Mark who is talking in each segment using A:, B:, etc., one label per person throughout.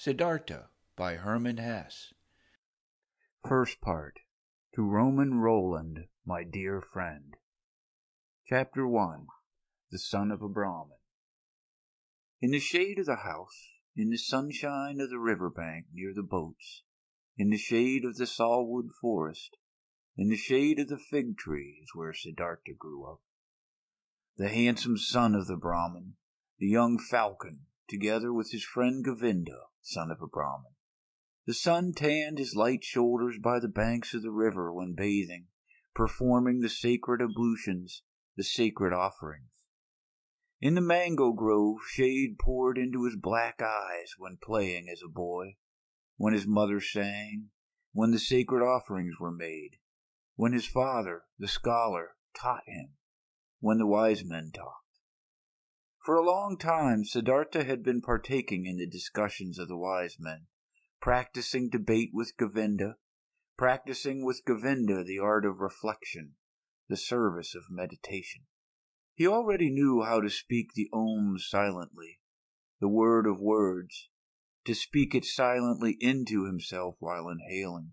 A: Siddhartha by Hermann Hesse. First part. To Roman Roland, my dear friend. Chapter 1. The son of a Brahmin. In the shade of the house, in the sunshine of the river bank near the boats, in the shade of the salwood forest, in the shade of the fig tree is where Siddhartha grew up. The handsome son of the Brahmin, the young falcon, together with his friend Govinda, son of a Brahmin. The sun tanned his light shoulders by the banks of the river when bathing, performing the sacred ablutions, the sacred offerings. In the mango grove, shade poured into his black eyes when playing as a boy, when his mother sang, when the sacred offerings were made, when his father, the scholar, taught him, when the wise men talked. For a long time, Siddhartha had been partaking in the discussions of the wise men, practicing debate with Govinda, practicing with Govinda the art of reflection, the service of meditation. He already knew how to speak the Om silently, the word of words, to speak it silently into himself while inhaling,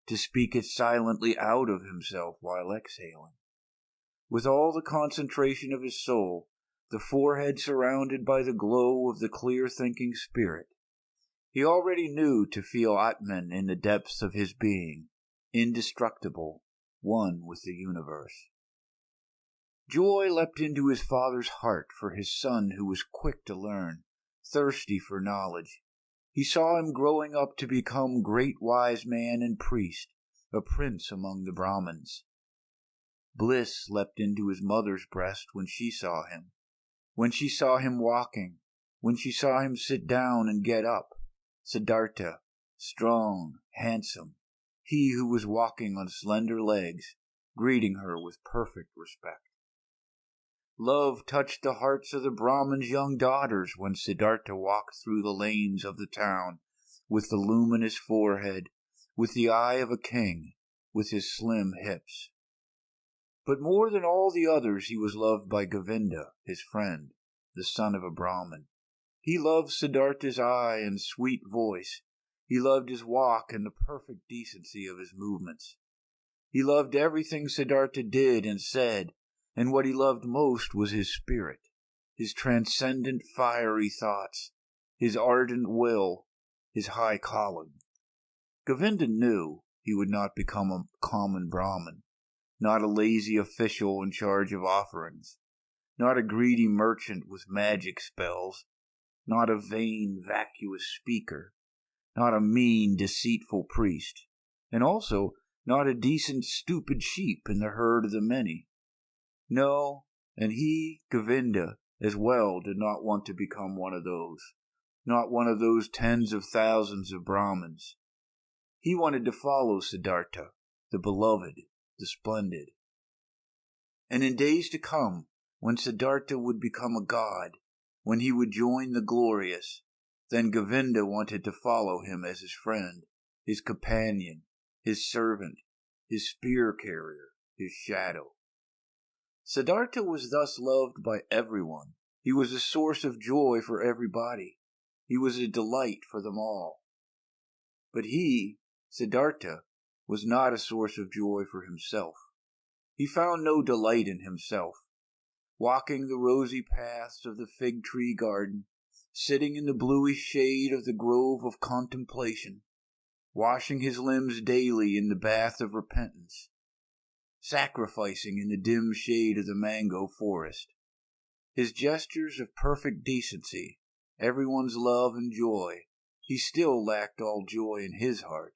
A: to speak it silently out of himself while exhaling. With all the concentration of his soul, the forehead surrounded by the glow of the clear-thinking spirit, he already knew to feel Atman in the depths of his being, indestructible, one with the universe. Joy leapt into his father's heart for his son who was quick to learn, thirsty for knowledge. He saw him growing up to become great wise man and priest, a prince among the Brahmins. Bliss leapt into his mother's breast when she saw him walking, when she saw him sit down and get up, Siddhartha, strong, handsome, he who was walking on slender legs, greeting her with perfect respect. Love touched the hearts of the Brahmin's young daughters when Siddhartha walked through the lanes of the town, with the luminous forehead, with the eye of a king, with his slim hips. But more than all the others he was loved by Govinda, his friend, the son of a Brahmin. He loved Siddhartha's eye and sweet voice. He loved his walk and the perfect decency of his movements. He loved everything Siddhartha did and said, and what he loved most was his spirit, his transcendent fiery thoughts, his ardent will, his high calling. Govinda knew he would not become a common Brahmin, not a lazy official in charge of offerings, not a greedy merchant with magic spells, not a vain, vacuous speaker, not a mean, deceitful priest, and also not a decent, stupid sheep in the herd of the many. No, and he, Govinda, as well did not want to become one of those, not one of those tens of thousands of Brahmins. He wanted to follow Siddhartha, the beloved, the splendid. And in days to come, when Siddhartha would become a god, when he would join the glorious, then Govinda wanted to follow him as his friend, his companion, his servant, his spear carrier, his shadow. Siddhartha was thus loved by everyone. He was a source of joy for everybody. He was a delight for them all. But he, Siddhartha, was not a source of joy for himself. He found no delight in himself. Walking the rosy paths of the fig tree garden, sitting in the bluish shade of the grove of contemplation, washing his limbs daily in the bath of repentance, sacrificing in the dim shade of the mango forest, his gestures of perfect decency, everyone's love and joy, he still lacked all joy in his heart.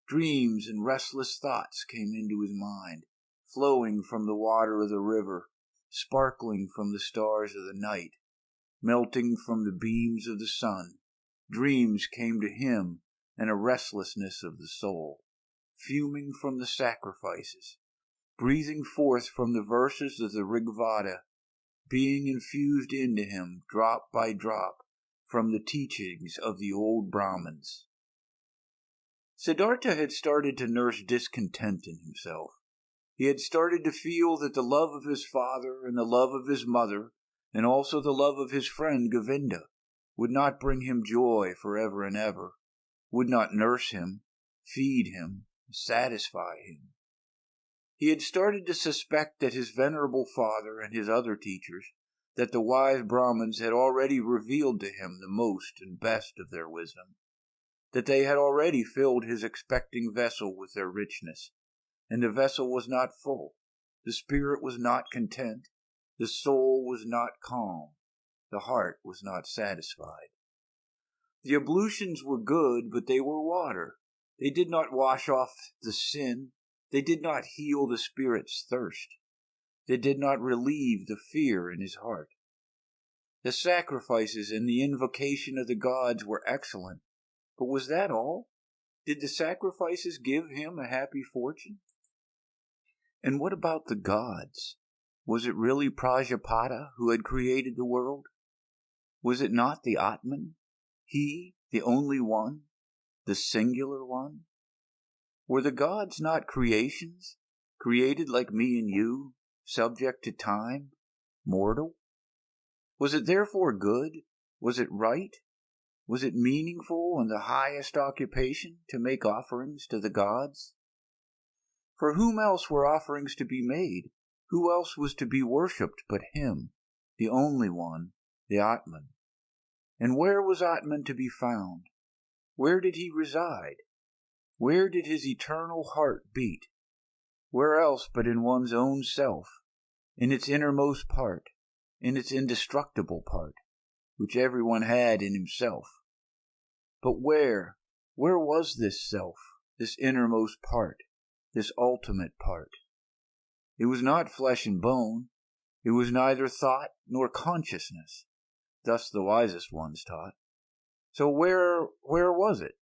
A: Dreams and restless thoughts came into his mind, flowing from the water of the river, sparkling from the stars of the night, melting from the beams of the sun. Dreams came to him, and a restlessness of the soul, fuming from the sacrifices, breathing forth from the verses of the Rigveda, being infused into him drop by drop from the teachings of the old Brahmins. Siddhartha had started to nurse discontent in himself. He had started to feel that the love of his father and the love of his mother, and also the love of his friend Govinda, would not bring him joy forever and ever, would not nurse him, feed him, satisfy him. He had started to suspect that his venerable father and his other teachers, that the wise Brahmins had already revealed to him the most and best of their wisdom, that they had already filled his expecting vessel with their richness, and the vessel was not full, the spirit was not content, the soul was not calm, the heart was not satisfied. The ablutions were good, but they were water. They did not wash off the sin. They did not heal the spirit's thirst. They did not relieve the fear in his heart. The sacrifices and the invocation of the gods were excellent, but was that all? Did the sacrifices give him a happy fortune? And what about the gods? Was it really Prajapata who had created the world? Was it not the Atman? He, the only one, the singular one? Were the gods not creations, created like me and you, subject to time, mortal? Was it therefore good? Was it right? Was it meaningful and the highest occupation to make offerings to the gods? For whom else were offerings to be made? Who else was to be worshipped but him, the only one, the Atman? And where was Atman to be found? Where did he reside? Where did his eternal heart beat? Where else but in one's own self, in its innermost part, in its indestructible part, which everyone had in himself? But where was this self, this innermost part, this ultimate part? It was not flesh and bone. It was neither thought nor consciousness. Thus the wisest ones taught. So where was it?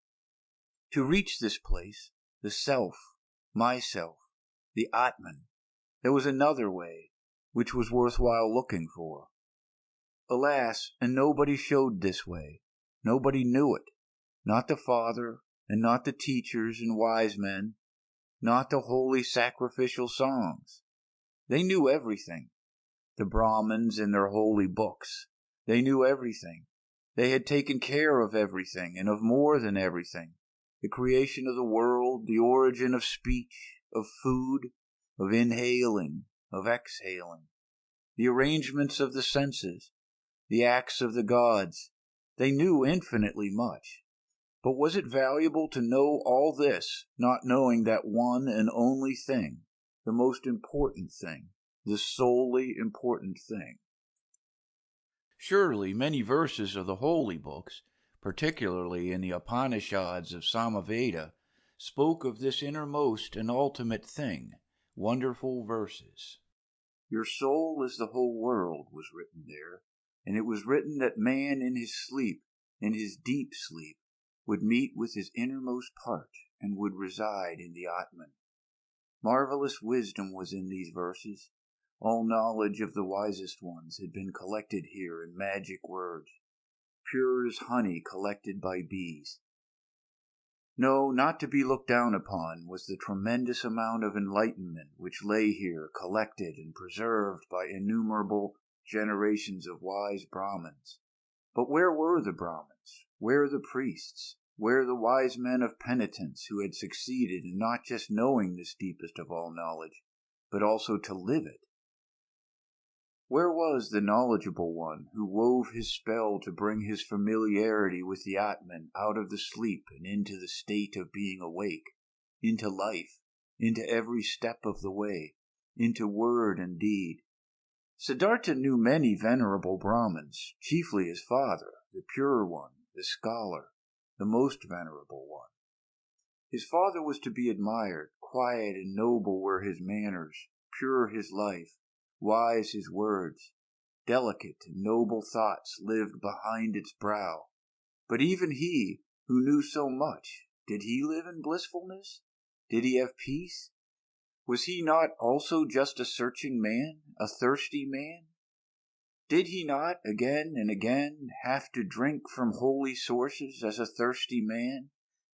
A: To reach this place, the self, myself, the Atman, there was another way, which was worthwhile looking for. Alas, and nobody showed this way. Nobody knew it. Not the Father, and not the teachers and wise men, not the holy sacrificial songs. They knew everything. The Brahmins in their holy books. They knew everything. They had taken care of everything, and of more than everything. The creation of the world, the origin of speech, of food, of inhaling, of exhaling, the arrangements of the senses, the acts of the gods. They knew infinitely much. But was it valuable to know all this, not knowing that one and only thing, the most important thing, the solely important thing? Surely many verses of the holy books, particularly in the Upanishads of Samaveda, spoke of this innermost and ultimate thing, wonderful verses. Your soul is the whole world was written there, and it was written that man in his sleep, in his deep sleep, would meet with his innermost part and would reside in the Atman. Marvelous wisdom was in these verses. All knowledge of the wisest ones had been collected here in magic words, pure as honey collected by bees. No, not to be looked down upon was the tremendous amount of enlightenment which lay here collected and preserved by innumerable generations of wise Brahmins. But where were the Brahmins? Where the priests? Where the wise men of penitence who had succeeded in not just knowing this deepest of all knowledge, but also to live it? Where was the knowledgeable one who wove his spell to bring his familiarity with the Atman out of the sleep and into the state of being awake, into life, into every step of the way, into word and deed? Siddhartha knew many venerable Brahmins, chiefly his father, the pure one, the scholar, the most venerable one. His father was to be admired. Quiet and noble were his manners, pure his life, wise his words, delicate and noble thoughts lived behind its brow. But even he, who knew so much, did he live in blissfulness? Did he have peace? Was he not also just a searching man, a thirsty man? Did he not again and again have to drink from holy sources as a thirsty man,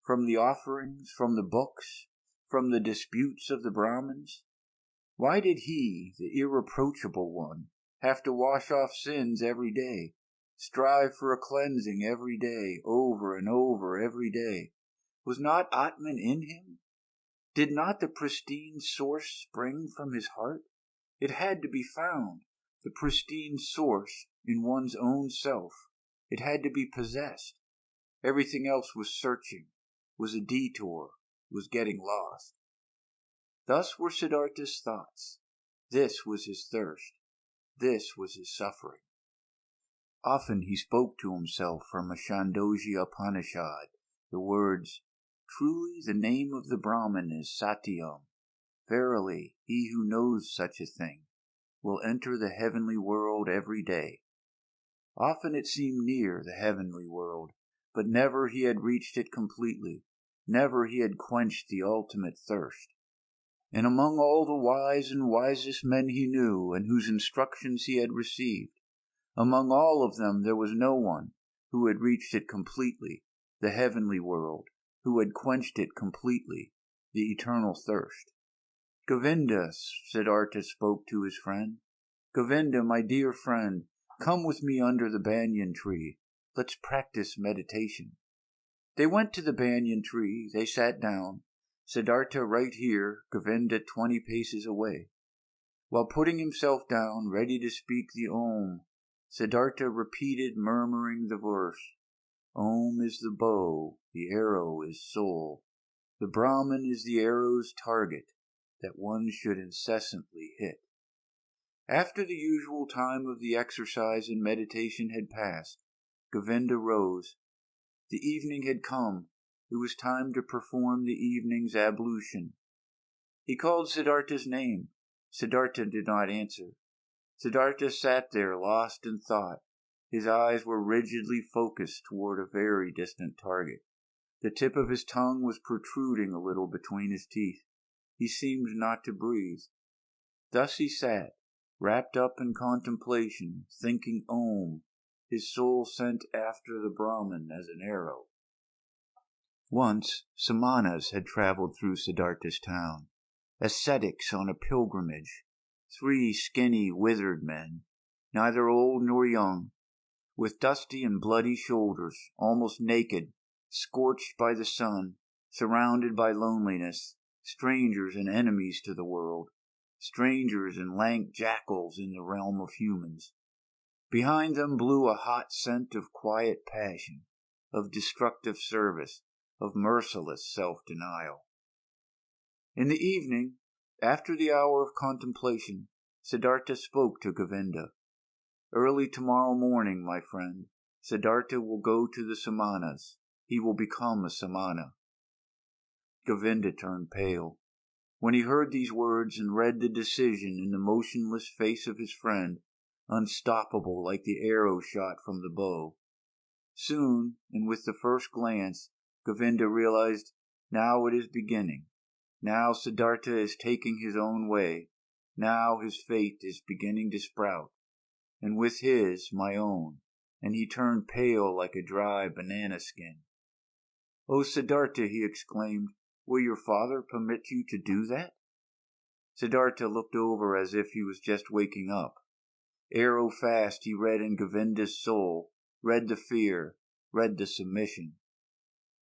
A: from the offerings, from the books, from the disputes of the Brahmins? Why did he, the irreproachable one, have to wash off sins every day, Strive for a cleansing every day, over and over every day. Was not Atman in him? Did not the pristine source spring from his heart? It had to be found, the pristine source in one's own self. It had to be possessed. Everything else was searching, was a detour, was getting lost. Thus were Siddhartha's thoughts. This was his thirst. This was his suffering. Often he spoke to himself from a Chandogya Upanishad the words, "Truly the name of the Brahman is Satyam. Verily, he who knows such a thing will enter the heavenly world every day." Often it seemed near, the heavenly world, but never he had reached it completely, never he had quenched the ultimate thirst. And among all the wise and wisest men he knew, and whose instructions he had received, among all of them there was no one who had reached it completely, the heavenly world, who had quenched it completely, the eternal thirst. "Govinda," Siddhartha spoke to his friend. "Govinda, my dear friend, come with me under the banyan tree. Let's practice meditation." They went to the banyan tree. They sat down. Siddhartha right here, Govinda 20 paces away. While putting himself down, ready to speak the Om, Siddhartha repeated, murmuring the verse, "Om is the bow, the arrow is soul. The Brahman is the arrow's target that one should incessantly hit." After the usual time of the exercise and meditation had passed, Govinda rose. The evening had come. It was time to perform the evening's ablution. He called Siddhartha's name. Siddhartha did not answer. Siddhartha sat there lost in thought. His eyes were rigidly focused toward a very distant target. The tip of his tongue was protruding a little between his teeth. He seemed not to breathe. Thus he sat, wrapped up in contemplation, thinking Om, his soul sent after the Brahman as an arrow. Once, Samanas had traveled through Siddhartha's town, ascetics on a pilgrimage, 3 skinny, withered men, neither old nor young, with dusty and bloody shoulders, almost naked, scorched by the sun, surrounded by loneliness, strangers and enemies to the world, strangers and lank jackals in the realm of humans. Behind them blew a hot scent of quiet passion, of destructive service, of merciless self-denial. In the evening, after the hour of contemplation, Siddhartha spoke to Govinda. "Early tomorrow morning, my friend, Siddhartha will go to the Samanas. He will become a Samana." Govinda turned pale. When he heard these words and read the decision in the motionless face of his friend, unstoppable like the arrow shot from the bow. Soon, and with the first glance, Govinda realized, now it is beginning. Now Siddhartha is taking his own way. Now his fate is beginning to sprout. And with his, my own. And he turned pale like a dry banana skin. "Oh, Siddhartha," he exclaimed, "will your father permit you to do that?" Siddhartha looked over as if he was just waking up. Arrow fast he read in Govinda's soul, read the fear, read the submission.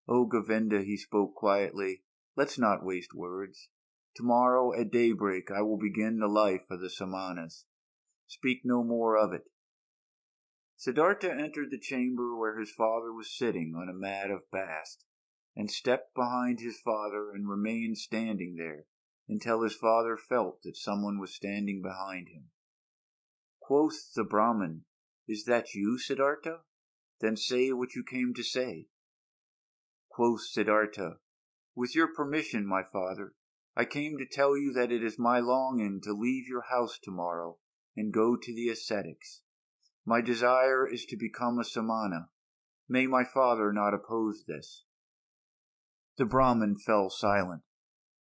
A: "Oh, Govinda," he spoke quietly, "let's not waste words. Tomorrow at daybreak I will begin the life of the Samanas. Speak no more of it." Siddhartha entered the chamber where his father was sitting on a mat of bast, and stepped behind his father and remained standing there until his father felt that someone was standing behind him. Quoth the Brahmin, "Is that you, Siddhartha? Then say what you came to say." Quoth Siddhartha, "With your permission, my father, I came to tell you that it is my longing to leave your house tomorrow and go to the ascetics. My desire is to become a Samana. May my father not oppose this." The Brahmin fell silent,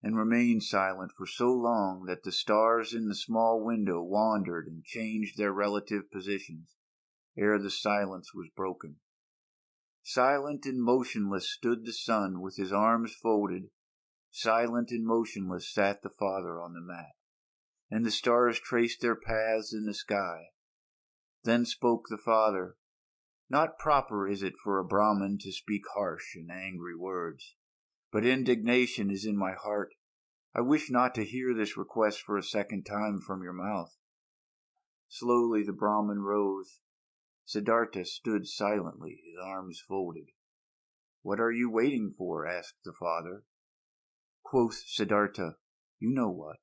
A: and remained silent for so long that the stars in the small window wandered and changed their relative positions, ere the silence was broken. Silent and motionless stood the son with his arms folded. Silent and motionless sat the father on the mat, and the stars traced their paths in the sky. Then spoke the father, Not proper is it for a Brahmin to speak harsh and angry words, but indignation is in my heart. I wish not to hear this request for a second time from your mouth." Slowly the Brahmin rose. Siddhartha stood silently, his arms folded. "What are you waiting for?" asked the father. Quoth Siddhartha, "You know what."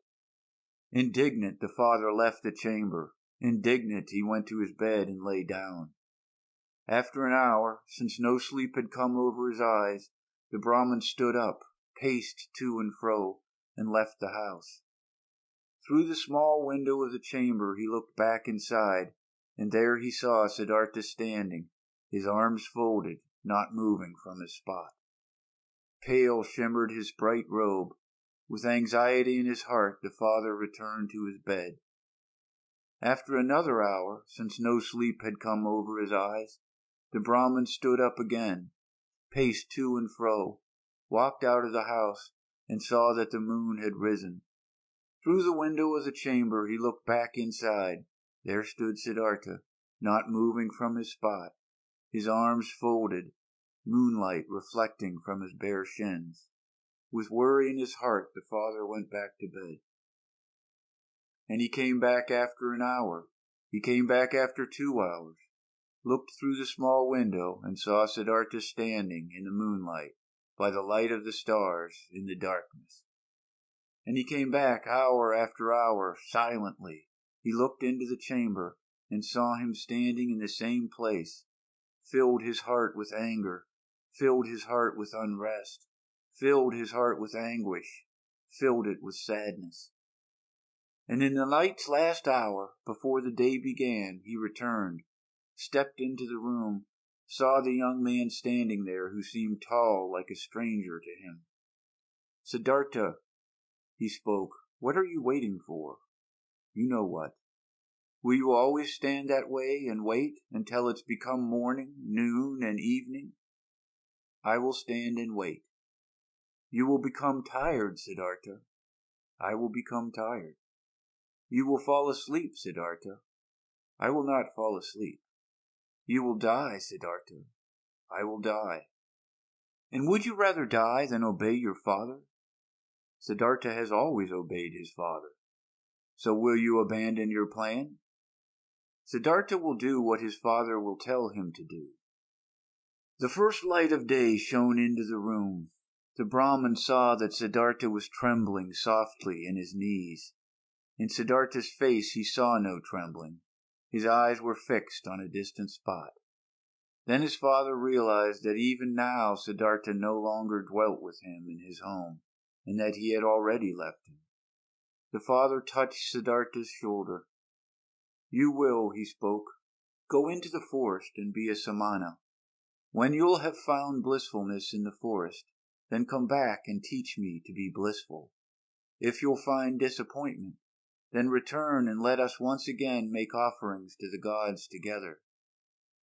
A: Indignant, the father left the chamber. Indignant, he went to his bed and lay down. After an hour, since no sleep had come over his eyes, the Brahmin stood up, paced to and fro, and left the house. Through the small window of the chamber he looked back inside, and there he saw Siddhartha standing, his arms folded, not moving from his spot. Pale shimmered his bright robe. With anxiety in his heart, the father returned to his bed. After another hour, since no sleep had come over his eyes, the Brahmin stood up again, paced to and fro, walked out of the house, and saw that the moon had risen. Through the window of the chamber he looked back inside. There stood Siddhartha, not moving from his spot, his arms folded, moonlight reflecting from his bare shins. With worry in his heart, the father went back to bed. And he came back after an hour. He came back after 2 hours, looked through the small window, and saw Siddhartha standing in the moonlight, by the light of the stars, in the darkness. And he came back hour after hour, silently. He looked into the chamber, and saw him standing in the same place, filled his heart with anger, filled his heart with unrest, filled his heart with anguish, filled it with sadness. And in the night's last hour, before the day began, he returned, stepped into the room, saw the young man standing there who seemed tall like a stranger to him. "Siddhartha," he spoke, "what are you waiting for?" "You know what." "Will you always stand that way and wait until it's become morning, noon, and evening?" "I will stand and wait." "You will become tired, Siddhartha." "I will become tired." "You will fall asleep, Siddhartha." "I will not fall asleep." "You will die, Siddhartha." "I will die." "And would you rather die than obey your father?" "Siddhartha has always obeyed his father." "So will you abandon your plan?" "Siddhartha will do what his father will tell him to do." The first light of day shone into the room. The Brahmin saw that Siddhartha was trembling softly in his knees. In Siddhartha's face he saw no trembling. His eyes were fixed on a distant spot. Then his father realized that even now Siddhartha no longer dwelt with him in his home, and that he had already left him. The father touched Siddhartha's shoulder. "You will," he spoke, "go into the forest and be a Samana. When you'll have found blissfulness in the forest, then come back and teach me to be blissful. If you'll find disappointment, then return and let us once again make offerings to the gods together.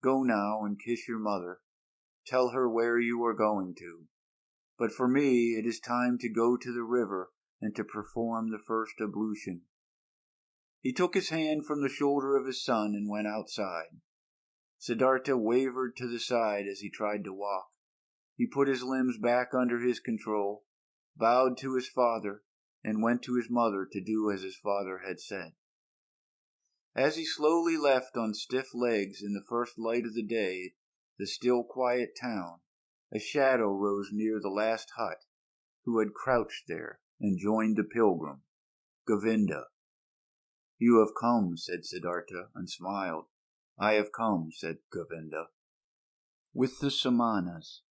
A: Go now and kiss your mother. Tell her where you are going to. But for me it is time to go to the river and to perform the first ablution." He took his hand from the shoulder of his son and went outside. Siddhartha wavered to the side as he tried to walk. He put his limbs back under his control, bowed to his father, and went to his mother to do as his father had said. As he slowly left on stiff legs in the first light of the day the still quiet town, a shadow rose near the last hut, who had crouched there and joined the pilgrim, Govinda. "You have come," said Siddhartha, and smiled. "I have come," said Govinda. With the Samanas.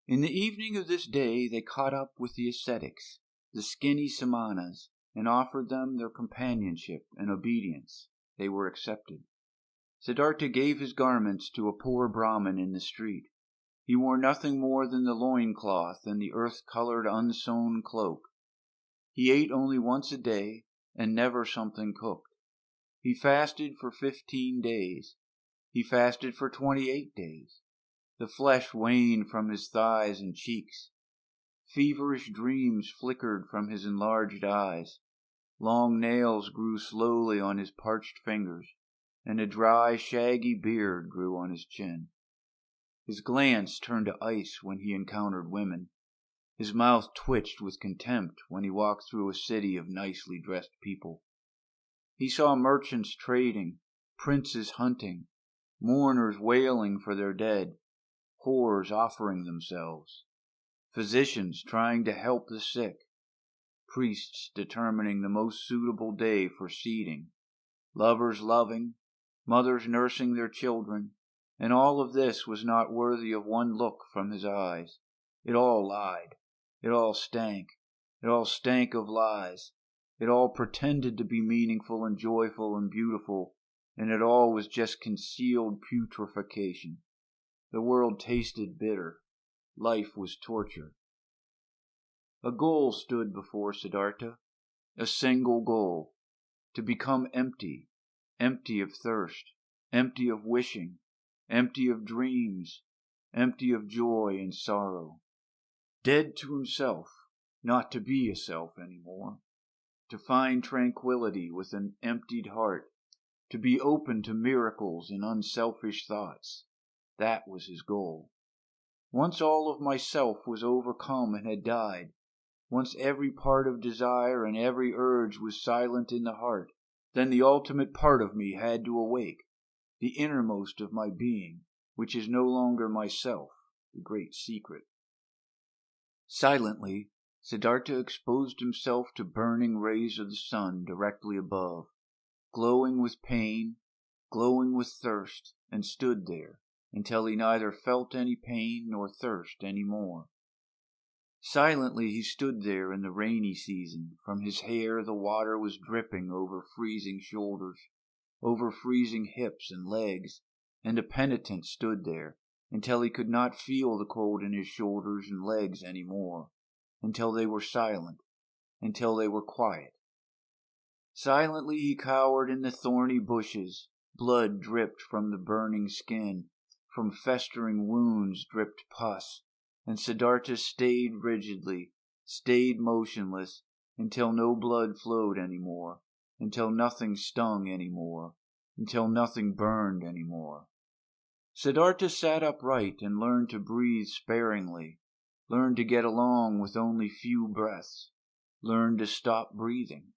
A: In the evening of this day they caught up with the ascetics, the skinny Samanas, and offered them their companionship and obedience. They were accepted. Siddhartha gave his garments to a poor Brahmin in the street. He wore nothing more than the loincloth and the earth-colored unsewn cloak. He ate only once a day, and never something cooked. He fasted for 15 days. He fasted for 28 days. The flesh waned from his thighs and cheeks. Feverish dreams flickered from his enlarged eyes. Long nails grew slowly on his parched fingers, and a dry, shaggy beard grew on his chin. His glance turned to ice when he encountered women. His mouth twitched with contempt when he walked through a city of nicely dressed people. He saw merchants trading, princes hunting, mourners wailing for their dead, whores offering themselves, physicians trying to help the sick, priests determining the most suitable day for seeding, lovers loving, mothers nursing their children, and all of this was not worthy of one look from his eyes. It all lied. It all stank. It all stank of lies. It all pretended to be meaningful and joyful and beautiful, and it all was just concealed putrefaction. The world tasted bitter. Life was torture. A goal stood before Siddhartha, a single goal, to become empty, empty of thirst, empty of wishing, empty of dreams, empty of joy and sorrow. Dead to himself, not to be a self anymore, to find tranquility with an emptied heart, to be open to miracles and unselfish thoughts. That was his goal. Once all of myself was overcome and had died, once every part of desire and every urge was silent in the heart, then the ultimate part of me had to awake, the innermost of my being, which is no longer myself, the great secret. Silently, Siddhartha exposed himself to burning rays of the sun directly above, glowing with pain, glowing with thirst, and stood there until he neither felt any pain nor thirst any more. Silently he stood there in the rainy season. From his hair the water was dripping over freezing shoulders, over freezing hips and legs, and a penitent stood there until he could not feel the cold in his shoulders and legs any more, until they were silent, until they were quiet. Silently he cowered in the thorny bushes. Blood dripped from the burning skin, from festering wounds dripped pus, and Siddhartha stayed rigidly, stayed motionless, until no blood flowed any more, until nothing stung any more, until nothing burned any more. Siddhartha sat upright and learned to breathe sparingly, learned to get along with only few breaths, learned to stop breathing.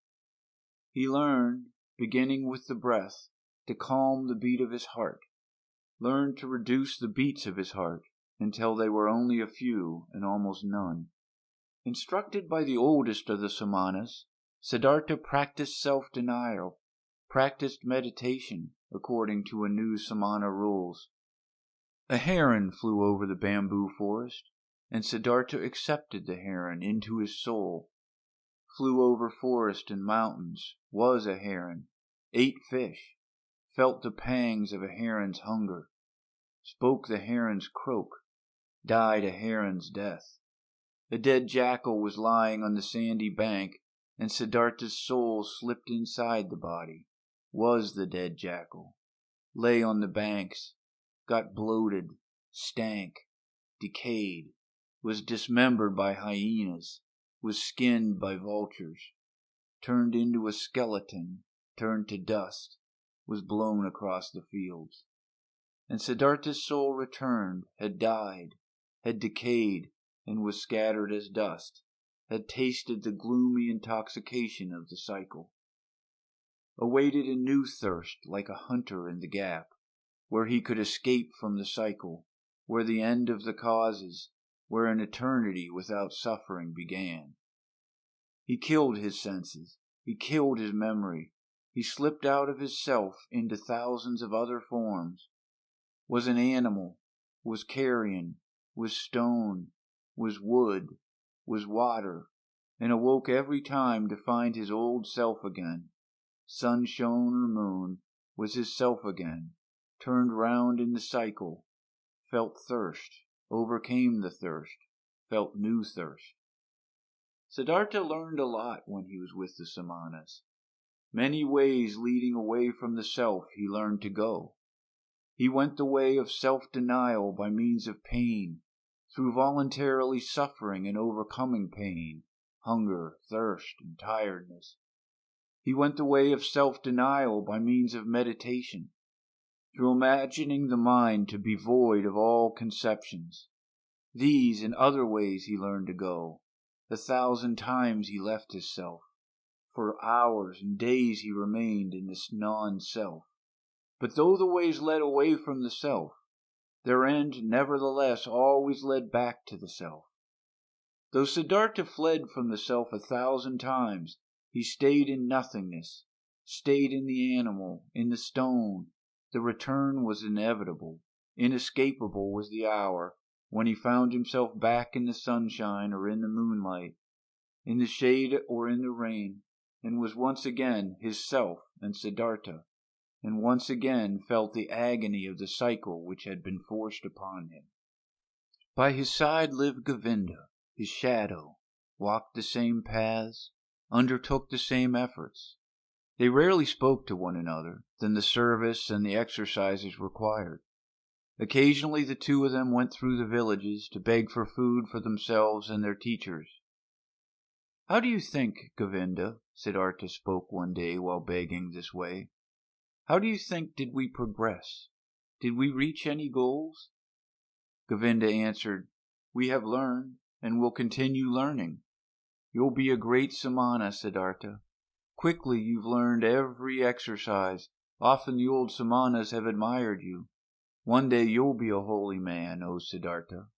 A: He learned, beginning with the breath, to calm the beat of his heart, learned to reduce the beats of his heart until they were only a few and almost none. Instructed by the oldest of the Samanas, Siddhartha practiced self-denial, practiced meditation according to a new Samana rules. A heron flew over the bamboo forest, and Siddhartha accepted the heron into his soul, flew over forest and mountains, was a heron, ate fish, felt the pangs of a heron's hunger, spoke the heron's croak, died a heron's death. A dead jackal was lying on the sandy bank, and Siddhartha's soul slipped inside the body, was the dead jackal, lay on the banks, got bloated, stank, decayed, was dismembered by hyenas, was skinned by vultures, turned into a skeleton, turned to dust, was blown across the fields. And Siddhartha's soul returned, had died, had decayed, and was scattered as dust, had tasted the gloomy intoxication of the cycle, awaited a new thirst like a hunter in the gap, where he could escape from the cycle, where the end of the causes, where an eternity without suffering began. He killed his senses, he killed his memory, he slipped out of his self into thousands of other forms, was an animal, was carrion, was stone, was wood, was water, and awoke every time to find his old self again. Sun shone or moon, was his self again, turned round in the cycle, felt thirst, overcame the thirst, felt new thirst. Siddhartha learned a lot when he was with the Samanas. Many ways leading away from the self he learned to go. He went the way of self-denial by means of pain, through voluntarily suffering and overcoming pain, hunger, thirst, and tiredness. He went the way of self-denial by means of meditation, through imagining the mind to be void of all conceptions. These and other ways he learned to go. 1,000 times he left his self. For hours and days he remained in this non-self. But though the ways led away from the self, their end nevertheless always led back to the self. Though Siddhartha fled from the self 1,000 times, he stayed in nothingness, stayed in the animal, in the stone. The return was inevitable. Inescapable was the hour when he found himself back in the sunshine or in the moonlight, in the shade or in the rain, and was once again his self and Siddhartha, and once again felt the agony of the cycle which had been forced upon him. By his side lived Govinda, his shadow, walked the same paths, undertook the same efforts. They rarely spoke to one another than the service and the exercises required. Occasionally the two of them went through the villages to beg for food for themselves and their teachers. "How do you think, Govinda," Siddhartha spoke one day while begging this way, "how do you think did we progress? Did we reach any goals?" Govinda answered, "We have learned, and will continue learning. You'll be a great Samana, Siddhartha. Quickly you've learned every exercise. Often the old Samanas have admired you. One day you'll be a holy man, O Siddhartha."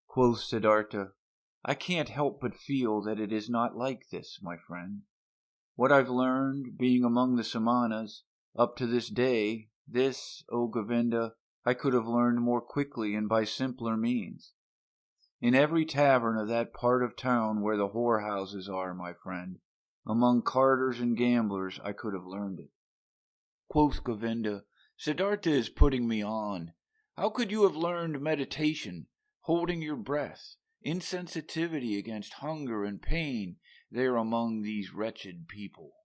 A: Quoth Siddhartha, "I can't help but feel that it is not like this, my friend. What I've learned, being among the Samanas, up to this day, this, O Govinda, I could have learned more quickly and by simpler means. In every tavern of that part of town where the whorehouses are, my friend, among carters and gamblers, I could have learned it." Quoth Govinda, "Siddhartha is putting me on. How could you have learned meditation, holding your breath, insensitivity against hunger and pain there among these wretched people?"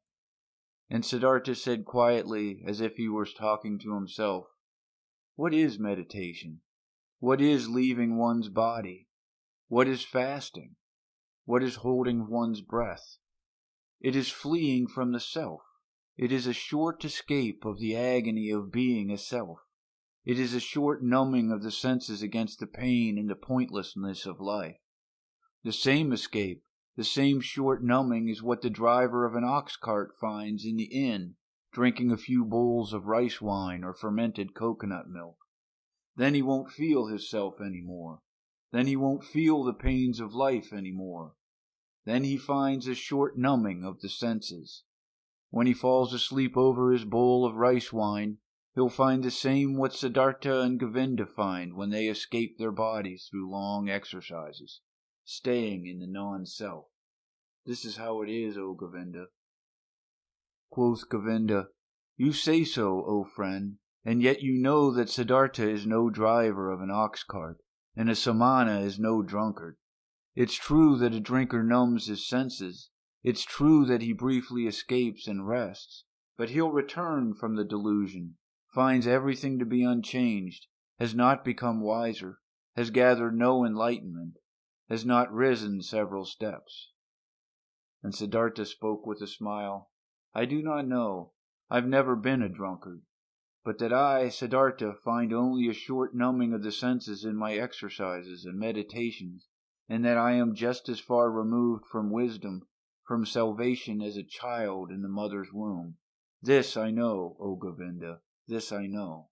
A: And Siddhartha said quietly, as if he were talking to himself, "What is meditation? What is leaving one's body? What is fasting? What is holding one's breath? It is fleeing from the self. It is a short escape of the agony of being a self. It is a short numbing of the senses against the pain and the pointlessness of life. The same escape, the same short numbing is what the driver of an ox cart finds in the inn, drinking a few bowls of rice wine or fermented coconut milk. Then he won't feel himself any more. Then he won't feel the pains of life any more. Then he finds a short numbing of the senses. When he falls asleep over his bowl of rice wine, he'll find the same what Siddhartha and Govinda find when they escape their bodies through long exercises, staying in the non-self. This is how it is, O Govinda." Quoth Govinda, "You say so, O friend, and yet you know that Siddhartha is no driver of an ox cart, and a Samana is no drunkard. It's true that a drinker numbs his senses. It's true that he briefly escapes and rests, but he'll return from the delusion, finds everything to be unchanged, has not become wiser, has gathered no enlightenment, has not risen several steps." And Siddhartha spoke with a smile, "I do not know. I've never been a drunkard. But that I, Siddhartha, find only a short numbing of the senses in my exercises and meditations, and that I am just as far removed from wisdom, from salvation as a child in the mother's womb. This I know, O Govinda, this I know."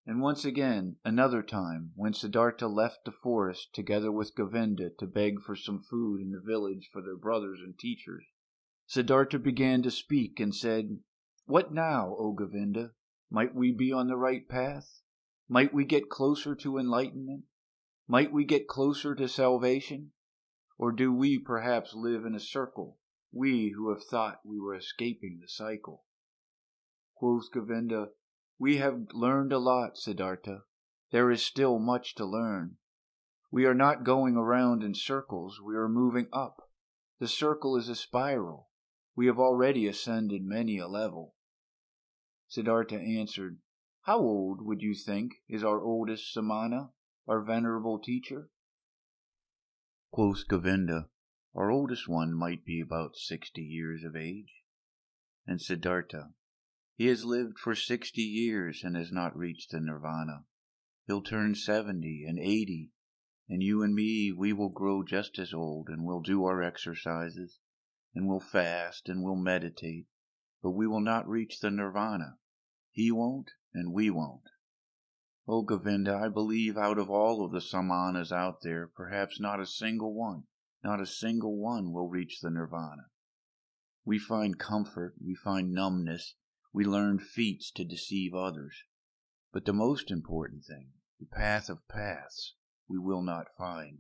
A: And once again, another time, when Siddhartha left the forest together with Govinda to beg for some food in the village for their brothers and teachers, Siddhartha began to speak and said, "What now, O Govinda? Might we be on the right path? Might we get closer to enlightenment? Might we get closer to salvation? Or do we perhaps live in a circle, we who have thought we were escaping the cycle?" Quoth Govinda, "We have learned a lot, Siddhartha. There is still much to learn. We are not going around in circles, we are moving up. The circle is a spiral. We have already ascended many a level." Siddhartha answered, "How old, would you think, is our oldest Samana, our venerable teacher?" Quoth Govinda, "Our oldest one might be about 60 years of age." And Siddhartha, He has lived for 60 years and has not reached the nirvana. He'll turn 70 and 80, and you and me, we will grow just as old, and we'll do our exercises, and we'll fast, and we'll meditate, but we will not reach the nirvana. He won't, and we won't. Oh, Govinda, I believe out of all of the Samanas out there, perhaps not a single one will reach the nirvana. We find comfort, we find numbness, we learn feats to deceive others. But the most important thing, the path of paths, we will not find.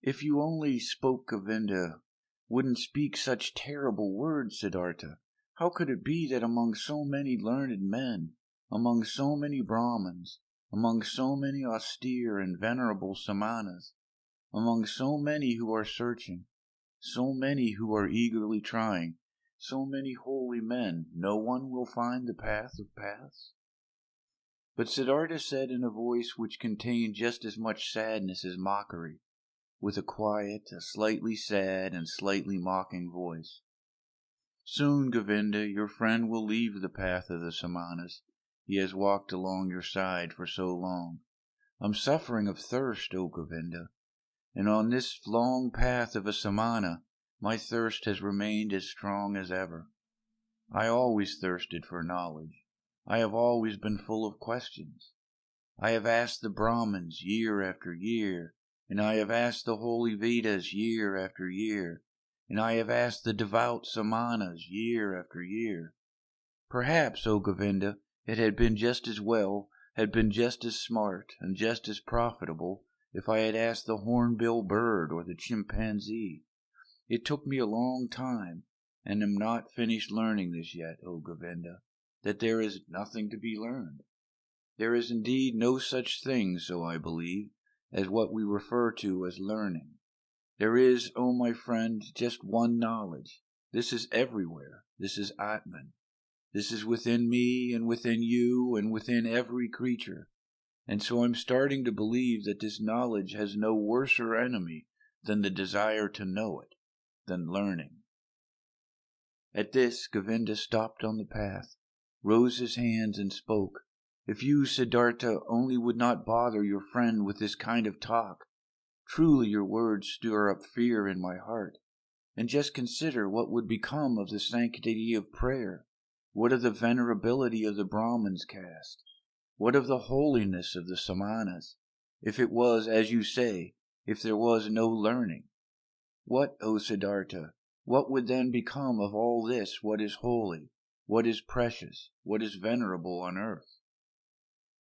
A: If you only spoke, Govinda, wouldn't speak such terrible words, Siddhartha. How could it be that among so many learned men, among so many Brahmins, among so many austere and venerable Samanas, among so many who are searching, so many who are eagerly trying, so many holy men, no one will find the path of paths? But Siddhartha said in a voice which contained just as much sadness as mockery, with a quiet, a slightly sad and slightly mocking voice, "Soon, Govinda, your friend will leave the path of the Samanas. He has walked along your side for so long. I'm suffering of thirst, O Govinda, and on this long path of a Samana, my thirst has remained as strong as ever. I always thirsted for knowledge. I have always been full of questions. I have asked the Brahmins year after year, and I have asked the holy Vedas year after year, and I have asked the devout Samanas year after year. Perhaps, O Govinda, it had been just as well, had been just as smart, and just as profitable if I had asked the hornbill bird or the chimpanzee. It took me a long time, and am not finished learning this yet, O Govinda, that there is nothing to be learned. There is indeed no such thing, so I believe, as what we refer to as learning. There is, O my friend, just one knowledge. This is everywhere. This is Atman. This is within me and within you and within every creature. And so I'm starting to believe that this knowledge has no worser enemy than the desire to know it, than learning." At this, Govinda stopped on the path, rose his hands and spoke. "If you, Siddhartha, only would not bother your friend with this kind of talk. Truly your words stir up fear in my heart. And just consider what would become of the sanctity of prayer. What of the venerability of the Brahmin's caste? What of the holiness of the Samanas, if it was, as you say, if there was no learning? What, O Siddhartha, what would then become of all this what is holy, what is precious, what is venerable on earth?"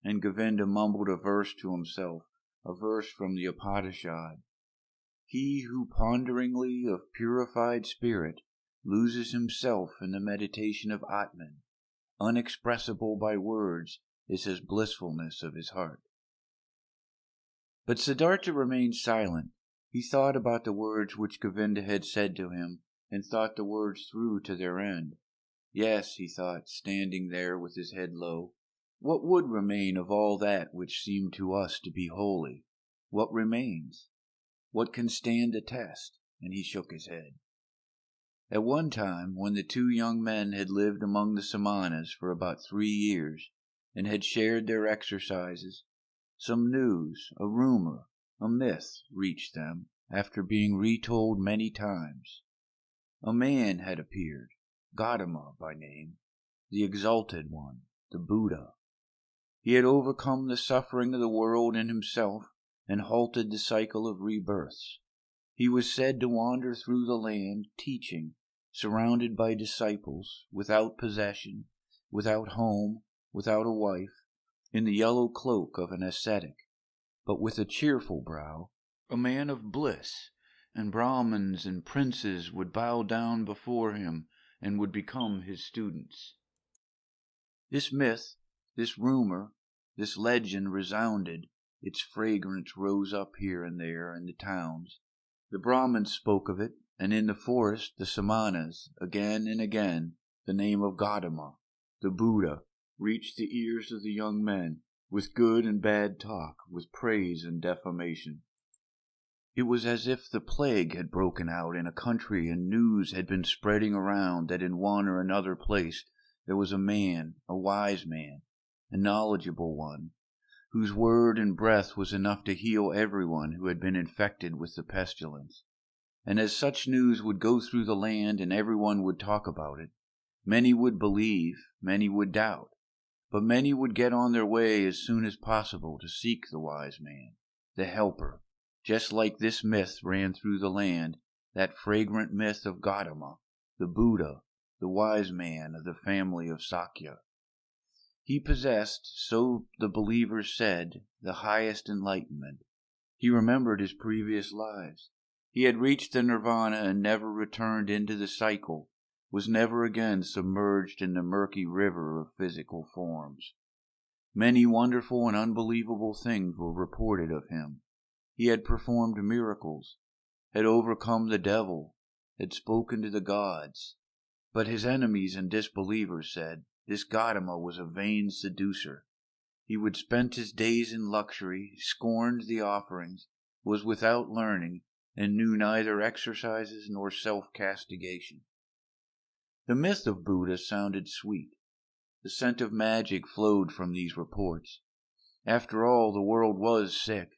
A: And Govinda mumbled a verse to himself, a verse from the Upanishad. "He who ponderingly of purified spirit loses himself in the meditation of Atman, unexpressible by words is his blissfulness of his heart." But Siddhartha remained silent. He thought about the words which Govinda had said to him, and thought the words through to their end. Yes, he thought, standing there with his head low, what would remain of all that which seemed to us to be holy? What remains? What can stand the test? And he shook his head. At one time, when the two young men had lived among the Samanas for about 3 years, and had shared their exercises, some news, a rumor, a myth reached them after being retold many times. A man had appeared, Gotama by name, the exalted one, the Buddha. He had overcome the suffering of the world in himself and halted the cycle of rebirths. He was said to wander through the land, teaching, surrounded by disciples, without possession, without home, without a wife, in the yellow cloak of an ascetic, but with a cheerful brow, a man of bliss, and Brahmins and princes would bow down before him and would become his students. This myth, this rumor, this legend resounded, its fragrance rose up here and there in the towns. The Brahmins spoke of it, and in the forest the Samanas, again and again, the name of Gotama, the Buddha, reached the ears of the young men, with good and bad talk, with praise and defamation. It was as if the plague had broken out in a country and news had been spreading around that in one or another place there was a man, a wise man, a knowledgeable one, whose word and breath was enough to heal everyone who had been infected with the pestilence. And as such news would go through the land and everyone would talk about it, many would believe, many would doubt, but many would get on their way as soon as possible to seek the wise man, the helper, just like this myth ran through the land, that fragrant myth of Gotama, the Buddha, the wise man of the family of Sakya. He possessed, so the believers said, the highest enlightenment. He remembered his previous lives. He had reached the nirvana and never returned into the cycle, was never again submerged in the murky river of physical forms. Many wonderful and unbelievable things were reported of him. He had performed miracles, had overcome the devil, had spoken to the gods. But his enemies and disbelievers said, this Gotama was a vain seducer. He would spend his days in luxury, scorned the offerings, was without learning, and knew neither exercises nor self-castigation. The myth of Buddha sounded sweet. The scent of magic flowed from these reports. After all, the world was sick.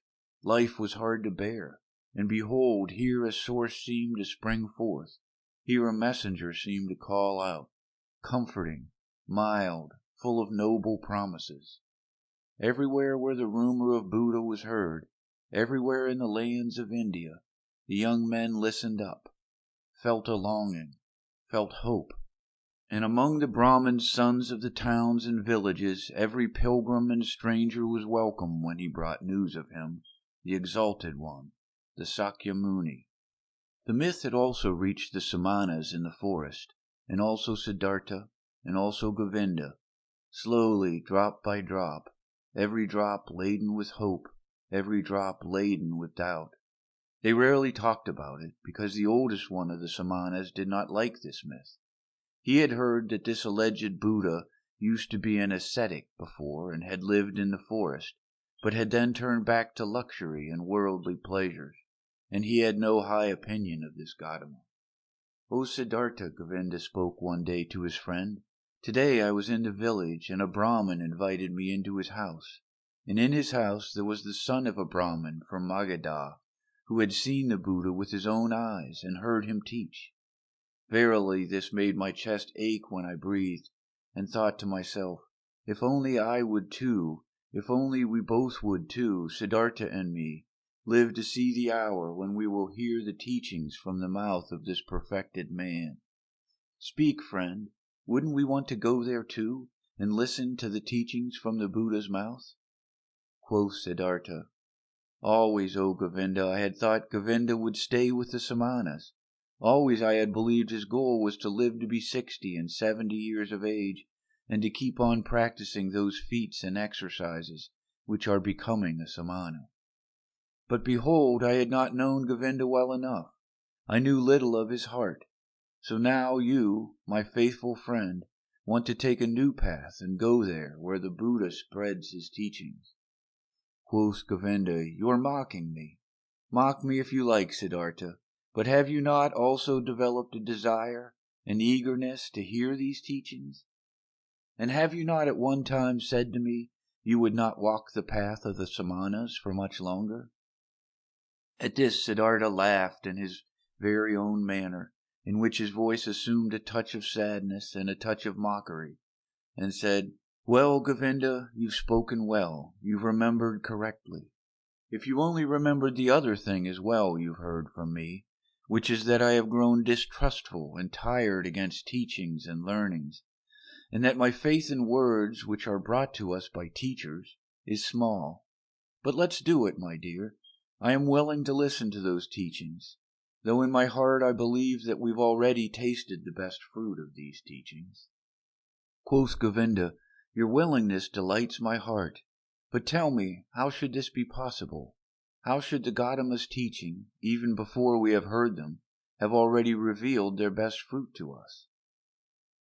A: Life was hard to bear. And behold, here a source seemed to spring forth. Here a messenger seemed to call out, comforting, mild, full of noble promises. Everywhere where the rumor of Buddha was heard, everywhere in the lands of India, the young men listened up, felt a longing, felt hope. And among the Brahmin sons of the towns and villages, every pilgrim and stranger was welcome when he brought news of him, the exalted one, the Sakya Muni. The myth had also reached the Samanas in the forest, and also Siddhartha, and also Govinda. Slowly, drop by drop, every drop laden with hope, every drop laden with doubt. They rarely talked about it, because the oldest one of the Samanas did not like this myth. He had heard that this alleged Buddha used to be an ascetic before and had lived in the forest, but had then turned back to luxury and worldly pleasures, and he had no high opinion of this Gotama. "O Siddhartha," Govinda spoke one day to his friend, "today I was in the village, and a Brahmin invited me into his house. And in his house there was the son of a Brahmin from Magadha, who had seen the Buddha with his own eyes and heard him teach. Verily, this made my chest ache when I breathed, and thought to myself, if only I would too, if only we both would too, Siddhartha and me, live to see the hour when we will hear the teachings from the mouth of this perfected man. Speak, friend, wouldn't we want to go there too, and listen to the teachings from the Buddha's mouth?" Quoth Siddhartha, "Always, O Govinda, I had thought Govinda would stay with the Samanas. Always I had believed his goal was to live to be 60 and 70 years of age, and to keep on practicing those feats and exercises which are becoming a Samana. But behold, I had not known Govinda well enough. I knew little of his heart. So now you, my faithful friend, want to take a new path and go there where the Buddha spreads his teachings." Quoth Govinda, "You are mocking me. Mock me if you like, Siddhartha, but have you not also developed a desire, an eagerness to hear these teachings? And have you not at one time said to me you would not walk the path of the Samanas for much longer?" At this Siddhartha laughed in his very own manner, in which his voice assumed a touch of sadness and a touch of mockery, and said, "Well, Govinda, you've spoken well, you've remembered correctly. If you only remembered the other thing as well you've heard from me, which is that I have grown distrustful and tired against teachings and learnings, and that my faith in words which are brought to us by teachers is small. But let's do it, my dear. I am willing to listen to those teachings, though in my heart I believe that we've already tasted the best fruit of these teachings." Quoth Govinda, "Your willingness delights my heart. But tell me, how should this be possible? How should the Gotama's teaching, even before we have heard them, have already revealed their best fruit to us?"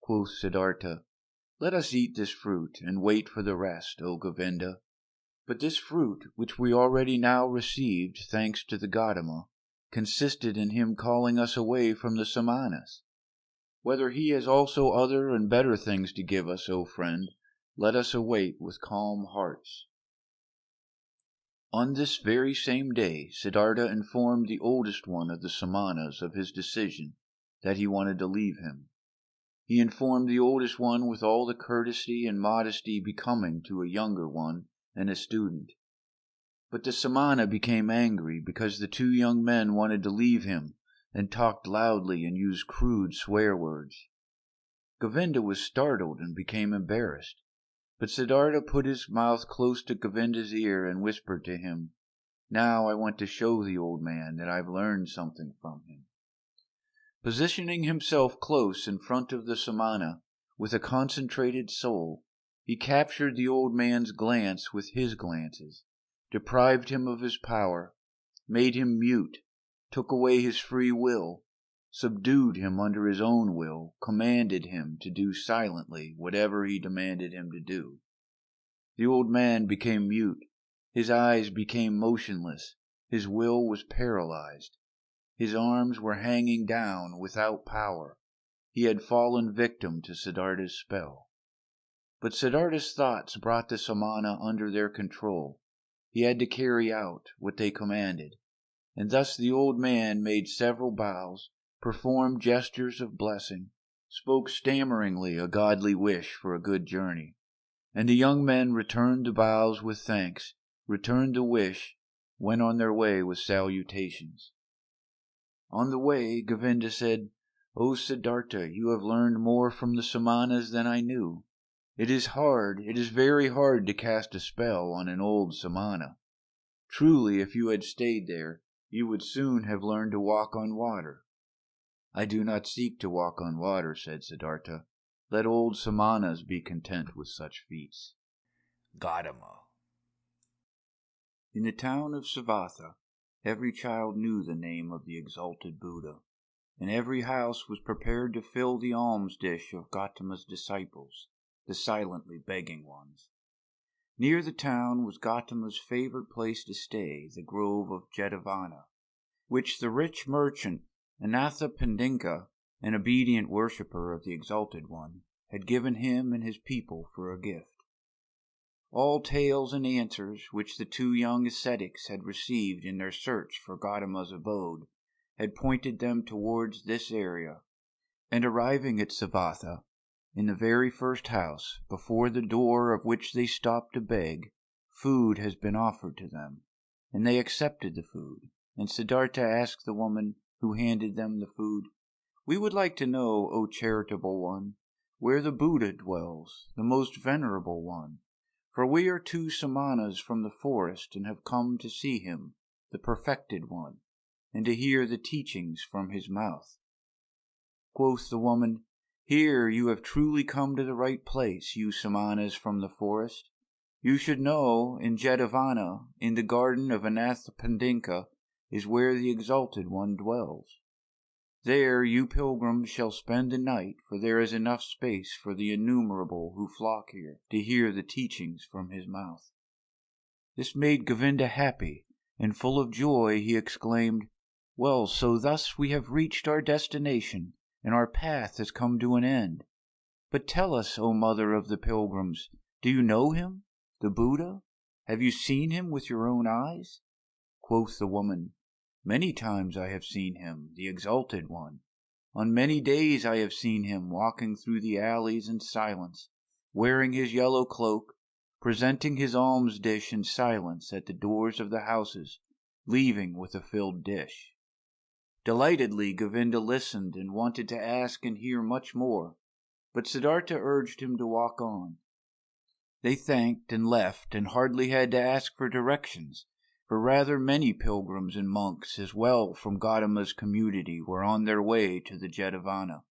A: Quoth Siddhartha, "Let us eat this fruit and wait for the rest, O Govinda. But this fruit, which we already now received, thanks to the Gotama, consisted in him calling us away from the Samanas. Whether he has also other and better things to give us, O friend, let us await with calm hearts. On this very same day, Siddhartha informed the oldest one of the Samanas of his decision, that he wanted to leave him. He informed the oldest one with all the courtesy and modesty becoming to a younger one and a student. But the Samana became angry because the two young men wanted to leave him and talked loudly and used crude swear words. Govinda was startled and became embarrassed. But Siddhartha put his mouth close to Govinda's ear and whispered to him, "Now I want to show the old man that I've learned something from him." Positioning himself close in front of the Samana, with a concentrated soul, he captured the old man's glance with his glances, deprived him of his power, made him mute, took away his free will, subdued him under his own will, commanded him to do silently whatever he demanded him to do. The old man became mute, his eyes became motionless, his will was paralyzed. His arms were hanging down without power. He had fallen victim to Siddhartha's spell. But Siddhartha's thoughts brought the Samana under their control. He had to carry out what they commanded, and thus the old man made several bows, performed gestures of blessing, spoke stammeringly a godly wish for a good journey, and the young men returned the bows with thanks, returned the wish, went on their way with salutations. On the way, Govinda said, "O Siddhartha, you have learned more from the Samanas than I knew. It is very hard to cast a spell on an old Samana. Truly, if you had stayed there, you would soon have learned to walk on water." "I do not seek to walk on water," said Siddhartha. "Let old Samanas be content with such feats." Gotama. In the town of Savatha, every child knew the name of the exalted Buddha, and every house was prepared to fill the alms dish of Gotama's disciples, the silently begging ones. Near the town was Gotama's favorite place to stay, the grove of Jetavana, which the rich merchant Anathapindika, an obedient worshipper of the Exalted One, had given him and his people for a gift. All tales and answers which the two young ascetics had received in their search for Gotama's abode had pointed them towards this area, and arriving at Savatha, in the very first house, before the door of which they stopped to beg, food has been offered to them, and they accepted the food, and Siddhartha asked the woman who handed them the food, "We would like to know, O charitable one, where the Buddha dwells, the most venerable one, for we are two Samanas from the forest and have come to see him, the perfected one, and to hear the teachings from his mouth." Quoth the woman, "Here you have truly come to the right place, you Samanas from the forest. You should know, in Jetavana, in the garden of Anathapindika, is where the Exalted One dwells. There you pilgrims shall spend the night, for there is enough space for the innumerable who flock here to hear the teachings from his mouth." This made Govinda happy, and full of joy he exclaimed, "Well, so thus we have reached our destination, and our path has come to an end. But tell us, O mother of the pilgrims, do you know him, the Buddha? Have you seen him with your own eyes?" Quoth the woman, "Many times I have seen him, the Exalted One. On many days I have seen him walking through the alleys in silence, wearing his yellow cloak, presenting his alms dish in silence at the doors of the houses, leaving with a filled dish." Delightedly Govinda listened and wanted to ask and hear much more, but Siddhartha urged him to walk on. They thanked and left, and hardly had to ask for directions, for rather many pilgrims and monks as well from Gotama's community were on their way to the Jetavana.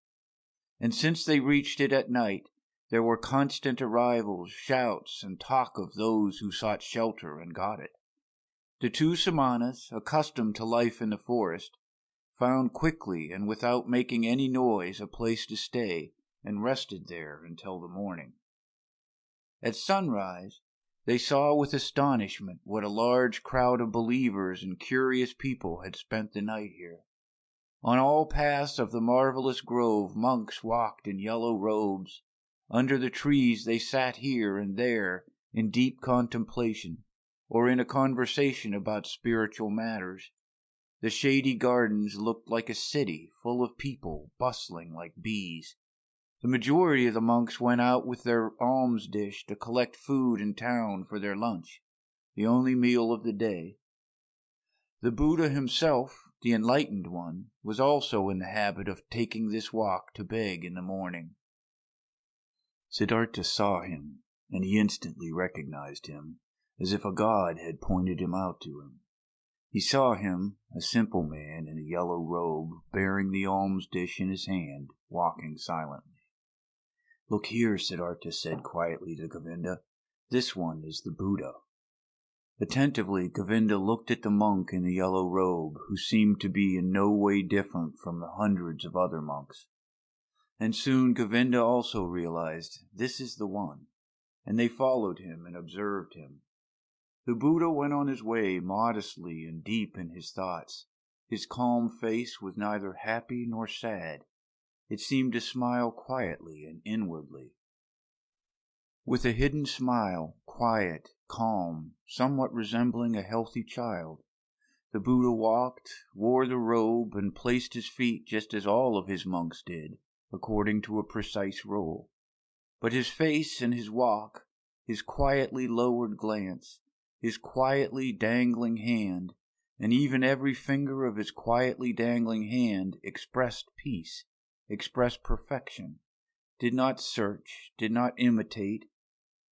A: And since they reached it at night, there were constant arrivals, shouts, and talk of those who sought shelter and got it. The two Samanas, accustomed to life in the forest, found quickly and without making any noise a place to stay, and rested there until the morning. At sunrise, they saw with astonishment what a large crowd of believers and curious people had spent the night here. On all paths of the marvelous grove monks walked in yellow robes. Under the trees they sat here and there in deep contemplation, or in a conversation about spiritual matters. The shady gardens looked like a city full of people bustling like bees. The majority of the monks went out with their alms dish to collect food in town for their lunch, the only meal of the day. The Buddha himself, the enlightened one, was also in the habit of taking this walk to beg in the morning. Siddhartha saw him, and he instantly recognized him, as if a god had pointed him out to him. He saw him, a simple man in a yellow robe, bearing the alms dish in his hand, walking silently. "Look here," Siddhartha said quietly to Govinda. "This one is the Buddha." Attentively, Govinda looked at the monk in the yellow robe, who seemed to be in no way different from the hundreds of other monks. And soon Govinda also realized, this is the one, and they followed him and observed him. The Buddha went on his way modestly and deep in his thoughts. His calm face was neither happy nor sad. It seemed to smile quietly and inwardly. With a hidden smile, quiet, calm, somewhat resembling a healthy child, the Buddha walked, wore the robe, and placed his feet just as all of his monks did, according to a precise rule. But his face and his walk, his quietly lowered glance, his quietly dangling hand, and even every finger of his quietly dangling hand expressed peace, expressed perfection, did not search, did not imitate,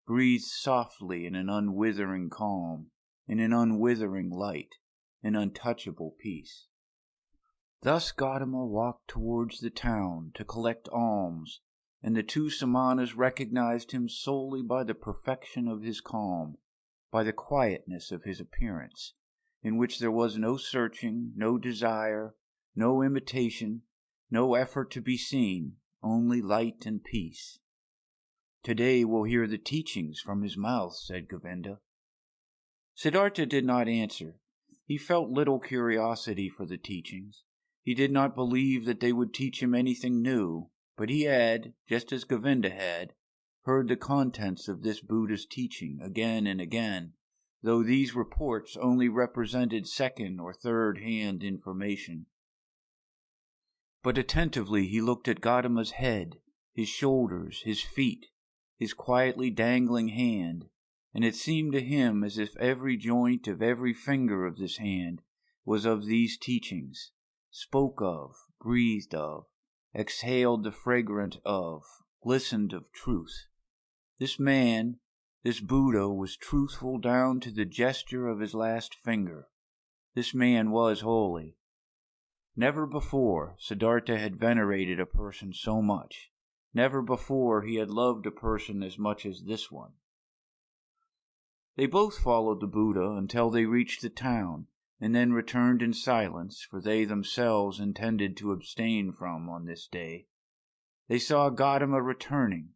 A: breathed softly in an unwithering calm, in an unwithering light, an untouchable peace. Thus Gotama walked towards the town to collect alms, and the two Samanas recognized him solely by the perfection of his calm, by the quietness of his appearance, in which there was no searching, no desire, no imitation, no effort to be seen, only light and peace. "Today we'll hear the teachings from his mouth," said Govinda. Siddhartha did not answer. He felt little curiosity for the teachings. He did not believe that they would teach him anything new, but he had, just as Govinda had, heard the contents of this Buddha's teaching again and again, though these reports only represented second or third-hand information. But attentively he looked at Gotama's head, his shoulders, his feet, his quietly dangling hand, and it seemed to him as if every joint of every finger of this hand was of these teachings, spoke of, breathed of, exhaled the fragrance of, glistened of truth. This man, this Buddha, was truthful down to the gesture of his last finger. This man was holy. Never before Siddhartha had venerated a person so much. Never before he had loved a person as much as this one. They both followed the Buddha until they reached the town, and then returned in silence, for they themselves intended to abstain from on this day. They saw Gotama returning.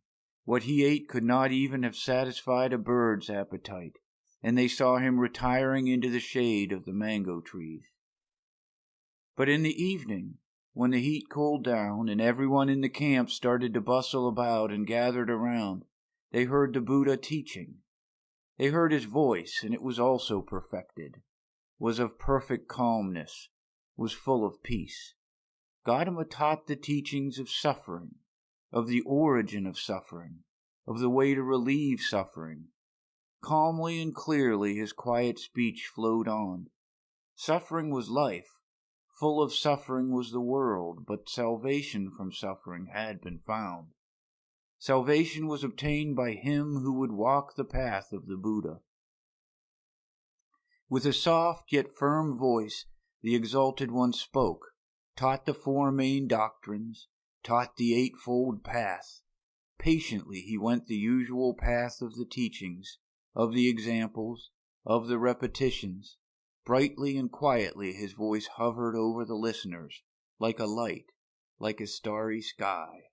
A: What he ate could not even have satisfied a bird's appetite, and they saw him retiring into the shade of the mango trees. But in the evening, when the heat cooled down and everyone in the camp started to bustle about and gathered around, they heard the Buddha teaching. They heard his voice, and it was also perfected, was of perfect calmness, was full of peace. Gotama taught the teachings of suffering, of the origin of suffering, of the way to relieve suffering. Calmly and clearly his quiet speech flowed on. Suffering was life. Full of suffering was the world, but salvation from suffering had been found. Salvation was obtained by him who would walk the path of the Buddha. With a soft yet firm voice, the Exalted One spoke, taught the four main doctrines, taught the eightfold path. Patiently he went the usual path of the teachings, of the examples, of the repetitions. Brightly and quietly his voice hovered over the listeners, like a light, like a starry sky.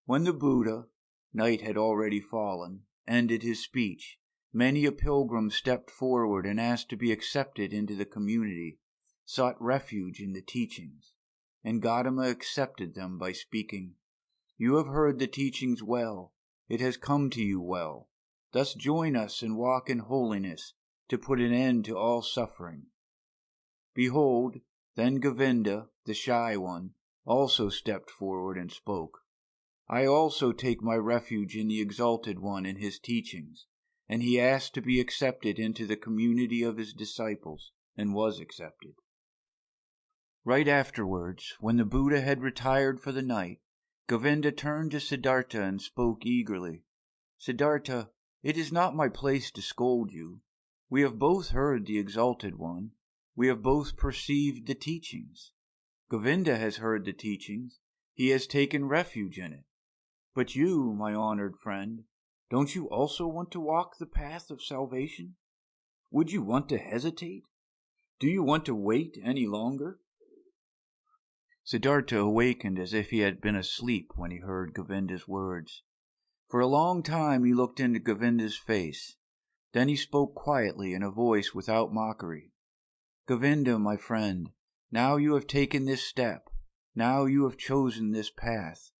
A: When the Buddha, night had already fallen, ended his speech, many a pilgrim stepped forward and asked to be accepted into the community, sought refuge in the teachings, and Gotama accepted them by speaking, "You have heard the teachings well. It has come to you well. Thus join us and walk in holiness to put an end to all suffering." Behold, then Govinda, the shy one, also stepped forward and spoke. "I also take my refuge in the Exalted One and his teachings," and he asked to be accepted into the community of his disciples, and was accepted. Right afterwards, when the Buddha had retired for the night, Govinda turned to Siddhartha and spoke eagerly. "Siddhartha, it is not my place to scold you. We have both heard the Exalted One. We have both perceived the teachings. Govinda has heard the teachings. He has taken refuge in it. But you, my honored friend, don't you also want to walk the path of salvation? Would you want to hesitate? Do you want to wait any longer?" Siddhartha awakened as if he had been asleep when he heard Govinda's words. For a long time he looked into Govinda's face. Then he spoke quietly in a voice without mockery. "Govinda, my friend, now you have taken this step. Now you have chosen this path.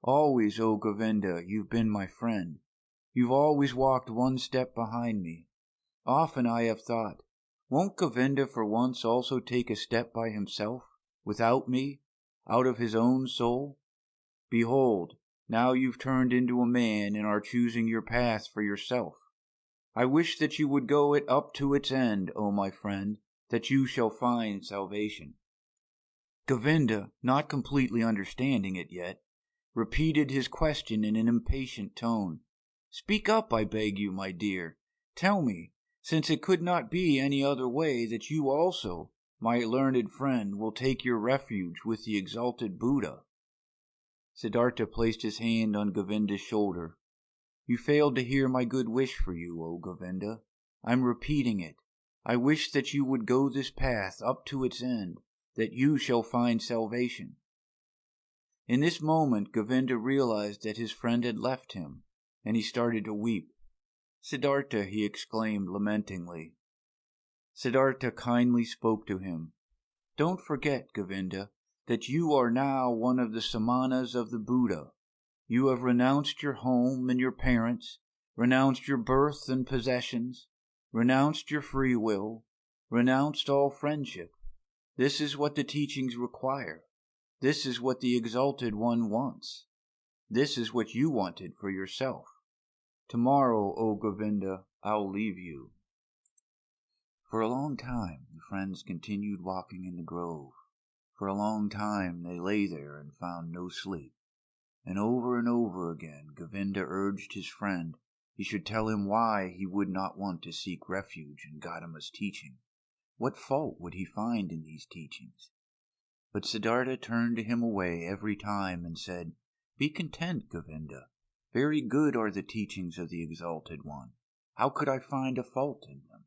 A: Always, O Govinda, you've been my friend. You've always walked one step behind me. Often I have thought, won't Govinda for once also take a step by himself, without me, out of his own soul? Behold, now you've turned into a man and are choosing your path for yourself. I wish that you would go it up to its end, O my friend, that you shall find salvation." Govinda, not completely understanding it yet, repeated his question in an impatient tone. "Speak up, I beg you, my dear. Tell me, since it could not be any other way, that you also, my learned friend, will take your refuge with the exalted Buddha." Siddhartha placed his hand on Govinda's shoulder. "You failed to hear my good wish for you, O Govinda. I'm repeating it. I wish that you would go this path up to its end, that you shall find salvation." In this moment Govinda realized that his friend had left him, and he started to weep. "Siddhartha," he exclaimed lamentingly. Siddhartha kindly spoke to him. "Don't forget, Govinda, that you are now one of the Samanas of the Buddha. You have renounced your home and your parents, renounced your birth and possessions, renounced your free will, renounced all friendship. This is what the teachings require. This is what the Exalted One wants. This is what you wanted for yourself. Tomorrow, O Govinda, I'll leave you." For a long time the friends continued walking in the grove. For a long time they lay there and found no sleep. And over again Govinda urged his friend he should tell him why he would not want to seek refuge in Gotama's teaching. What fault would he find in these teachings? But Siddhartha turned him away every time and said, "Be content, Govinda. Very good are the teachings of the Exalted One. How could I find a fault in them?"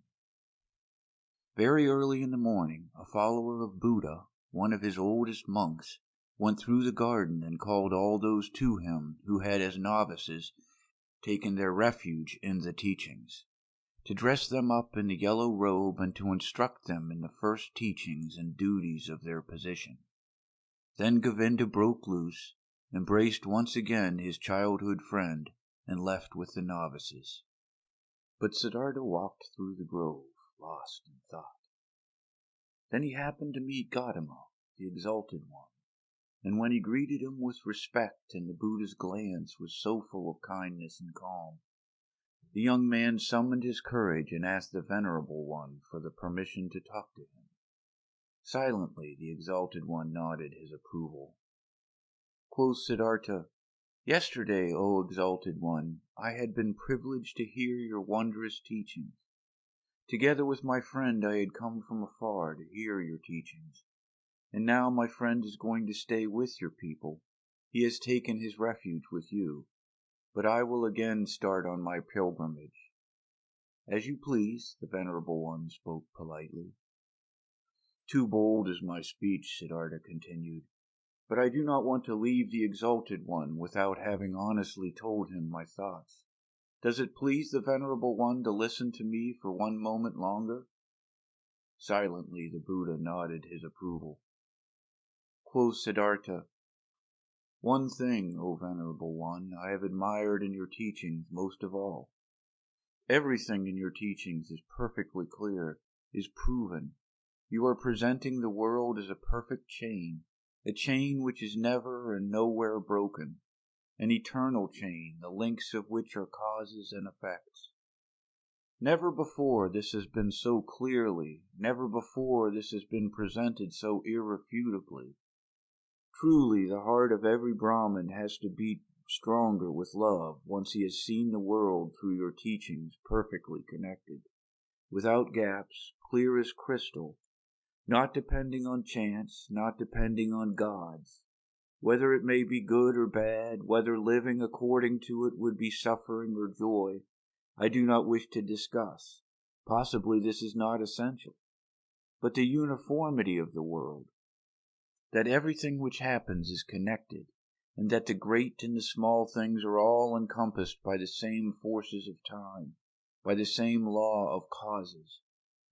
A: Very early in the morning, a follower of Buddha, one of his oldest monks, went through the garden and called all those to him who had as novices taken their refuge in the teachings, to dress them up in the yellow robe and to instruct them in the first teachings and duties of their position. Then Govinda broke loose, embraced once again his childhood friend, and left with the novices. But Siddhartha walked through the grove, lost in thought. Then he happened to meet Gotama, the Exalted One, and when he greeted him with respect and the Buddha's glance was so full of kindness and calm, the young man summoned his courage and asked the Venerable One for the permission to talk to him. Silently the Exalted One nodded his approval. Quoth Siddhartha, "Yesterday, O Exalted One, I had been privileged to hear your wondrous teachings. Together with my friend I had come from afar to hear your teachings. And now my friend is going to stay with your people. He has taken his refuge with you. But I will again start on my pilgrimage." "As you please," the Venerable One spoke politely. "Too bold is my speech," Siddhartha continued, "but I do not want to leave the Exalted One without having honestly told him my thoughts. Does it please the Venerable One to listen to me for one moment longer?" Silently the Buddha nodded his approval. Quoth Siddhartha, "One thing, O Venerable One, I have admired in your teachings most of all. Everything in your teachings is perfectly clear, is proven. You are presenting the world as a perfect chain, a chain which is never and nowhere broken, an eternal chain, the links of which are causes and effects. Never before this has been so clearly, never before this has been presented so irrefutably. Truly, the heart of every Brahmin has to beat stronger with love once he has seen the world through your teachings perfectly connected, without gaps, clear as crystal, not depending on chance, not depending on gods. Whether it may be good or bad, whether living according to it would be suffering or joy, I do not wish to discuss. Possibly this is not essential. But the uniformity of the world, that everything which happens is connected, and that the great and the small things are all encompassed by the same forces of time, by the same law of causes,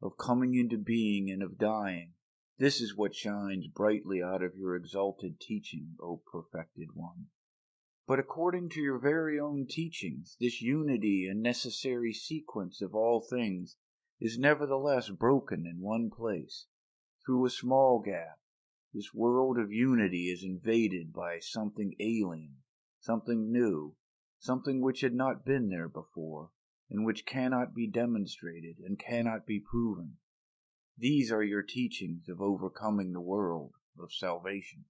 A: of coming into being and of dying. This is what shines brightly out of your exalted teaching, O perfected one. But according to your very own teachings, this unity and necessary sequence of all things is nevertheless broken in one place. Through a small gap, this world of unity is invaded by something alien, something new, something which had not been there before, and which cannot be demonstrated and cannot be proven. These are your teachings of overcoming the world, of salvation.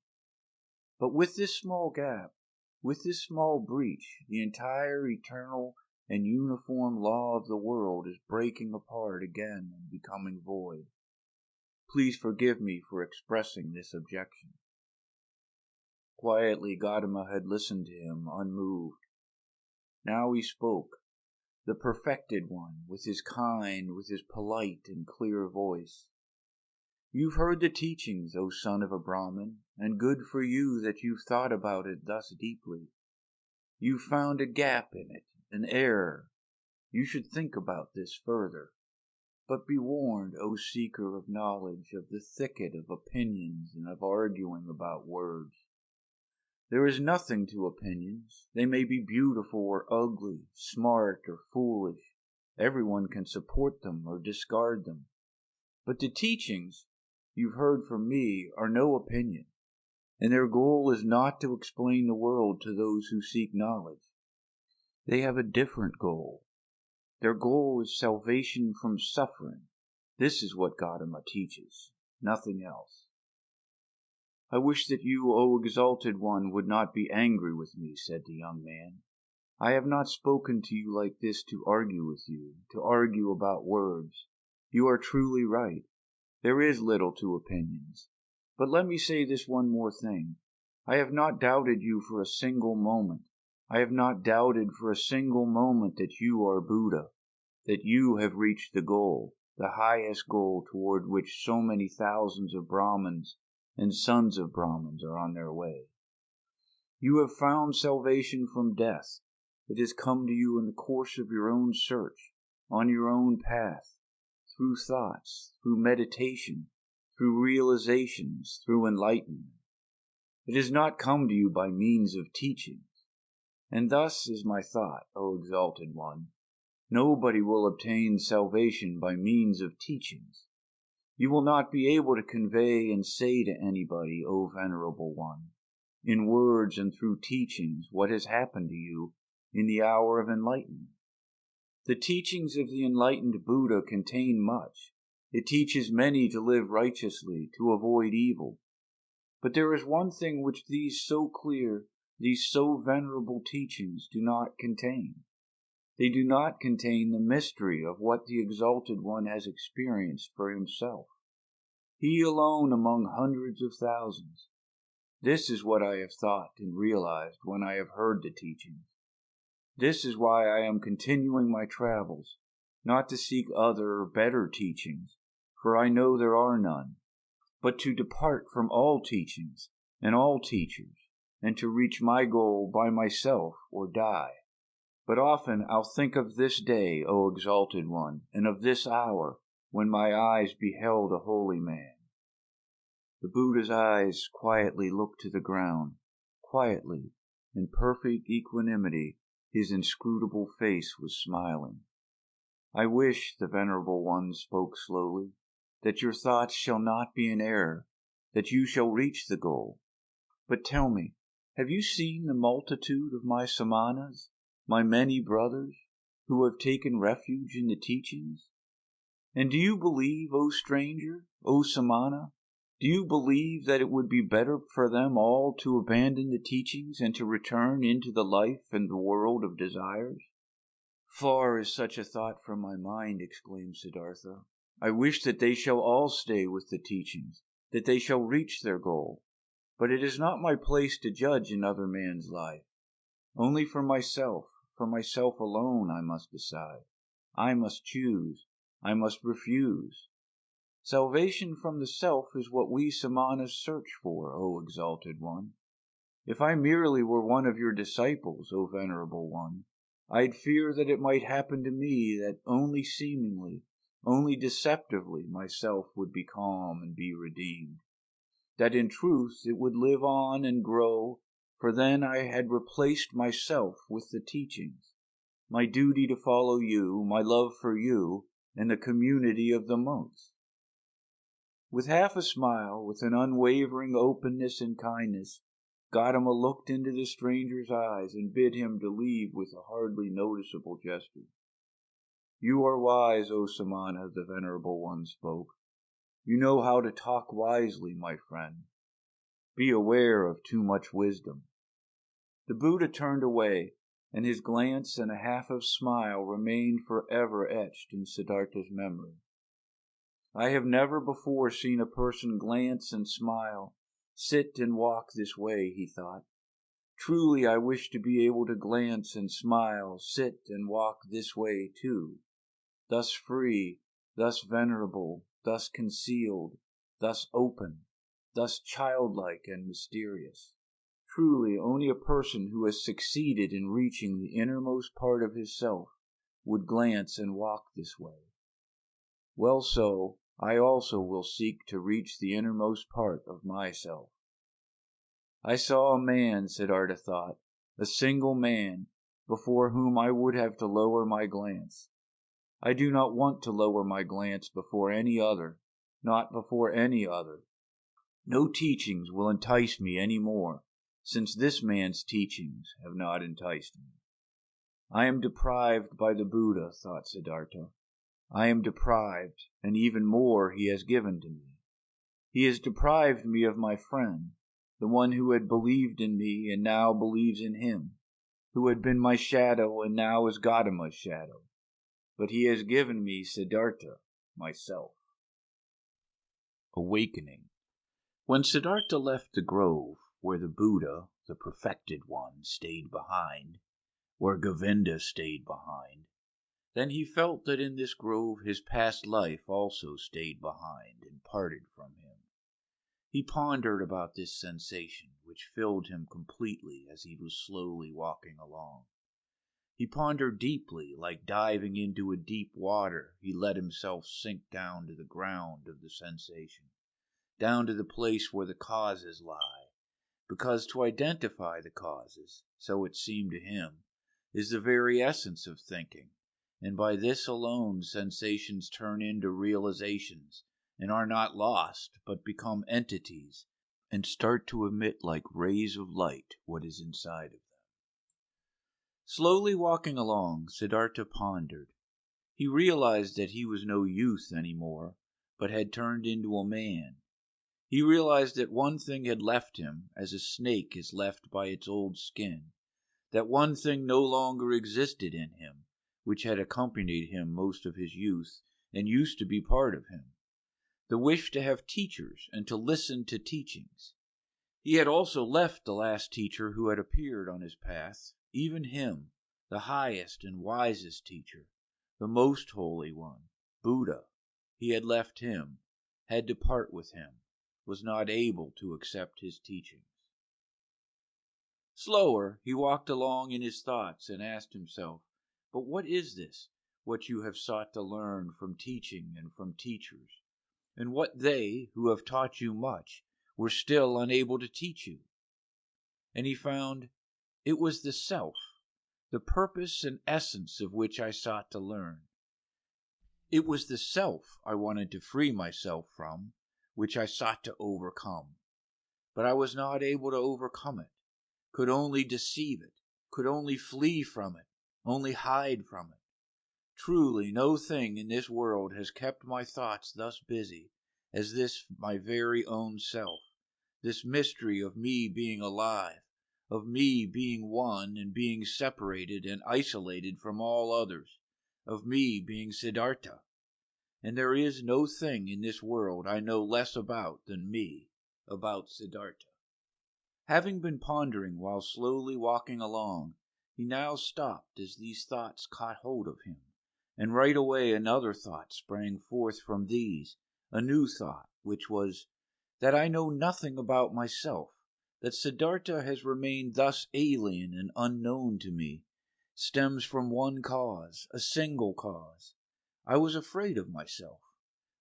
A: But with this small gap, with this small breach, the entire eternal and uniform law of the world is breaking apart again and becoming void. Please forgive me for expressing this objection." Quietly Gotama had listened to him, unmoved. Now he spoke, the perfected one, with his kind, with his polite and clear voice. "You've heard the teachings, O son of a Brahmin, and good for you that you've thought about it thus deeply. You've found a gap in it, an error. You should think about this further. But be warned, O seeker of knowledge, of the thicket of opinions and of arguing about words. There is nothing to opinions. They may be beautiful or ugly, smart or foolish. Everyone can support them or discard them. But the teachings you've heard from me are no opinion, and their goal is not to explain the world to those who seek knowledge. They have a different goal. Their goal is salvation from suffering. This is what Gotama teaches, nothing else." "I wish that you, O exalted one, would not be angry with me," said the young man. "I have not spoken to you like this to argue with you, to argue about words. You are truly right. There is little to opinions. But let me say this one more thing. I have not doubted you for a single moment. I have not doubted for a single moment that you are Buddha, that you have reached the goal, the highest goal toward which so many thousands of Brahmins and sons of Brahmins are on their way. You have found salvation from death. It has come to you in the course of your own search, on your own path, through thoughts, through meditation, through realizations, through enlightenment. It has not come to you by means of teachings. And thus is my thought, O exalted one. Nobody will obtain salvation by means of teachings. You will not be able to convey and say to anybody, O venerable one, in words and through teachings, what has happened to you in the hour of enlightenment. The teachings of the enlightened Buddha contain much. It teaches many to live righteously, to avoid evil. But there is one thing which these so clear, these so venerable teachings do not contain. They do not contain the mystery of what the exalted one has experienced for himself. He alone among hundreds of thousands. This is what I have thought and realized when I have heard the teachings. This is why I am continuing my travels, not to seek other or better teachings, for I know there are none, but to depart from all teachings and all teachers, and to reach my goal by myself or die. But often I'll think of this day, O exalted one, and of this hour, when my eyes beheld a holy man. The Buddha's eyes quietly looked to the ground. Quietly, in perfect equanimity, his inscrutable face was smiling. I wish, the Venerable One spoke slowly, that your thoughts shall not be in error, that you shall reach the goal. But tell me, have you seen the multitude of my Samanas, my many brothers, who have taken refuge in the teachings? And do you believe, O stranger, O Samana, do you believe that it would be better for them all to abandon the teachings and to return into the life and the world of desires? Far is such a thought from my mind, exclaimed Siddhartha. I wish that they shall all stay with the teachings, that they shall reach their goal. But it is not my place to judge another man's life. Only for myself alone I must decide. I must choose. I must refuse. Salvation from the self is what we Samanas search for, O Exalted One. If I merely were one of your disciples, O Venerable One, I'd fear that it might happen to me that only seemingly, only deceptively, myself would be calm and be redeemed. That in truth it would live on and grow, for then I had replaced myself with the teachings, my duty to follow you, my love for you, and the community of the monks. With half a smile, with an unwavering openness and kindness, Gotama looked into the stranger's eyes and bid him to leave with a hardly noticeable gesture. You are wise, O Samana, the Venerable One spoke. You know how to talk wisely, my friend. Be aware of too much wisdom. The Buddha turned away, and his glance and a half of smile remained forever etched in Siddhartha's memory. I have never before seen a person glance and smile, sit and walk this way, he thought. Truly I wish to be able to glance and smile, sit and walk this way too. Thus free, thus venerable, thus concealed, thus open, thus childlike and mysterious. Truly only a person who has succeeded in reaching the innermost part of his self would glance and walk this way. Well, so I also will seek to reach the innermost part of myself. I saw a man, Siddhartha thought, a single man, before whom I would have to lower my glance. I do not want to lower my glance before any other, not before any other. No teachings will entice me any more, since this man's teachings have not enticed me. I am deprived by the Buddha, thought Siddhartha. I am deprived, and even more he has given to me. He has deprived me of my friend, the one who had believed in me and now believes in him, who had been my shadow and now is Gotama's shadow. But he has given me Siddhartha, myself. Awakening. When Siddhartha left the grove, where the Buddha, the perfected one, stayed behind, where Govinda stayed behind, then he felt that in this grove his past life also stayed behind and parted from him. He pondered about this sensation, which filled him completely as he was slowly walking along. He pondered deeply, like diving into a deep water. He let himself sink down to the ground of the sensation, down to the place where the causes lie, because to identify the causes, so it seemed to him, is the very essence of thinking, and by this alone sensations turn into realizations, and are not lost, but become entities, and start to emit like rays of light what is inside of them. Slowly walking along, Siddhartha pondered. He realized that he was no youth any more, but had turned into a man. He realized that one thing had left him, as a snake is left by its old skin, that one thing no longer existed in him, which had accompanied him most of his youth and used to be part of him, the wish to have teachers and to listen to teachings. He had also left the last teacher who had appeared on his path, even him, the highest and wisest teacher, the most holy one, Buddha. He had left him, had to part with him, was not able to accept his teachings. Slower, he walked along in his thoughts and asked himself, but what is this? what you have sought to learn from teaching and from teachers, and what they, who have taught you much, were still unable to teach you. And he found it was the self, the purpose and essence of which I sought to learn. It was the self I wanted to free myself from, which I sought to overcome. But I was not able to overcome it, could only deceive it, could only flee from it, only hide from it. Truly, no thing in this world has kept my thoughts thus busy as this my very own self, this mystery of me being alive, of me being one and being separated and isolated from all others, of me being Siddhartha. And there is no thing in this world I know less about than me, about Siddhartha. Having been pondering while slowly walking along, he now stopped as these thoughts caught hold of him, and right away another thought sprang forth from these, a new thought, which was, that I know nothing about myself, that Siddhartha has remained thus alien and unknown to me, stems from one cause, a single cause. I was afraid of myself.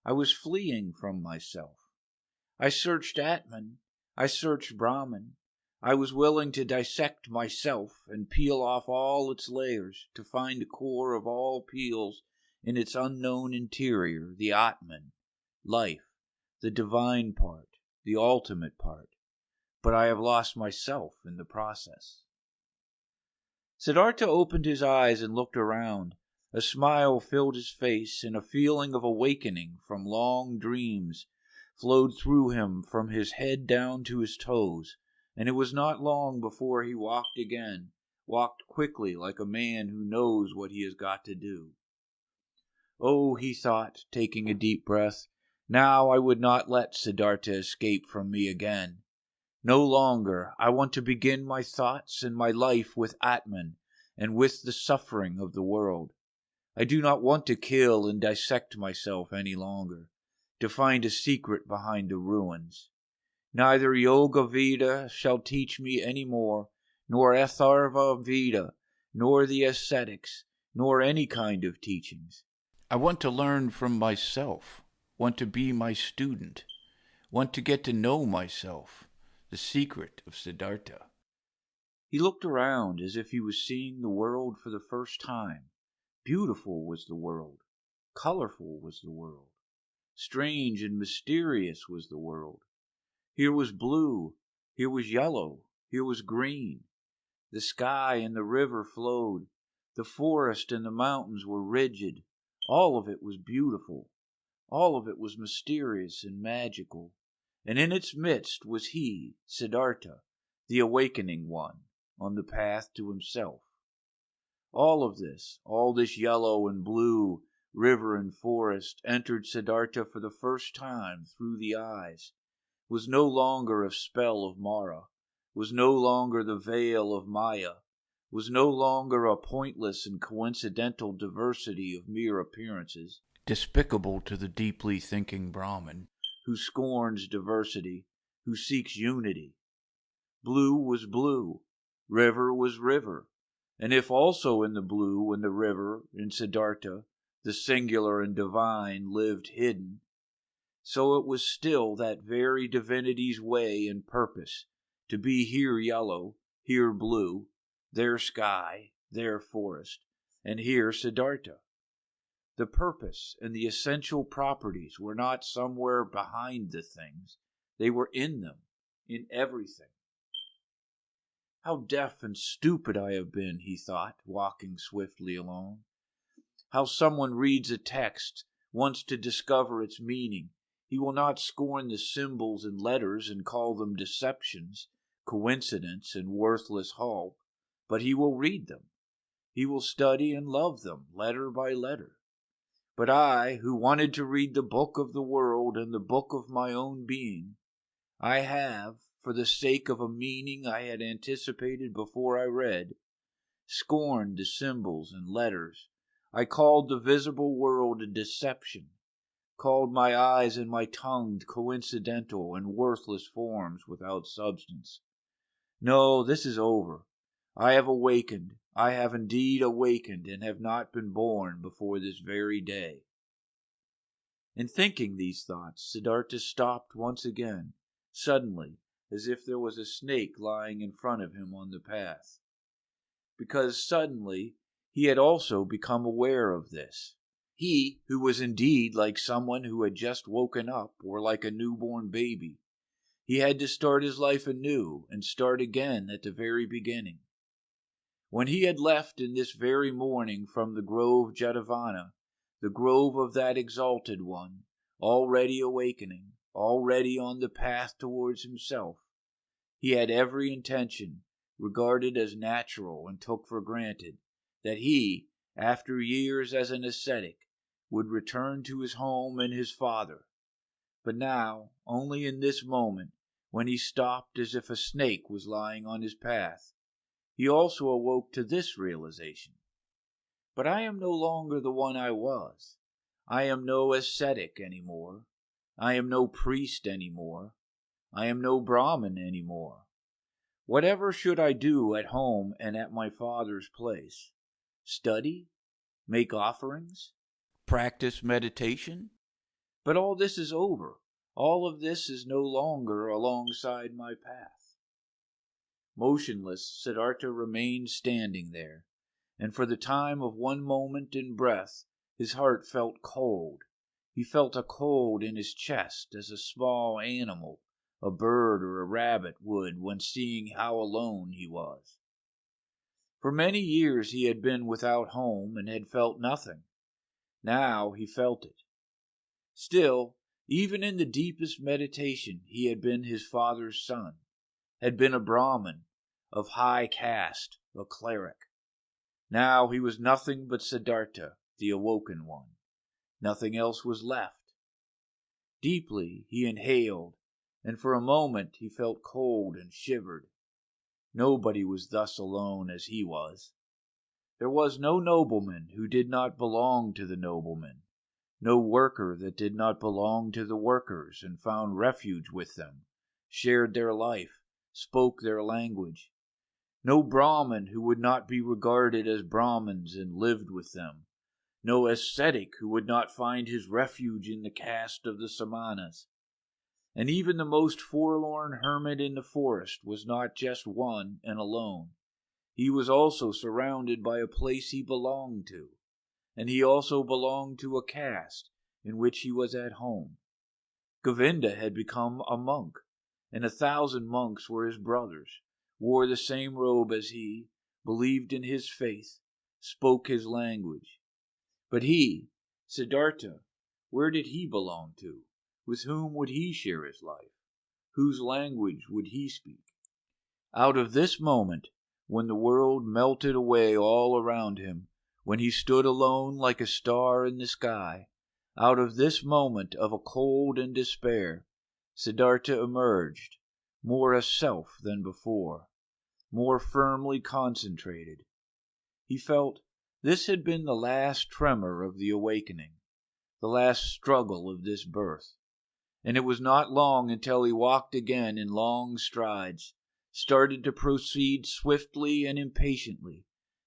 A: I was fleeing from myself. I searched Atman. I searched Brahman. I was willing to dissect myself and peel off all its layers to find the core of all peels in its unknown interior, the Atman, life, the divine part, the ultimate part. But I have lost myself in the process. Siddhartha opened his eyes and looked around. A smile filled his face, and a feeling of awakening from long dreams flowed through him from his head down to his toes, and it was not long before he walked again, walked quickly like a man who knows what he has got to do. Oh, he thought, taking a deep breath, now I would not let Siddhartha escape from me again. No longer. I want to begin my thoughts and my life with Atman and with the suffering of the world. I do not want to kill and dissect myself any longer, to find a secret behind the ruins. Neither Yoga Veda shall teach me any more, nor Atharva Veda, nor the ascetics, nor any kind of teachings. I want to learn from myself, want to be my student, want to get to know myself, the secret of Siddhartha. He looked around as if he was seeing the world for the first time. Beautiful was the world, colorful was the world, strange and mysterious was the world. Here was blue, here was yellow, here was green. The sky and the river flowed, the forest and the mountains were rigid. All of it was beautiful, all of it was mysterious and magical, and in its midst was he, Siddhartha, the awakening one, on the path to himself. All this yellow and blue, river and forest, entered Siddhartha for the first time through the eyes, was no longer a spell of Mara, was no longer the veil of Maya, was no longer a pointless and coincidental diversity of mere appearances, despicable to the deeply thinking Brahmin, who scorns diversity, who seeks unity. Blue was blue, river was river, and if also in the blue and the river, in Siddhartha, the singular and divine lived hidden, so it was still that very divinity's way and purpose, to be here yellow, here blue, there sky, there forest, and here Siddhartha. The purpose and the essential properties were not somewhere behind the things, they were in them, in everything. How deaf and stupid I have been, he thought, walking swiftly along. How someone reads a text, wants to discover its meaning. He will not scorn the symbols and letters and call them deceptions, coincidence, and worthless hulk, but he will read them. He will study and love them, letter by letter. But I, who wanted to read the book of the world and the book of my own being, I have, for the sake of a meaning I had anticipated before I read, scorned the symbols and letters. I called the visible world a deception, called my eyes and my tongue coincidental and worthless forms without substance. No, this is over. I have awakened. I have indeed awakened and have not been born before this very day." In thinking these thoughts, Siddhartha stopped once again, suddenly, as if there was a snake lying in front of him on the path. Because suddenly he had also become aware of this. He, who was indeed like someone who had just woken up, or like a newborn baby, he had to start his life anew and start again at the very beginning. When he had left in this very morning from the grove Jatavana, the grove of that exalted one, already awakening, already on the path towards himself, he had every intention, regarded as natural and took for granted, that he, after years as an ascetic, would return to his home and his father. But now, only in this moment, when he stopped as if a snake was lying on his path, he also awoke to this realization. But I am no longer the one I was. I am no ascetic anymore. I am no priest anymore. I am no Brahmin anymore. Whatever should I do at home and at my father's place? Study? Make offerings? Practice meditation? But all this is over. All of this is no longer alongside my path. Motionless, Siddhartha remained standing there, and for the time of one moment in breath, his heart felt cold. He felt a cold in his chest as a small animal, a bird or a rabbit, would when seeing how alone he was. For many years he had been without home and had felt nothing. Now he felt it. Still, even in the deepest meditation, he had been his father's son, had been a Brahmin, of high caste, a cleric. Now he was nothing but Siddhartha, the awoken one. Nothing else was left. Deeply he inhaled, and for a moment he felt cold and shivered. Nobody was thus alone as he was. There was no nobleman who did not belong to the noblemen, no worker that did not belong to the workers and found refuge with them, shared their life, spoke their language. No Brahmin who would not be regarded as Brahmins and lived with them. No ascetic who would not find his refuge in the caste of the Samanas. And even the most forlorn hermit in the forest was not just one and alone. He was also surrounded by a place he belonged to, and he also belonged to a caste in which he was at home. Govinda had become a monk, and 1,000 monks were his brothers, wore the same robe as he, believed in his faith, spoke his language. But he, Siddhartha, where did he belong to? With whom would he share his life? Whose language would he speak? Out of this moment, when the world melted away all around him, when he stood alone like a star in the sky, out of this moment of a cold and despair, Siddhartha emerged, more a self than before, more firmly concentrated. He felt this had been the last tremor of the awakening, the last struggle of this birth, and it was not long until he walked again in long strides, started to proceed swiftly and impatiently,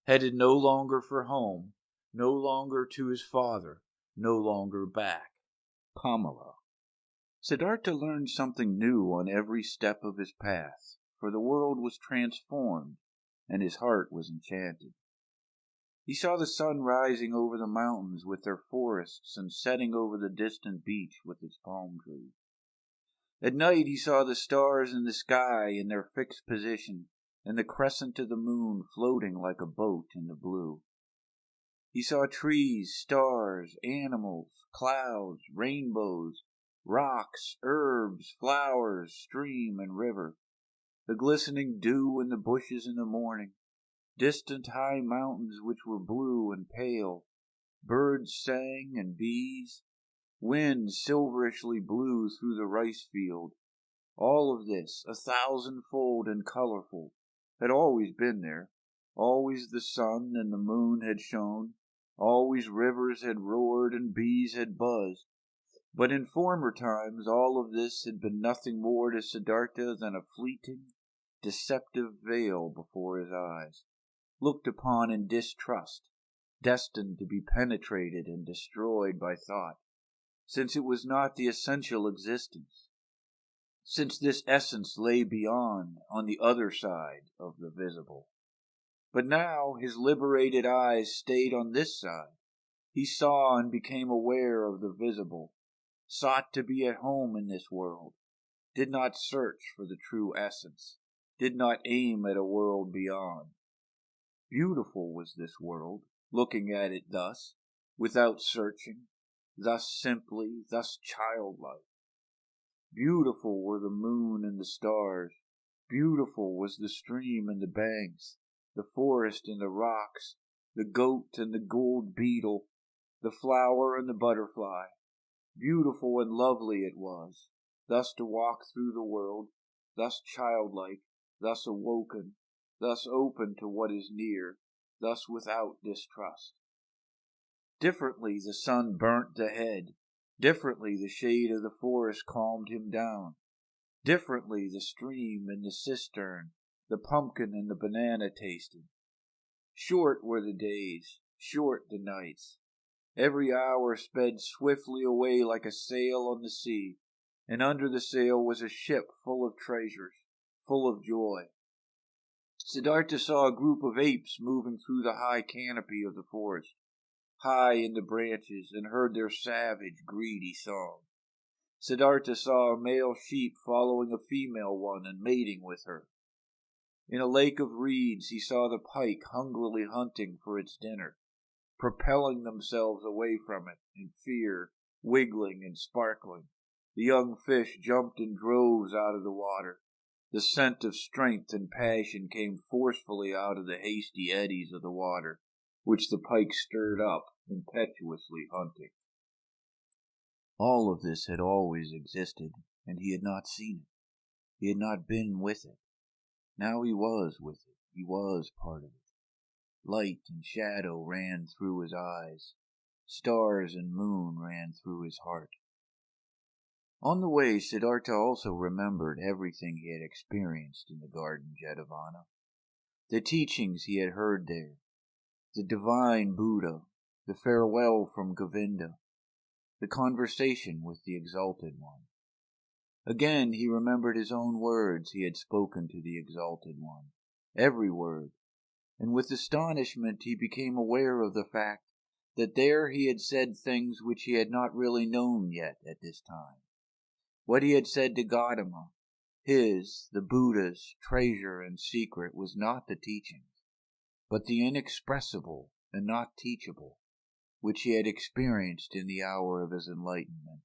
A: headed no longer for home, no longer to his father, no longer back. Kamala. Siddhartha learned something new on every step of his path, for the world was transformed, and his heart was enchanted. He saw the sun rising over the mountains with their forests and setting over the distant beach with its palm trees. At night he saw the stars in the sky in their fixed position, and the crescent of the moon floating like a boat in the blue. He saw trees, stars, animals, clouds, rainbows, rocks, herbs, flowers, stream and river, the glistening dew in the bushes in the morning, distant high mountains which were blue and pale, birds sang and bees, wind silverishly blew through the rice field. All of this, 1,000-fold and colorful, had always been there. Always the sun and the moon had shone. Always rivers had roared and bees had buzzed. But in former times all of this had been nothing more to Siddhartha than a fleeting, deceptive veil before his eyes. looked upon in distrust, destined to be penetrated and destroyed by thought, since it was not the essential existence, since this essence lay beyond, on the other side of the visible. But now his liberated eyes stayed on this side. He saw and became aware of the visible, sought to be at home in this world, did not search for the true essence, did not aim at a world beyond. Beautiful was this world, looking at it thus, without searching, thus simply, thus childlike. Beautiful were the moon and the stars, beautiful was the stream and the banks, the forest and the rocks, the goat and the gold beetle, the flower and the butterfly. Beautiful and lovely it was, thus to walk through the world, thus childlike, thus awoken, thus open to what is near, thus without distrust. Differently the sun burnt the head, differently the shade of the forest calmed him down, differently the stream and the cistern, the pumpkin and the banana tasted. Short were the days, short the nights. Every hour sped swiftly away like a sail on the sea, and under the sail was a ship full of treasures, full of joy. Siddhartha saw a group of apes moving through the high canopy of the forest, high in the branches, and heard their savage, greedy song. Siddhartha saw a male sheep following a female one and mating with her. In a lake of reeds he saw the pike hungrily hunting for its dinner, propelling themselves away from it in fear, wiggling and sparkling. The young fish jumped in droves out of the water. The scent of strength and passion came forcefully out of the hasty eddies of the water, which the pike stirred up, impetuously hunting. All of this had always existed, and he had not seen it. He had not been with it. Now he was with it. He was part of it. Light and shadow ran through his eyes. Stars and moon ran through his heart. On the way, Siddhartha also remembered everything he had experienced in the Garden Jetavana, the teachings he had heard there, the divine Buddha, the farewell from Govinda, the conversation with the Exalted One. Again he remembered his own words he had spoken to the Exalted One, every word, and with astonishment he became aware of the fact that there he had said things which he had not really known yet at this time. What he had said to Gotama, the Buddha's, treasure and secret was not the teachings, but the inexpressible and not teachable, which he had experienced in the hour of his enlightenment.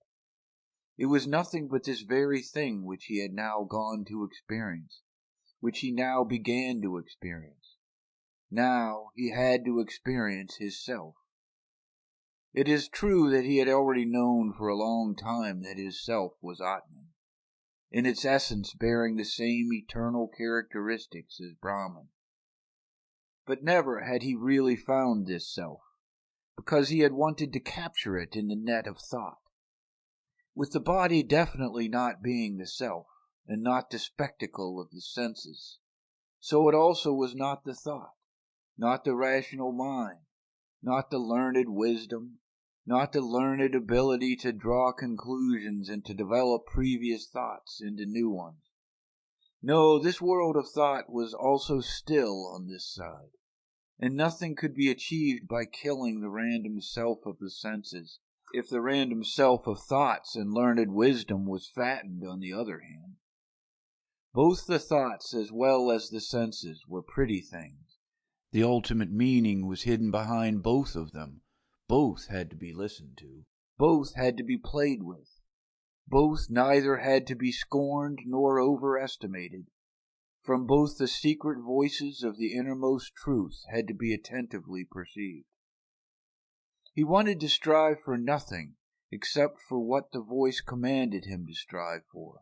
A: It was nothing but this very thing which he had now gone to experience, which he now began to experience. Now he had to experience his self. It is true that he had already known for a long time that his self was Atman, in its essence bearing the same eternal characteristics as Brahman. But never had he really found this self, because he had wanted to capture it in the net of thought. With the body definitely not being the self, and not the spectacle of the senses, so it also was not the thought, not the rational mind, not the learned wisdom, not the learned ability to draw conclusions and to develop previous thoughts into new ones. No, this world of thought was also still on this side, and nothing could be achieved by killing the random self of the senses, if the random self of thoughts and learned wisdom was fattened on the other hand. Both the thoughts as well as the senses were pretty things. The ultimate meaning was hidden behind both of them. Both had to be listened to. Both had to be played with. Both neither had to be scorned nor overestimated. From both the secret voices of the innermost truth had to be attentively perceived. He wanted to strive for nothing except for what the voice commanded him to strive for.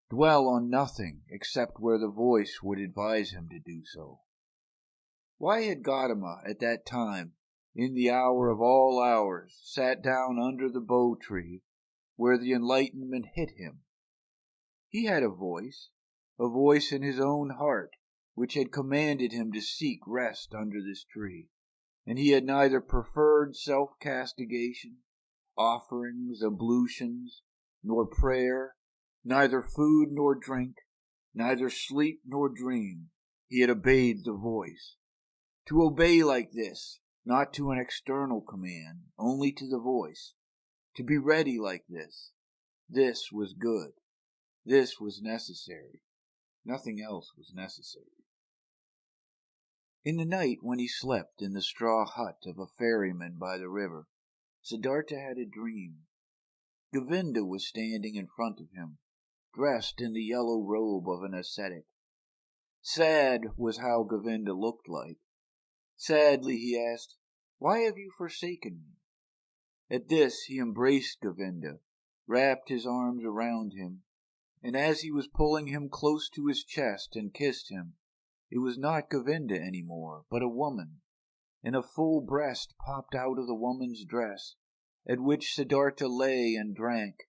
A: Dwell on nothing except where the voice would advise him to do so. Why had Gotama at that time, in the hour of all hours, sat down under the bo tree where the enlightenment hit him? He had a voice in his own heart, which had commanded him to seek rest under this tree, and he had neither preferred self-castigation, offerings, ablutions, nor prayer, neither food nor drink, neither sleep nor dream. He had obeyed the voice. To obey like this, not to an external command, only to the voice, to be ready like this was good. This was necessary. Nothing else was necessary. In the night, when he slept in the straw hut of a ferryman by the river, Siddhartha had a dream. Govinda was standing in front of him, dressed in the yellow robe of an ascetic. Sad was how Govinda looked like. Sadly he asked, "Why have you forsaken me?" At this he embraced Govinda, wrapped his arms around him, and as he was pulling him close to his chest and kissed him, it was not Govinda any more, but a woman, and a full breast popped out of the woman's dress, at which Siddhartha lay and drank.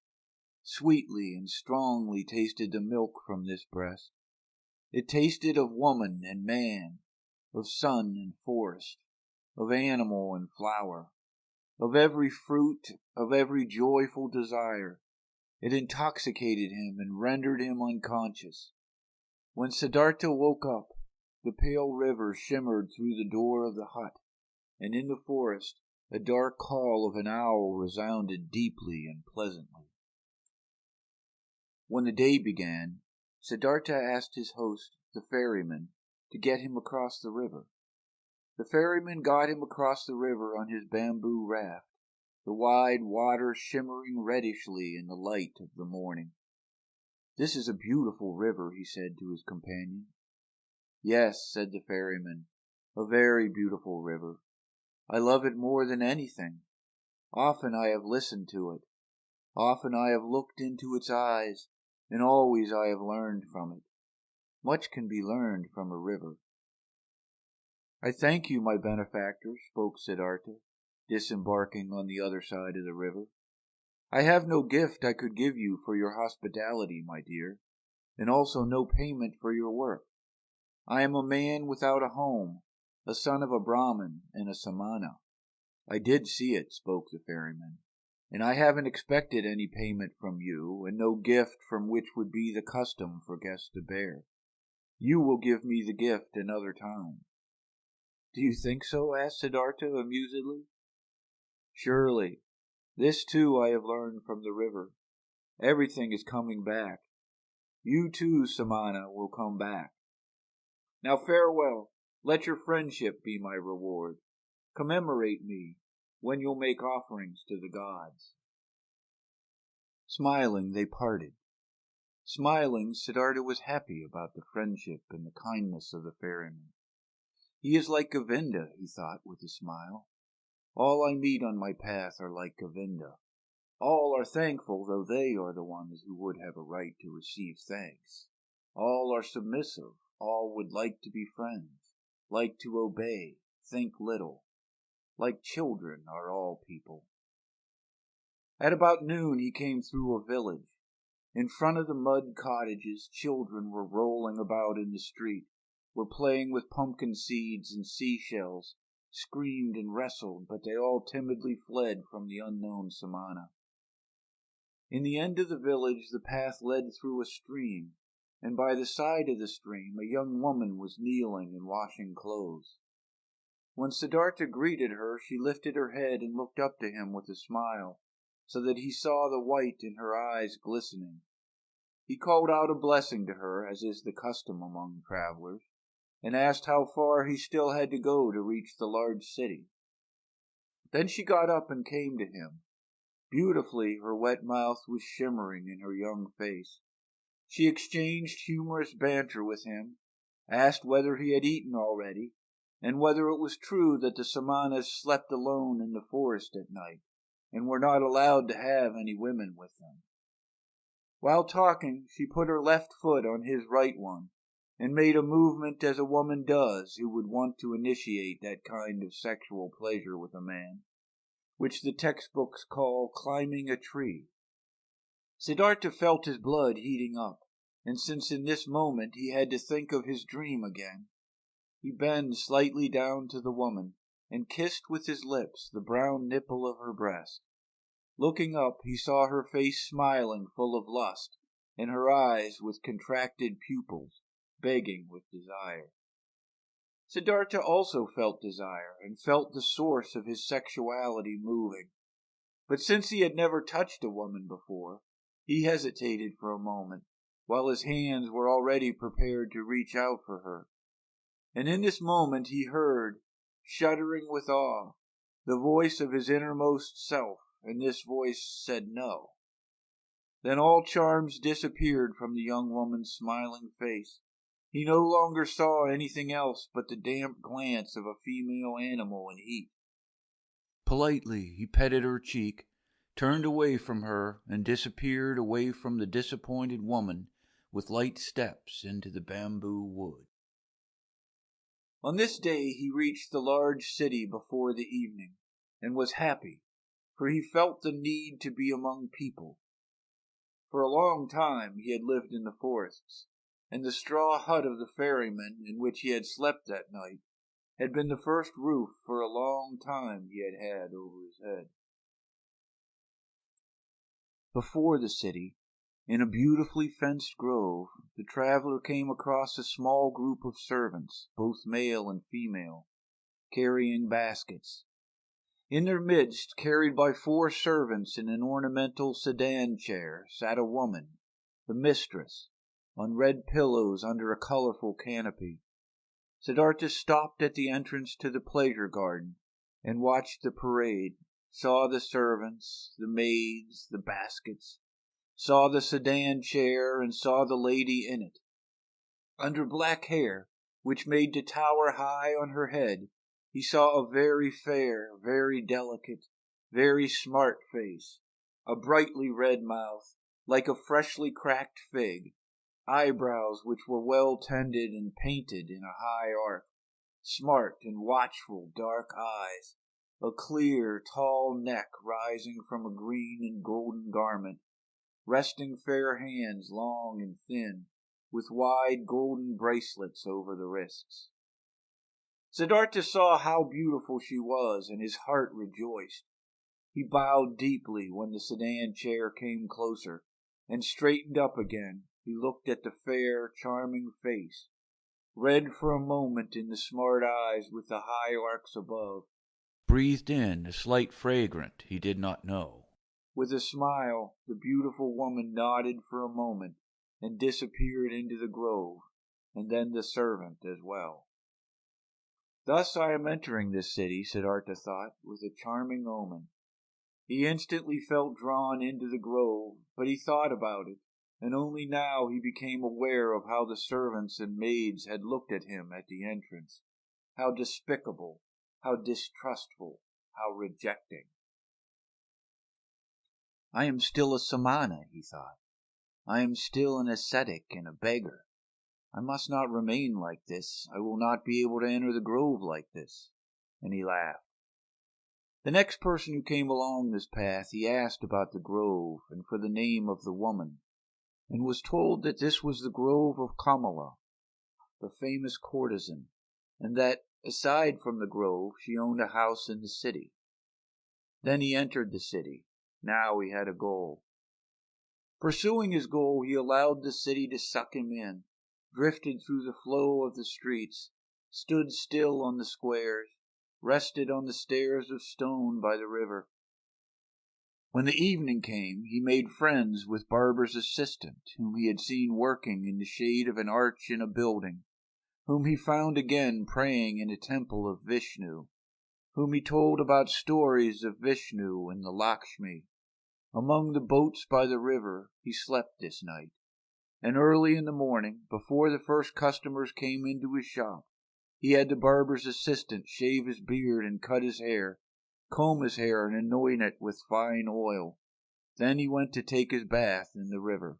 A: Sweetly and strongly tasted the milk from this breast. It tasted of woman and man, of sun and forest, of animal and flower, of every fruit, of every joyful desire. It intoxicated him and rendered him unconscious. When Siddhartha woke up, the pale river shimmered through the door of the hut, and in the forest a dark call of an owl resounded deeply and pleasantly. When the day began, Siddhartha asked his host, the ferryman, to get him across the river. The ferryman got him across the river on his bamboo raft, the wide water shimmering reddishly in the light of the morning. "This is a beautiful river," he said to his companion. "Yes," said the ferryman, "a very beautiful river. I love it more than anything. Often I have listened to it. Often I have looked into its eyes, and always I have learned from it. Much can be learned from a river." "I thank you, my benefactor," spoke Siddhartha, disembarking on the other side of the river. "I have no gift I could give you for your hospitality, my dear, and also no payment for your work. I am a man without a home, a son of a Brahmin and a Samana." "I did see it," spoke the ferryman, "and I haven't expected any payment from you, and no gift from which would be the custom for guests to bear. You will give me the gift another time." "Do you think so?" asked Siddhartha amusedly. "Surely. This too I have learned from the river. Everything is coming back. You too, Samana, will come back. Now farewell. Let your friendship be my reward. Commemorate me when you'll make offerings to the gods." Smiling, they parted. Smiling, Siddhartha was happy about the friendship and the kindness of the ferryman. He is like Govinda, he thought with a smile. All I meet on my path are like Govinda. All are thankful, though they are the ones who would have a right to receive thanks. All are submissive. All would like to be friends, like to obey, think little. Like children are all people. At about noon he came through a village. In front of the mud cottages, children were rolling about in the street, were playing with pumpkin seeds and seashells, screamed and wrestled, but they all timidly fled from the unknown Samana. In the end of the village the path led through a stream, and by the side of the stream a young woman was kneeling and washing clothes. When Siddhartha greeted her, she lifted her head and looked up to him with a smile, so that he saw the white in her eyes glistening. He called out a blessing to her, as is the custom among travelers, and asked how far he still had to go to reach the large city. Then she got up and came to him. Beautifully her wet mouth was shimmering in her young face. She exchanged humorous banter with him, asked whether he had eaten already, and whether it was true that the Samanas slept alone in the forest at night, and were not allowed to have any women with them. While talking, she put her left foot on his right one, and made a movement as a woman does who would want to initiate that kind of sexual pleasure with a man, which the textbooks call climbing a tree. Siddhartha felt his blood heating up. and since in this moment he had to think of his dream again, he bent slightly down to the woman and kissed with his lips the brown nipple of her breast. Looking up, he saw her face smiling, full of lust, and her eyes with contracted pupils, begging with desire. Siddhartha also felt desire, and felt the source of his sexuality moving. But since he had never touched a woman before, he hesitated for a moment, while his hands were already prepared to reach out for her. And in this moment he heard, shuddering with awe, the voice of his innermost self, and this voice said no. Then all charms disappeared from the young woman's smiling face. He no longer saw anything else but the damp glance of a female animal in heat. Politely he petted her cheek, turned away from her, and disappeared away from the disappointed woman with light steps into the bamboo wood. On this day he reached the large city before the evening, and was happy, for he felt the need to be among people. For a long time he had lived in the forests, and the straw hut of the ferryman in which he had slept that night had been the first roof for a long time he had had over his head. Before the city, in a beautifully fenced grove, the traveler came across a small group of servants, both male and female, carrying baskets. In their midst, carried by 4 servants in an ornamental sedan chair, sat a woman, the mistress, on red pillows under a colorful canopy. Siddhartha stopped at the entrance to the pleasure garden and watched the parade, saw the servants, the maids, the baskets, saw the sedan chair, and saw the lady in it. Under black hair, which made to tower high on her head, he saw a very fair, very delicate, very smart face, a brightly red mouth, like a freshly cracked fig, eyebrows which were well tended and painted in a high arc, smart and watchful dark eyes, a clear, tall neck rising from a green and golden garment, resting fair hands long and thin, with wide golden bracelets over the wrists. Siddhartha saw how beautiful she was, and his heart rejoiced. He bowed deeply when the sedan chair came closer, and straightened up again. He looked at the fair, charming face, read for a moment in the smart eyes with the high arcs above, breathed in a slight fragrance he did not know. With a smile, the beautiful woman nodded for a moment and disappeared into the grove, and then the servant as well. Thus I am entering this city, Siddhartha thought, with a charming omen. He instantly felt drawn into the grove, but he thought about it, and only now he became aware of how the servants and maids had looked at him at the entrance. How despicable, how distrustful, how rejecting. I am still a Samana, he thought. I am still an ascetic and a beggar. I must not remain like this. I will not be able to enter the grove like this. And he laughed. The next person who came along this path he asked about the grove and for the name of the woman, and was told that this was the grove of Kamala, the famous courtesan, and that, aside from the grove, she owned a house in the city. Then he entered the city. Now he had a goal. Pursuing his goal, he allowed the city to suck him in, drifted through the flow of the streets, stood still on the squares, rested on the stairs of stone by the river. When the evening came, he made friends with Barber's assistant, whom he had seen working in the shade of an arch in a building, whom he found again praying in a temple of Vishnu, whom he told about stories of Vishnu and the Lakshmi. Among the boats by the river he slept this night, and early in the morning, before the first customers came into his shop, he had the barber's assistant shave his beard and cut his hair, comb his hair and anoint it with fine oil. Then he went to take his bath in the river.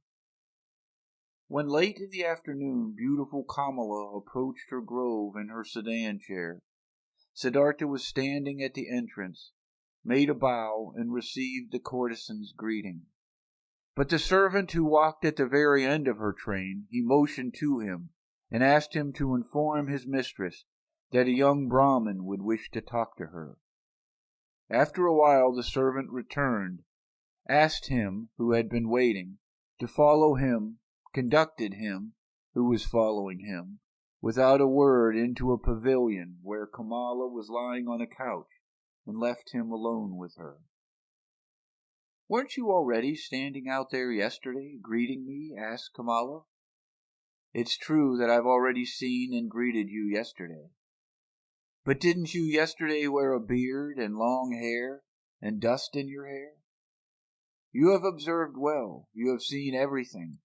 A: When late in the afternoon beautiful Kamala approached her grove in her sedan chair, Siddhartha was standing at the entrance, made a bow, and received the courtesan's greeting. But the servant who walked at the very end of her train, he motioned to him, and asked him to inform his mistress that a young Brahmin would wish to talk to her. After a while the servant returned, asked him, who had been waiting, to follow him, conducted him, who was following him, without a word into a pavilion where Kamala was lying on a couch, and left him alone with her. "Weren't you already standing out there yesterday, greeting me?" asked Kamala. "It's true that I've already seen and greeted you yesterday. But didn't you yesterday wear a beard and long hair and dust in your hair? You have observed well. You have seen everything.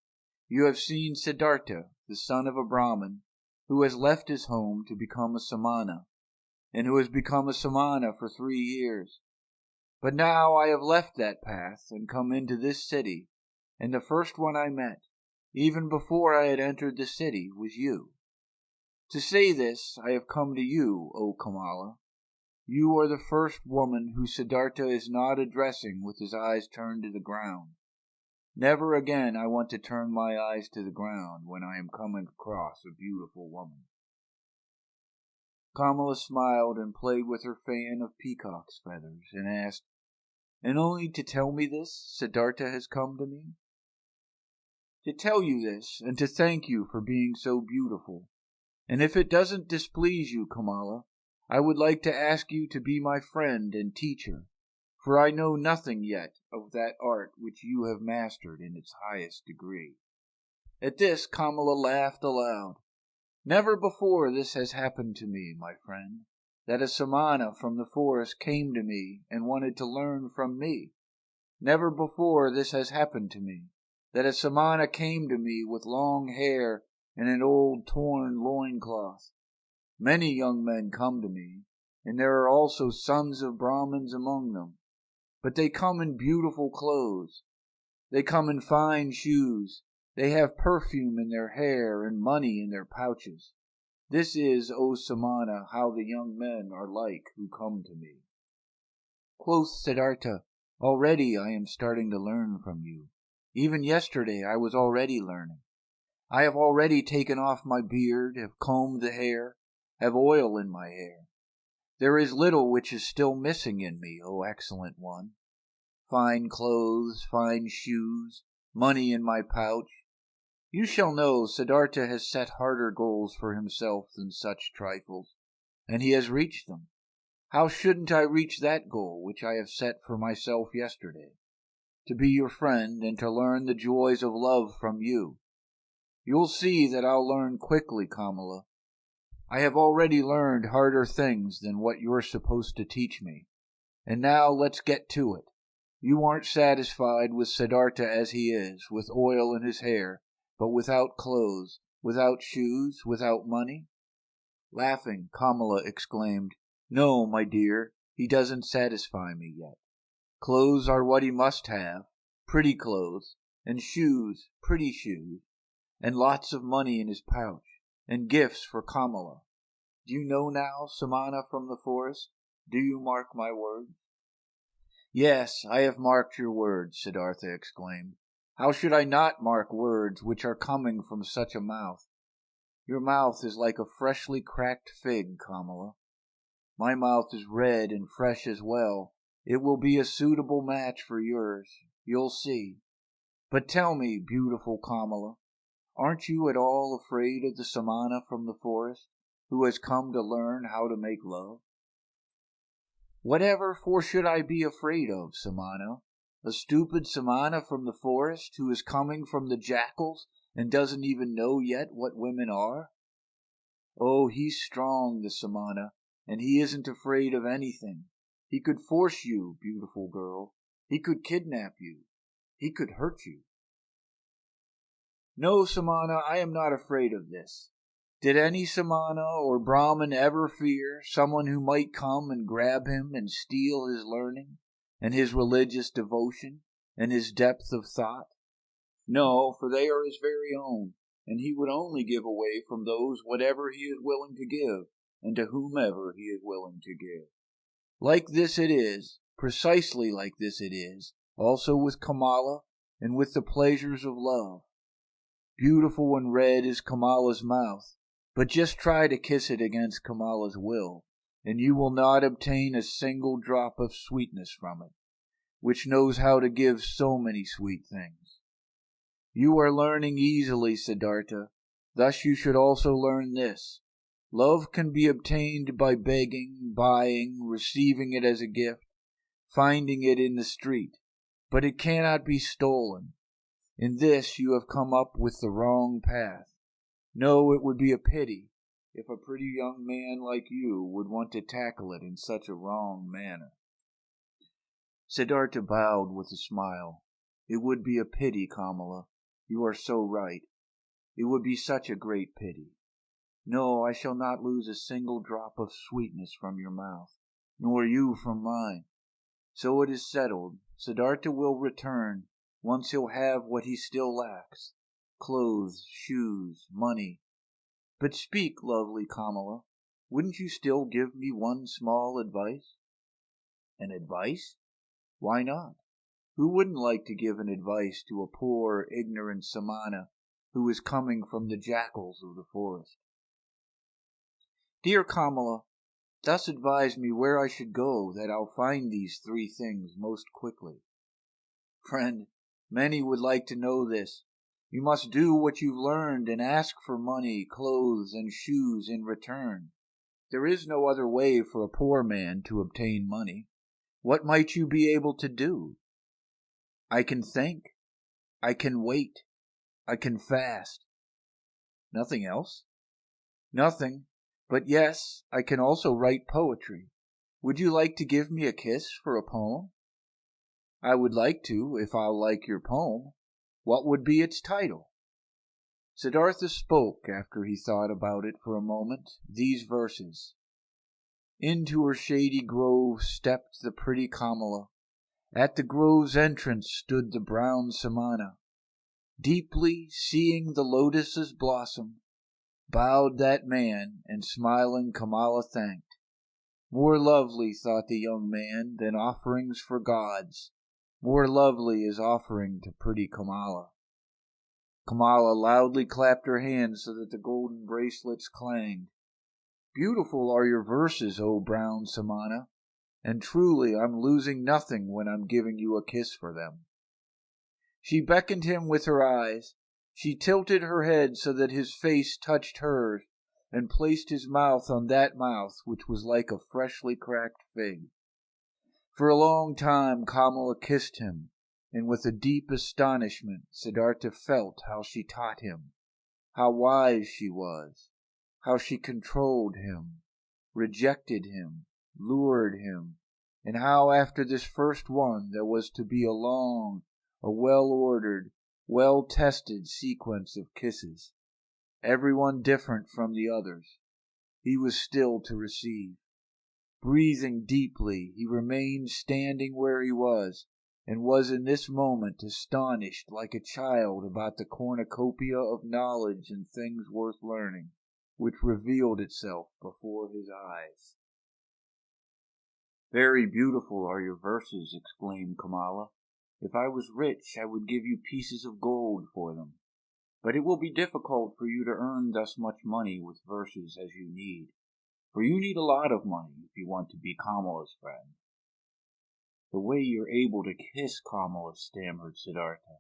A: You have seen Siddhartha, the son of a Brahmin, who has left his home to become a Samana, and who has become a Samana for 3 years. But now I have left that path and come into this city, and the first one I met, even before I had entered the city, was you. To say this, I have come to you, O Kamala. You are the first woman who Siddhartha is not addressing with his eyes turned to the ground. Never again I want to turn my eyes to the ground when I am coming across a beautiful woman." Kamala smiled and played with her fan of peacock's feathers, and asked, "And only to tell me this, Siddhartha has come to me?" "To tell you this, and to thank you for being so beautiful. And if it doesn't displease you, Kamala, I would like to ask you to be my friend and teacher, for I know nothing yet of that art which you have mastered in its highest degree." At this Kamala laughed aloud. "Never before this has happened to me, my friend, that a Samana from the forest came to me and wanted to learn from me. Never before this has happened to me, that a Samana came to me with long hair and an old torn loincloth. Many young men come to me, and there are also sons of Brahmins among them, but they come in beautiful clothes. They come in fine shoes. They have perfume in their hair and money in their pouches. This is, O Samana, how the young men are like who come to me." Quoth Siddhartha, "Already I am starting to learn from you. Even yesterday I was already learning. I have already taken off my beard, have combed the hair, have oil in my hair. There is little which is still missing in me, O excellent one. Fine clothes, fine shoes, money in my pouch. You shall know Siddhartha has set harder goals for himself than such trifles, and he has reached them. How shouldn't I reach that goal which I have set for myself yesterday? To be your friend and to learn the joys of love from you. You'll see that I'll learn quickly, Kamala. I have already learned harder things than what you're supposed to teach me. And now let's get to it. You aren't satisfied with Siddhartha as he is, with oil in his hair, but without clothes, without shoes, without money?" Laughing, Kamala exclaimed, "No, my dear, he doesn't satisfy me yet. Clothes are what he must have, pretty clothes, and shoes, pretty shoes, and lots of money in his pouch, and gifts for Kamala. Do you know now, Samana from the forest? Do you mark my words?" "Yes, I have marked your words," Siddhartha exclaimed. "How should I not mark words which are coming from such a mouth? Your mouth is like a freshly cracked fig, Kamala. My mouth is red and fresh as well. It will be a suitable match for yours. You'll see. But tell me, beautiful Kamala, aren't you at all afraid of the Samana from the forest, who has come to learn how to make love?" "Whatever for should I be afraid of, Samana? A stupid Samana from the forest who is coming from the jackals and doesn't even know yet what women are? Oh, he's strong, the Samana, and he isn't afraid of anything. He could force you, beautiful girl. He could kidnap you. He could hurt you." "No, Samana, I am not afraid of this. Did any Samana or Brahmin ever fear someone who might come and grab him and steal his learning, and his religious devotion, and his depth of thought? No, for they are his very own, and he would only give away from those whatever he is willing to give, and to whomever he is willing to give. Like this it is, precisely like this it is, also with Kamala, and with the pleasures of love. Beautiful and red is Kamala's mouth, but just try to kiss it against Kamala's will, and you will not obtain a single drop of sweetness from it, which knows how to give so many sweet things. You are learning easily, Siddhartha. Thus you should also learn this. Love can be obtained by begging, buying, receiving it as a gift, finding it in the street, but it cannot be stolen. In this you have come up with the wrong path. No, it would be a pity if a pretty young man like you would want to tackle it in such a wrong manner. Siddhartha bowed with a smile. It would be a pity, Kamala. You are so right. It would be such a great pity. No, I shall not lose a single drop of sweetness from your mouth, nor you from mine. So it is settled. Siddhartha will return. Once he'll have what he still lacks. Clothes, shoes, money. But speak, lovely Kamala. Wouldn't you still give me one small advice? An advice? Why not? Who wouldn't like to give an advice to a poor, ignorant Samana who is coming from the jackals of the forest? Dear Kamala, thus advise me where I should go that I'll find these three things most quickly. Friend, many would like to know this. You must do what you've learned and ask for money, clothes, and shoes in return. There is no other way for a poor man to obtain money. What might you be able to do? I can think. I can wait. I can fast. Nothing else? Nothing. But yes, I can also write poetry. Would you like to give me a kiss for a poem? I would like to, if I'll like your poem. What would be its title? Siddhartha spoke, after he thought about it for a moment, these verses. Into her shady grove stepped the pretty Kamala. At the grove's entrance stood the brown Samana. Deeply seeing the lotus's blossom, bowed that man, and smiling Kamala thanked. More lovely, thought the young man, than offerings for gods. More lovely is offering to pretty Kamala. Kamala loudly clapped her hands so that the golden bracelets clanged. Beautiful are your verses, O brown Samana, and truly I'm losing nothing when I'm giving you a kiss for them. She beckoned him with her eyes. She tilted her head so that his face touched hers, and placed his mouth on that mouth which was like a freshly cracked fig. For a long time Kamala kissed him, and with a deep astonishment Siddhartha felt how she taught him, how wise she was, how she controlled him, rejected him, lured him, and how after this first one there was to be a long, a well-ordered, well-tested sequence of kisses, every one different from the others. He was still to receive. Breathing deeply, he remained standing where he was, and was in this moment astonished like a child about the cornucopia of knowledge and things worth learning, which revealed itself before his eyes. Very beautiful are your verses, exclaimed Kamala. If I was rich, I would give you pieces of gold for them. But it will be difficult for you to earn thus much money with verses as you need. For you need a lot of money if you want to be Kamala's friend. The way you're able to kiss Kamala, stammered Siddhartha.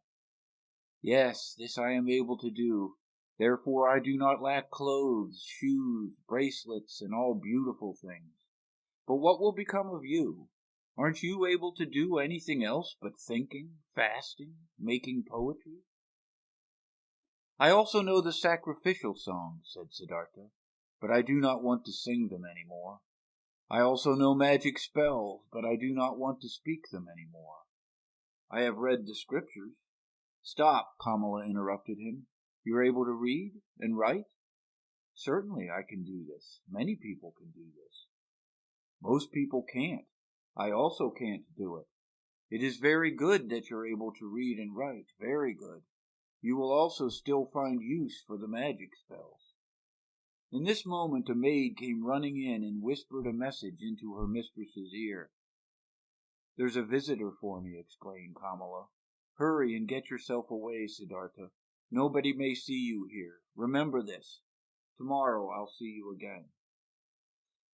A: Yes, this I am able to do. Therefore I do not lack clothes, shoes, bracelets, and all beautiful things. But what will become of you? Aren't you able to do anything else but thinking, fasting, making poetry? I also know the sacrificial songs, said Siddhartha, but I do not want to sing them any more. I also know magic spells, but I do not want to speak them any more. I have read the scriptures. Stop, Kamala interrupted him. You're able to read and write? Certainly I can do this. Many people can do this. Most people can't. I also can't do it. It is very good that you're able to read and write. Very good. You will also still find use for the magic spells. In this moment a maid came running in and whispered a message into her mistress's ear. There's a visitor for me, exclaimed Kamala. Hurry and get yourself away, Siddhartha. Nobody may see you here. Remember this. Tomorrow I'll see you again.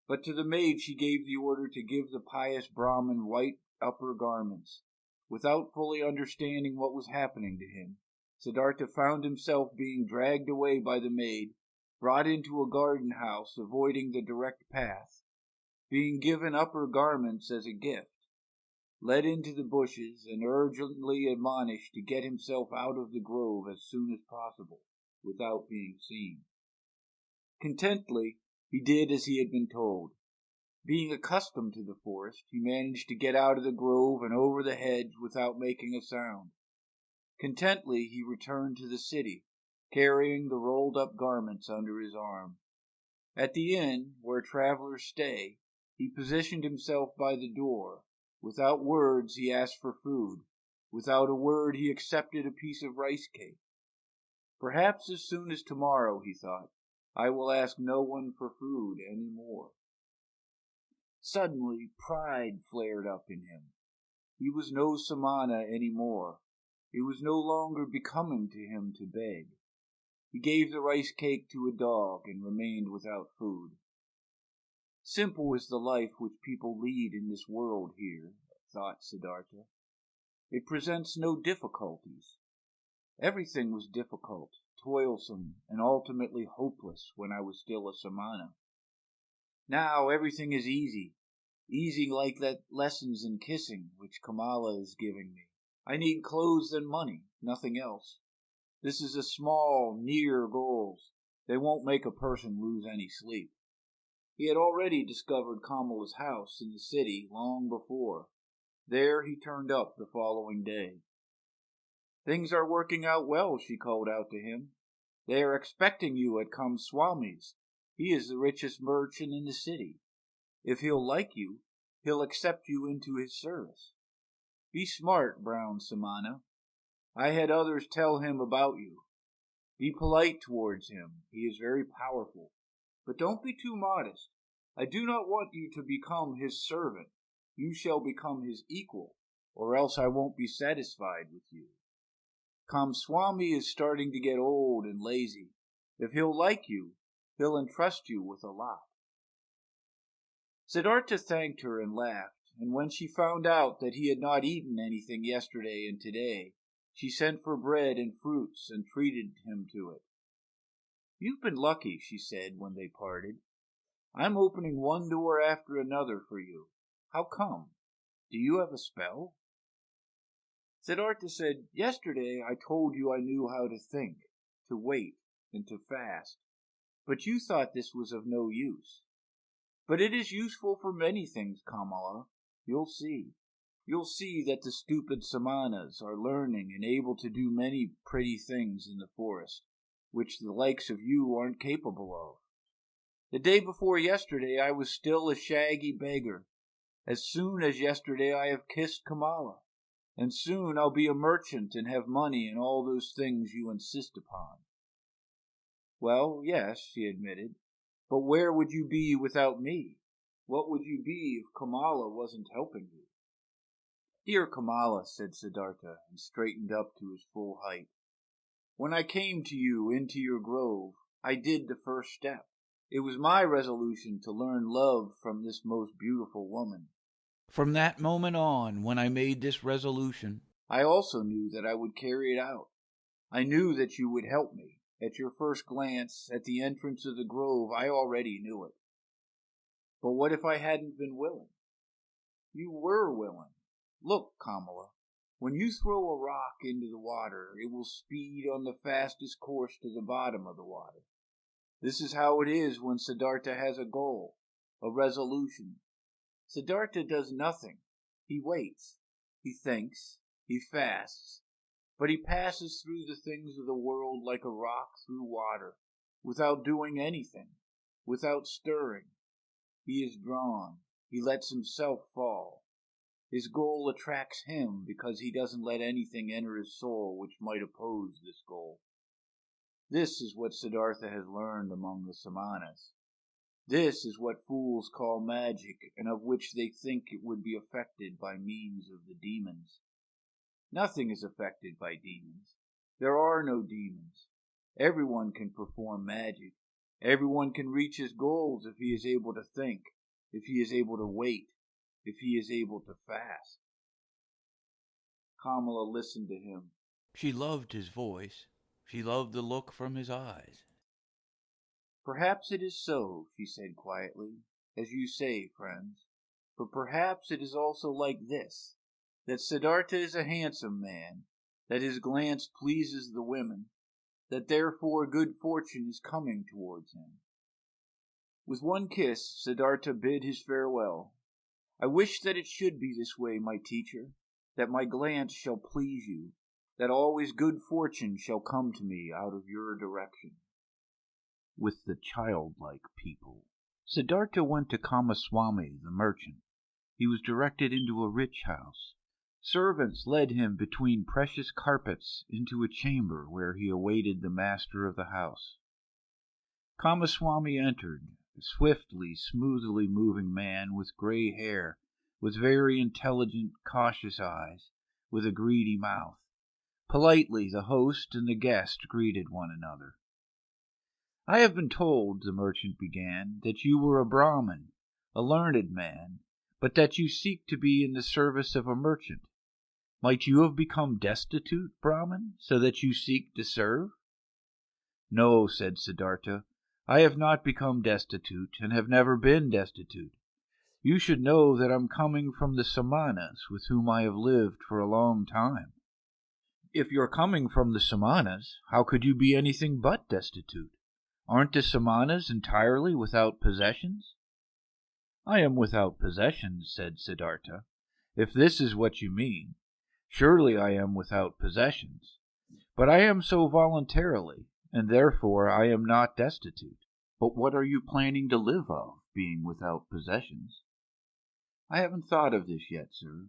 A: But to the maid she gave the order to give the pious Brahmin white upper garments. Without fully understanding what was happening to him, Siddhartha found himself being dragged away by the maid, brought into a garden house, avoiding the direct path, being given upper garments as a gift, led into the bushes, and urgently admonished to get himself out of the grove as soon as possible, without being seen. Contentedly, he did as he had been told. Being accustomed to the forest, he managed to get out of the grove and over the hedge without making a sound. Contentedly, he returned to the city, carrying the rolled-up garments under his arm. At the inn, where travelers stay, he positioned himself by the door. Without words, he asked for food. Without a word, he accepted a piece of rice cake. Perhaps as soon as tomorrow, he thought, I will ask no one for food any more. Suddenly, pride flared up in him. He was no Samana any more. It was no longer becoming to him to beg. He gave the rice cake to a dog and remained without food. Simple is the life which people lead in this world here, thought Siddhartha. It presents no difficulties. Everything was difficult, toilsome, and ultimately hopeless when I was still a Samana. Now everything is easy like that lessons in kissing which Kamala is giving me. I need clothes and money, nothing else. This is a small, near goals. They won't make a person lose any sleep. He had already discovered Kamala's house in the city long before. There he turned up the following day. Things are working out well, she called out to him. They are expecting you at Swami's. He is the richest merchant in the city. If he'll like you, he'll accept you into his service. Be smart, brown Samana. I had others tell him about you. Be polite towards him. He is very powerful. But don't be too modest. I do not want you to become his servant. You shall become his equal, or else I won't be satisfied with you. Swami is starting to get old and lazy. If he'll like you, he'll entrust you with a lot. Siddhartha thanked her and laughed, and when she found out that he had not eaten anything yesterday and today, she sent for bread and fruits and treated him to it. You've been lucky, she said when they parted. I'm opening one door after another for you. How come? Do you have a spell? Siddhartha said, Yesterday I told you I knew how to think, to wait, and to fast. But you thought this was of no use. But it is useful for many things, Kamala. You'll see. You'll see that the stupid Samanas are learning and able to do many pretty things in the forest, which the likes of you aren't capable of. The day before yesterday I was still a shaggy beggar. As soon as yesterday I have kissed Kamala, and soon I'll be a merchant and have money and all those things you insist upon. Well, yes, she admitted, but where would you be without me? What would you be if Kamala wasn't helping you? Dear Kamala, said Siddhartha, and straightened up to his full height. When I came to you into your grove, I did the first step. It was my resolution to learn love from this most beautiful woman. From that moment on, when I made this resolution, I also knew that I would carry it out. I knew that you would help me. At your first glance, at the entrance of the grove, I already knew it. But what if I hadn't been willing? You were willing. Look, Kamala, when you throw a rock into the water, it will speed on the fastest course to the bottom of the water. This is how it is when Siddhartha has a goal, a resolution. Siddhartha does nothing. He waits. He thinks. He fasts. But he passes through the things of the world like a rock through water, without doing anything, without stirring. He is drawn. He lets himself fall. His goal attracts him because he doesn't let anything enter his soul which might oppose this goal. This is what Siddhartha has learned among the Samanas. This is what fools call magic, and of which they think it would be affected by means of the demons. Nothing is affected by demons. There are no demons. Everyone can perform magic. Everyone can reach his goals if he is able to think, if he is able to wait, if he is able to fast. Kamala listened to him.
B: She loved his voice. She loved the look from his eyes.
A: Perhaps it is so, she said quietly, as you say, friends. But perhaps it is also like this, that Siddhartha is a handsome man, that his glance pleases the women, that therefore good fortune is coming towards him. With one kiss, Siddhartha bid his farewell. I wish that it should be this way, my teacher, that my glance shall please you, that always good fortune shall come to me out of your direction. With the childlike people. Siddhartha went to Kamaswami, the merchant. He was directed into a rich house. Servants led him between precious carpets into a chamber where he awaited the master of the house. Kamaswami entered, a swiftly, smoothly moving man with gray hair, with very intelligent, cautious eyes, with a greedy mouth. Politely the host and the guest greeted one another. I have been told, the merchant began, that you were a Brahmin, a learned man, but that you seek to be in the service of a merchant. Might you have become destitute, Brahmin, so that you seek to serve? No, said Siddhartha, I have not become destitute, and have never been destitute. You should know that I'm coming from the Samanas, with whom I have lived for a long time. If you're coming from the Samanas, how could you be anything but destitute? Aren't the Samanas entirely without possessions? I am without possessions, said Siddhartha. If this is what you mean, surely I am without possessions. But I am so voluntarily, and therefore I am not destitute. But what are you planning to live of, being without possessions? I haven't thought of this yet, sir.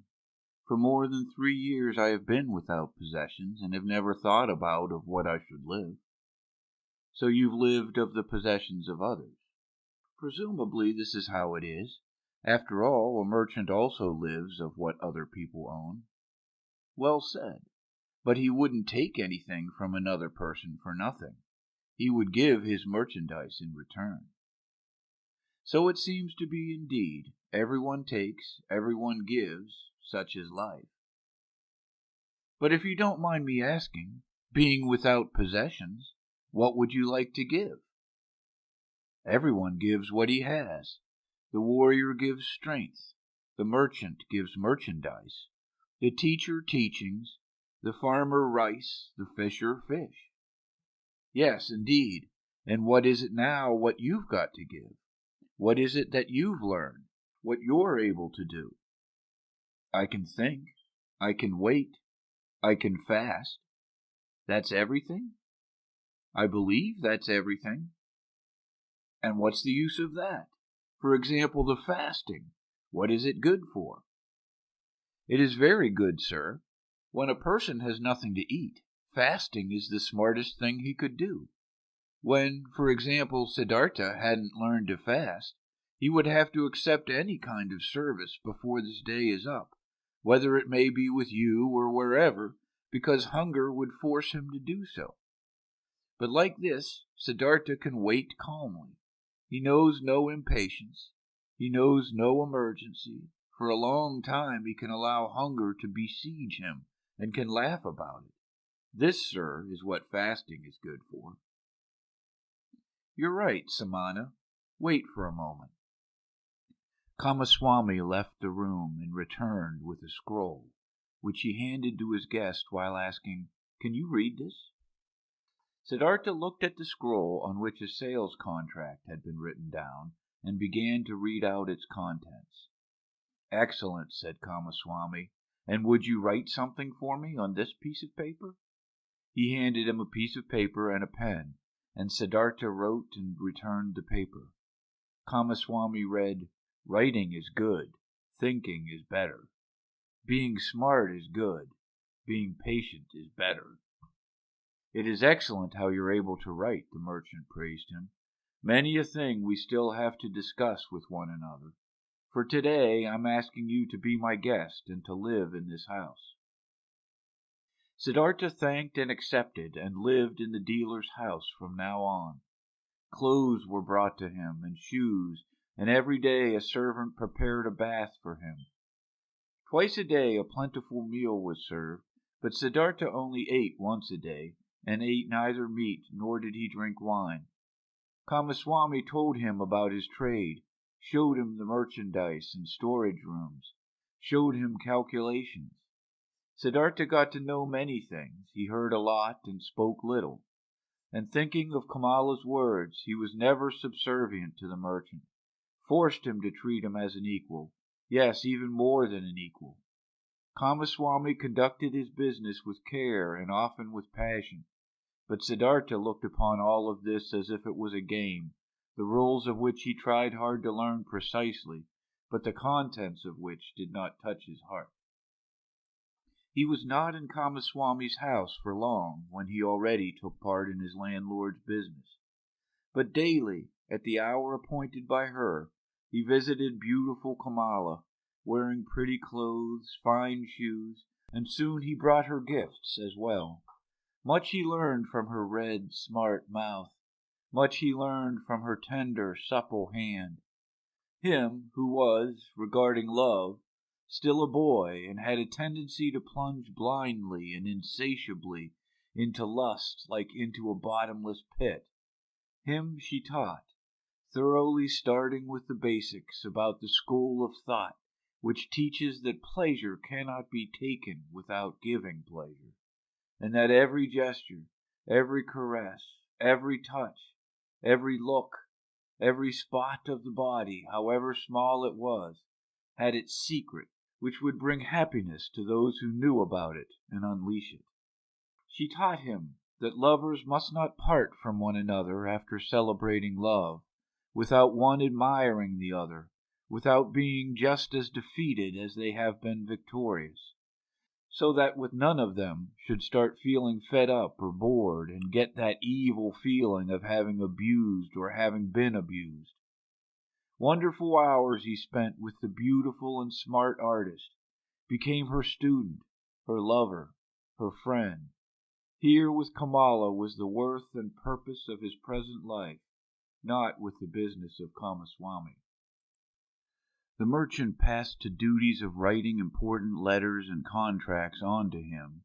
A: For more than 3 years I have been without possessions, and have never thought about of what I should live. So you've lived of the possessions of others. Presumably this is how it is. After all, a merchant also lives of what other people own. Well said. But he wouldn't take anything from another person for nothing. He would give his merchandise in return. So it seems to be indeed. Everyone takes, everyone gives, such is life. But if you don't mind me asking, being without possessions, what would you like to give? Everyone gives what he has. The warrior gives strength. The merchant gives merchandise. The teacher teachings. The farmer rice. The fisher fish. Yes, indeed. And what is it now what you've got to give? What is it that you've learned? What you're able to do? I can think. I can wait. I can fast. That's everything? I believe that's everything. And what's the use of that? For example, the fasting. What is it good for? It is very good, sir. When a person has nothing to eat, fasting is the smartest thing he could do. When, for example, Siddhartha hadn't learned to fast, he would have to accept any kind of service before this day is up, whether it may be with you or wherever, because hunger would force him to do so. But like this, Siddhartha can wait calmly. He knows no impatience. He knows no emergency. For a long time he can allow hunger to besiege him and can laugh about it. This, sir, is what fasting is good for. You're right, Samana. Wait for a moment. Kamaswami left the room and returned with a scroll, which he handed to his guest while asking, Can you read this? Siddhartha looked at the scroll on which a sales contract had been written down and began to read out its contents. Excellent, said Kamaswami. And would you write something for me on this piece of paper? He handed him a piece of paper and a pen, and Siddhartha wrote and returned the paper. Kamaswami read, Writing is good, thinking is better. Being smart is good, being patient is better. It is excellent how you're able to write, the merchant praised him. Many a thing we still have to discuss with one another. For today I'm asking you to be my guest and to live in this house. Siddhartha thanked and accepted, and lived in the dealer's house from now on. Clothes were brought to him, and shoes, and every day a servant prepared a bath for him. Twice a day a plentiful meal was served, but Siddhartha only ate once a day, and ate neither meat nor did he drink wine. Kamaswami told him about his trade, showed him the merchandise and storage rooms, showed him calculations. Siddhartha got to know many things. He heard a lot and spoke little. And thinking of Kamala's words, he was never subservient to the merchant, forced him to treat him as an equal, yes, even more than an equal. Kamaswami conducted his business with care and often with passion, but Siddhartha looked upon all of this as if it was a game, the rules of which he tried hard to learn precisely, but the contents of which did not touch his heart. He was not in Kamaswami's house for long, when he already took part in his landlord's business. But daily, at the hour appointed by her, he visited beautiful Kamala, wearing pretty clothes, fine shoes, and soon he brought her gifts as well. Much he learned from her red, smart mouth. Much he learned from her tender, supple hand. Him who was, regarding love, still a boy, and had a tendency to plunge blindly and insatiably into lust like into a bottomless pit. Him she taught, thoroughly, starting with the basics about the school of thought, which teaches that pleasure cannot be taken without giving pleasure, and that every gesture, every caress, every touch, every look, every spot of the body, however small it was, had its secret, which would bring happiness to those who knew about it and unleash it. She taught him that lovers must not part from one another after celebrating love, without one admiring the other, without being just as defeated as they have been victorious, so that with none of them should start feeling fed up or bored and get that evil feeling of having abused or having been abused. Wonderful hours he spent with the beautiful and smart artist, became her student, her lover, her friend. Here with Kamala was the worth and purpose of his present life, not with the business of Kamaswami. The merchant passed to duties of writing important letters and contracts on to him,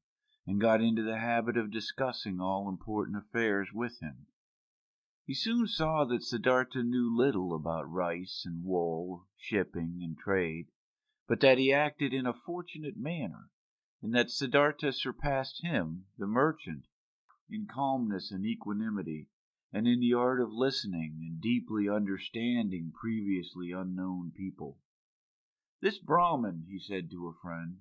A: and got into the habit of discussing all important affairs with him. He soon saw that Siddhartha knew little about rice and wool, shipping and trade, but that he acted in a fortunate manner, and that Siddhartha surpassed him, the merchant, in calmness and equanimity, and in the art of listening and deeply understanding previously unknown people. This Brahmin, he said to a friend,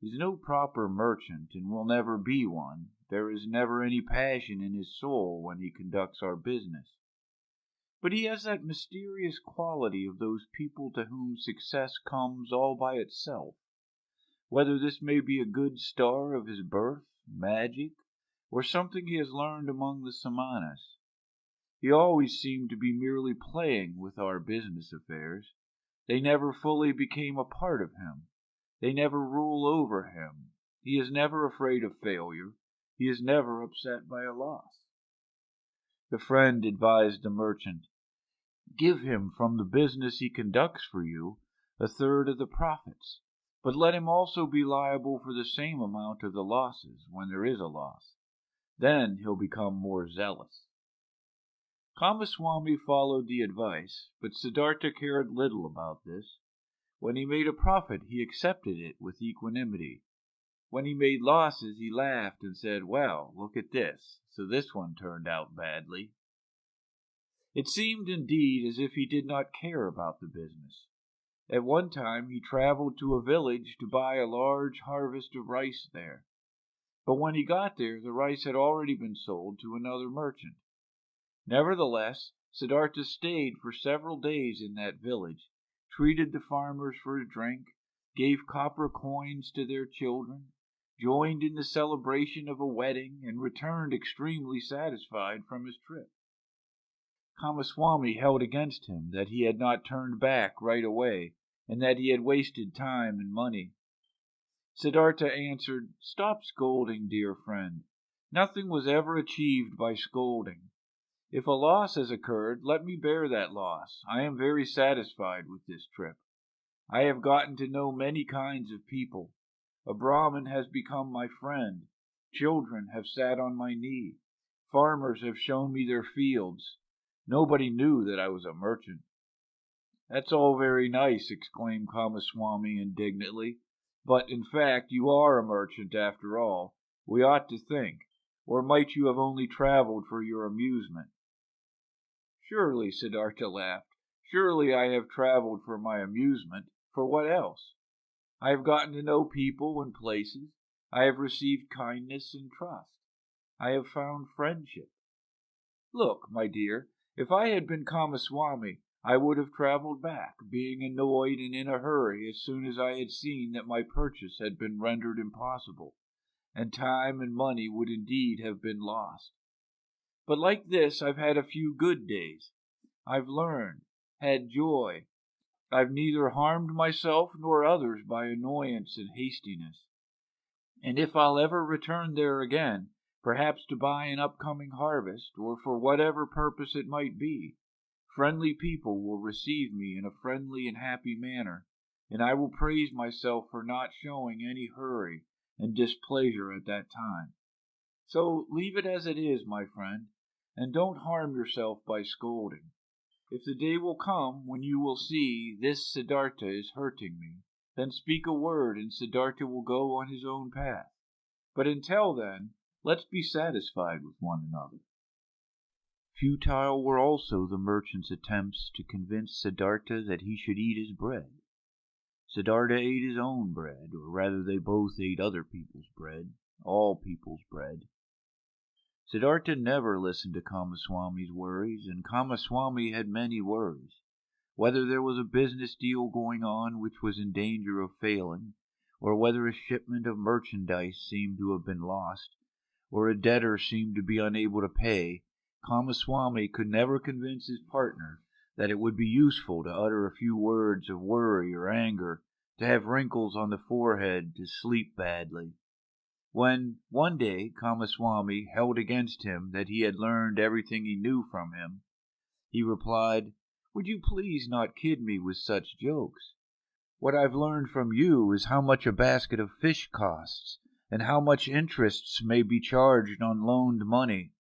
A: is no proper merchant and will never be one. There is never any passion in his soul when he conducts our business. But he has that mysterious quality of those people to whom success comes all by itself, whether this may be a good star of his birth, magic, or something he has learned among the Samanas. He always seemed to be merely playing with our business affairs. They never fully became a part of him. They never rule over him. He is never afraid of failure. He is never upset by a loss. The friend advised the merchant, "Give him from the business he conducts for you 1/3 of the profits, but let him also be liable for the same amount of the losses when there is a loss. Then he'll become more zealous." Kamaswami followed the advice, but Siddhartha cared little about this. When he made a profit, he accepted it with equanimity. When he made losses, he laughed and said, "Well, look at this, so this one turned out badly." It seemed, indeed, as if he did not care about the business. At one time he traveled to a village to buy a large harvest of rice there. But when he got there, the rice had already been sold to another merchant. Nevertheless, Siddhartha stayed for several days in that village, treated the farmers for a drink, gave copper coins to their children, joined in the celebration of a wedding, and returned extremely satisfied from his trip. Kamaswami held against him that he had not turned back right away, and that he had wasted time and money. Siddhartha answered, "Stop scolding, dear friend. Nothing was ever achieved by scolding. If a loss has occurred, let me bear that loss. I am very satisfied with this trip. I have gotten to know many kinds of people. A Brahmin has become my friend. Children have sat on my knee. Farmers have shown me their fields. Nobody knew that I was a merchant." "That's all very nice," exclaimed Kamaswami indignantly. "But, in fact, you are a merchant after all. We ought to think. Or might you have only traveled for your amusement?" "Surely," Siddhartha laughed, "surely I have traveled for my amusement. For what else? I have gotten to know people and places. I have received kindness and trust. I have found friendship. Look, my dear, if I had been Kamaswami, I would have traveled back, being annoyed and in a hurry as soon as I had seen that my purchase had been rendered impossible, and time and money would indeed have been lost. But like this, I've had a few good days. I've learned, had joy. I've neither harmed myself nor others by annoyance and hastiness. And if I'll ever return there again, perhaps to buy an upcoming harvest, or for whatever purpose it might be, friendly people will receive me in a friendly and happy manner, and I will praise myself for not showing any hurry and displeasure at that time. So leave it as it is, my friend, and don't harm yourself by scolding. If the day will come when you will see this Siddhartha is hurting me, then speak a word and Siddhartha will go on his own path. But until then, let's be satisfied with one another." Futile were also the merchant's attempts to convince Siddhartha that he should eat his bread. Siddhartha ate his own bread, or rather they both ate other people's bread, all people's bread. Siddhartha never listened to Kamaswami's worries, and Kamaswami had many worries. Whether there was a business deal going on which was in danger of failing, or whether a shipment of merchandise seemed to have been lost, or a debtor seemed to be unable to pay, Kamaswami could never convince his partner that it would be useful to utter a few words of worry or anger, to have wrinkles on the forehead, to sleep badly. When, one day, Kamaswami held against him that he had learned everything he knew from him, he replied, "Would you please not kid me with such jokes? What I've learned from you is how much a basket of fish costs, and how much interests may be charged on loaned money.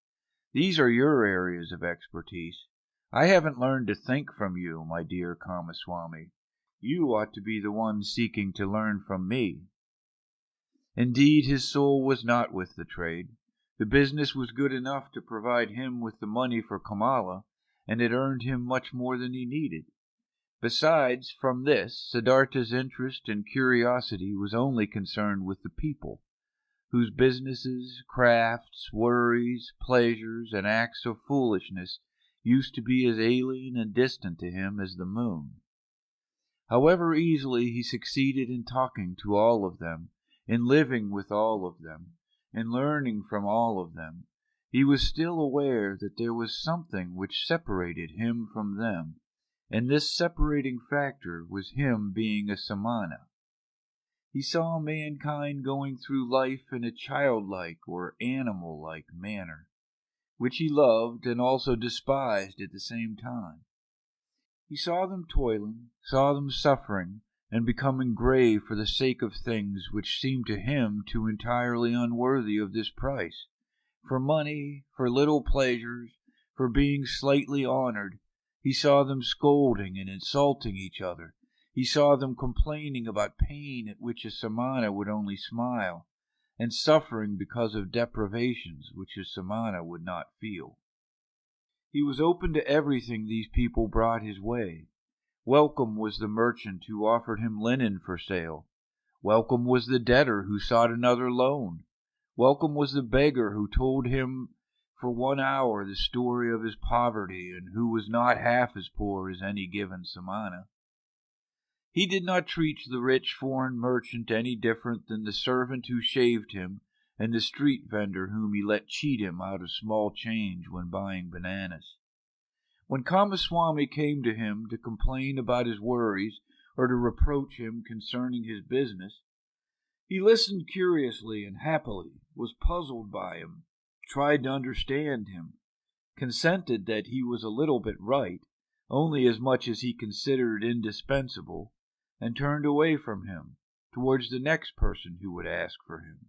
A: These are your areas of expertise. I haven't learned to think from you, my dear Kamaswami. You ought to be the one seeking to learn from me." Indeed, his soul was not with the trade. The business was good enough to provide him with the money for Kamala, and it earned him much more than he needed. Besides, from this, Siddhartha's interest and curiosity was only concerned with the people, whose businesses, crafts, worries, pleasures, and acts of foolishness used to be as alien and distant to him as the moon. However easily he succeeded in talking to all of them, in living with all of them, in learning from all of them, he was still aware that there was something which separated him from them, and this separating factor was him being a Samana. He saw mankind going through life in a childlike or animal-like manner, which he loved and also despised at the same time. He saw them toiling, saw them suffering, and becoming grave for the sake of things which seemed to him too entirely unworthy of this price. For money, for little pleasures, for being slightly honored, he saw them scolding and insulting each other. He saw them complaining about pain at which a Samana would only smile, and suffering because of deprivations which a Samana would not feel. He was open to everything these people brought his way. Welcome was the merchant who offered him linen for sale. Welcome was the debtor who sought another loan. Welcome was the beggar who told him for 1 hour the story of his poverty, and who was not half as poor as any given Samana. He did not treat the rich foreign merchant any different than the servant who shaved him and the street vendor whom he let cheat him out of small change when buying bananas. When Kamaswami came to him to complain about his worries or to reproach him concerning his business, He listened curiously and happily, was puzzled by him, tried to understand him, consented that he was a little bit right, only as much as he considered indispensable, and turned away from him, towards the next person who would ask for him.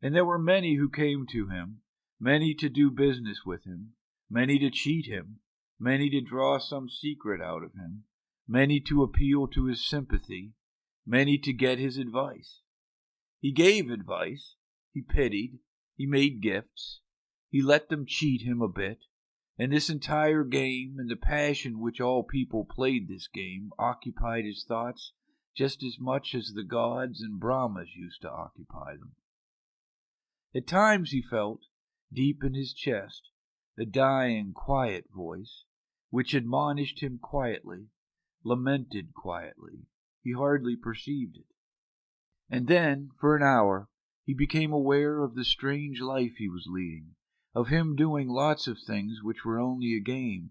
A: And there were many who came to him, many to do business with him, many to cheat him, many to draw some secret out of him, many to appeal to his sympathy, many to get his advice. He gave advice, he pitied, he made gifts, he let them cheat him a bit, and this entire game and the passion which all people played this game occupied his thoughts just as much as the gods and Brahmas used to occupy them. At times he felt, deep in his chest, a dying, quiet voice, which admonished him quietly, lamented quietly. He hardly perceived it. And then, for an hour, he became aware of the strange life he was leading, of him doing lots of things which were only a game,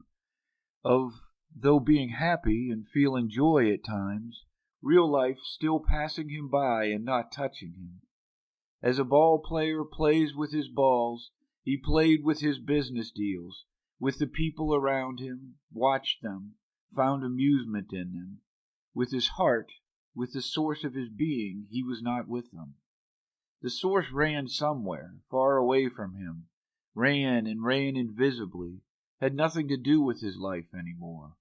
A: of, though being happy and feeling joy at times, real life still passing him by and not touching him. As a ball player plays with his balls, he played with his business deals, with the people around him, watched them, found amusement in them. With his heart, with the source of his being, he was not with them. The source ran somewhere, far away from him, ran and ran invisibly, had nothing to do with his life any more.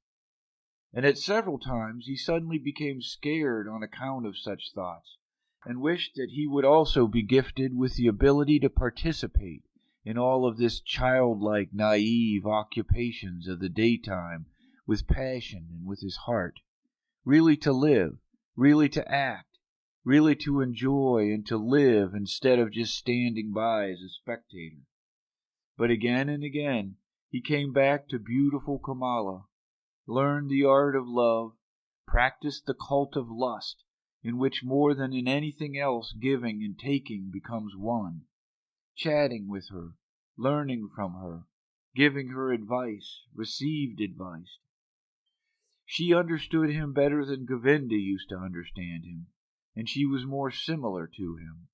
A: And at several times he suddenly became scared on account of such thoughts, and wished that he would also be gifted with the ability to participate in all of this childlike, naive occupations of the daytime with passion and with his heart, really to live, really to act, really to enjoy and to live instead of just standing by as a spectator. But again and again he came back to beautiful Kamala, learned the art of love, practiced the cult of lust, in which more than in anything else giving and taking becomes one, chatting with her, learning from her, giving her advice, received advice. She understood him better than Govinda used to understand him, and she was more similar to him.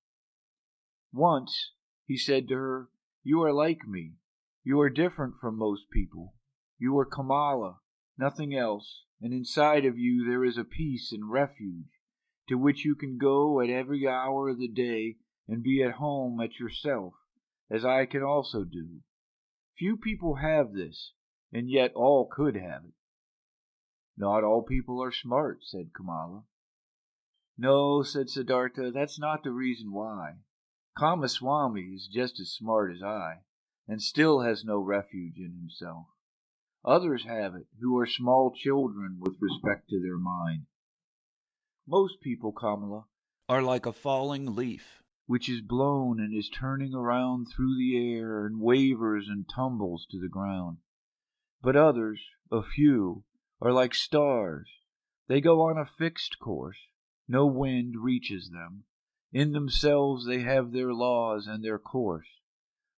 A: Once he said to her, "You are like me. You are different from most people. You are Kamala, nothing else, and inside of you there is a peace and refuge, to which you can go at every hour of the day and be at home at yourself, as I can also do. Few people have this, and yet all could have it." "Not all people are smart," said Kamala. "No," said Siddhartha, "that's not the reason why. Kamaswami is just as smart as I, and still has no refuge in himself. Others have it, who are small children with respect to their mind. Most people, Kamala,
B: are like a falling leaf,
A: which is blown and is turning around through the air and wavers and tumbles to the ground. But others, a few, are like stars. They go on a fixed course. No wind reaches them. In themselves they have their laws and their course.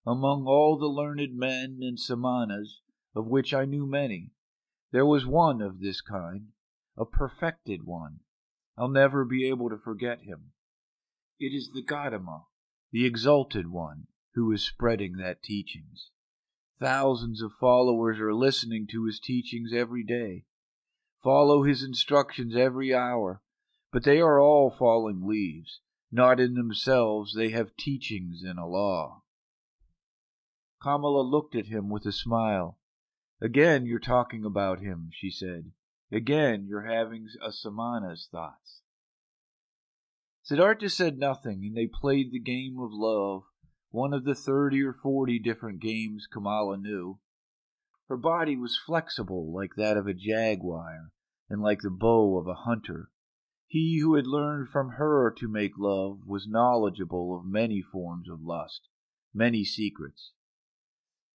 A: Among all the learned men and Samanas, of which I knew many, there was one of this kind, a perfected one. I'll never be able to forget him. It is the Gotama, the exalted one, who is spreading that teachings. Thousands of followers are listening to his teachings every day, follow his instructions every hour, but they are all falling leaves. Not in themselves, they have teachings and a law." Kamala looked at him with a smile. "Again you're talking about him," she said. "Again you're having a Samanas thoughts." Siddhartha said nothing, and they played the game of love, one of the 30 or 40 different games Kamala knew. Her body was flexible like that of a jaguar, and like the bow of a hunter. He who had learned from her to make love was knowledgeable of many forms of lust, many secrets.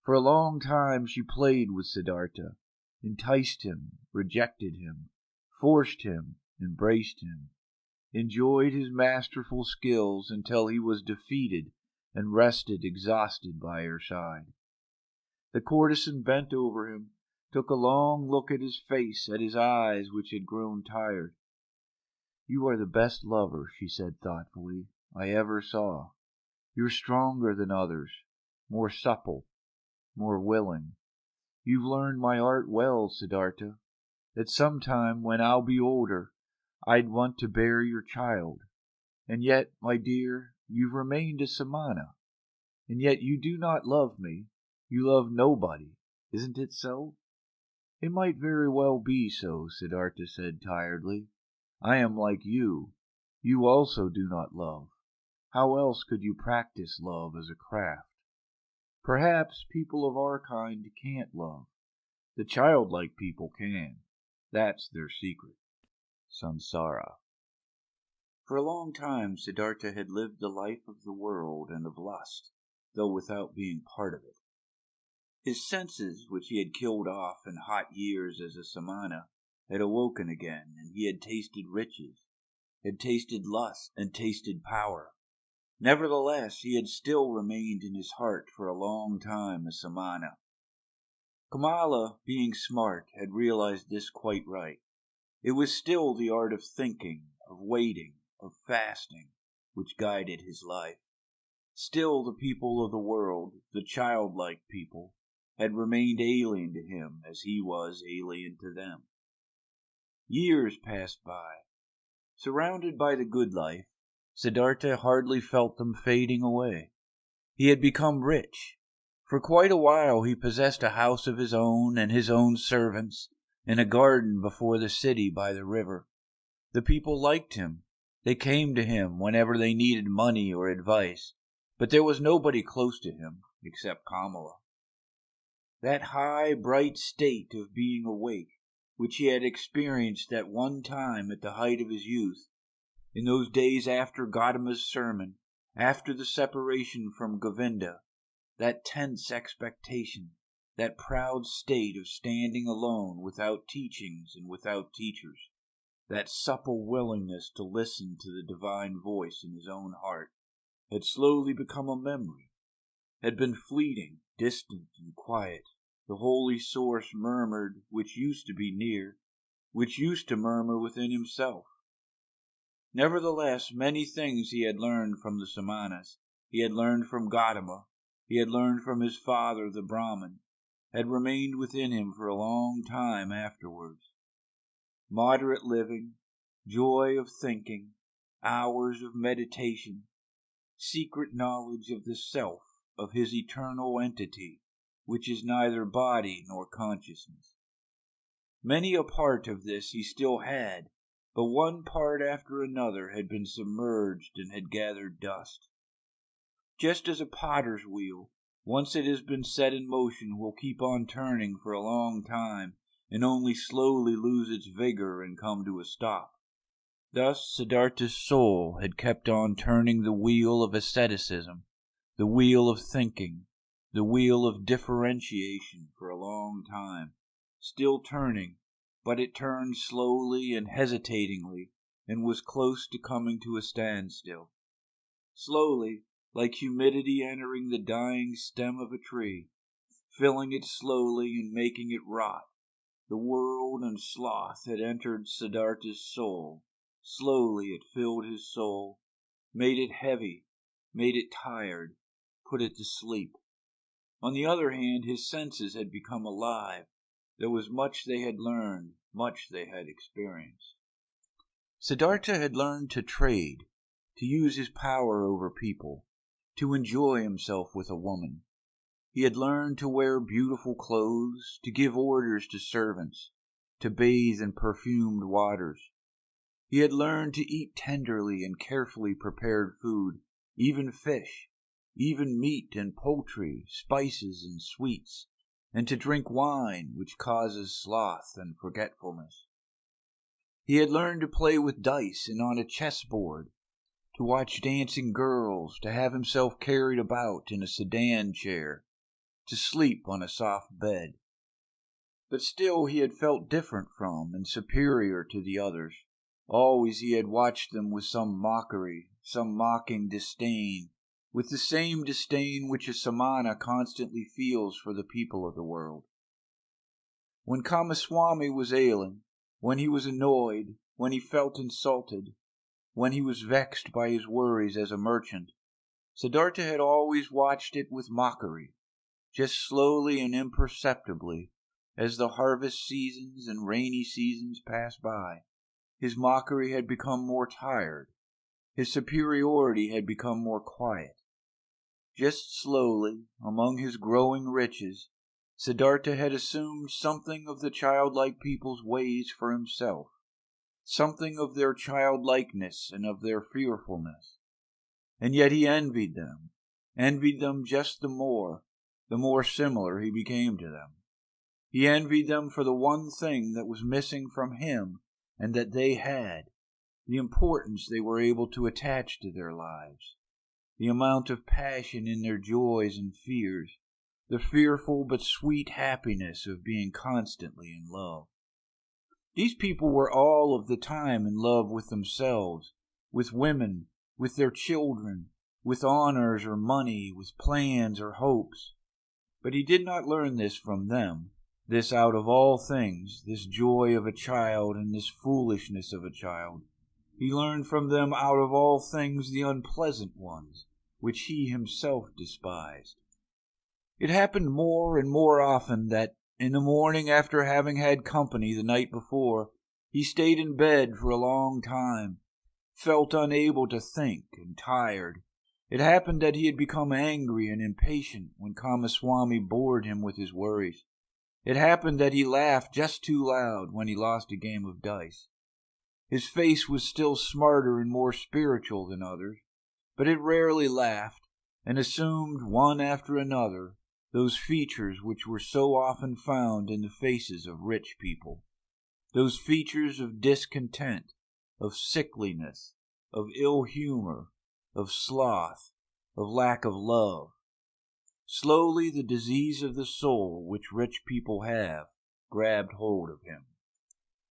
A: For a long time she played with Siddhartha, enticed him, rejected him, forced him, embraced him, enjoyed his masterful skills until he was defeated and rested exhausted by her side. The courtesan bent over him, took a long look at his face, at his eyes which had grown tired. You are the best lover, she said thoughtfully, I ever saw. You're stronger than others, more supple, more willing. You've learned my art well, Siddhartha. That sometime when I'll be older, I'd want to bear your child. And yet, my dear, you've remained a Samana. And yet you do not love me. You love nobody. Isn't it so? It might very well be so, Siddhartha said tiredly. I am like you. You also do not love. How else could you practice love as a craft? Perhaps people of our kind can't love. The childlike people can. That's their secret. Sansara. For a long time, Siddhartha had lived the life of the world and of lust, though without being part of it. His senses, which he had killed off in hot years as a samana, had awoken again, and he had tasted riches, had tasted lust, and tasted power. Nevertheless, he had still remained in his heart for a long time a samana. Kamala, being smart, had realized this quite right. It was still the art of thinking, of waiting, of fasting, which guided his life. Still the people of the world, the childlike people, had remained alien to him as he was alien to them. Years passed by. Surrounded by the good life, Siddhartha hardly felt them fading away. He had become rich. For quite a while he possessed a house of his own and his own servants, and a garden before the city by the river. The people liked him. They came to him whenever they needed money or advice, but there was nobody close to him except Kamala. That high, bright state of being awake, which he had experienced at one time at the height of his youth, in those days after Gotama's sermon, after the separation from Govinda, that tense expectation, that proud state of standing alone without teachings and without teachers, that supple willingness to listen to the divine voice in his own heart, had slowly become a memory, had been fleeting, distant, and quiet. The holy source murmured, which used to be near, which used to murmur within himself. Nevertheless, many things he had learned from the Samanas, he had learned from Gotama, he had learned from his father, the Brahman, had remained within him for a long time afterwards. Moderate living, joy of thinking, hours of meditation, secret knowledge of the self, of his eternal entity, which is neither body nor consciousness. Many a part of this he still had, but one part after another had been submerged and had gathered dust. Just as a potter's wheel, once it has been set in motion, will keep on turning for a long time and only slowly lose its vigor and come to a stop. Thus Siddhartha's soul had kept on turning the wheel of asceticism, the wheel of thinking, the wheel of differentiation for a long time, still turning, but it turned slowly and hesitatingly and was close to coming to a standstill. Slowly, like humidity entering the dying stem of a tree, filling it slowly and making it rot, the world and sloth had entered Siddhartha's soul. Slowly it filled his soul, made it heavy, made it tired, put it to sleep. On the other hand, his senses had become alive. There was much they had learned, much they had experienced. Siddhartha had learned to trade, to use his power over people, to enjoy himself with a woman. He had learned to wear beautiful clothes, to give orders to servants, to bathe in perfumed waters. He had learned to eat tenderly and carefully prepared food, even fish, even meat and poultry, spices and sweets, and to drink wine, which causes sloth and forgetfulness. He had learned to play with dice and on a chessboard, to watch dancing girls, to have himself carried about in a sedan chair, to sleep on a soft bed. But still he had felt different from and superior to the others. Always he had watched them with some mockery, some mocking disdain, with the same disdain which a samana constantly feels for the people of the world. When Kamaswami was ailing, when he was annoyed, when he felt insulted, when he was vexed by his worries as a merchant, Siddhartha had always watched it with mockery, just slowly and imperceptibly, as the harvest seasons and rainy seasons passed by. His mockery had become more tired. His superiority had become more quiet. Just slowly, among his growing riches, Siddhartha had assumed something of the childlike people's ways for himself, something of their childlikeness and of their fearfulness. And yet he envied them just the more similar he became to them. He envied them for the one thing that was missing from him and that they had, the importance they were able to attach to their lives, the amount of passion in their joys and fears, the fearful but sweet happiness of being constantly in love. These people were all of the time in love with themselves, with women, with their children, with honors or money, with plans or hopes. But he did not learn this from them, this out of all things, this joy of a child and this foolishness of a child. He learned from them out of all things the unpleasant ones, which he himself despised. It happened more and more often that, in the morning after having had company the night before, he stayed in bed for a long time, felt unable to think and tired. It happened that he had become angry and impatient when Kamaswami bored him with his worries. It happened that he laughed just too loud when he lost a game of dice. His face was still smarter and more spiritual than others, but it rarely laughed, and assumed one after another those features which were so often found in the faces of rich people, those features of discontent, of sickliness, of ill humor, of sloth, of lack of love. Slowly the disease of the soul which rich people have grabbed hold of him.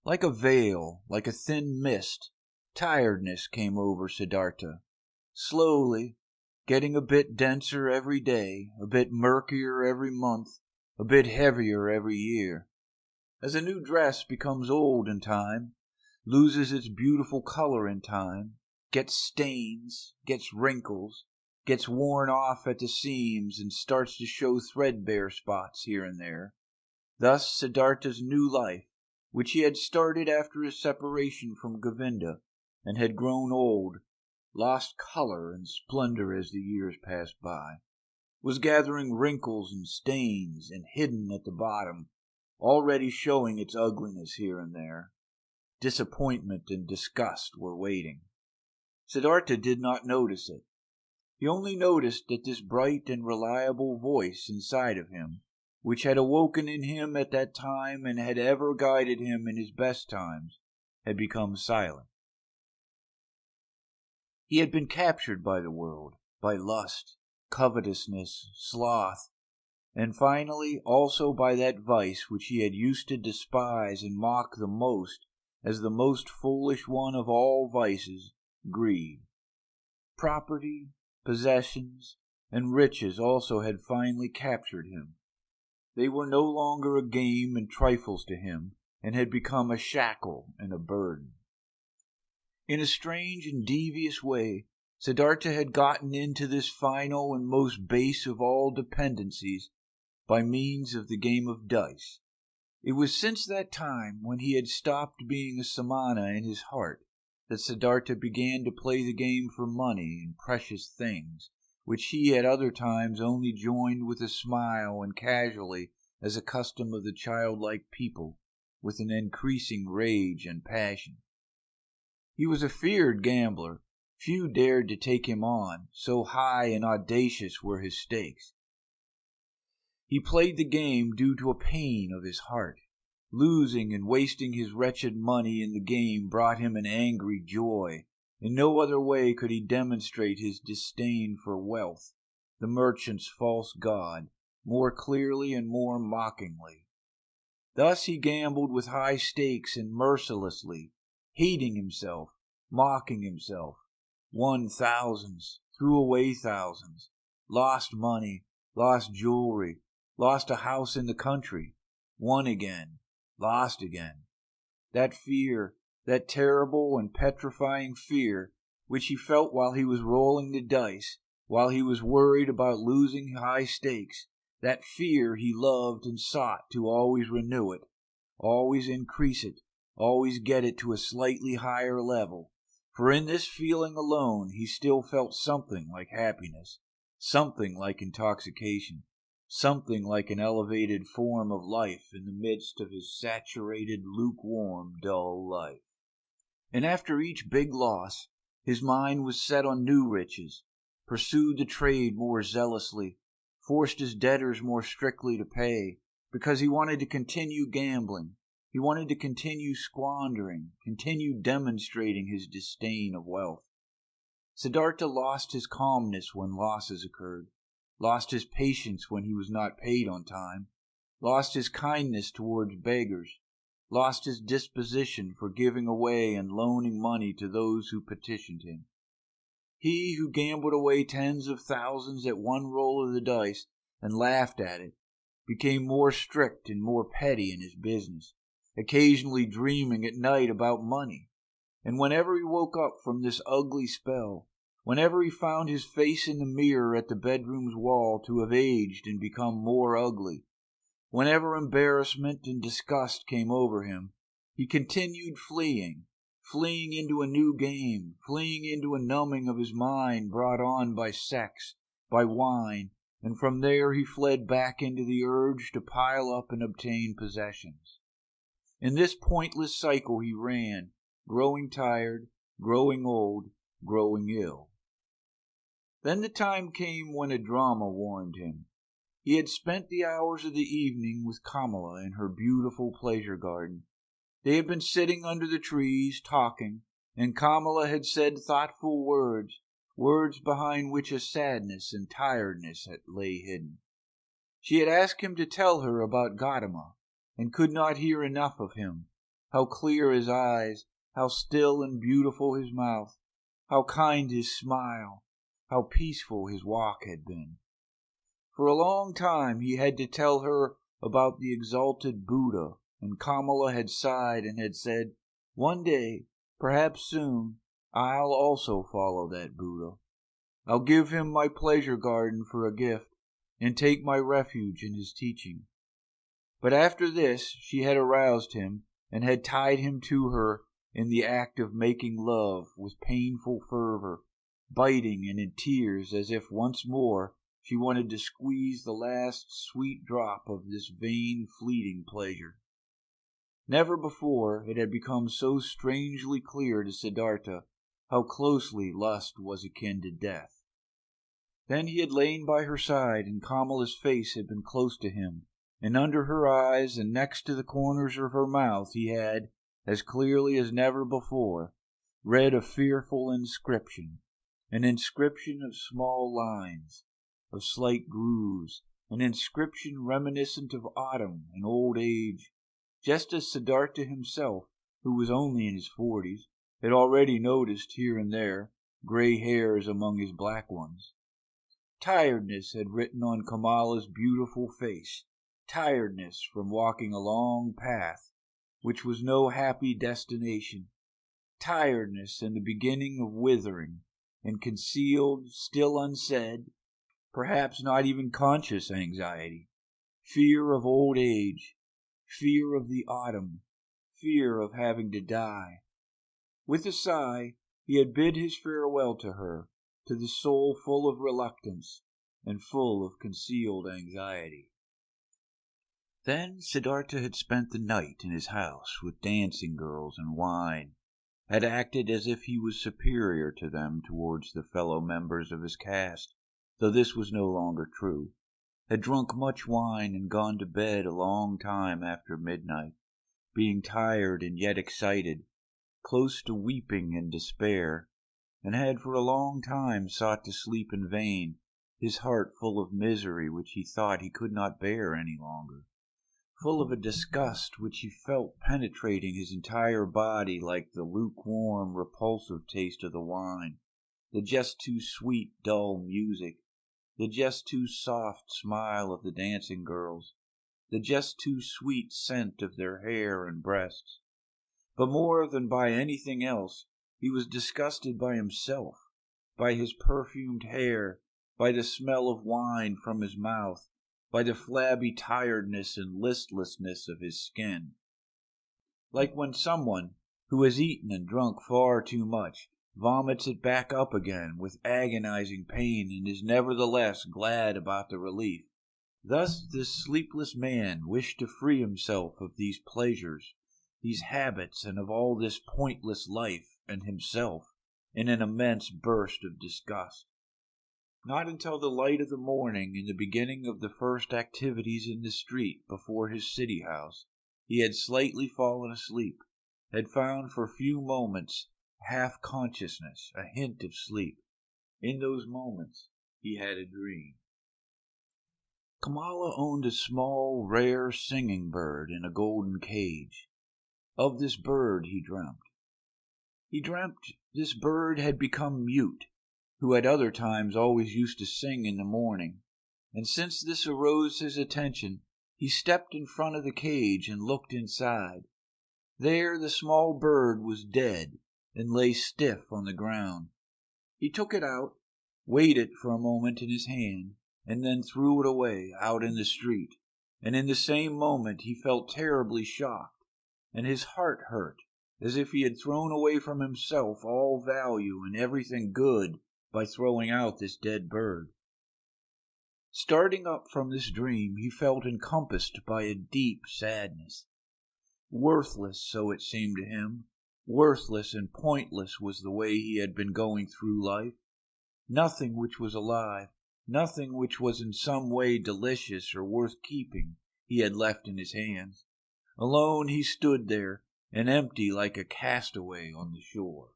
A: Like a veil, like a thin mist, tiredness came over Siddhartha. Slowly, getting a bit denser every day, a bit murkier every month, a bit heavier every year. As a new dress becomes old in time, loses its beautiful color in time, gets stains, gets wrinkles, gets worn off at the seams and starts to show threadbare spots here and there, thus Siddhartha's new life, which he had started after his separation from Govinda and had grown old, lost color and splendor as the years passed by, was gathering wrinkles and stains and hidden at the bottom, already showing its ugliness here and there. Disappointment and disgust were waiting. Siddhartha did not notice it. He only noticed that this bright and reliable voice inside of him, which had awoken in him at that time and had ever guided him in his best times, had become silent. He had been captured by the world, by lust, covetousness, sloth, and finally also by that vice which he had used to despise and mock the most as the most foolish one of all vices, greed. Property, possessions, and riches also had finally captured him. They were no longer a game and trifles to him, and had become a shackle and a burden. In a strange and devious way, Siddhartha had gotten into this final and most base of all dependencies by means of the game of dice. It was since that time, when he had stopped being a samana in his heart, that Siddhartha began to play the game for money and precious things, which he at other times only joined with a smile and casually as a custom of the childlike people, with an increasing rage and passion. He was a feared gambler. Few dared to take him on, so high and audacious were his stakes. He played the game due to a pain of his heart. Losing and wasting his wretched money in the game brought him an angry joy. In no other way could he demonstrate his disdain for wealth, the merchant's false god, more clearly and more mockingly. Thus he gambled with high stakes and mercilessly, hating himself, mocking himself, won thousands, threw away thousands, lost money, lost jewelry, lost a house in the country, won again, lost again. That fear, that terrible and petrifying fear which he felt while he was rolling the dice, while he was worried about losing high stakes, that fear he loved and sought to always renew it, always increase it, always get it to a slightly higher level. For in this feeling alone he still felt something like happiness, something like intoxication, something like an elevated form of life in the midst of his saturated, lukewarm, dull life. And after each big loss, his mind was set on new riches, pursued the trade more zealously, forced his debtors more strictly to pay, because he wanted to continue gambling. He wanted to continue squandering, continue demonstrating his disdain of wealth. Siddhartha lost his calmness when losses occurred, lost his patience when he was not paid on time, lost his kindness towards beggars, lost his disposition for giving away and loaning money to those who petitioned him. He who gambled away tens of thousands at one roll of the dice and laughed at it, became more strict and more petty in his business, occasionally dreaming at night about money. And whenever he woke up from this ugly spell, whenever he found his face in the mirror at the bedroom's wall to have aged and become more ugly, whenever embarrassment and disgust came over him, he continued fleeing into a new game, fleeing into a numbing of his mind brought on by sex, by wine, and from there he fled back into the urge to pile up and obtain possessions. In this pointless cycle he ran, growing tired, growing old, growing ill. Then the time came when a drama warned him. He had spent the hours of the evening with Kamala in her beautiful pleasure garden. They had been sitting under the trees, talking, and Kamala had said thoughtful words, words behind which a sadness and tiredness lay hidden. She had asked him to tell her about Gotama, and could not hear enough of him, how clear his eyes, how still and beautiful his mouth, how kind his smile, how peaceful his walk had been. For a long time he had to tell her about the exalted Buddha, and Kamala had sighed and had said, "One day, perhaps soon, I'll also follow that Buddha. I'll give him my pleasure garden for a gift, and take my refuge in his teaching." But after this she had aroused him, and had tied him to her in the act of making love with painful fervor, biting and in tears as if once more she wanted to squeeze the last sweet drop of this vain, fleeting pleasure. Never before it had become so strangely clear to Siddhartha how closely lust was akin to death. Then he had lain by her side, and Kamala's face had been close to him, and under her eyes and next to the corners of her mouth he had, as clearly as never before, read a fearful inscription, an inscription of small lines, of slight grooves, an inscription reminiscent of autumn and old age, just as Siddhartha himself, who was only in his 40s, had already noticed here and there gray hairs among his black ones. Tiredness had written on Kamala's beautiful face, tiredness from walking a long path, which was no happy destination, tiredness and the beginning of withering, and concealed, still unsaid, perhaps not even conscious anxiety, fear of old age, fear of the autumn, fear of having to die. With a sigh, he had bid his farewell to her, to the soul full of reluctance and full of concealed anxiety. Then Siddhartha had spent the night in his house with dancing girls and wine, had acted as if he was superior to them towards the fellow members of his caste, though this was no longer true, had drunk much wine and gone to bed a long time after midnight, being tired and yet excited, close to weeping in despair, and had for a long time sought to sleep in vain, his heart full of misery which he thought he could not bear any longer, full of a disgust which he felt penetrating his entire body like the lukewarm, repulsive taste of the wine, the just too sweet, dull music, the just too soft smile of the dancing girls, the just too sweet scent of their hair and breasts. But more than by anything else, he was disgusted by himself, by his perfumed hair, by the smell of wine from his mouth, by the flabby tiredness and listlessness of his skin. Like when someone, who has eaten and drunk far too much, vomits it back up again with agonizing pain and is nevertheless glad about the relief. Thus this sleepless man wished to free himself of these pleasures, these habits, and of all this pointless life and himself, in an immense burst of disgust. Not until the light of the morning and the beginning of the first activities in the street before his city house, he had slightly fallen asleep, had found for few moments half-consciousness, a hint of sleep. In those moments he had a dream. Kamala owned a small, rare singing bird in a golden cage. Of this bird he dreamt. He dreamt this bird had become mute, who at other times always used to sing in the morning, and since this aroused his attention, he stepped in front of the cage and looked inside. There the small bird was dead and lay stiff on the ground. He took it out, weighed it for a moment in his hand, and then threw it away out in the street, and in the same moment he felt terribly shocked, and his heart hurt, as if he had thrown away from himself all value and everything good by throwing out this dead bird. Starting up from this dream, he felt encompassed by a deep sadness. Worthless, so it seemed to him, worthless and pointless was the way he had been going through life. Nothing which was alive, nothing which was in some way delicious or worth keeping, he had left in his hands. Alone he stood there, and empty like a castaway on the shore.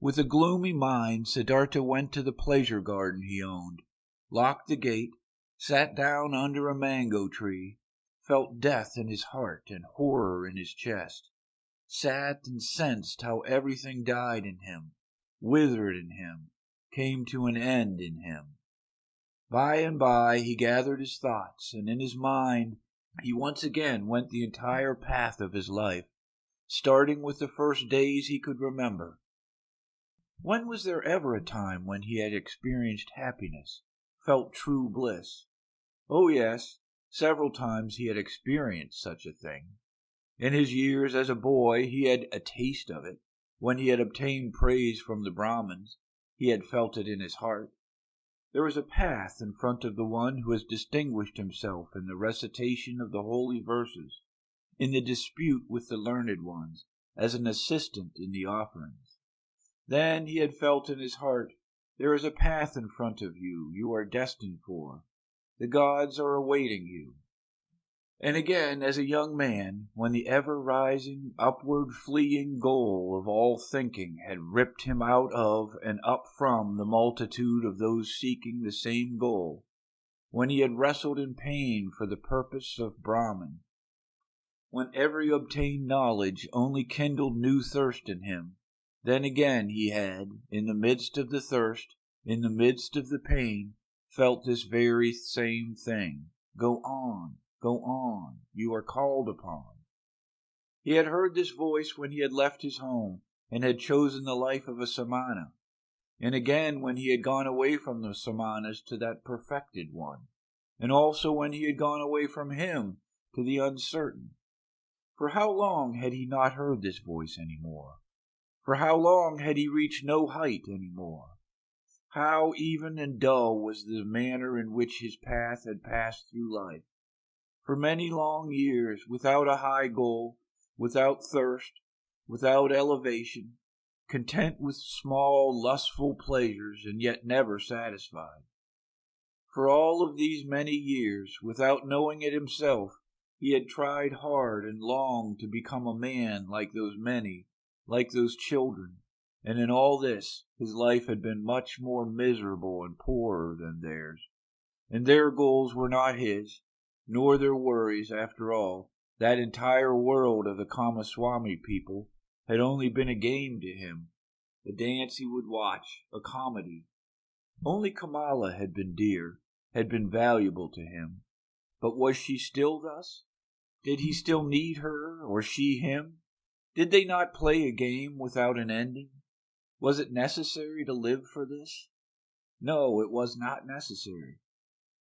A: With a gloomy mind, Siddhartha went to the pleasure garden he owned, locked the gate, sat down under a mango tree, felt death in his heart and horror in his chest, sat and sensed how everything died in him, withered in him, came to an end in him. By and by he gathered his thoughts, and in his mind he once again went the entire path of his life, starting with the first days he could remember. When was there ever a time when he had experienced happiness, felt true bliss? Oh yes, several times he had experienced such a thing. In his years as a boy he had a taste of it. When he had obtained praise from the Brahmins, he had felt it in his heart. There is a path in front of the one who has distinguished himself in the recitation of the holy verses, in the dispute with the learned ones, as an assistant in the offerings. Then he had felt in his heart, there is a path in front of you, you are destined for. The gods are awaiting you. And again, as a young man, when the ever-rising, upward-fleeing goal of all thinking had ripped him out of and up from the multitude of those seeking the same goal, when he had wrestled in pain for the purpose of Brahman, when every obtained knowledge only kindled new thirst in him, then again he had, in the midst of the thirst, in the midst of the pain, felt this very same thing. Go on. Go on, you are called upon. He had heard this voice when he had left his home and had chosen the life of a Samana, and again when he had gone away from the Samanas to that perfected one, and also when he had gone away from him to the uncertain. For how long had he not heard this voice any more? For how long had he reached no height any more? How even and dull was the manner in which his path had passed through life. For many long years, without a high goal, without thirst, without elevation, content with small, lustful pleasures, and yet never satisfied. For all of these many years, without knowing it himself, he had tried hard and long to become a man like those many, like those children, and in all this his life had been much more miserable and poorer than theirs. And their goals were not his, nor their worries. After all, that entire world of the Kamaswami people had only been a game to him, a dance he would watch, a comedy. Only Kamala had been dear, had been valuable to him. But was she still thus? Did he still need her, or she him? Did they not play a game without an ending? Was it necessary to live for this? No, it was not necessary.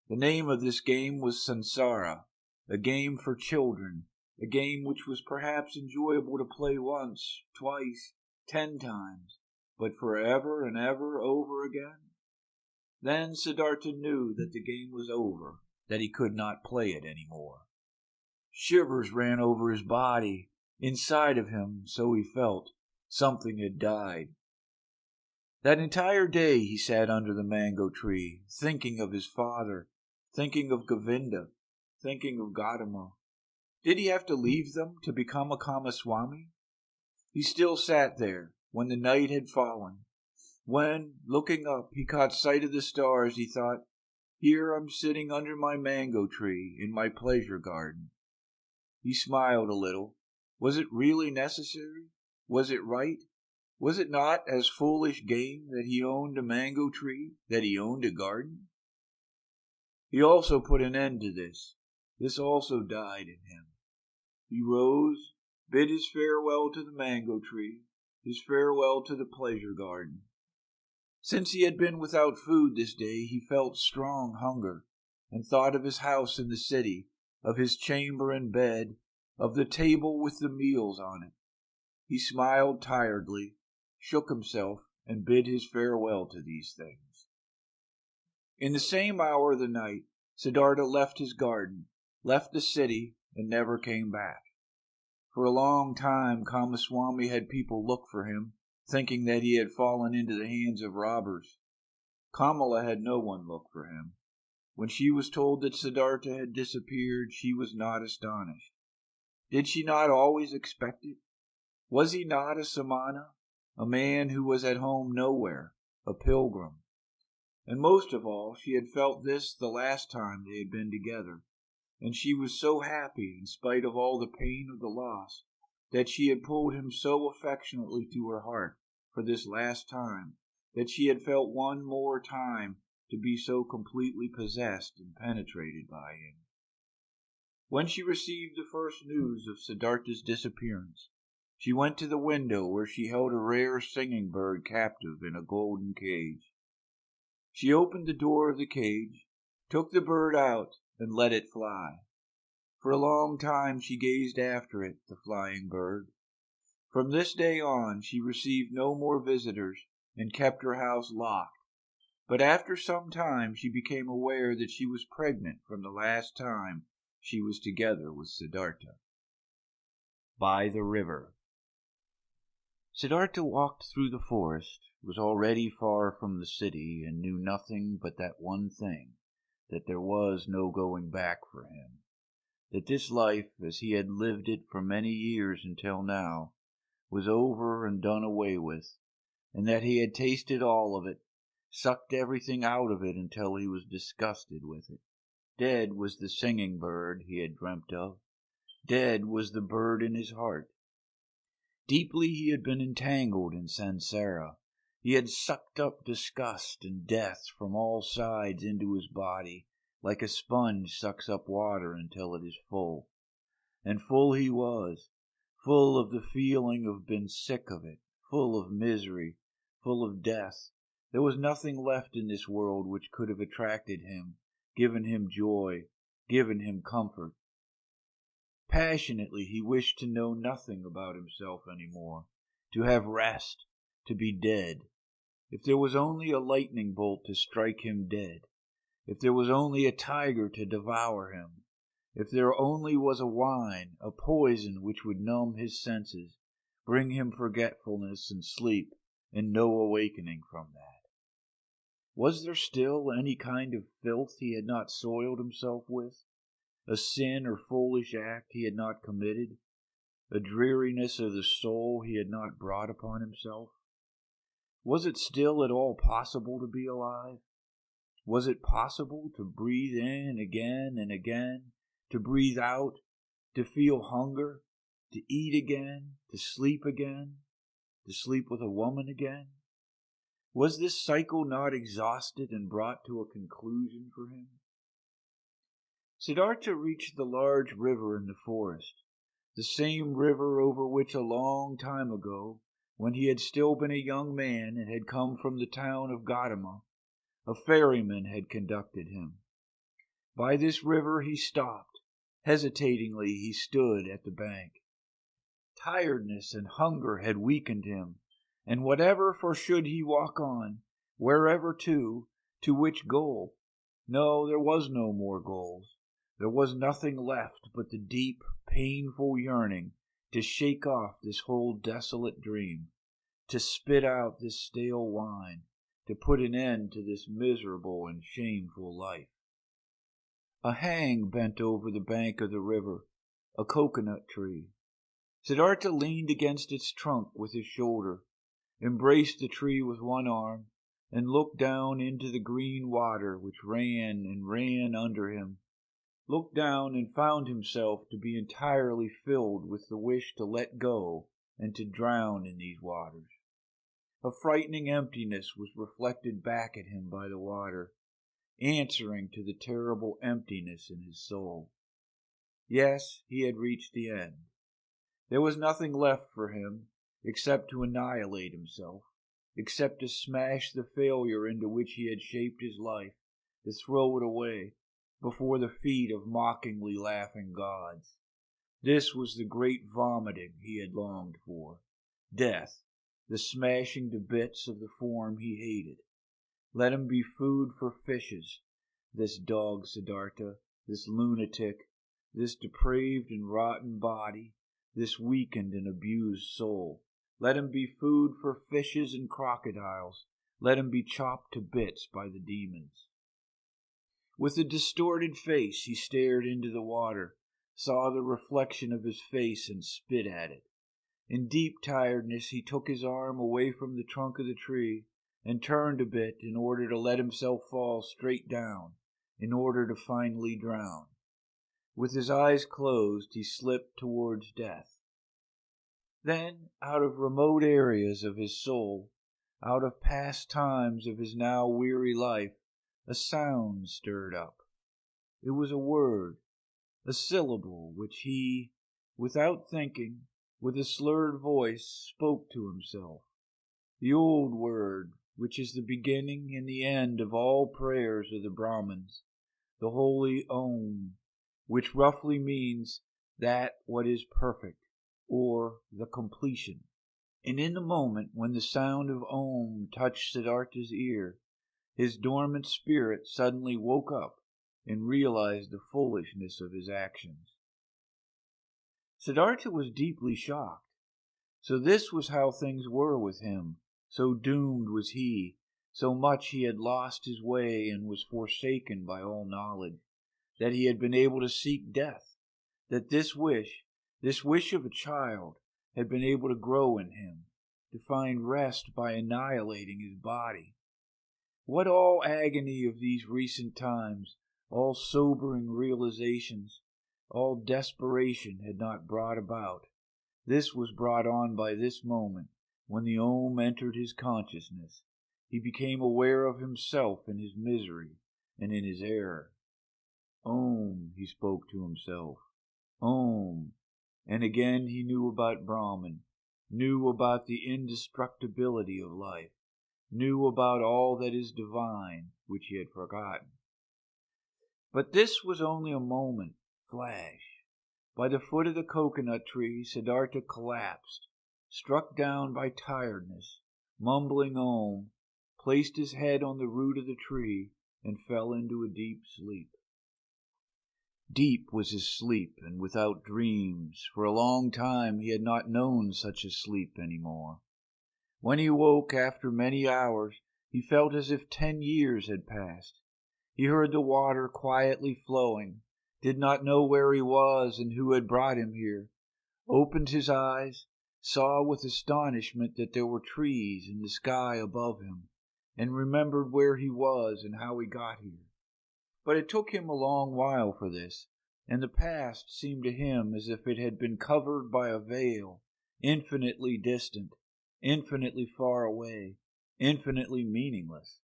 A: The name of this game was Sansara, a game for children, a game which was perhaps enjoyable to play once, twice, 10 times, but forever and ever over again. Then Siddhartha knew that the game was over, that he could not play it any more. Shivers ran over his body. Inside of him, so he felt, something had died. That entire day he sat under the mango tree, thinking of his father, thinking of Govinda, thinking of Gotama. Did he have to leave them to become a Kamaswami? He still sat there when the night had fallen. When, looking up, he caught sight of the stars, he thought, "Here I'm sitting under my mango tree in my pleasure garden." He smiled a little. Was it really necessary? Was it right? Was it not as foolish game that he owned a mango tree, that he owned a garden? He also put an end to this. This also died in him. He rose, bid his farewell to the mango tree, his farewell to the pleasure garden. Since he had been without food this day, he felt strong hunger, and thought of his house in the city, of his chamber and bed, of the table with the meals on it. He smiled tiredly, shook himself, and bid his farewell to these things. In the same hour of the night, Siddhartha left his garden, left the city, and never came back. For a long time, Kamaswami had people look for him, thinking that he had fallen into the hands of robbers. Kamala had no one look for him. When she was told that Siddhartha had disappeared, she was not astonished. Did she not always expect it? Was he not a Samana, a man who was at home nowhere, a pilgrim? And most of all, she had felt this the last time they had been together, and she was so happy in spite of all the pain of the loss, that she had pulled him so affectionately to her heart for this last time, that she had felt one more time to be so completely possessed and penetrated by him. When she received the first news of Siddhartha's disappearance, she went to the window where she held a rare singing bird captive in a golden cage. She opened the door of the cage, took the bird out, and let it fly. For a long time she gazed after it, the flying bird. From this day on she received no more visitors and kept her house locked. But after some time she became aware that she was pregnant from the last time she was together with Siddhartha. By the river. Siddhartha walked through the forest, was already far from the city, and knew nothing but that one thing, that there was no going back for him, that this life, as he had lived it for many years until now, was over and done away with, and that he had tasted all of it, sucked everything out of it until he was disgusted with it. Dead was the singing bird he had dreamt of. Dead was the bird in his heart. Deeply he had been entangled in Sansara. He had sucked up disgust and death from all sides into his body, like a sponge sucks up water until it is full. And full he was, full of the feeling of being sick of it, full of misery, full of death. There was nothing left in this world which could have attracted him, given him joy, given him comfort. Passionately he wished to know nothing about himself any more, to have rest, to be dead. If there was only a lightning bolt to strike him dead, if there was only a tiger to devour him, if there only was a wine, a poison which would numb his senses, bring him forgetfulness and sleep, and no awakening from that. Was there still any kind of filth he had not soiled himself with? A sin or foolish act he had not committed? A dreariness of the soul he had not brought upon himself? Was it still at all possible to be alive? Was it possible to breathe in again and again, to breathe out, to feel hunger, to eat again, to sleep with a woman again? Was this cycle not exhausted and brought to a conclusion for him? Siddhartha reached the large river in the forest. the same river over which a long time ago, when he had still been a young man and had come from the town of Gotama, a ferryman had conducted him. By this river he stopped. Hesitatingly he stood at the bank. Tiredness and hunger had weakened him, and whatever for should he walk on, wherever to which goal? No, there was no more goals. There was nothing left but the deep, painful yearning to shake off this whole desolate dream, to spit out this stale wine, to put an end to this miserable and shameful life. A hang bent over the bank of the river, a coconut tree. Siddhartha leaned against its trunk with his shoulder, embraced the tree with one arm, and looked down into the green water which ran and ran under him, looked down and found himself to be entirely filled with the wish to let go and to drown in these waters. A frightening emptiness was reflected back at him by the water, answering to the terrible emptiness in his soul. Yes, he had reached the end. There was nothing left for him except to annihilate himself, except to smash the failure into which he had shaped his life, to throw it away before the feet of mockingly laughing gods. This was the great vomiting he had longed for. Death, the smashing to bits of the form he hated. Let him be food for fishes, this dog Siddhartha, this lunatic, this depraved and rotten body, this weakened and abused soul. Let him be food for fishes and crocodiles. Let him be chopped to bits by the demons. With a distorted face he stared into the water, saw the reflection of his face and spit at it. In deep tiredness he took his arm away from the trunk of the tree and turned a bit in order to let himself fall straight down, in order to finally drown. With his eyes closed he slipped towards death. Then, out of remote areas of his soul, out of past times of his now weary life, a sound stirred up. It was a word, a syllable which he, without thinking, with a slurred voice, spoke to himself. The old word, which is the beginning and the end of all prayers of the Brahmins, the holy Om, which roughly means that what is perfect, or the completion. And in the moment when the sound of Om touched Siddhartha's ear, his dormant spirit suddenly woke up and realized the foolishness of his actions. Siddhartha was deeply shocked. So this was how things were with him. So doomed was he. So much he had lost his way and was forsaken by all knowledge, that he had been able to seek death, that this wish of a child, had been able to grow in him, to find rest by annihilating his body. What all agony of these recent times, all sobering realizations, all desperation had not brought about, this was brought on by this moment, when the Om entered his consciousness. He became aware of himself in his misery and in his error. Om, he spoke to himself. Om. And again he knew about Brahman, knew about the indestructibility of life, knew about all that is divine, which he had forgotten. But this was only a moment, flash. By the foot of the coconut tree, Siddhartha collapsed, struck down by tiredness, mumbling Om, placed his head on the root of the tree, and fell into a deep sleep. Deep was his sleep, and without dreams. For a long time he had not known such a sleep any more. When he woke after many hours, he felt as if 10 years had passed. He heard the water quietly flowing, did not know where he was and who had brought him here, opened his eyes, saw with astonishment that there were trees in the sky above him, and remembered where he was and how he got here. But it took him a long while for this, and the past seemed to him as if it had been covered by a veil, infinitely distant, infinitely far away, infinitely meaningless.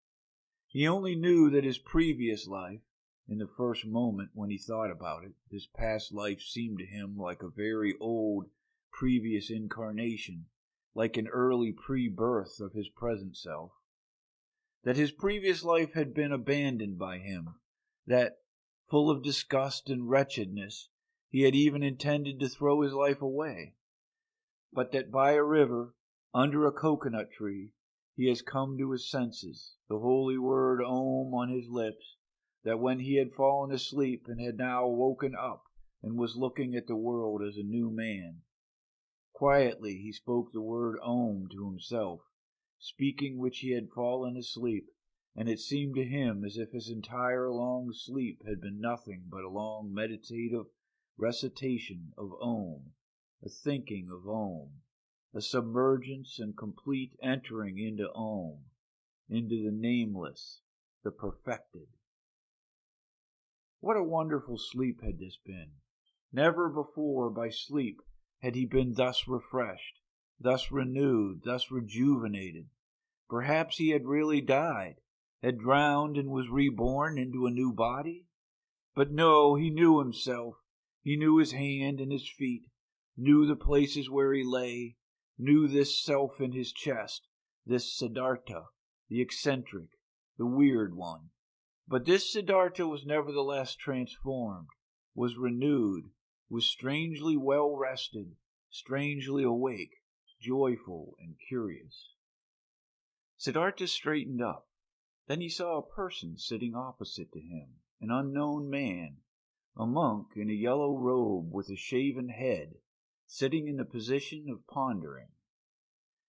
A: He only knew that his previous life, In the first moment when he thought about it, this past life seemed to him like a very old previous incarnation, like an early pre-birth of his present self. That his previous life had been abandoned by him, that, full of disgust and wretchedness, he had even intended to throw his life away, but that by a river, under a coconut tree, he has come to his senses, the holy word Om on his lips, that when he had fallen asleep and had now woken up and was looking at the world as a new man, quietly he spoke the word Om to himself, speaking which he had fallen asleep, and it seemed to him as if his entire long sleep had been nothing but a long meditative recitation of Om, a thinking of Om, a submergence and complete entering into Om, into the nameless, the perfected. What a wonderful sleep had this been! Never before by sleep had he been thus refreshed, thus renewed, thus rejuvenated. Perhaps he had really died, had drowned and was reborn into a new body? But no, he knew himself. He knew his hand and his feet, knew the places where he lay, knew this self in his chest, this Siddhartha, the eccentric, the weird one. But this Siddhartha was nevertheless transformed, was renewed, was strangely well rested, strangely awake, joyful and curious. Siddhartha straightened up. Then he saw a person sitting opposite to him, an unknown man, a monk in a yellow robe with a shaven head, sitting in the position of pondering.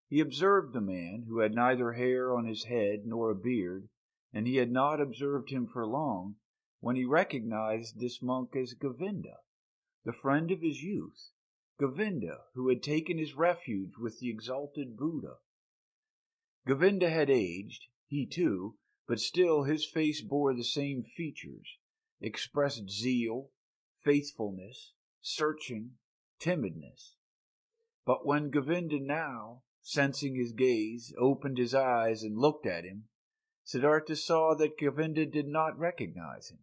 A: He observed the man, who had neither hair on his head nor a beard, and he had not observed him for long, when he recognized this monk as Govinda, the friend of his youth, Govinda, who had taken his refuge with the exalted Buddha. Govinda had aged, he too, but still his face bore the same features, expressed zeal, faithfulness, searching, timidness. But when Govinda now, sensing his gaze, opened his eyes and looked at him, Siddhartha saw that Govinda did not recognize him.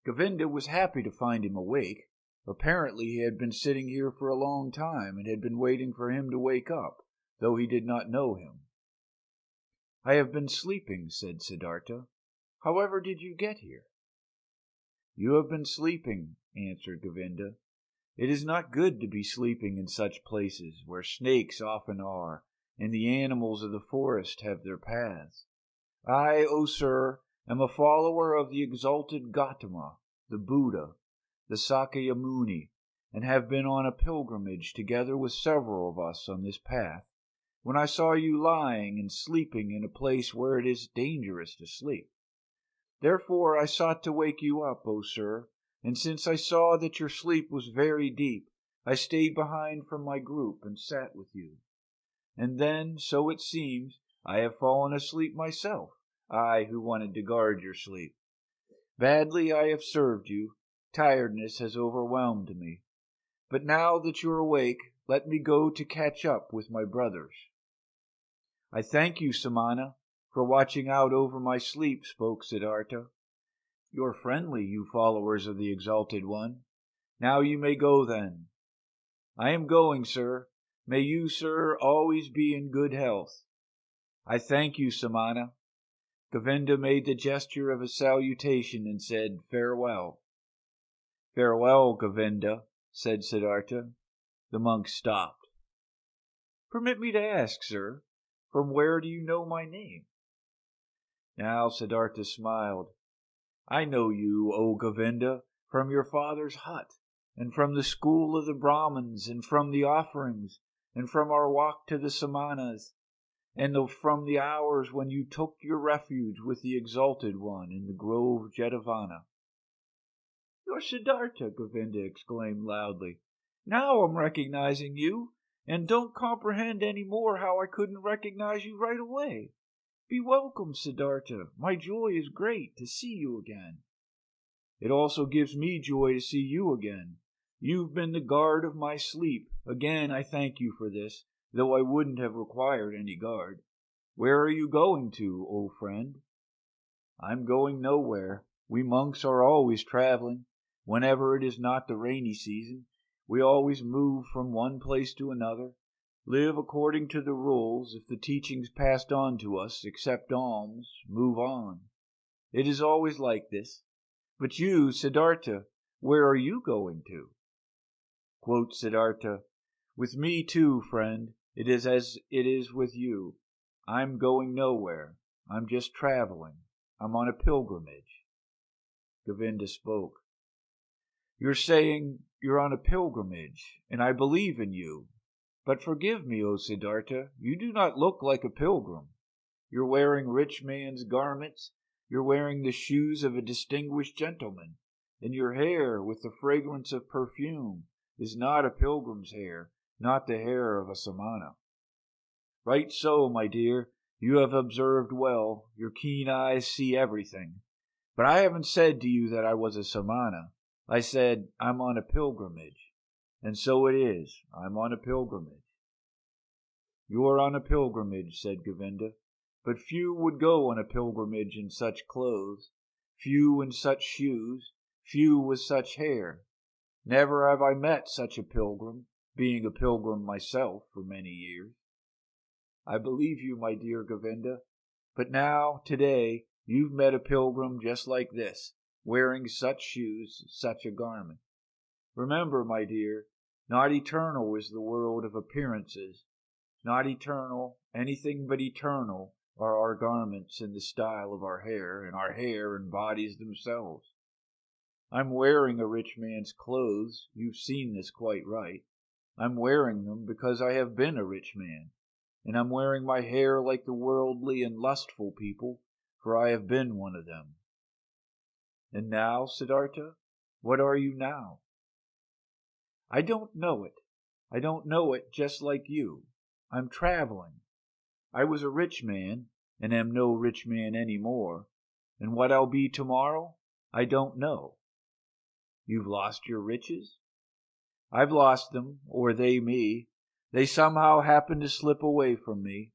A: Govinda was happy to find him awake. Apparently he had been sitting here for a long time and had been waiting for him to wake up, though he did not know him. "I have been sleeping," said Siddhartha. "However did you get here?" "You have been sleeping," answered Govinda. "It is not good to be sleeping in such places, where snakes often are, and the animals of the forest have their paths. I, O sir, am a follower of the exalted Gotama, the Buddha, the Sakya Muni, and have been on a pilgrimage together with several of us on this path, when I saw you lying and sleeping in a place where it is dangerous to sleep. Therefore I sought to wake you up, O sir, and since I saw that your sleep was very deep, I stayed behind from my group and sat with you. And then, so it seems, I have fallen asleep myself, I who wanted to guard your sleep. Badly I have served you. Tiredness has overwhelmed me. But now that you're awake, let me go to catch up with my brothers." "I thank you, Samana, for watching out over my sleep," spoke Siddhartha. "You're friendly, you followers of the Exalted One. Now you may go then." "I am going, sir. May you, sir, always be in good health." "I thank you, Samana." Govinda made the gesture of a salutation and said, "Farewell." "Farewell, Govinda," said Siddhartha. The monk stopped. "Permit me to ask, sir, from where do you know my name?" Now Siddhartha smiled. "I know you, O Govinda, from your father's hut, and from the school of the Brahmins, and from the offerings, and from our walk to the Samanas, and from the hours when you took your refuge with the Exalted One in the grove Jetavana." "You're Siddhartha!" Govinda exclaimed loudly. "Now I'm recognizing you, and don't comprehend any more how I couldn't recognize you right away. Be welcome, Siddhartha. My joy is great to see you again." "It also gives me joy to see you again. You've been the guard of my sleep. Again I thank you for this, though I wouldn't have required any guard. Where are you going to, old friend?" "I'm going nowhere. We monks are always traveling. Whenever it is not the rainy season, we always move from one place to another, live according to the rules. If the teachings passed on to us accept alms, move on. It is always like this. But you, Siddhartha, where are you going to? Quote Siddhartha, with me too, friend, it is as it is with you. I'm going nowhere. I'm just traveling. I'm on a pilgrimage. Govinda spoke. You're saying you're on a pilgrimage, and I believe in you. But forgive me, O Siddhartha, you do not look like a pilgrim. You're wearing rich man's garments. You're wearing the shoes of a distinguished gentleman, and your hair, with the fragrance of perfume, is not a pilgrim's hair, not the hair of a samana. Right so, my dear, you have observed well. Your keen eyes see everything. But I haven't said to you that I was a samana. I said, I'm on a pilgrimage. And so it is. I'm on a pilgrimage. You are on a pilgrimage, said Govinda. But few would go on a pilgrimage in such clothes, few in such shoes, few with such hair. Never have I met such a pilgrim, being a pilgrim myself for many years. I believe you, my dear Govinda, but now, today, you've met a pilgrim just like this, wearing such shoes, such a garment. Remember, my dear, not eternal is the world of appearances. Not eternal, anything but eternal, are our garments and the style of our hair, and our hair and bodies themselves. I'm wearing a rich man's clothes. You've seen this quite right. I'm wearing them because I have been a rich man, and I'm wearing my hair like the worldly and lustful people, for I have been one of them. And now, Siddhartha, what are you now? I don't know it. I don't know it just like you. I'm traveling. I was a rich man, and am no rich man any more, and what I'll be tomorrow, I don't know. You've lost your riches? I've lost them, or they me. They somehow happened to slip away from me.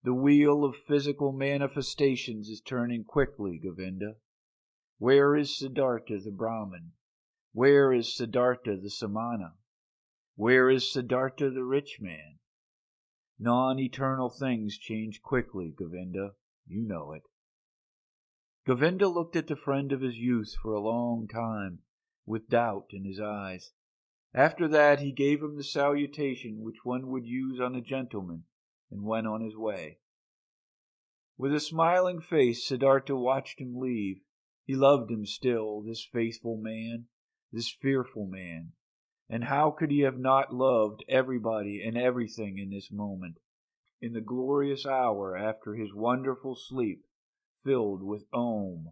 A: The wheel of physical manifestations is turning quickly, Govinda. Where is Siddhartha the Brahmin? Where is Siddhartha the Samana? Where is Siddhartha the rich man? Non-eternal things change quickly, Govinda. You know it. Govinda looked at the friend of his youth for a long time, with doubt in his eyes. After that he gave him the salutation which one would use on a gentleman, and went on his way. With a smiling face, Siddhartha watched him leave. He loved him still, this faithful man, this fearful man. And how could he have not loved everybody and everything in this moment, in the glorious hour after his wonderful sleep, filled with Om?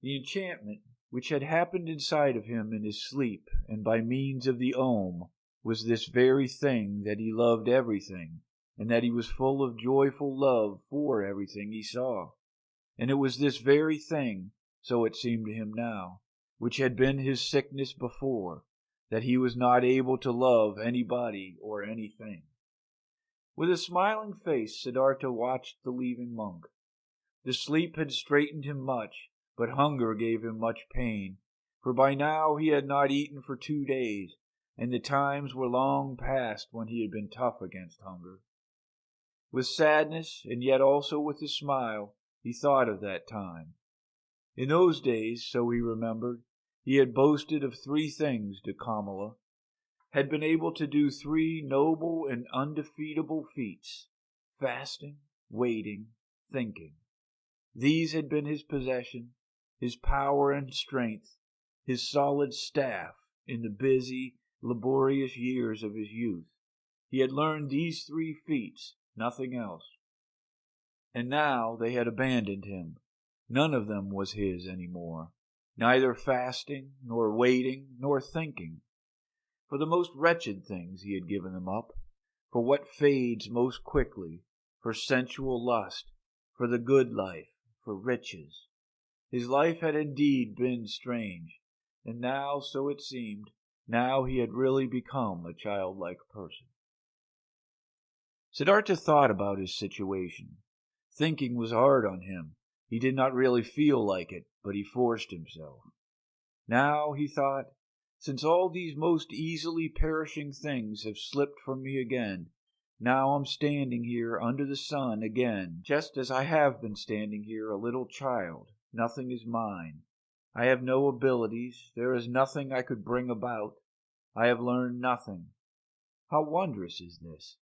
A: The enchantment which had happened inside of him in his sleep and by means of the Om was this very thing, that he loved everything, and that he was full of joyful love for everything he saw. And it was this very thing, so it seemed to him now, which had been his sickness before, that he was not able to love anybody or anything. With a smiling face, Siddhartha watched the leaving monk. The sleep had straightened him much, but hunger gave him much pain, for by now he had not eaten for 2 days, and the times were long past when he had been tough against hunger. With sadness, and yet also with a smile, he thought of that time. In those days, so he remembered, he had boasted of 3 things to Kamala, had been able to do 3 noble and undefeatable feats: fasting, waiting, thinking. These had been his possession, his power and strength, his solid staff in the busy, laborious years of his youth. He had learned these 3 feats, nothing else. And now they had abandoned him. None of them was his any more, neither fasting, nor waiting, nor thinking. For the most wretched things he had given them up, for what fades most quickly, for sensual lust, for the good life, for riches. His life had indeed been strange, and now, so it seemed, now he had really become a childlike person. Siddhartha thought about his situation. Thinking was hard on him, He did not really feel like it, but he forced himself. Now, he thought, since all these most easily perishing things have slipped from me again, now I'm standing here under the sun again, just as I have been standing here a little child. Nothing is mine. I have no abilities. There is nothing I could bring about. I have learned nothing. How wondrous is this!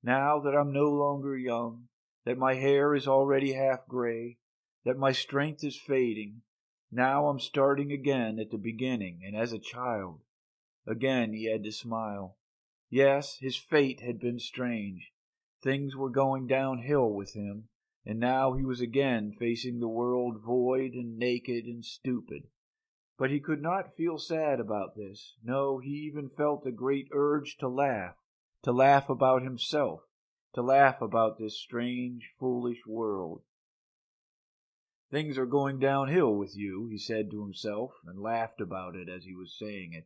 A: Now that I'm no longer young, that my hair is already half gray, that my strength is fading, now I'm starting again at the beginning and as a child. Again he had to smile. Yes, his fate had been strange. Things were going downhill with him, and now he was again facing the world void and naked and stupid. But he could not feel sad about this. No, he even felt a great urge to laugh about himself, to laugh about this strange, foolish world. Things are going downhill with you, he said to himself, and laughed about it as he was saying it.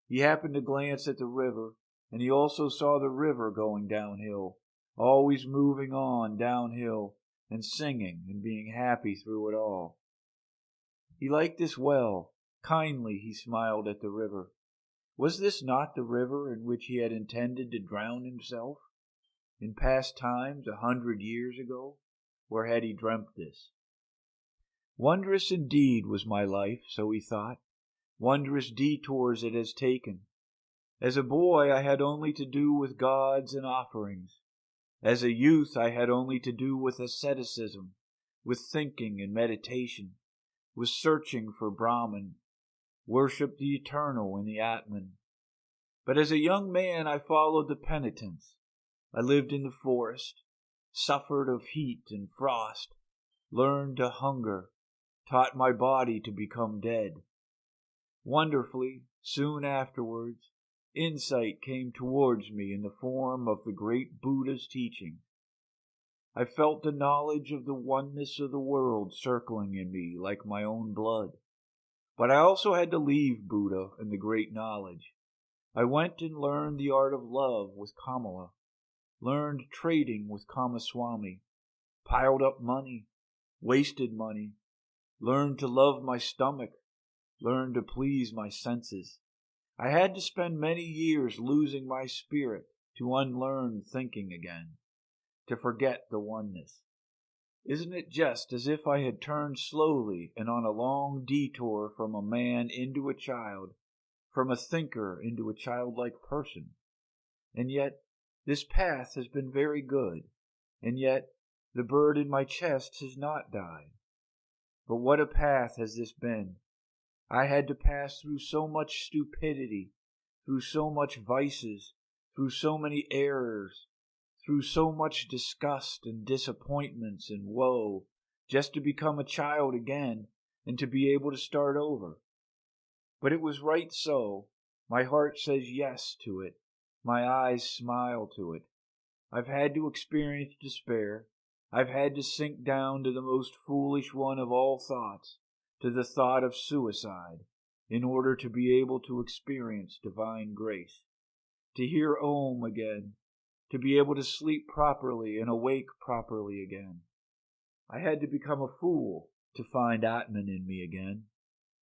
A: He happened to glance at the river, and he also saw the river going downhill, always moving on downhill, and singing and being happy through it all. He liked this well. Kindly he smiled at the river. Was this not the river in which he had intended to drown himself? In past times, 100 years ago? Where had he dreamt this? Wondrous indeed was my life, so he thought. Wondrous detours it has taken. As a boy I had only to do with gods and offerings. As a youth I had only to do with asceticism, with thinking and meditation, with searching for Brahman, worshipped the eternal in the Atman. But as a young man I followed the penitence. I lived in the forest, suffered of heat and frost, learned to hunger, taught my body to become dead. Wonderfully, soon afterwards, insight came towards me in the form of the great Buddha's teaching. I felt the knowledge of the oneness of the world circling in me like my own blood. But I also had to leave Buddha and the great knowledge. I went and learned the art of love with Kamala, learned trading with Kamaswami, piled up money, wasted money, learned to love my stomach, learned to please my senses. I had to spend many years losing my spirit to unlearn thinking again, to forget the oneness. Isn't it just as if I had turned slowly and on a long detour from a man into a child, from a thinker into a childlike person? And yet this path has been very good, and yet the bird in my chest has not died. But what a path has this been! I had to pass through so much stupidity, through so much vices, through so many errors, through so much disgust and disappointments and woe, just to become a child again and to be able to start over. But it was right so. My heart says yes to it. My eyes smile to it. I've had to experience despair. I've had to sink down to the most foolish one of all thoughts, to the thought of suicide, in order to be able to experience divine grace, to hear Om again, to be able to sleep properly and awake properly again. I had to become a fool to find Atman in me again.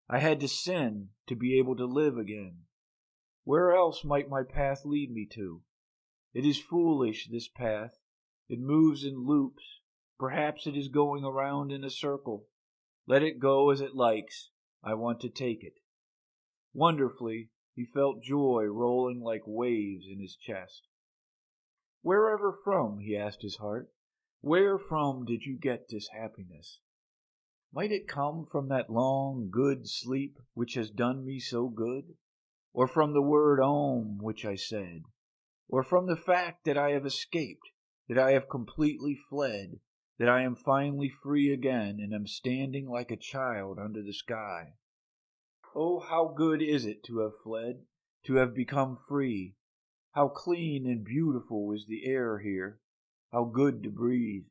A: I had to sin to be able to live again. Where else might my path lead me to? It is foolish, this path. It moves in loops. Perhaps it is going around in a circle. Let it go as it likes. I want to take it. Wonderfully, he felt joy rolling like waves in his chest. Wherever from, he asked his heart, where from did you get this happiness? Might it come from that long, good sleep which has done me so good? Or from the word Om which I said? Or from the fact that I have escaped, that I have completely fled, that I am finally free again and am standing like a child under the sky? Oh, how good is it to have fled, to have become free! How clean and beautiful is the air here! How good to breathe!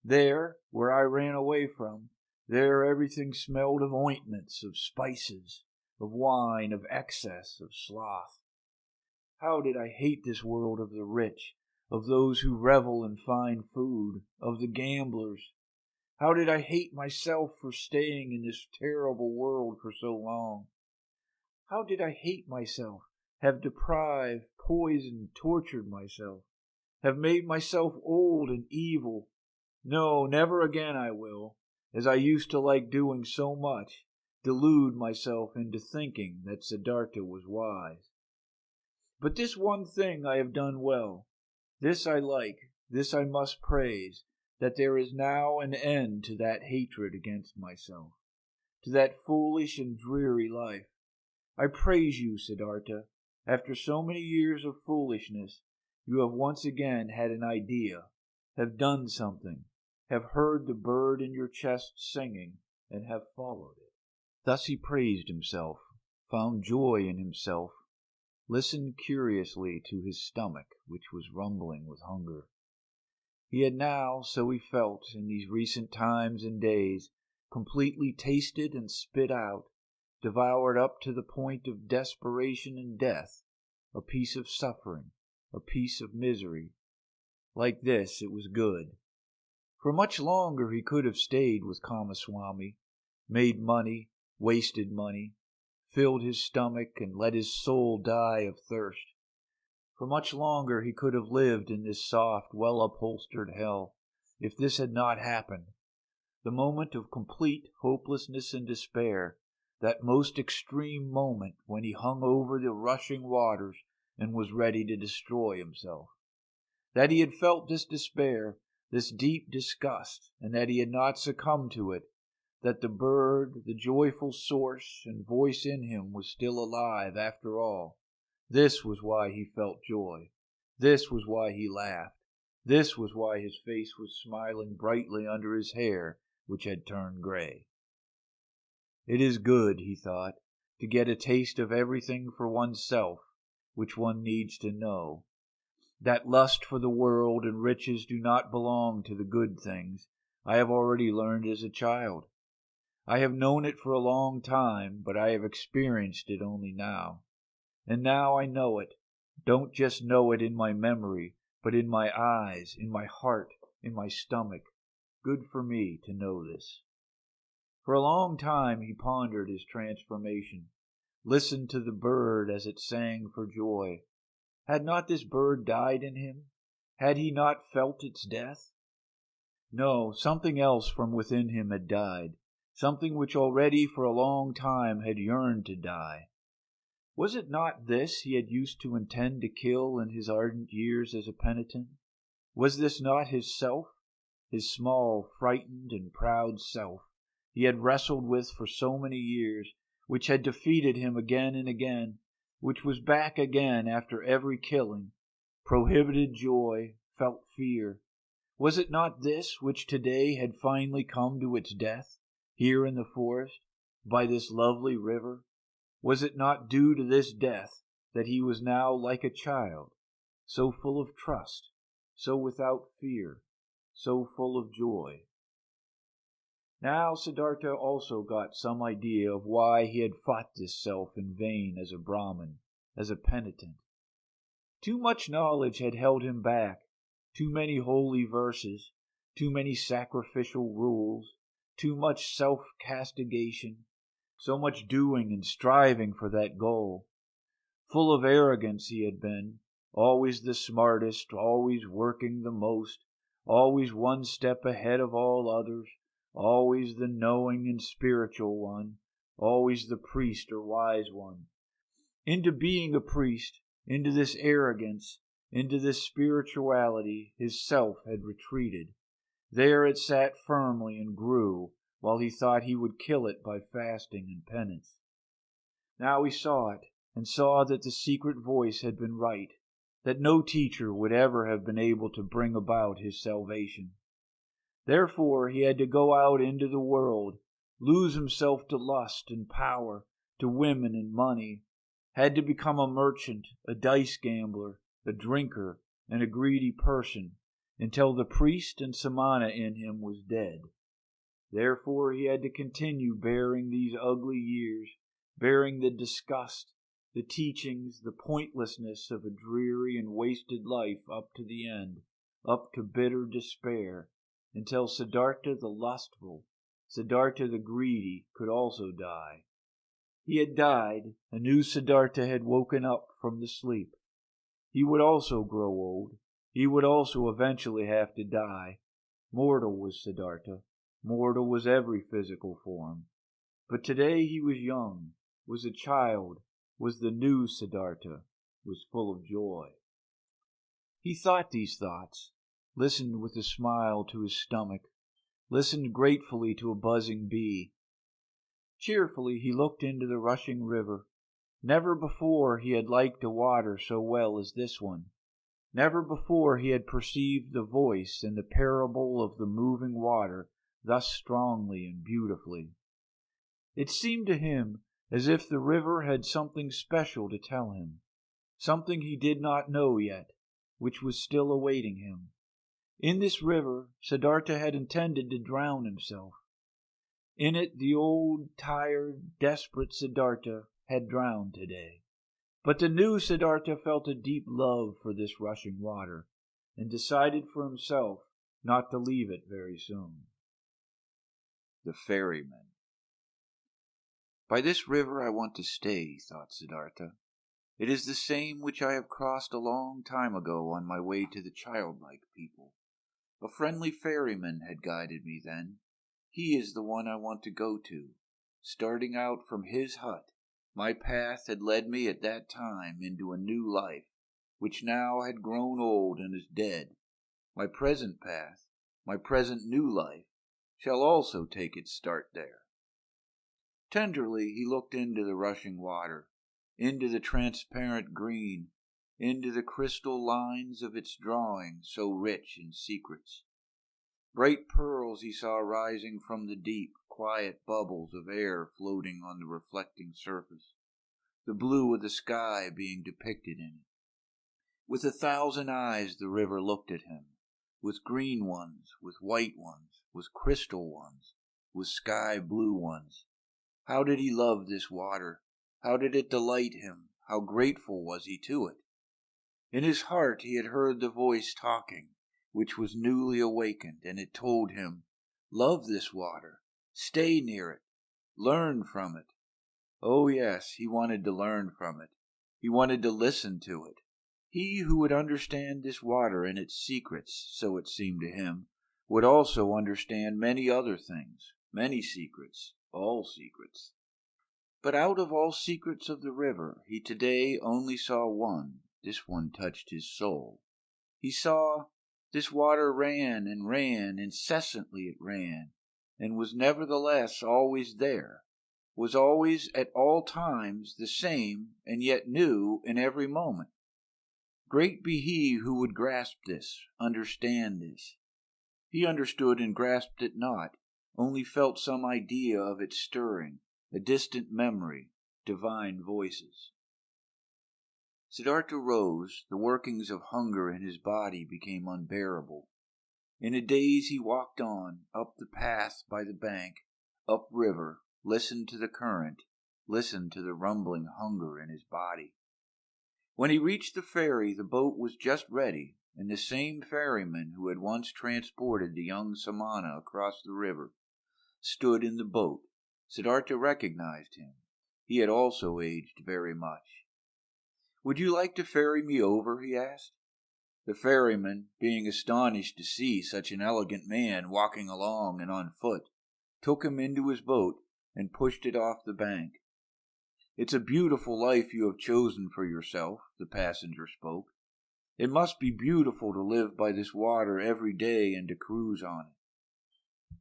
A: There, where I ran away from, there everything smelled of ointments, of spices, of wine, of excess, of sloth. How did I hate this world of the rich, of those who revel in fine food, of the gamblers! How did I hate myself for staying in this terrible world for so long? How did I hate myself, have deprived, poisoned, tortured myself, have made myself old and evil? No, never again I will, as I used to like doing so much, delude myself into thinking that Siddhartha was wise. But this one thing I have done well. This I like, this I must praise, that there is now an end to that hatred against myself, to that foolish and dreary life. I praise you, Siddhartha. After so many years of foolishness, you have once again had an idea, have done something, have heard the bird in your chest singing, and have followed it. Thus he praised himself, found joy in himself, listened curiously to his stomach, which was rumbling with hunger. He had now, so he felt in these recent times and days, completely tasted and spit out, devoured up to the point of desperation and death, a piece of suffering, a piece of misery. Like this, it was good. For much longer he could have stayed with Kamaswami, made money, wasted money, filled his stomach and let his soul die of thirst. For much longer he could have lived in this soft, well-upholstered hell, if this had not happened. The moment of complete hopelessness and despair, that most extreme moment when he hung over the rushing waters and was ready to destroy himself. That he had felt this despair, this deep disgust, and that he had not succumbed to it, that the bird, the joyful source and voice in him was still alive after all. This was why he felt joy. This was why he laughed. This was why his face was smiling brightly under his hair, which had turned gray. It is good, he thought, to get a taste of everything for oneself, which one needs to know. That lust for the world and riches do not belong to the good things, I have already learned as a child. I have known it for a long time, but I have experienced it only now. And now I know it, don't just know it in my memory, but in my eyes, in my heart, in my stomach. Good for me to know this. For a long time he pondered his transformation, listened to the bird as it sang for joy. Had not this bird died in him? Had he not felt its death? No, something else from within him had died, something which already for a long time had yearned to die. Was it not this he had used to intend to kill in his ardent years as a penitent? Was this not his self, his small, frightened, and proud self, he had wrestled with for so many years, which had defeated him again and again, which was back again after every killing, prohibited joy, felt fear? Was it not this which today had finally come to its death, here in the forest, by this lovely river? Was it not due to this death that he was now like a child, so full of trust, so without fear, so full of joy? Now Siddhartha also got some idea of why he had fought this self in vain as a Brahmin, as a penitent. Too much knowledge had held him back, too many holy verses, too many sacrificial rules, too much self-castigation, so much doing and striving for that goal. Full of arrogance he had been, always the smartest, always working the most, always one step ahead of all others, always the knowing and spiritual one, always the priest or wise one. Into being a priest, into this arrogance, into this spirituality, his self had retreated. There it sat firmly and grew, while he thought he would kill it by fasting and penance. Now he saw it, and saw that the secret voice had been right, that no teacher would ever have been able to bring about his salvation. Therefore he had to go out into the world, lose himself to lust and power, to women and money, had to become a merchant, a dice gambler, a drinker, and a greedy person, until the priest and Samana in him was dead. Therefore he had to continue bearing these ugly years, bearing the disgust, the teachings, the pointlessness of a dreary and wasted life up to the end, up to bitter despair, until Siddhartha the lustful, Siddhartha the greedy could also die. He had died, a new Siddhartha had woken up from the sleep. He would also grow old. He would also eventually have to die. Mortal was Siddhartha. Mortal was every physical form. But today he was young, was a child, was the new Siddhartha, was full of joy. He thought these thoughts, listened with a smile to his stomach, listened gratefully to a buzzing bee. Cheerfully he looked into the rushing river. Never before he had liked the water so well as this one. Never before he had perceived the voice and the parable of the moving water thus strongly and beautifully. It seemed to him as if the river had something special to tell him, something he did not know yet, which was still awaiting him. In this river, Siddhartha had intended to drown himself. In it, the old, tired, desperate Siddhartha had drowned today. But the new Siddhartha felt a deep love for this rushing water, and decided for himself not to leave it very soon. The Ferryman. By this river I want to stay, thought Siddhartha. It is the same which I have crossed a long time ago on my way to the Childlike people. A friendly ferryman had guided me then. He is the one I want to go to. Starting out from his hut, my path had led me at that time into a new life, which now had grown old and is dead. My present path, my present new life, shall also take its start there. Tenderly he looked into the rushing water, into the transparent green, into the crystal lines of its drawing so rich in secrets. Bright pearls he saw rising from the deep, quiet bubbles of air floating on the reflecting surface, the blue of the sky being depicted in it. With 1,000 eyes the river looked at him, with green ones, with white ones, with crystal ones, with sky blue ones. How did he love this water? How did it delight him? How grateful was he to it? In his heart he had heard the voice talking, which was newly awakened, and it told him, love this water, stay near it, learn from it. Oh yes, he wanted to learn from it. He wanted to listen to it. He who would understand this water and its secrets, so it seemed to him, would also understand many other things, many secrets, all secrets. But out of all secrets of the river, he today only saw one. This one touched his soul. He saw this water ran and ran, incessantly it ran, and was nevertheless always there, was always at all times the same, and yet new in every moment. Great be he who would grasp this, understand this. He understood and grasped it not, only felt some idea of its stirring, a distant memory, divine voices. Siddhartha rose. The workings of hunger in his body became unbearable. In a daze he walked on, up the path by the bank, up river, listened to the current, listened to the rumbling hunger in his body. When he reached the ferry, the boat was just ready, and the same ferryman who had once transported the young Samana across the river stood in the boat. Siddhartha recognized him. He had also aged very much. "Would you like to ferry me over?" he asked. The ferryman, being astonished to see such an elegant man walking along and on foot, took him into his boat and pushed it off the bank. "It's a beautiful life you have chosen for yourself," the passenger spoke. "It must be beautiful to live by this water every day and to cruise on it."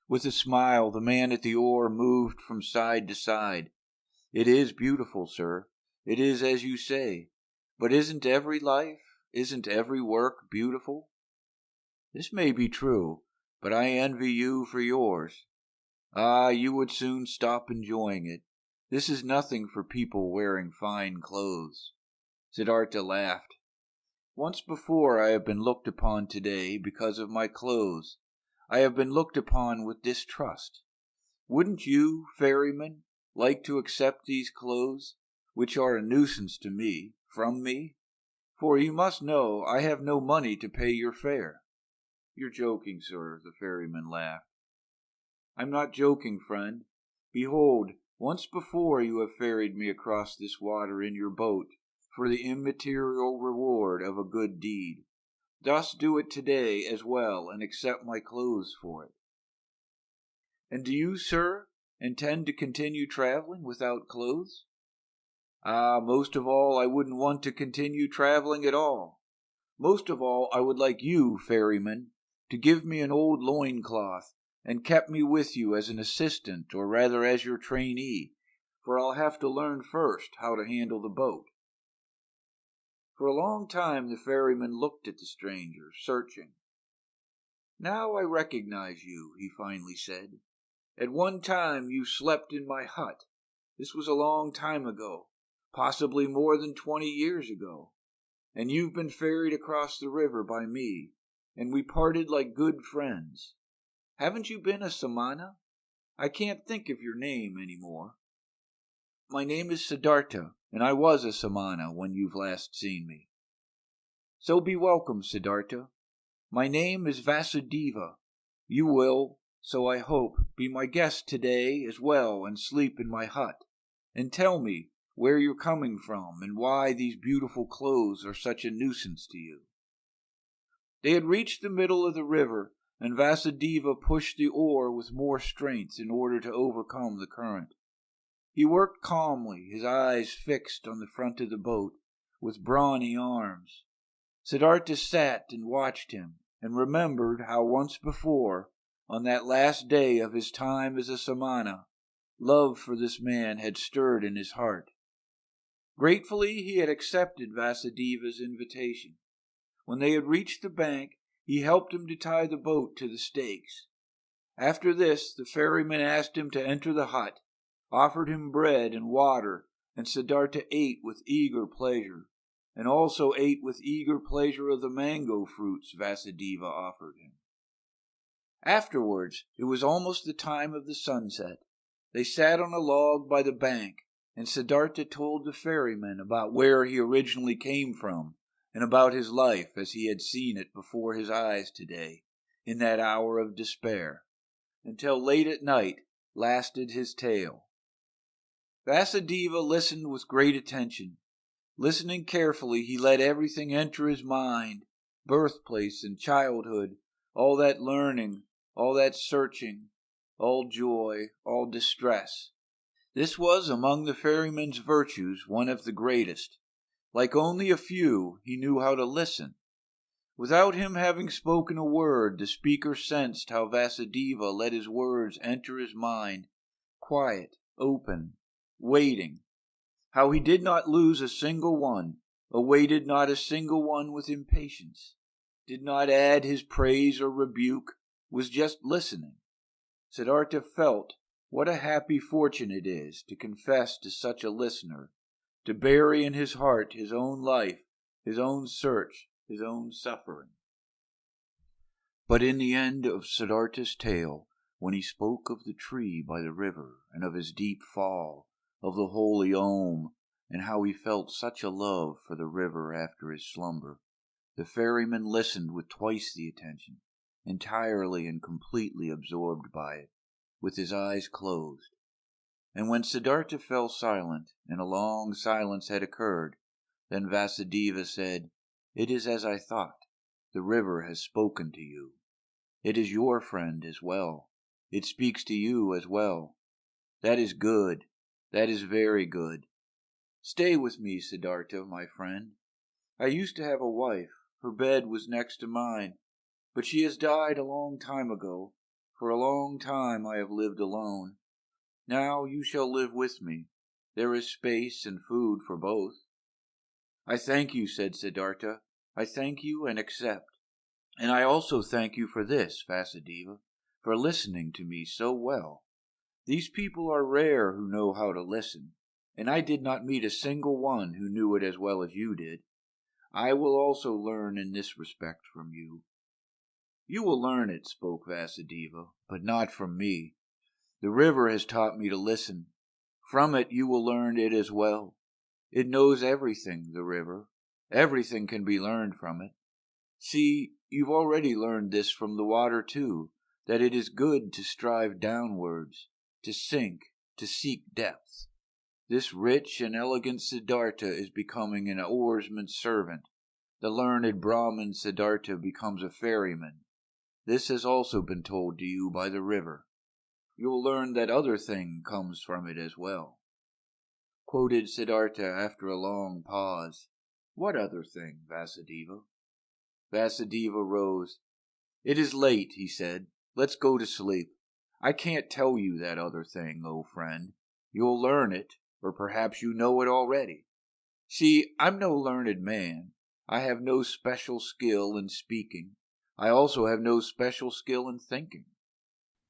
A: With a smile, the man at the oar moved from side to side. "It is beautiful, sir. It is as you say. But isn't every life, isn't every work beautiful?" "This may be true, but I envy you for yours. Ah, you would soon stop enjoying it. This is nothing for people wearing fine clothes." Siddhartha laughed. "Once before I have been looked upon today because of my clothes. I have been looked upon with distrust. Wouldn't you, ferryman, like to accept these clothes, which are a nuisance to me, from me? For you must know I have no money to pay your fare." "You're joking, sir," the ferryman laughed. "I'm not joking, friend. Behold, once before you have ferried me across this water in your boat for the immaterial reward of a good deed. Thus do it today as well, and accept my clothes for it." "And do you, sir, intend to continue traveling without clothes?" "Ah, most of all, I wouldn't want to continue traveling at all. Most of all, I would like you, ferryman, to give me an old loincloth, and kept me with you as an assistant, or rather as your trainee, for I'll have to learn first how to handle the boat." For a long time the ferryman looked at the stranger, searching. "Now I recognize you," he finally said. "At one time you slept in my hut. This was a long time ago, possibly more than 20 years ago. And you've been ferried across the river by me, and we parted like good friends. Haven't you been a Samana? I can't think of your name any more." "My name is Siddhartha, and I was a Samana when you've last seen me." "So be welcome, Siddhartha. My name is Vasudeva. You will, so I hope, be my guest today as well and sleep in my hut. And tell me where you're coming from and why these beautiful clothes are such a nuisance to you." They had reached the middle of the river, and Vasudeva pushed the oar with more strength in order to overcome the current. He worked calmly, his eyes fixed on the front of the boat, with brawny arms. Siddhartha sat and watched him, and remembered how once before, on that last day of his time as a Samana, love for this man had stirred in his heart. Gratefully he had accepted Vasudeva's invitation. When they had reached the bank, he helped him to tie the boat to the stakes. After this, the ferryman asked him to enter the hut, offered him bread and water, and Siddhartha ate with eager pleasure, and also ate with eager pleasure of the mango fruits Vasudeva offered him. Afterwards, it was almost the time of the sunset. They sat on a log by the bank, and Siddhartha told the ferryman about where he originally came from, and about his life as he had seen it before his eyes today, in that hour of despair. Until late at night lasted his tale. Vasudeva listened with great attention. Listening carefully, he let everything enter his mind, birthplace and childhood, all that learning, all that searching, all joy, all distress. This was among the ferryman's virtues one of the greatest. Like only a few, he knew how to listen. Without him having spoken a word, the speaker sensed how Vasudeva let his words enter his mind, quiet, open, waiting. How he did not lose a single one, awaited not a single one with impatience, did not add his praise or rebuke, was just listening. Siddhartha felt what a happy fortune it is to confess to such a listener, to bury in his heart his own life, his own search, his own suffering. But in the end of Siddhartha's tale, when he spoke of the tree by the river, and of his deep fall, of the holy Om, and how he felt such a love for the river after his slumber, the ferryman listened with twice the attention, entirely and completely absorbed by it, with his eyes closed. And when Siddhartha fell silent, and a long silence had occurred, then Vasudeva said, "It is as I thought. The river has spoken to you. It is your friend as well. It speaks to you as well. That is good. That is very good. Stay with me, Siddhartha, my friend. I used to have a wife. Her bed was next to mine, but she has died a long time ago. For a long time I have lived alone. Now you shall live with me. There is space and food for both." "I thank you," said Siddhartha. "I thank you and accept. And I also thank you for this, Vasudeva, for listening to me so well. These people are rare who know how to listen, and I did not meet a single one who knew it as well as you did. I will also learn in this respect from you." "You will learn it," spoke Vasudeva, "but not from me. The river has taught me to listen. From it you will learn it as well. It knows everything, the river. Everything can be learned from it. See, you've already learned this from the water too, that it is good to strive downwards, to sink, to seek depths. This rich and elegant Siddhartha is becoming an oarsman's servant. The learned Brahmin Siddhartha becomes a ferryman. This has also been told to you by the river. You'll learn that other thing comes from it as well. Quoted Siddhartha after a long pause. What other thing, Vasudeva? Vasudeva rose. It is late, he said. Let's go to sleep. I can't tell you that other thing, O friend. You'll learn it, or perhaps you know it already. See, I'm no learned man. I have no special skill in speaking. I also have no special skill in thinking.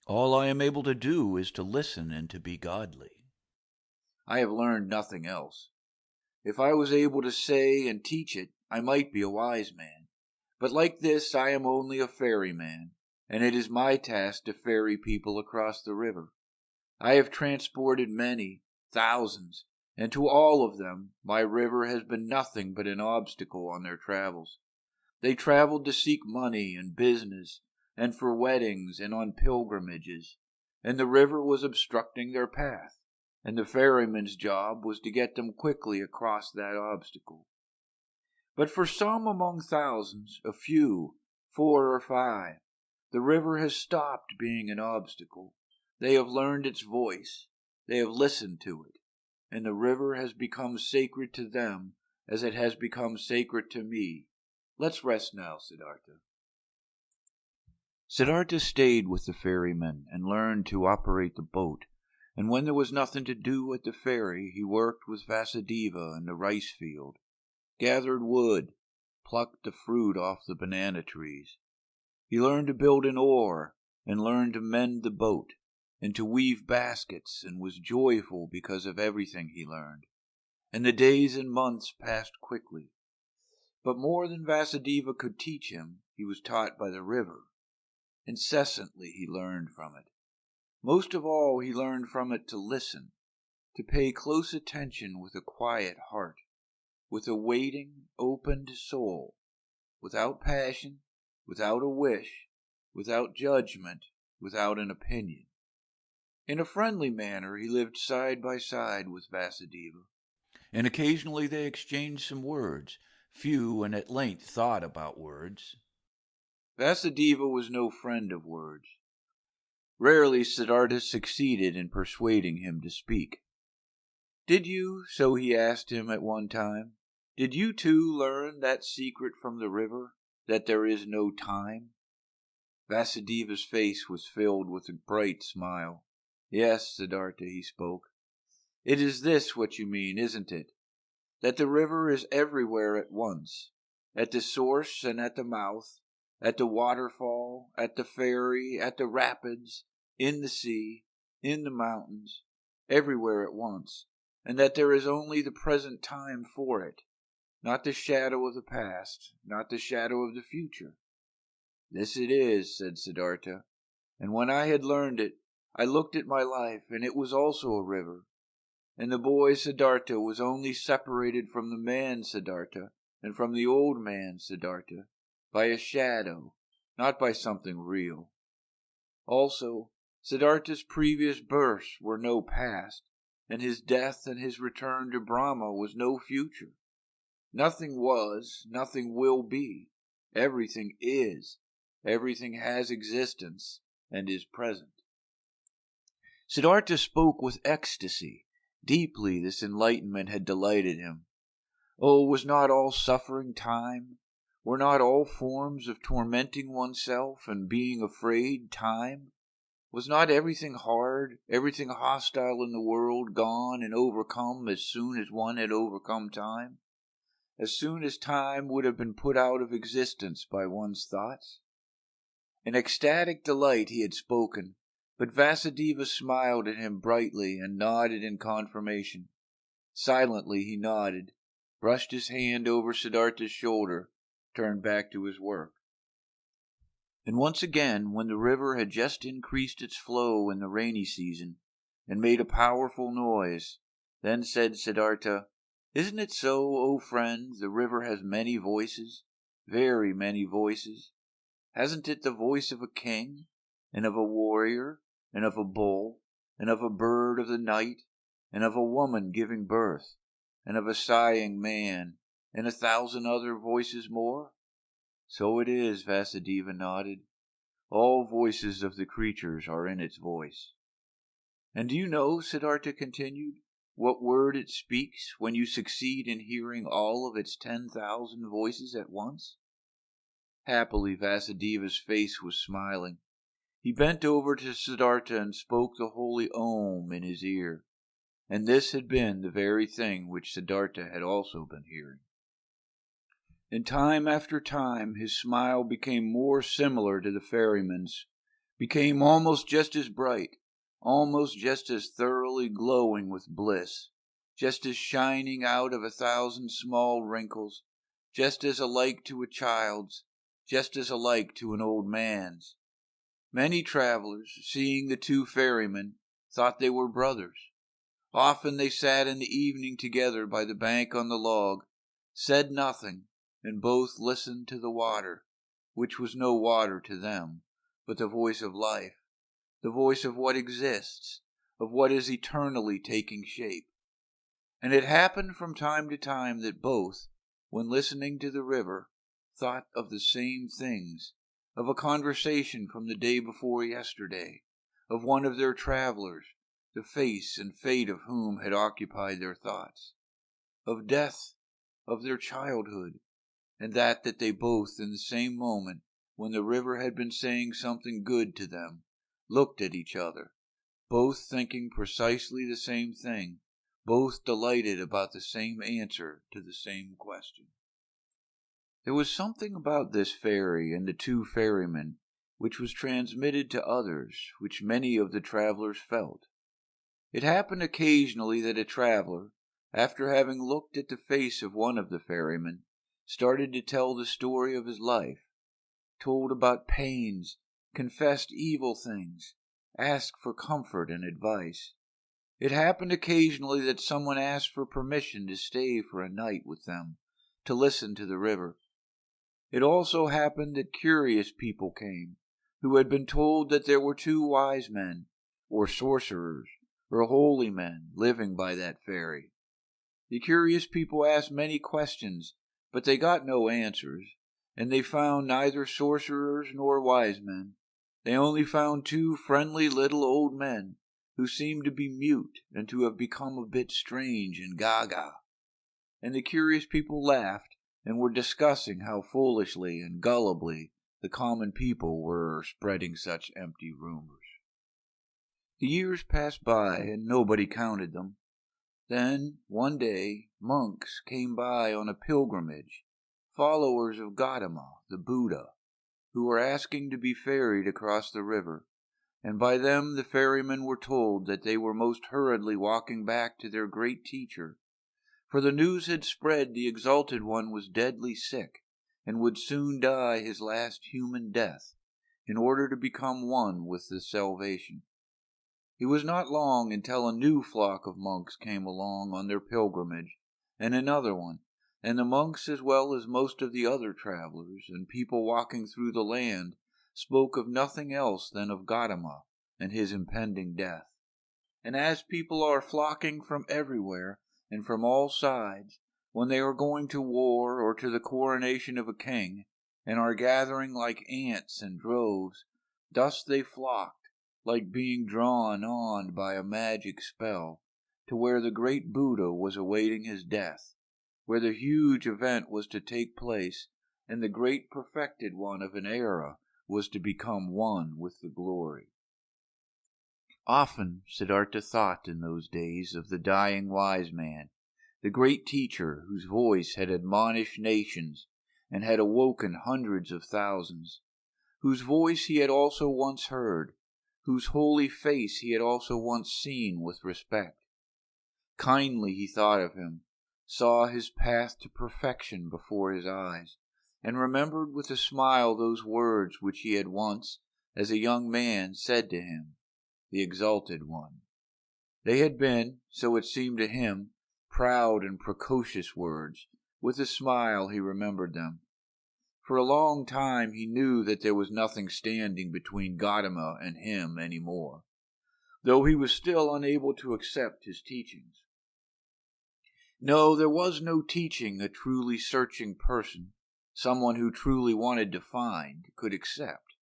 B: All I am able to do is to listen and to be godly.
A: I have learned nothing else. If I was able to say and teach it, I might be a wise man. But like this, I am only a ferryman, and it is my task to ferry people across the river. I have transported many, thousands, and to all of them my river has been nothing but an obstacle on their travels. They traveled to seek money and business, and for weddings and on pilgrimages, and the river was obstructing their path, and the ferryman's job was to get them quickly across that obstacle. But for some among thousands, a few, 4 or 5, the river has stopped being an obstacle. They have learned its voice, they have listened to it, and the river has become sacred to them as it has become sacred to me. Let's rest now, Siddhartha. Siddhartha stayed with the ferryman and learned to operate the boat, and when there was nothing to do at the ferry, he worked with Vasudeva in the rice field, gathered wood, plucked the fruit off the banana trees. He learned to build an oar, and learned to mend the boat, and to weave baskets, and was joyful because of everything he learned. And the days and months passed quickly. But more than Vasudeva could teach him, he was taught by the river. Incessantly he learned from it. Most of all, he learned from it to listen, to pay close attention with a quiet heart, with a waiting, opened soul, without passion, without a wish, without judgment, without an opinion. In a friendly manner he lived side by side with Vasudeva,
B: And occasionally they exchanged some words. Few and at length thought about words.
A: Vasudeva was no friend of words. Rarely Siddhartha succeeded in persuading him to speak. Did you, so he asked him at one time, did you too learn that secret from the river, that there is no time? Vasudeva's face was filled with a bright smile. Yes, Siddhartha, he spoke. It is this what you mean, isn't it? That the river is everywhere at once, at the source and at the mouth, at the waterfall, at the ferry, at the rapids, in the sea, in the mountains, everywhere at once, and that there is only the present time for it, not the shadow of the past, not the shadow of the future. This it is, said Siddhartha, and when I had learned it, I looked at my life, and it was also a river, and the boy Siddhartha was only separated from the man Siddhartha and from the old man Siddhartha by a shadow, not by something real. Also, Siddhartha's previous births were no past, and his death and his return to Brahma was no future. Nothing was, nothing will be. Everything is. Everything has existence and is present. Siddhartha spoke with ecstasy. Deeply this enlightenment had delighted him. Oh, was not all suffering time? Were not all forms of tormenting oneself and being afraid time? Was not everything hard, everything hostile in the world gone and overcome as soon as one had overcome time? As soon as time would have been put out of existence by one's thoughts? In ecstatic delight he had spoken, but Vasudeva smiled at him brightly and nodded in confirmation. Silently he nodded, brushed his hand over Siddhartha's shoulder, turned back to his work. And once again, when the river had just increased its flow in the rainy season, and made a powerful noise, then said Siddhartha, Isn't it so, O friend, the river has many voices? very many voices. Hasn't it the voice of a king, and of a warrior, and of a bull, and of a bird of the night, and of a woman giving birth, and of a sighing man, and 1,000 other voices more? So it is, Vasudeva nodded. All voices of the creatures are in its voice. And do you know, Siddhartha continued, what word it speaks when you succeed in hearing all of its 10,000 voices at once? Happily, Vasudeva's face was smiling. He bent over to Siddhartha and spoke the holy Om in his ear. And this had been the very thing which Siddhartha had also been hearing. And time after time his smile became more similar to the ferryman's, became almost just as bright, almost just as thoroughly glowing with bliss, just as shining out of 1,000 small wrinkles, just as alike to a child's, just as alike to an old man's. Many travelers, seeing the two ferrymen, thought they were brothers. Often they sat in the evening together by the bank on the log, said nothing, and both listened to the water, which was no water to them, but the voice of life, the voice of what exists, of what is eternally taking shape. And it happened from time to time that both, when listening to the river, thought of the same things, of a conversation from the day before yesterday, of one of their travelers, the face and fate of whom had occupied their thoughts, of death, of their childhood, and that they both in the same moment, when the river had been saying something good to them, looked at each other, both thinking precisely the same thing, both delighted about the same answer to the same question. There was something about this ferry and the two ferrymen which was transmitted to others, which many of the travelers felt. It happened occasionally that a traveler, after having looked at the face of one of the ferrymen, started to tell the story of his life, told about pains, confessed evil things, asked for comfort and advice. It happened occasionally that someone asked for permission to stay for a night with them, to listen to the river. It also happened that curious people came, who had been told that there were 2 wise men, or sorcerers, or holy men living by that ferry. The curious people asked many questions, but they got no answers, and they found neither sorcerers nor wise men. They only found 2 friendly little old men, who seemed to be mute and to have become a bit strange and gaga. And the curious people laughed and were discussing how foolishly and gullibly the common people were spreading such empty rumors. The years passed by and nobody counted them. Then, one day, monks came by on a pilgrimage, followers of Gotama, the Buddha, who were asking to be ferried across the river, and by them the ferrymen were told that they were most hurriedly walking back to their great teacher, for the news had spread the Exalted One was deadly sick, and would soon die his last human death, in order to become one with the salvation. It was not long until a new flock of monks came along on their pilgrimage, and another one, and the monks as well as most of the other travelers and people walking through the land spoke of nothing else than of Gotama and his impending death. And as people are flocking from everywhere and from all sides, when they are going to war or to the coronation of a king, and are gathering like ants in droves, thus they flocked, like being drawn on by a magic spell, to where the great Buddha was awaiting his death, where the huge event was to take place, and the great perfected one of an era was to become one with the glory. Often Siddhartha thought in those days of the dying wise man, the great teacher whose voice had admonished nations and had awoken hundreds of thousands, whose voice he had also once heard, whose holy face he had also once seen with respect. Kindly he thought of him, saw his path to perfection before his eyes, and remembered with a smile those words which he had once, as a young man, said to him, the Exalted One. They had been, so it seemed to him, proud and precocious words. With a smile he remembered them. For a long time he knew that there was nothing standing between Gotama and him any more, though he was still unable to accept his teachings. No, there was no teaching a truly searching person, someone who truly wanted to find, could accept.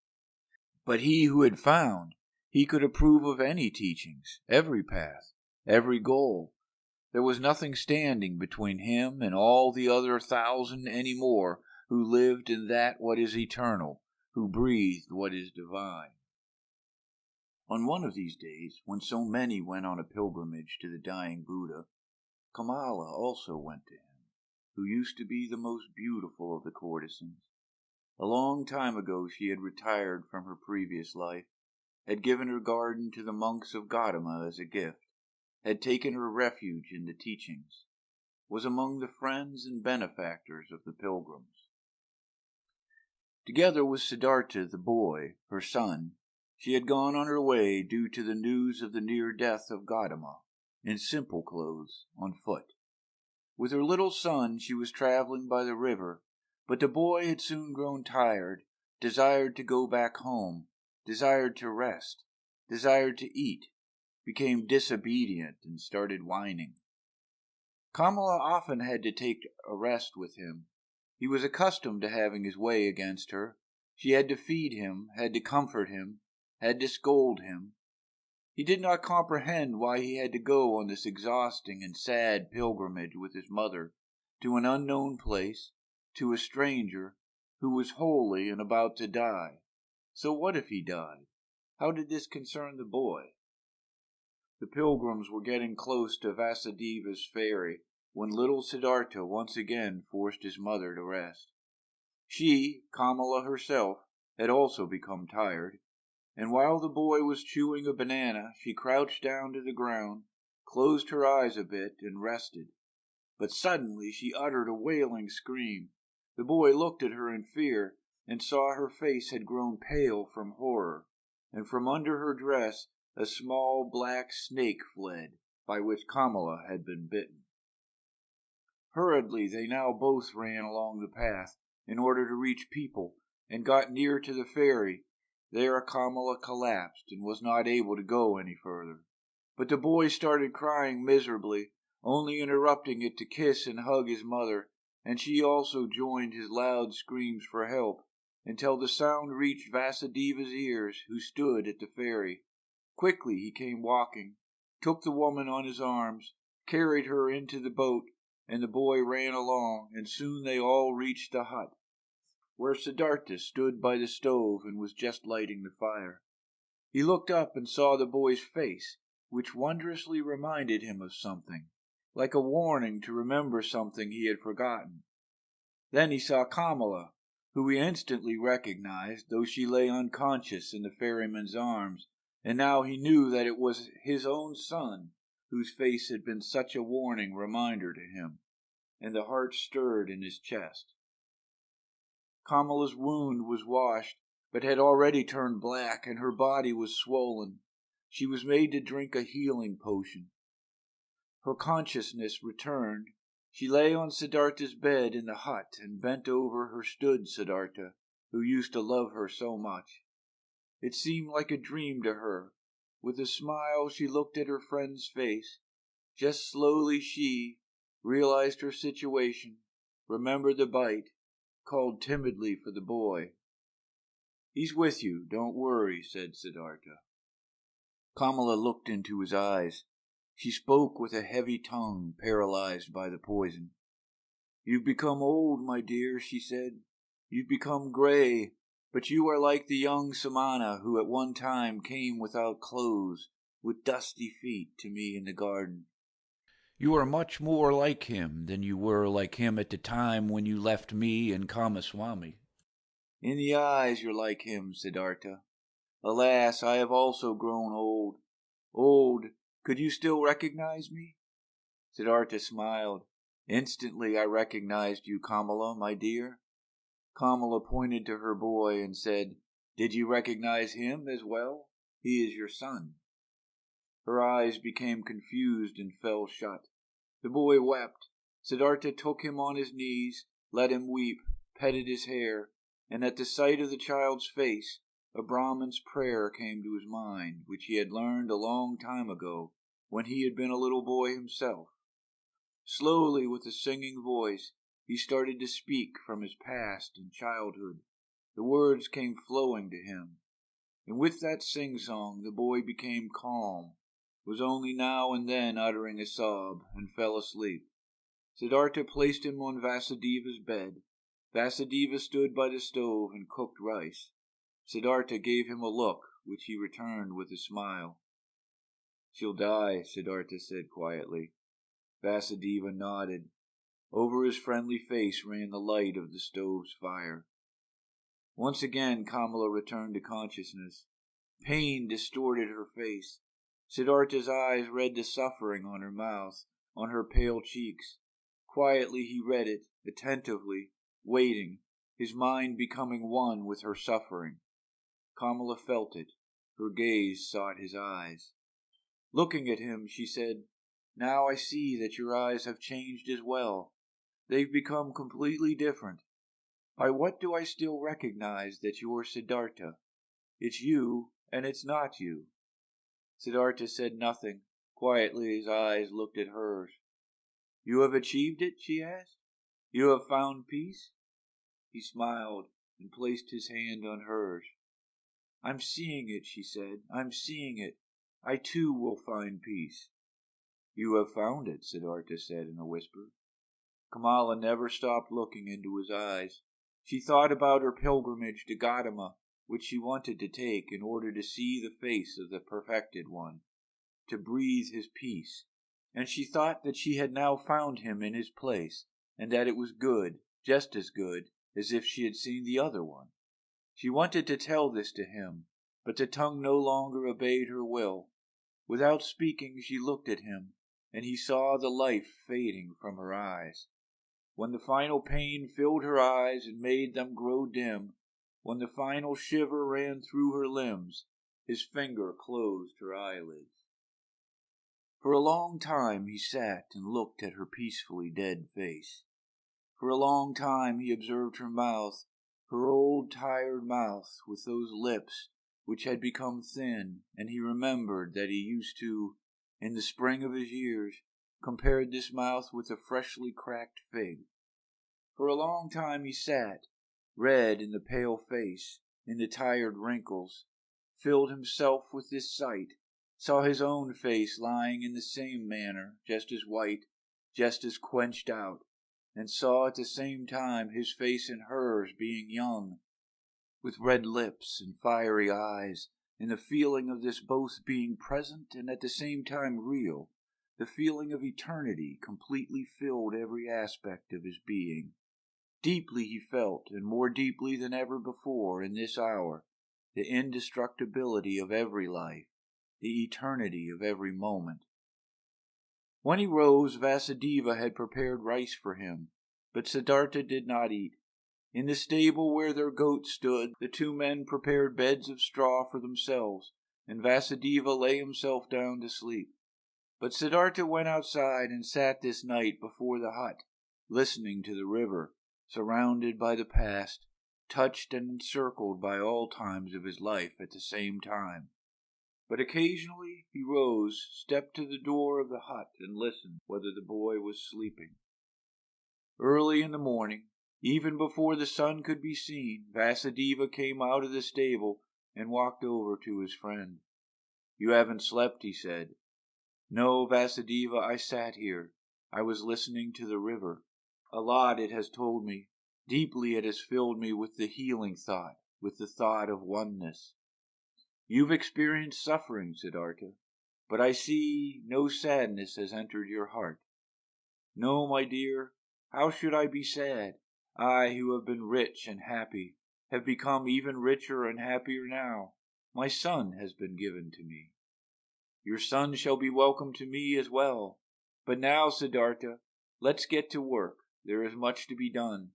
A: But he who had found, he could approve of any teachings, every path, every goal. There was nothing standing between him and all the other 1,000 any more who lived in that what is eternal, who breathed what is divine. On one of these days, when so many went on a pilgrimage to the dying Buddha, Kamala also went to him, who used to be the most beautiful of the courtesans. A long time ago she had retired from her previous life, had given her garden to the monks of Gotama as a gift, had taken her refuge in the teachings, was among the friends and benefactors of the pilgrims. Together with Siddhartha the boy, her son, she had gone on her way due to the news of the near death of Gotama, in simple clothes, on foot. With her little son she was traveling by the river, but the boy had soon grown tired, desired to go back home, desired to rest, desired to eat, became disobedient, and started whining. Kamala often had to take a rest with him. He was accustomed to having his way against her. She had to feed him, had to comfort him, had to scold him. He did not comprehend why he had to go on this exhausting and sad pilgrimage with his mother to an unknown place, to a stranger who was holy and about to die. So what if he died? How did this concern the boy? The pilgrims were getting close to Vasudeva's ferry when little Siddhartha once again forced his mother to rest. She, Kamala herself, had also become tired, and while the boy was chewing a banana, she crouched down to the ground, closed her eyes a bit, and rested. But suddenly she uttered a wailing scream. The boy looked at her in fear, and saw her face had grown pale from horror, and from under her dress a small black snake fled, by which Kamala had been bitten. Hurriedly they now both ran along the path, in order to reach people, and got near to the ferry. There Kamala collapsed, and was not able to go any further. But the boy started crying miserably, only interrupting it to kiss and hug his mother, and she also joined his loud screams for help, until the sound reached Vasudeva's ears, who stood at the ferry. Quickly he came walking, took the woman on his arms, carried her into the boat, and the boy ran along, and soon they all reached the hut, where Siddhartha stood by the stove and was just lighting the fire. He looked up and saw the boy's face, which wondrously reminded him of something, like a warning to remember something he had forgotten. Then he saw Kamala, who he instantly recognized, though she lay unconscious in the ferryman's arms, and now he knew that it was his own son, whose face had been such a warning reminder to him, and the heart stirred in his chest. Kamala's wound was washed, but had already turned black, and her body was swollen. She was made to drink a healing potion. Her consciousness returned. She lay on Siddhartha's bed in the hut, and bent over her stood Siddhartha, who used to love her so much. It seemed like a dream to her. With a smile she looked at her friend's face. Just slowly she realized her situation, remembered the bite, called timidly for the boy. "He's with you, don't worry," said Siddhartha. Kamala looked into his eyes. She spoke with a heavy tongue paralyzed by the poison. "You've become old, my dear," she said. "You've become gray, but you are like the young Samana who at one time came without clothes, with dusty feet, to me in the garden.
B: You are much more like him than you were like him at the time when you left me and Kamaswami."
A: In the eyes you're like him, Siddhartha. Alas, I have also grown old. Old, could you still recognize me?" Siddhartha smiled. "Instantly I recognized you, Kamala, my dear." Kamala pointed to her boy and said, "Did you recognize him as well? He is your son." Her eyes became confused and fell shut. The boy wept. Siddhartha took him on his knees, let him weep, petted his hair, and at the sight of the child's face, a Brahmin's prayer came to his mind, which he had learned a long time ago, when he had been a little boy himself. Slowly, with a singing voice, he started to speak from his past and childhood. The words came flowing to him, and with that sing-song the boy became calm, was only now and then uttering a sob, and fell asleep. Siddhartha placed him on Vasudeva's bed. Vasudeva stood by the stove and cooked rice. Siddhartha gave him a look, which he returned with a smile. "She'll die," Siddhartha said quietly. Vasudeva nodded. Over his friendly face ran the light of the stove's fire. Once again Kamala returned to consciousness. Pain distorted her face. Siddhartha's eyes read the suffering on her mouth, on her pale cheeks. Quietly he read it, attentively, waiting, his mind becoming one with her suffering. Kamala felt it. Her gaze sought his eyes. Looking at him, she said, "Now I see that your eyes have changed as well. They've become completely different. By what do I still recognize that you're Siddhartha? It's you, and it's not you." Siddhartha said nothing. Quietly his eyes looked at hers. "You have achieved it?" she asked. "You have found peace?" He smiled and placed his hand on hers. "I'm seeing it," she said. "I'm seeing it. I too will find peace." "You have found it," Siddhartha said in a whisper. Kamala never stopped looking into his eyes. She thought about her pilgrimage to Gotama, which she wanted to take in order to see the face of the perfected one, to breathe his peace, and she thought that she had now found him in his place, and that it was good, just as good, as if she had seen the other one. She wanted to tell this to him, but the tongue no longer obeyed her will. Without speaking, she looked at him, and he saw the life fading from her eyes. When the final pain filled her eyes and made them grow dim, when the final shiver ran through her limbs, his finger closed her eyelids. For a long time he sat and looked at her peacefully dead face. For a long time he observed her mouth, her old tired mouth with those lips which had become thin, and he remembered that he used to, in the spring of his years, compared this mouth with a freshly cracked fig. For a long time he sat, red in the pale face, in the tired wrinkles, filled himself with this sight, saw his own face lying in the same manner, just as white, just as quenched out, and saw at the same time his face and hers being young, with red lips and fiery eyes, and the feeling of this both being present and at the same time real, the feeling of eternity completely filled every aspect of his being. Deeply he felt, and more deeply than ever before in this hour, the indestructibility of every life, the eternity of every moment. When he rose, Vasudeva had prepared rice for him, but Siddhartha did not eat. In the stable where their goats stood, the two men prepared beds of straw for themselves, and Vasudeva lay himself down to sleep. But Siddhartha went outside and sat this night before the hut, listening to the river, surrounded by the past, touched and encircled by all times of his life at the same time. But occasionally he rose, stepped to the door of the hut, and listened whether the boy was sleeping. Early in the morning, even before the sun could be seen, Vasudeva came out of the stable and walked over to his friend. "You haven't slept," he said. "No, Vasudeva, I sat here. I was listening to the river. A lot it has told me. Deeply it has filled me with the healing thought, with the thought of oneness. You've experienced suffering, Siddhartha, but I see no sadness has entered your heart. No, my dear, how should I be sad? I, who have been rich and happy, have become even richer and happier now. My son has been given to me. Your son shall be welcome to me as well. But now, Siddhartha, let's get to work. There is much to be done.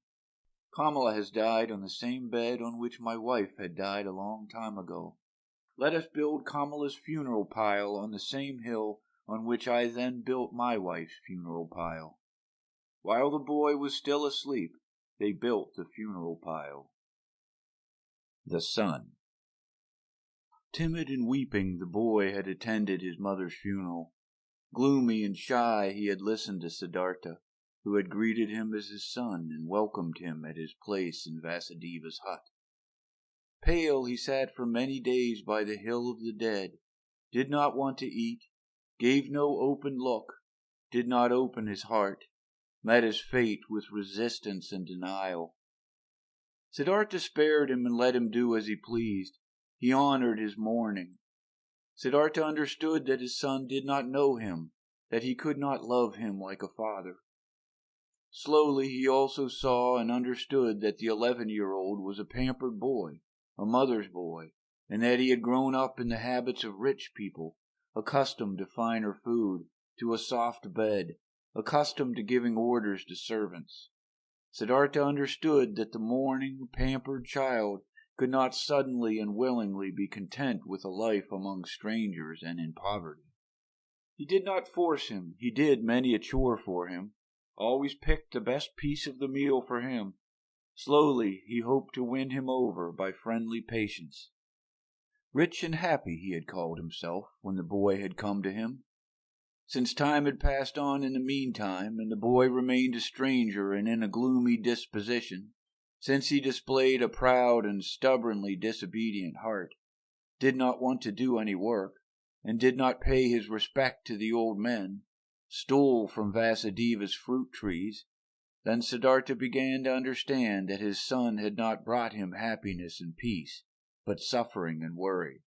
A: Kamala has died on the same bed on which my wife had died a long time ago. Let us build Kamala's funeral pile on the same hill on which I then built my wife's funeral pile. While the boy was still asleep, they built the funeral pile.
B: The Son. Timid and weeping, the boy had attended his mother's funeral. Gloomy and shy, he had listened to Siddhartha, who had greeted him as his son and welcomed him at his place in Vasudeva's hut. Pale, he sat for many days by the hill of the dead, did not want to eat, gave no open look, did not open his heart, met his fate with resistance and denial. Siddhartha spared him and let him do as he pleased. He honored his mourning. Siddhartha understood that his son did not know him, that he could not love him like a father. Slowly he also saw and understood that the 11-year-old was a pampered boy, a mother's boy, and that he had grown up in the habits of rich people, accustomed to finer food, to a soft bed, accustomed to giving orders to servants. Siddhartha understood that the mourning, pampered child could not suddenly and willingly be content with a life among strangers and in poverty. He did not force him. He did many a chore for him, always picked the best piece of the meal for him. Slowly he hoped to win him over by friendly patience. Rich and happy he had called himself when the boy had come to him. Since time had passed on in the meantime, and the boy remained a stranger and in a gloomy disposition, since he displayed a proud and stubbornly disobedient heart, did not want to do any work, and did not pay his respect to the old men, stole from Vasudeva's fruit trees, then Siddhartha began to understand that his son had not brought him happiness and peace, but suffering and worry.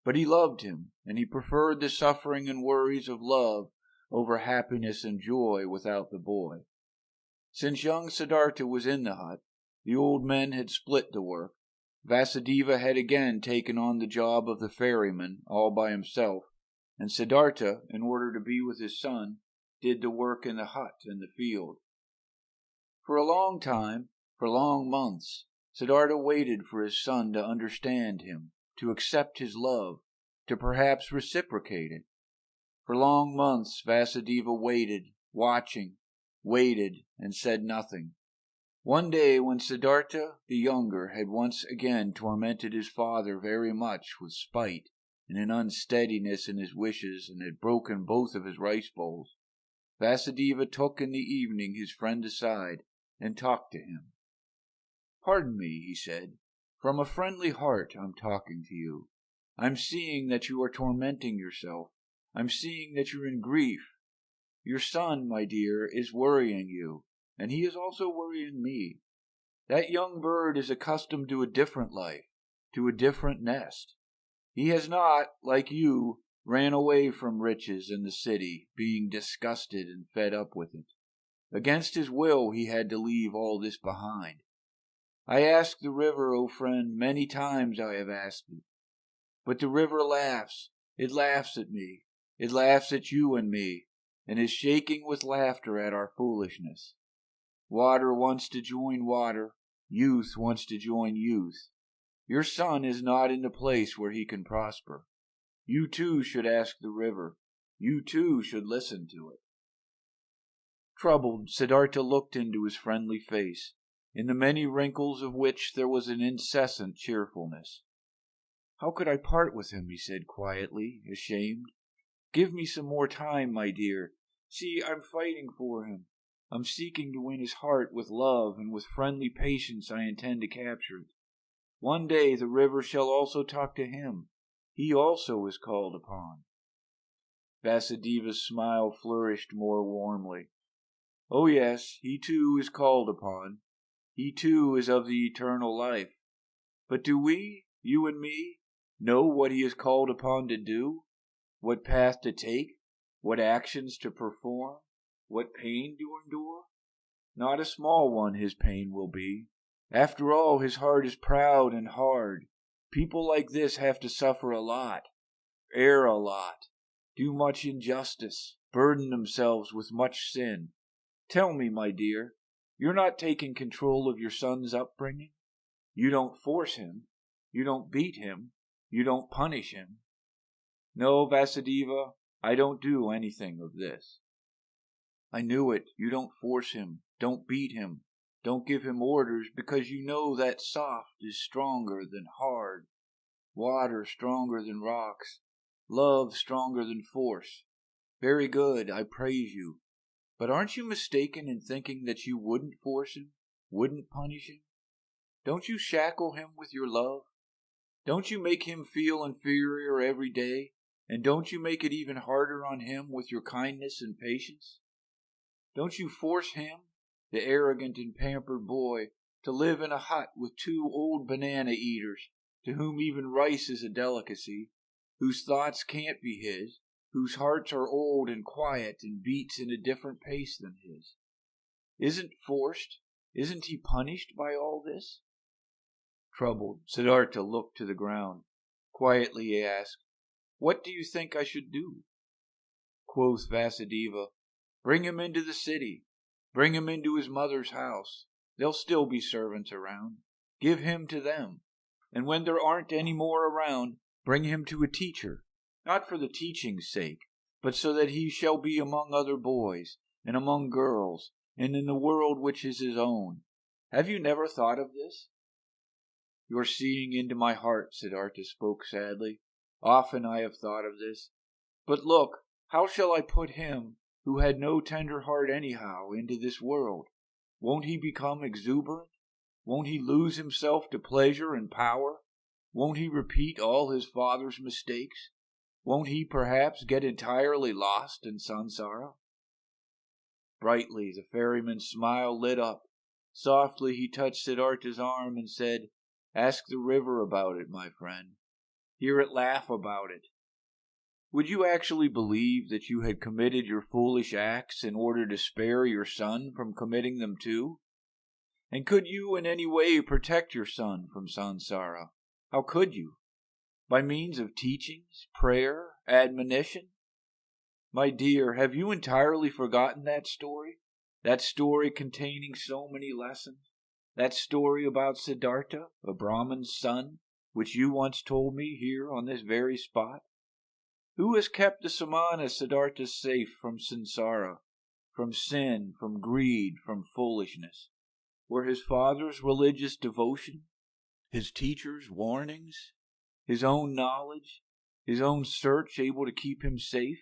B: But he loved him, and he preferred the suffering and worries of love over happiness and joy without the boy. Since young Siddhartha was in the hut, the old men had split the work. Vasudeva had again taken on the job of the ferryman all by himself, and Siddhartha, in order to be with his son, did the work in the hut and the field. For a long time, for long months, Siddhartha waited for his son to understand him, to accept his love, to perhaps reciprocate it. For long months Vasudeva waited, watching, waited, and said nothing. One day, when Siddhartha the younger had once again tormented his father very much with spite and an unsteadiness in his wishes, and had broken both of his rice bowls, Vasudeva took in the evening his friend aside and talked to him. "Pardon me," he said. "From a friendly heart I'm talking to you. I'm seeing that you are tormenting yourself. I'm seeing that you're in grief. Your son, my dear, is worrying you, and he is also worrying me. That young bird is accustomed to a different life, to a different nest. He has not, like you, ran away from riches in the city, being disgusted and fed up with it. Against his will he had to leave all this behind. I asked the river, O friend, many times I have asked it. But the river laughs. It laughs at me. It laughs at you and me, and is shaking with laughter at our foolishness. Water wants to join water. Youth wants to join youth. Your son is not in the place where he can prosper. You too should ask the river. You too should listen to it." Troubled, Siddhartha looked into his friendly face, in the many wrinkles of which there was an incessant cheerfulness. "How could I part with him?" he said quietly, ashamed. "Give me some more time, my dear. See, I'm fighting for him. I'm seeking to win his heart with love, and with friendly patience I intend to capture it. One day the river shall also talk to him. He also is called upon." Vasudeva's smile flourished more warmly. "Oh yes, he too is called upon. He too is of the eternal life. But do we, you and me, know what he is called upon to do? What path to take? What actions to perform? What pain to endure? Not a small one his pain will be. After all, his heart is proud and hard. People like this have to suffer a lot, err a lot, do much injustice, burden themselves with much sin. Tell me, my dear, you're not taking control of your son's upbringing? You don't force him. You don't beat him. You don't punish him." "No, Vasudeva, I don't do anything of this." "I knew it. You don't force him, don't beat him. Don't give him orders, because you know that soft is stronger than hard, water stronger than rocks, love stronger than force. Very good, I praise you. But aren't you mistaken in thinking that you wouldn't force him, wouldn't punish him? Don't you shackle him with your love? Don't you make him feel inferior every day? And don't you make it even harder on him with your kindness and patience? Don't you force him, the arrogant and pampered boy, to live in a hut with 2 old banana eaters, to whom even rice is a delicacy, whose thoughts can't be his, whose hearts are old and quiet and beats in a different pace than his? Isn't forced, isn't he punished by all this? Troubled, Siddhartha looked to the ground. Quietly he asked, What do you think I should do? Quoth Vasudeva, Bring him into the city. Bring him into his mother's house. There'll still be servants around. Give him to them. And when there aren't any more around, bring him to a teacher, not for the teaching's sake, but so that he shall be among other boys, and among girls, and in the world which is his own. Have you never thought of this? You're seeing into my heart, Siddhartha spoke sadly. Often I have thought of this. But look, how shall I put him, who had no tender heart anyhow, into this world? Won't he become exuberant? Won't he lose himself to pleasure and power? Won't he repeat all his father's mistakes? Won't he perhaps get entirely lost in Sansara? Brightly the ferryman's smile lit up. Softly he touched Siddhartha's arm and said, Ask the river about it, my friend. Hear it laugh about it. Would you actually believe that you had committed your foolish acts in order to spare your son from committing them too? And could you in any way protect your son from Sansara? How could you? By means of teachings, prayer, admonition? My dear, have you entirely forgotten that story? That story containing so many lessons? That story about Siddhartha, a Brahmin's son, which you once told me here on this very spot? Who has kept the Samanas Siddhartha safe from Sansara, from sin, from greed, from foolishness? Were his father's religious devotion, his teacher's warnings, his own knowledge, his own search able to keep him safe?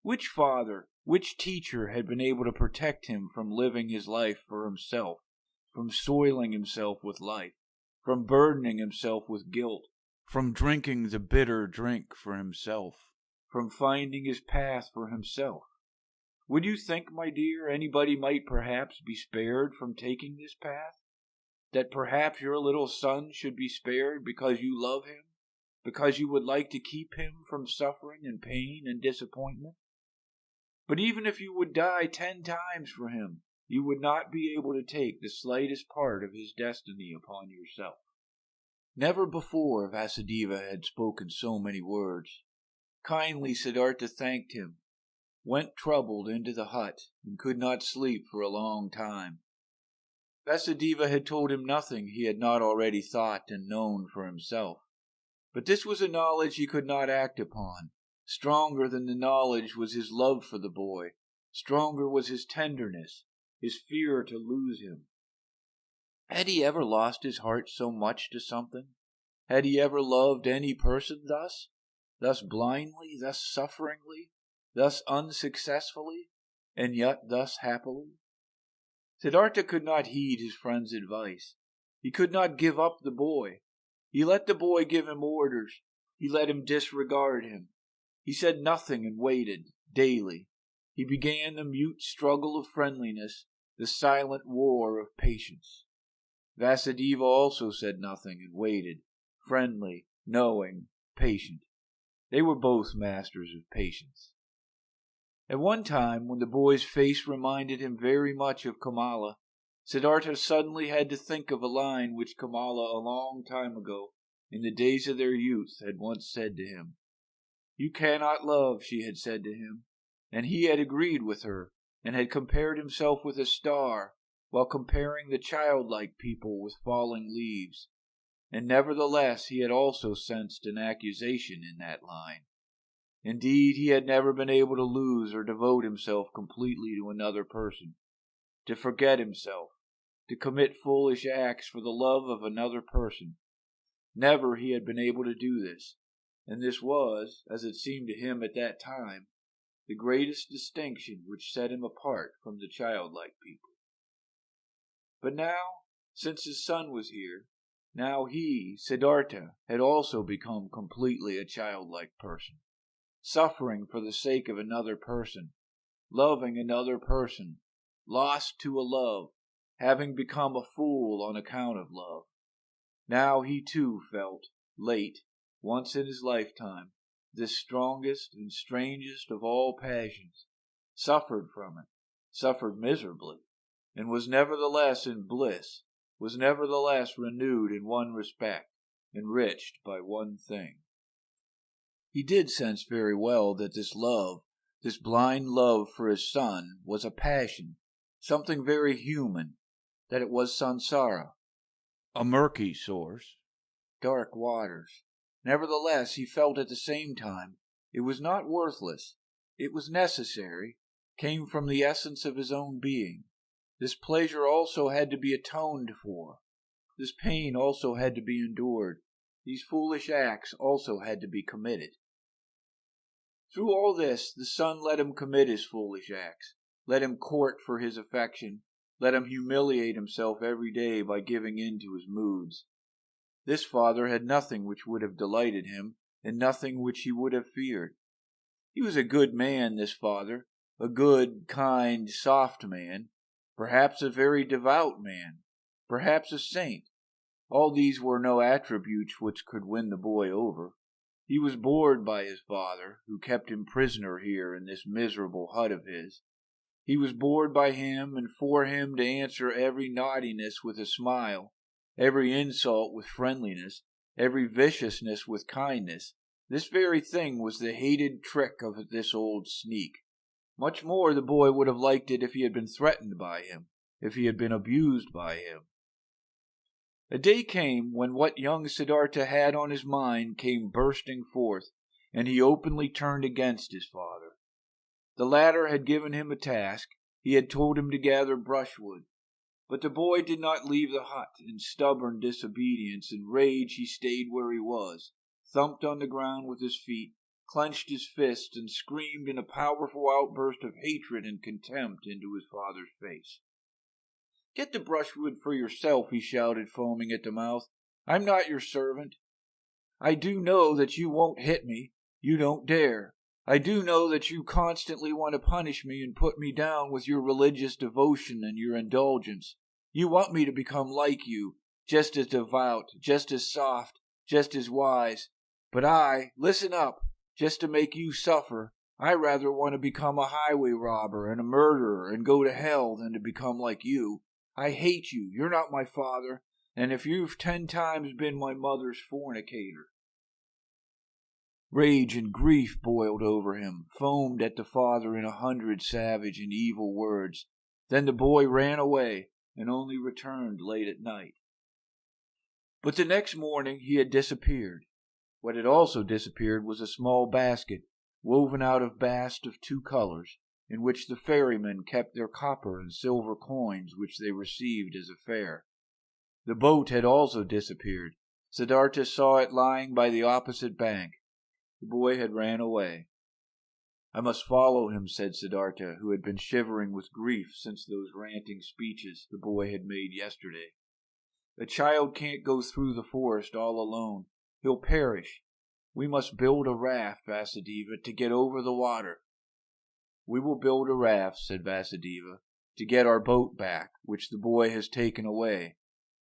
B: Which father, which teacher had been able to protect him from living his life for himself, from soiling himself with life, from burdening himself with guilt, from drinking the bitter drink for himself, from finding his path for himself? Would you think, my dear, anybody might perhaps be spared from taking this path? That perhaps your little son should be spared because you love him, because you would like to keep him from suffering and pain and disappointment? But even if you would die 10 times for him, you would not be able to take the slightest part of his destiny upon yourself. Never before Vasudeva had spoken so many words. Kindly Siddhartha thanked him, went troubled into the hut, and could not sleep for a long time. Vasudeva had told him nothing he had not already thought and known for himself. But this was a knowledge he could not act upon. Stronger than the knowledge was his love for the boy. Stronger was his tenderness, his fear to lose him. Had he ever lost his heart so much to something? Had he ever loved any person thus? Thus blindly, thus sufferingly, thus unsuccessfully, and yet thus happily? Siddhartha could not heed his friend's advice. He could not give up the boy. He let the boy give him orders. He let him disregard him. He said nothing and waited, daily. He began the mute struggle of friendliness, the silent war of patience. Vasudeva also said nothing and waited, friendly, knowing, patient. They were both masters of patience. At one time, when the boy's face reminded him very much of Kamala, Siddhartha suddenly had to think of a line which Kamala a long time ago, in the days of their youth, had once said to him. You cannot love, she had said to him, and he had agreed with her, and had compared himself with a star, while comparing the childlike people with falling leaves. And nevertheless he had also sensed an accusation in that line. Indeed, he had never been able to lose or devote himself completely to another person, to forget himself, to commit foolish acts for the love of another person. Never he had been able to do this, and this was, as it seemed to him at that time, the greatest distinction which set him apart from the childlike people. But now, since his son was here, now he, Siddhartha, had also become completely a childlike person, suffering for the sake of another person, loving another person, lost to a love, having become a fool on account of love. Now he too felt, late, once in his lifetime, this strongest and strangest of all passions, suffered from it, suffered miserably, and was nevertheless in bliss, was nevertheless renewed in one respect, enriched by one thing. He did sense very well that this love, this blind love for his son, was a passion, something very human, that it was Sansara, a murky source, dark waters. Nevertheless, he felt at the same time it was not worthless, it was necessary, came from the essence of his own being. This pleasure also had to be atoned for. This pain also had to be endured. These foolish acts also had to be committed. Through all this, the son let him commit his foolish acts, let him court for his affection, let him humiliate himself every day by giving in to his moods. This father had nothing which would have delighted him, and nothing which he would have feared. He was a good man, this father, a good, kind, soft man, perhaps a very devout man, perhaps a saint. All these were no attributes which could win the boy over. He was bored by his father, who kept him prisoner here in this miserable hut of his. He was bored by him, and for him to answer every naughtiness with a smile, every insult with friendliness, every viciousness with kindness. This very thing was the hated trick of this old sneak. Much more the boy would have liked it if he had been threatened by him, if he had been abused by him. A day came when what young Siddhartha had on his mind came bursting forth, and he openly turned against his father. The latter had given him a task. He had told him to gather brushwood. But the boy did not leave the hut. In stubborn disobedience and rage he stayed where he was, thumped on the ground with his feet, clenched his fists, and screamed in a powerful outburst of hatred and contempt into his father's face. "Get the brushwood for yourself," he shouted, foaming at the mouth. "I'm not your servant. I do know that you won't hit me. You don't dare. I do know that you constantly want to punish me and put me down with your religious devotion and your indulgence. You want me to become like you, just as devout, just as soft, just as wise. But listen up, just to make you suffer, I rather want to become a highway robber and a murderer and go to hell than to become like you. I hate you. You're not my father, and if you've 10 times been my mother's fornicator." Rage and grief boiled over him, foamed at the father in 100 savage and evil words. Then the boy ran away, and only returned late at night. But the next morning he had disappeared. What had also disappeared was a small basket, woven out of bast of 2 colors, in which the ferrymen kept their copper and silver coins which they received as a fare. The boat had also disappeared. Siddhartha saw it lying by the opposite bank. The boy had ran away. "I must follow him," said Siddhartha, who had been shivering with grief since those ranting speeches the boy had made yesterday. "A child can't go through the forest all alone. He'll perish. We must build a raft, Vasudeva, to get over the water." "We will build a raft," said Vasudeva, "to get our boat back, which the boy has taken away.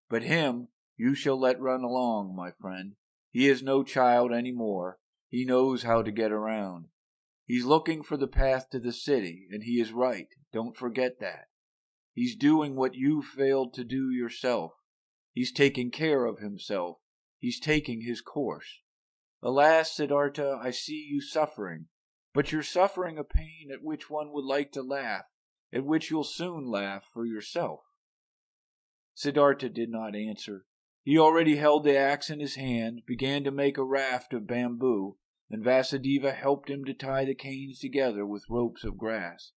B: But him you shall let run along, my friend. He is no child any more. He knows how to get around. He's looking for the path to the city, and he is right. Don't forget that. He's doing what you failed to do yourself. He's taking care of himself. He's taking his course. Alas, Siddhartha, I see you suffering, but you're suffering a pain at which one would like to laugh, at which you'll soon laugh for yourself." Siddhartha did not answer. He already held the axe in his hand, began to make a raft of bamboo, and Vasudeva helped him to tie the canes together with ropes of grass.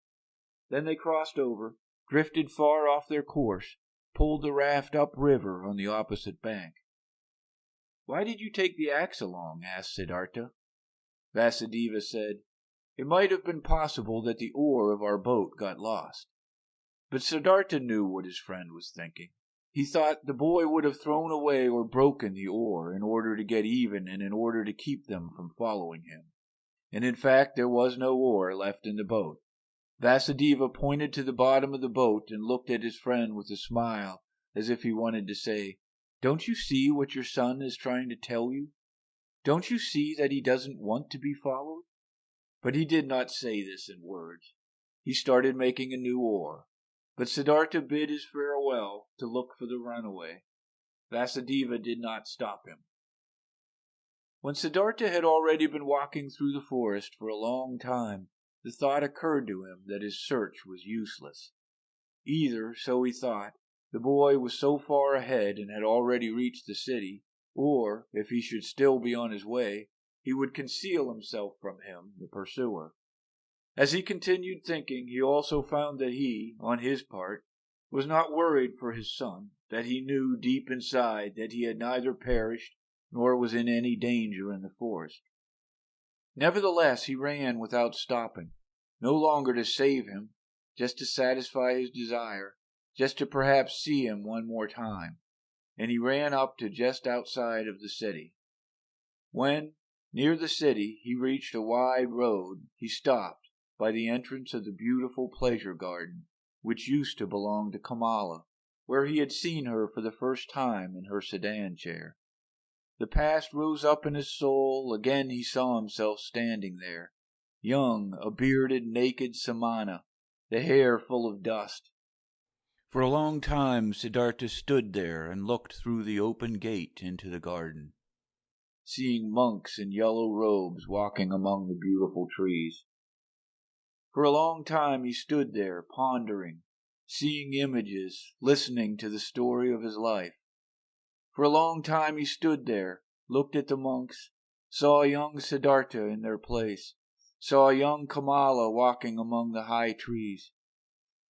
B: Then they crossed over, drifted far off their course, pulled the raft upriver on the opposite bank. "Why did you take the axe along?" asked Siddhartha. Vasudeva said, "It might have been possible that the oar of our boat got lost." But Siddhartha knew what his friend was thinking. He thought the boy would have thrown away or broken the oar in order to get even and in order to keep them from following him. And in fact there was no oar left in the boat. Vasudeva pointed to the bottom of the boat and looked at his friend with a smile, as if he wanted to say, "Don't you see what your son is trying to tell you? Don't you see that he doesn't want to be followed?" But he did not say this in words. He started making a new oar. But Siddhartha bid his farewell to look for the runaway. Vasudeva did not stop him. When Siddhartha had already been walking through the forest for a long time, the thought occurred to him that his search was useless. Either, so he thought, the boy was so far ahead and had already reached the city, or, if he should still be on his way, he would conceal himself from him, the pursuer. As he continued thinking, he also found that he, on his part, was not worried for his son, that he knew deep inside that he had neither perished nor was in any danger in the forest. Nevertheless, he ran without stopping, no longer to save him, just to satisfy his desire, just to perhaps see him one more time, and he ran up to just outside of the city. When, near the city, he reached a wide road, he stopped by the entrance of the beautiful pleasure garden, which used to belong to Kamala, where he had seen her for the first time in her sedan chair. The past rose up in his soul. Again he saw himself standing there, young, a bearded, naked Samana, the hair full of dust. For a long time Siddhartha stood there and looked through the open gate into the garden, seeing monks in yellow robes walking among the beautiful trees. For a long time he stood there, pondering, seeing images, listening to the story of his life. For a long time he stood there, looked at the monks, saw a young Siddhartha in their place, saw a young Kamala walking among the high trees.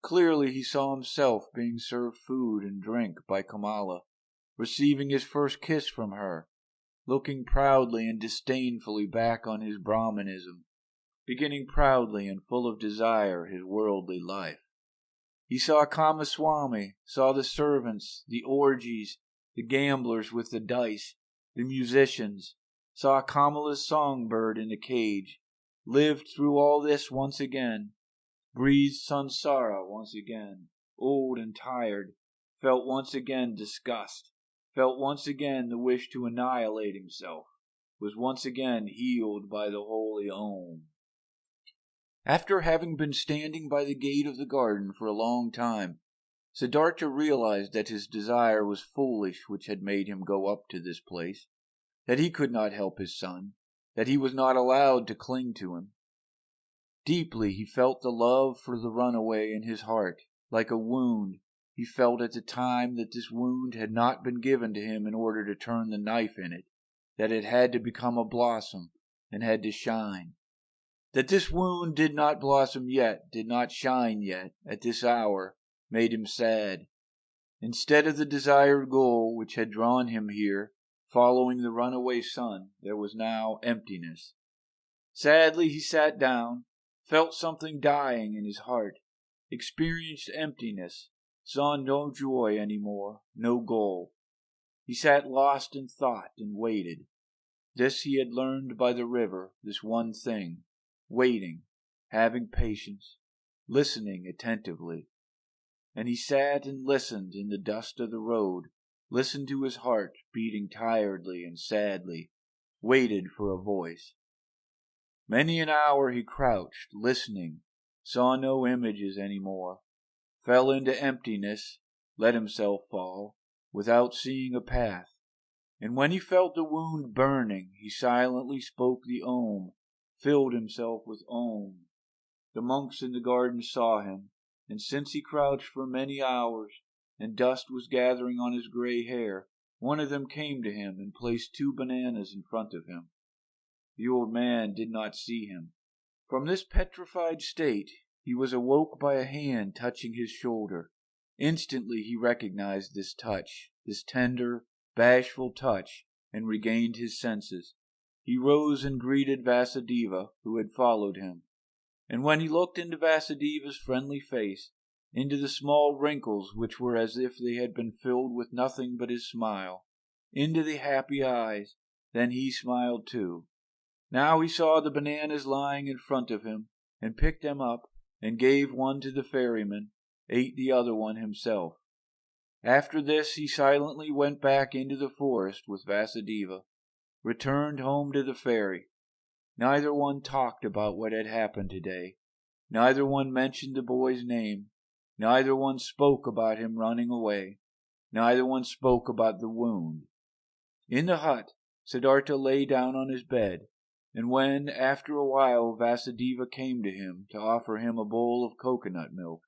B: Clearly he saw himself being served food and drink by Kamala, receiving his first kiss from her, looking proudly and disdainfully back on his Brahmanism, beginning proudly and full of desire his worldly life. He saw Kamaswami, saw the servants, the orgies, the gamblers with the dice, the musicians, saw Kamala's songbird in a cage, lived through all this once again, breathed Sansara once again, old and tired, felt once again disgust, felt once again the wish to annihilate himself, was once again healed by the holy Om. After having been standing by the gate of the garden for a long time, Siddhartha realized that his desire was foolish which had made him go up to this place, that he could not help his son, that he was not allowed to cling to him. Deeply he felt the love for the runaway in his heart, like a wound. He felt at the time that this wound had not been given to him in order to turn the knife in it, that it had to become a blossom and had to shine. That this wound did not blossom yet, did not shine yet, at this hour, made him sad. Instead of the desired goal which had drawn him here, following the runaway son, there was now emptiness. Sadly he sat down, felt something dying in his heart, experienced emptiness, saw no joy any more, no goal. He sat lost in thought and waited. This he had learned by the river, this one thing. Waiting, having patience, listening attentively. And he sat and listened in the dust of the road, listened to his heart beating tiredly and sadly, waited for a voice. Many an hour he crouched, listening, saw no images any more, fell into emptiness, let himself fall, without seeing a path. And when he felt the wound burning, he silently spoke the Om, filled himself with Om. The monks in the garden saw him, and since he crouched for many hours, and dust was gathering on his gray hair, one of them came to him and placed 2 bananas in front of him. The old man did not see him. From this petrified state, he was awoke by a hand touching his shoulder. Instantly he recognized this touch, this tender, bashful touch, and regained his senses. He rose and greeted Vasudeva, who had followed him. And when he looked into Vasudeva's friendly face, into the small wrinkles which were as if they had been filled with nothing but his smile, into the happy eyes, then he smiled too. Now he saw the bananas lying in front of him, and picked them up, and gave one to the ferryman, ate the other one himself. After this he silently went back into the forest with Vasudeva, returned home to the ferry. Neither one talked about what had happened today. Neither one mentioned the boy's name. Neither one spoke about him running away. Neither one spoke about the wound. In the hut, Siddhartha lay down on his bed, and when, after a while, Vasudeva came to him to offer him a bowl of coconut milk,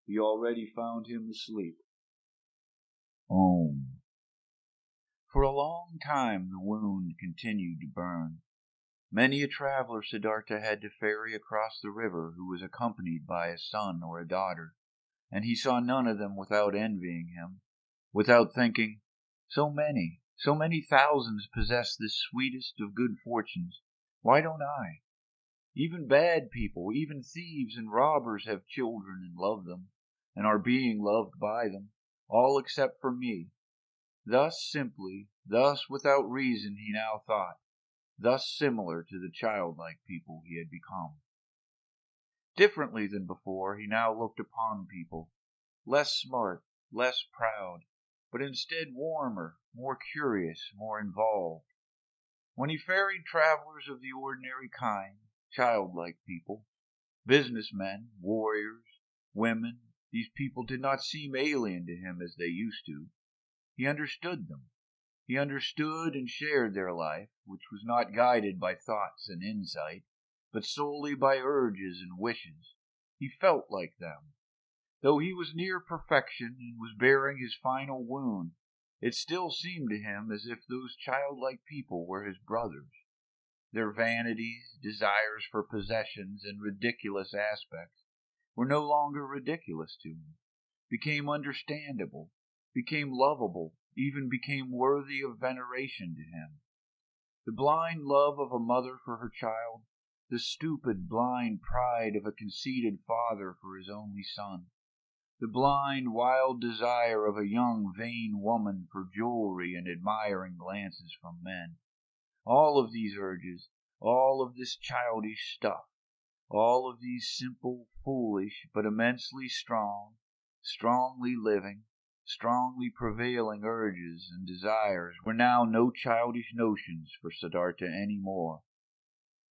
B: he already found him asleep. Om. For a long time the wound continued to burn. Many a traveler Siddhartha had to ferry across the river who was accompanied by a son or a daughter, and he saw none of them without envying him, without thinking, so many thousands possess this sweetest of good fortunes. Why don't I? Even bad people, even thieves and robbers have children and love them, and are being loved by them, all except for me. Thus simply, thus without reason he now thought, thus similar to the childlike people he had become. Differently than before, he now looked upon people, less smart, less proud, but instead warmer, more curious, more involved. When he ferried travelers of the ordinary kind, childlike people, businessmen, warriors, women, these people did not seem alien to him as they used to. He understood them. He understood and shared their life, which was not guided by thoughts and insight, but solely by urges and wishes. He felt like them. Though he was near perfection and was bearing his final wound, it still seemed to him as if those childlike people were his brothers. Their vanities, desires for possessions, and ridiculous aspects were no longer ridiculous to him, became understandable, became lovable, even became worthy of veneration to him. The blind love of a mother for her child, the stupid, blind pride of a conceited father for his only son, the blind, wild desire of a young, vain woman for jewelry and admiring glances from men. All of these urges, all of this childish stuff, all of these simple, foolish, but immensely strong, strongly living, strongly prevailing urges and desires were now no childish notions for Siddhartha any more.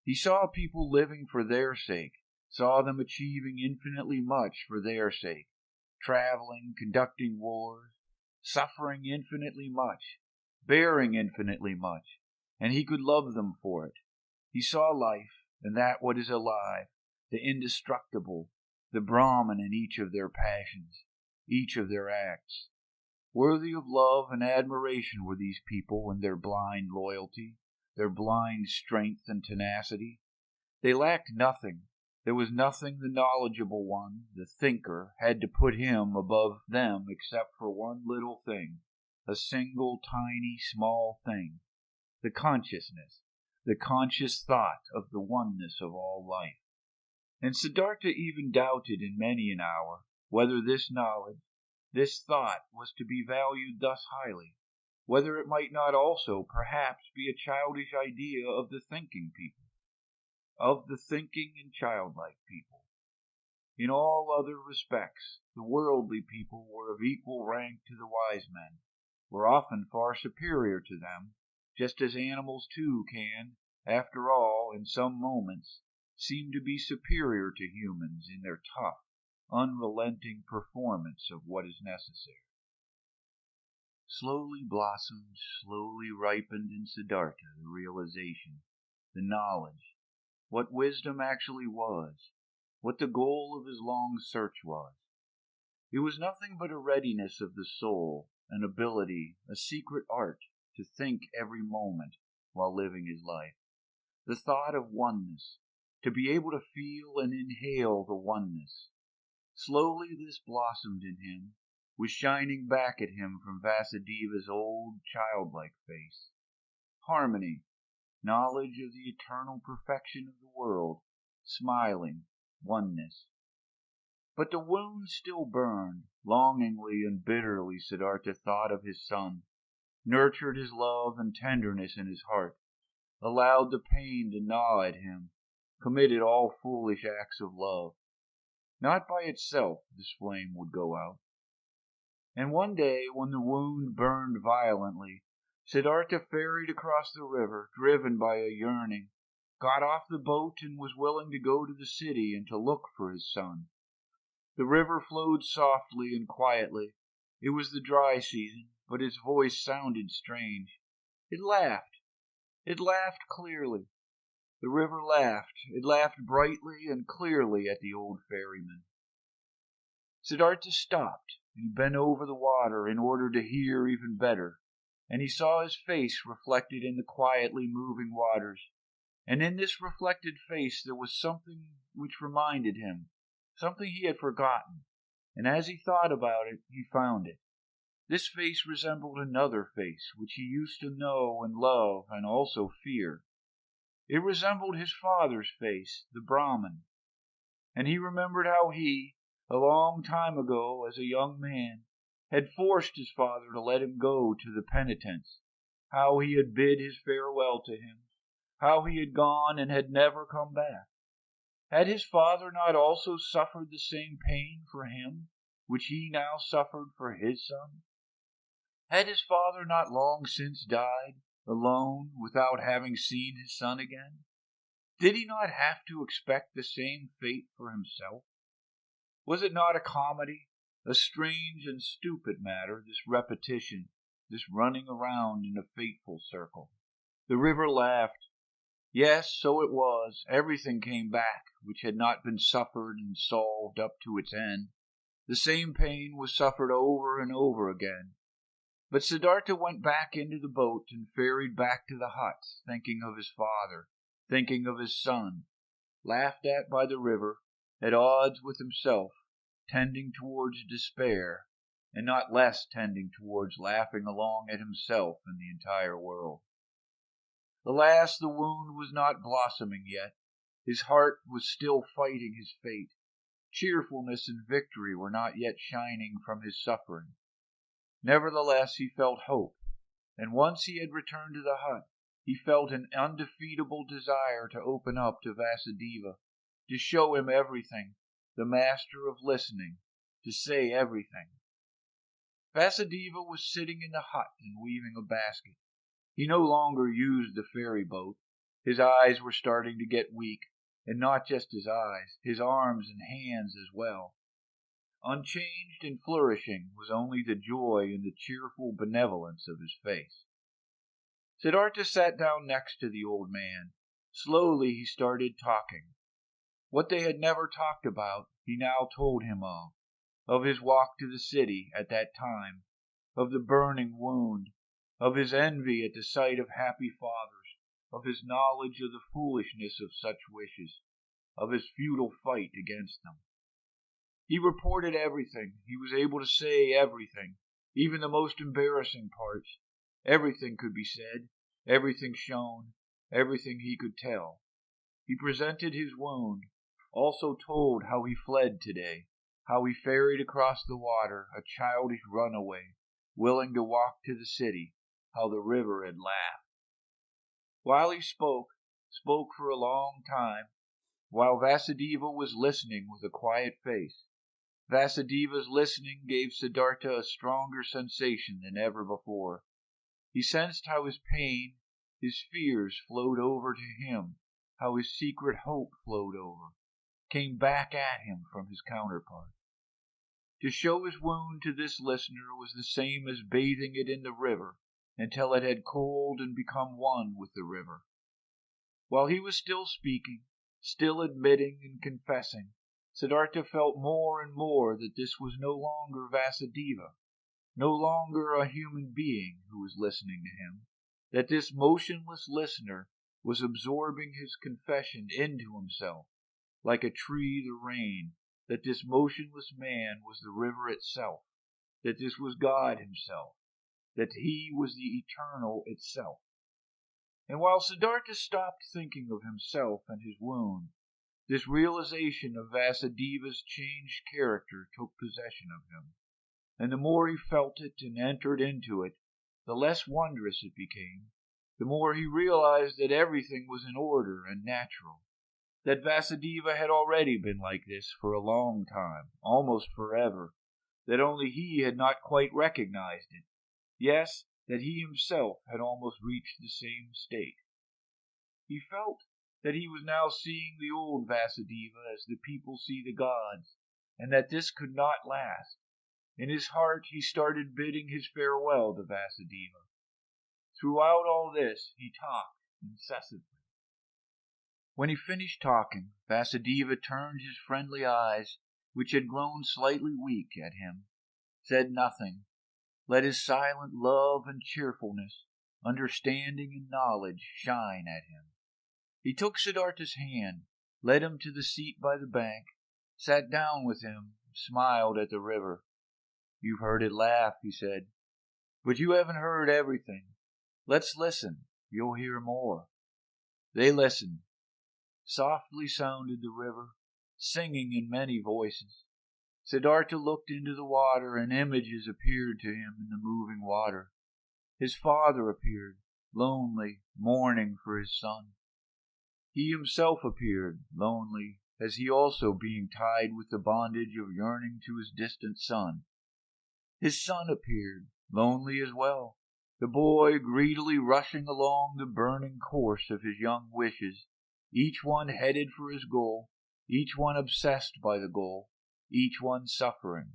B: He saw people living for their sake, saw them achieving infinitely much for their sake, traveling, conducting wars, suffering infinitely much, bearing infinitely much, and he could love them for it. He saw life, and that what is alive, the indestructible, the Brahman in each of their passions, each of their acts. Worthy of love and admiration were these people in their blind loyalty, their blind strength and tenacity. They lacked nothing. There was nothing the knowledgeable one, the thinker, had to put him above them except for one little thing, a single, tiny, small thing, the consciousness, the conscious thought of the oneness of all life. And Siddhartha even doubted in many an hour whether this knowledge, this thought, was to be valued thus highly, whether it might not also perhaps be a childish idea of the thinking people, of the thinking and childlike people. In all other respects, the worldly people were of equal rank to the wise men, were often far superior to them, just as animals too can, after all, in some moments, seem to be superior to humans in their tough, unrelenting performance of what is necessary. Slowly blossomed, slowly ripened in Siddhartha the realization, the knowledge, what wisdom actually was, what the goal of his long search was. It was nothing but a readiness of the soul, an ability, a secret art to think every moment while living his life. The thought of oneness, to be able to feel and inhale the oneness. Slowly this blossomed in him, was shining back at him from Vasudeva's old childlike face. Harmony, knowledge of the eternal perfection of the world, smiling, oneness. But the wound still burned. Longingly and bitterly Siddhartha thought of his son, nurtured his love and tenderness in his heart, allowed the pain to gnaw at him, committed all foolish acts of love. Not by itself this flame would go out. And one day, when the wound burned violently, Siddhartha ferried across the river, driven by a yearning, got off the boat and was willing to go to the city and to look for his son. The river flowed softly and quietly. It was the dry season, but its voice sounded strange. It laughed. It laughed clearly. The river laughed. It laughed brightly and clearly at the old ferryman. Siddhartha stopped and bent over the water in order to hear even better, and he saw his face reflected in the quietly moving waters. And in this reflected face there was something which reminded him, something he had forgotten, and as he thought about it, he found it. This face resembled another face which he used to know and love and also fear. It resembled his father's face, the Brahman, and he remembered how he, a long time ago as a young man, had forced his father to let him go to the penitence, how he had bid his farewell to him, how he had gone and had never come back. Had his father not also suffered the same pain for him, which he now suffered for his son? Had his father not long since died, alone, without having seen his son again? Did he not have to expect the same fate for himself? Was it not a comedy, a strange and stupid matter, this repetition, this running around in a fateful circle? The river laughed. Yes, so it was. Everything came back, which had not been suffered and solved up to its end. The same pain was suffered over and over again. But Siddhartha went back into the boat and ferried back to the hut, thinking of his father, thinking of his son, laughed at by the river, at odds with himself, tending towards despair, and not less tending towards laughing along at himself and the entire world. Alas, the wound was not blossoming yet. His heart was still fighting his fate. Cheerfulness and victory were not yet shining from his suffering. Nevertheless, he felt hope, and once he had returned to the hut, he felt an undefeatable desire to open up to Vasudeva, to show him everything, the master of listening, to say everything. Vasudeva was sitting in the hut and weaving a basket. He no longer used the ferry boat. His eyes were starting to get weak, and not just his eyes, his arms and hands as well. Unchanged and flourishing was only the joy and the cheerful benevolence of his face. Siddhartha sat down next to the old man. Slowly he started talking. What they had never talked about, he now told him of his walk to the city at that time, of the burning wound, of his envy at the sight of happy fathers, of his knowledge of the foolishness of such wishes, of his futile fight against them. He reported everything. He was able to say everything, even the most embarrassing parts. Everything could be said, everything shown, everything he could tell. He presented his wound, also told how he fled today, how he ferried across the water, a childish runaway, willing to walk to the city, how the river had laughed. While he spoke for a long time, while Vasudeva was listening with a quiet face. Vasudeva's listening gave Siddhartha a stronger sensation than ever before. He sensed how his pain, his fears flowed over to him, how his secret hope flowed over, came back at him from his counterpart. To show his wound to this listener was the same as bathing it in the river until it had cooled and become one with the river. While he was still speaking, still admitting and confessing, Siddhartha felt more and more that this was no longer Vasudeva, no longer a human being who was listening to him, that this motionless listener was absorbing his confession into himself, like a tree the rain, that this motionless man was the river itself,
A: that this was God himself, that he was the eternal itself. And while Siddhartha stopped thinking of himself and his wound, this realization of Vasudeva's changed character took possession of him, and the more he felt it and entered into it, the less wondrous it became, the more he realized that everything was in order and natural, that Vasudeva had already been like this for a long time, almost forever, that only he had not quite recognized it, yes, that he himself had almost reached the same state. He felt that he was now seeing the old Vasudeva as the people see the gods, and that this could not last. In his heart he started bidding his farewell to Vasudeva. Throughout all this he talked incessantly. When he finished talking, Vasudeva turned his friendly eyes, which had grown slightly weak, at him, said nothing, let his silent love and cheerfulness, understanding and knowledge shine at him. He took Siddhartha's hand, led him to the seat by the bank, sat down with him, smiled at the river. You've heard it laugh, he said, but you haven't heard everything. Let's listen, you'll hear more. They listened. Softly sounded the river, singing in many voices. Siddhartha looked into the water, and images appeared to him in the moving water. His father appeared, lonely, mourning for his son. He himself appeared, lonely, as he also being tied with the bondage of yearning to his distant son. His son appeared, lonely as well, the boy greedily rushing along the burning course of his young wishes, each one headed for his goal, each one obsessed by the goal, each one suffering.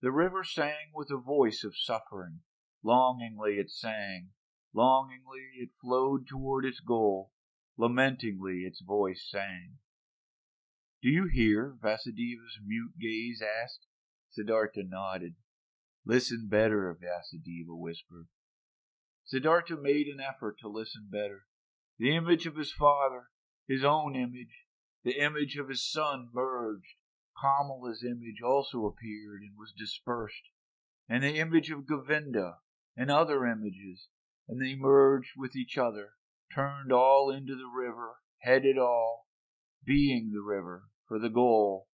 A: The river sang with a voice of suffering. Longingly it sang. Longingly it flowed toward its goal. Lamentingly its voice sang. Do you hear? Vasudeva's mute gaze asked. Siddhartha nodded. Listen better, Vasudeva whispered. Siddhartha made an effort to listen better. The image of his father, his own image, the image of his son merged. Kamala's image also appeared and was dispersed, and the image of Govinda and other images, and they merged with each other, turned all into the river, headed all, being the river, for the goal,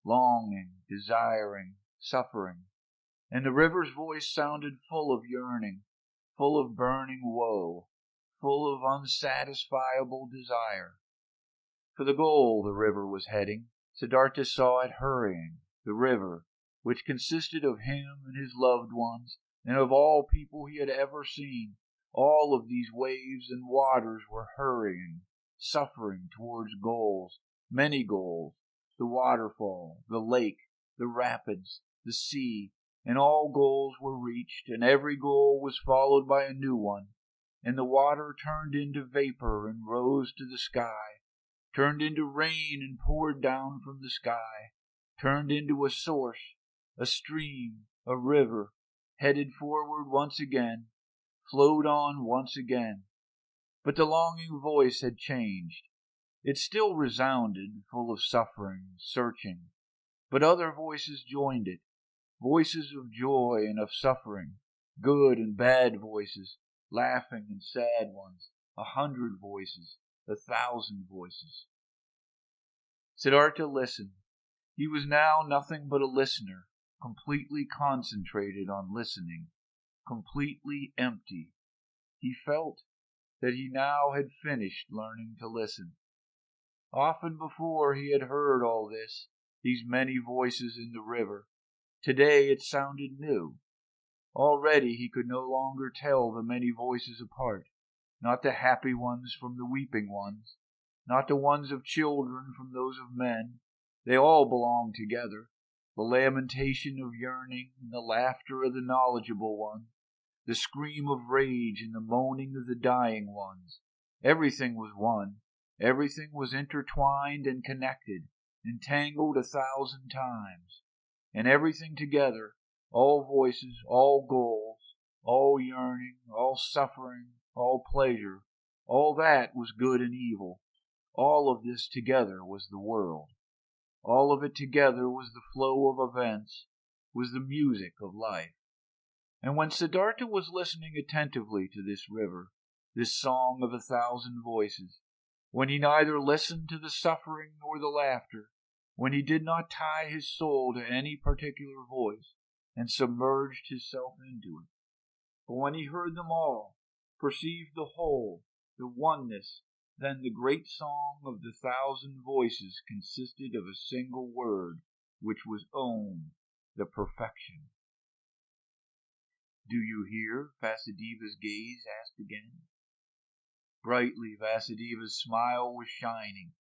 A: longing, desiring, suffering. And the river's voice sounded full of yearning, full of burning woe, full of unsatisfiable desire. For the goal the river was heading. Siddhartha saw it hurrying, the river, which consisted of him and his loved ones, and of all people he had ever seen. All of these waves and waters were hurrying, suffering towards goals, many goals, the waterfall, the lake, the rapids, the sea, and all goals were reached, and every goal was followed by a new one, and the water turned into vapor and rose to the sky, turned into rain and poured down from the sky, turned into a source, a stream, a river, headed forward once again, flowed on once again. But the longing voice had changed. It still resounded, full of suffering, searching, but other voices joined it, voices of joy and of suffering, good and bad voices, laughing and sad ones, 100 voices, 1,000 voices. Siddhartha listened. He was now nothing but a listener, completely concentrated on listening, completely empty. He felt that he now had finished learning to listen. Often before he had heard all this, these many voices in the river. Today it sounded new. Already he could no longer tell the many voices apart, not the happy ones from the weeping ones, not the ones of children from those of men. They all belonged together, the lamentation of yearning and the laughter of the knowledgeable one, the scream of rage and the moaning of the dying ones. Everything was one. Everything was intertwined and connected, entangled 1,000 times. And everything together, all voices, all goals, all yearning, all suffering, all pleasure, all that was good and evil. All of this together was the world. All of it together was the flow of events,
B: was the music of life. And when Siddhartha was listening attentively to this river, this song of 1,000 voices, when he neither listened to the suffering nor the laughter, when he did not tie his soul to any particular voice and submerged himself into it, but when he heard them all, perceived the whole, the oneness, then the great song of the 1,000 voices consisted of a single word, which was Om, the perfection. "Do you hear?" Vasudeva's gaze asked again. Brightly Vasudeva's smile was shining,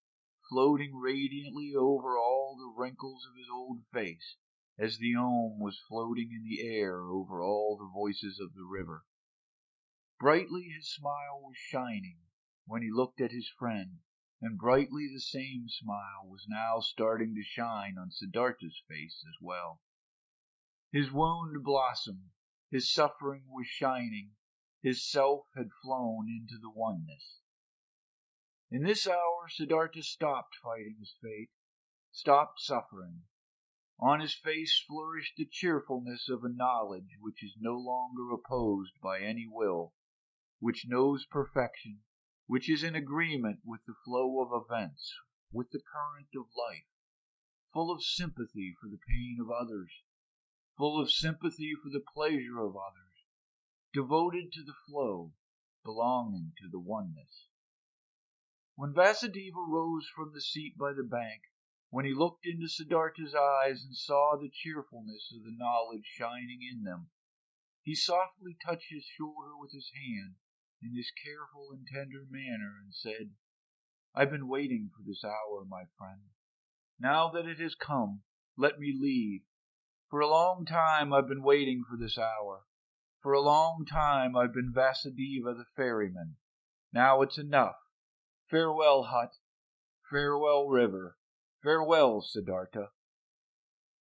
B: floating radiantly over all the wrinkles of his old face, as the Om was floating in the air over all the voices of the river. Brightly his smile was shining when he looked at his friend, and brightly the same smile was now starting to shine on Siddhartha's face as well. His wound blossomed, his suffering was shining, his self had flown into the oneness. In this hour Siddhartha stopped fighting his fate, stopped suffering. On his face flourished the cheerfulness of a knowledge which is no longer opposed by any will, which knows perfection, which is in agreement with the flow of events, with the current of life, full of sympathy for the pain of others, full of sympathy for the pleasure of others, devoted to the flow, belonging to the oneness. When Vasudeva rose from the seat by the bank, when he looked into Siddhartha's eyes and saw the cheerfulness of the knowledge shining in them, he softly touched his shoulder with his hand in his careful and tender manner and said, "I've been waiting for this hour, my friend. Now that it has come, let me leave. For a long time I've been waiting for this hour. For a long time I've been Vasudeva the ferryman. Now it's enough. Farewell, hut. Farewell, river. Farewell, Siddhartha."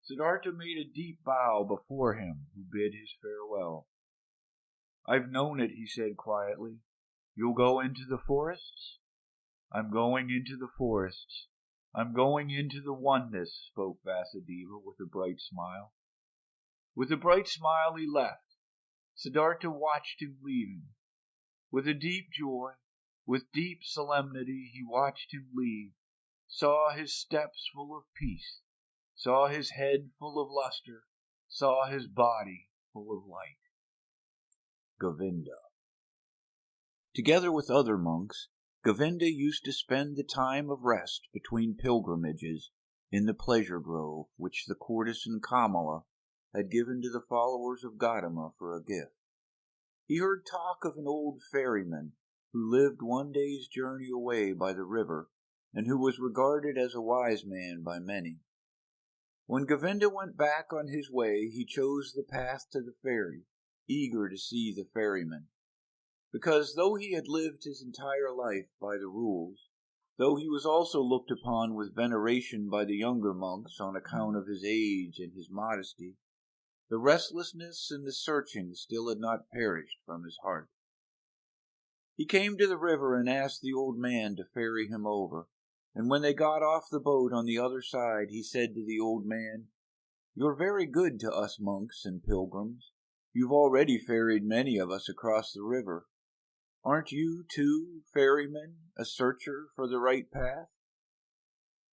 B: Siddhartha made a deep bow before him who bid his farewell. "I've known it," he said quietly. "You'll go into the forests?" "I'm going into the forests. I'm going into the oneness," spoke Vasudeva with a bright smile. With a bright smile he left. Siddhartha watched him leaving. With a deep joy, with deep solemnity, he watched him leave, saw his steps full of peace, saw his head full of luster, saw his body full of light. Govinda. Together with other monks, Govinda used to spend the time of rest between pilgrimages in the pleasure grove which the courtesan Kamala had given to the followers of Gotama for a gift. He heard talk of an old ferryman who lived one day's journey away by the river, and who was regarded as a wise man by many. When Govinda went back on his way, he chose the path to the ferry, eager to see the ferryman. Because though he had lived his entire life by the rules, though he was also looked upon with veneration by the younger monks on account of his age and his modesty, the restlessness and the searching still had not perished from his heart. He came to the river and asked the old man to ferry him over, and when they got off the boat on the other side, he said to the old man, "You're very good to us monks and pilgrims. You've already ferried many of us across the river. Aren't you, too, ferryman, a searcher for the right path?"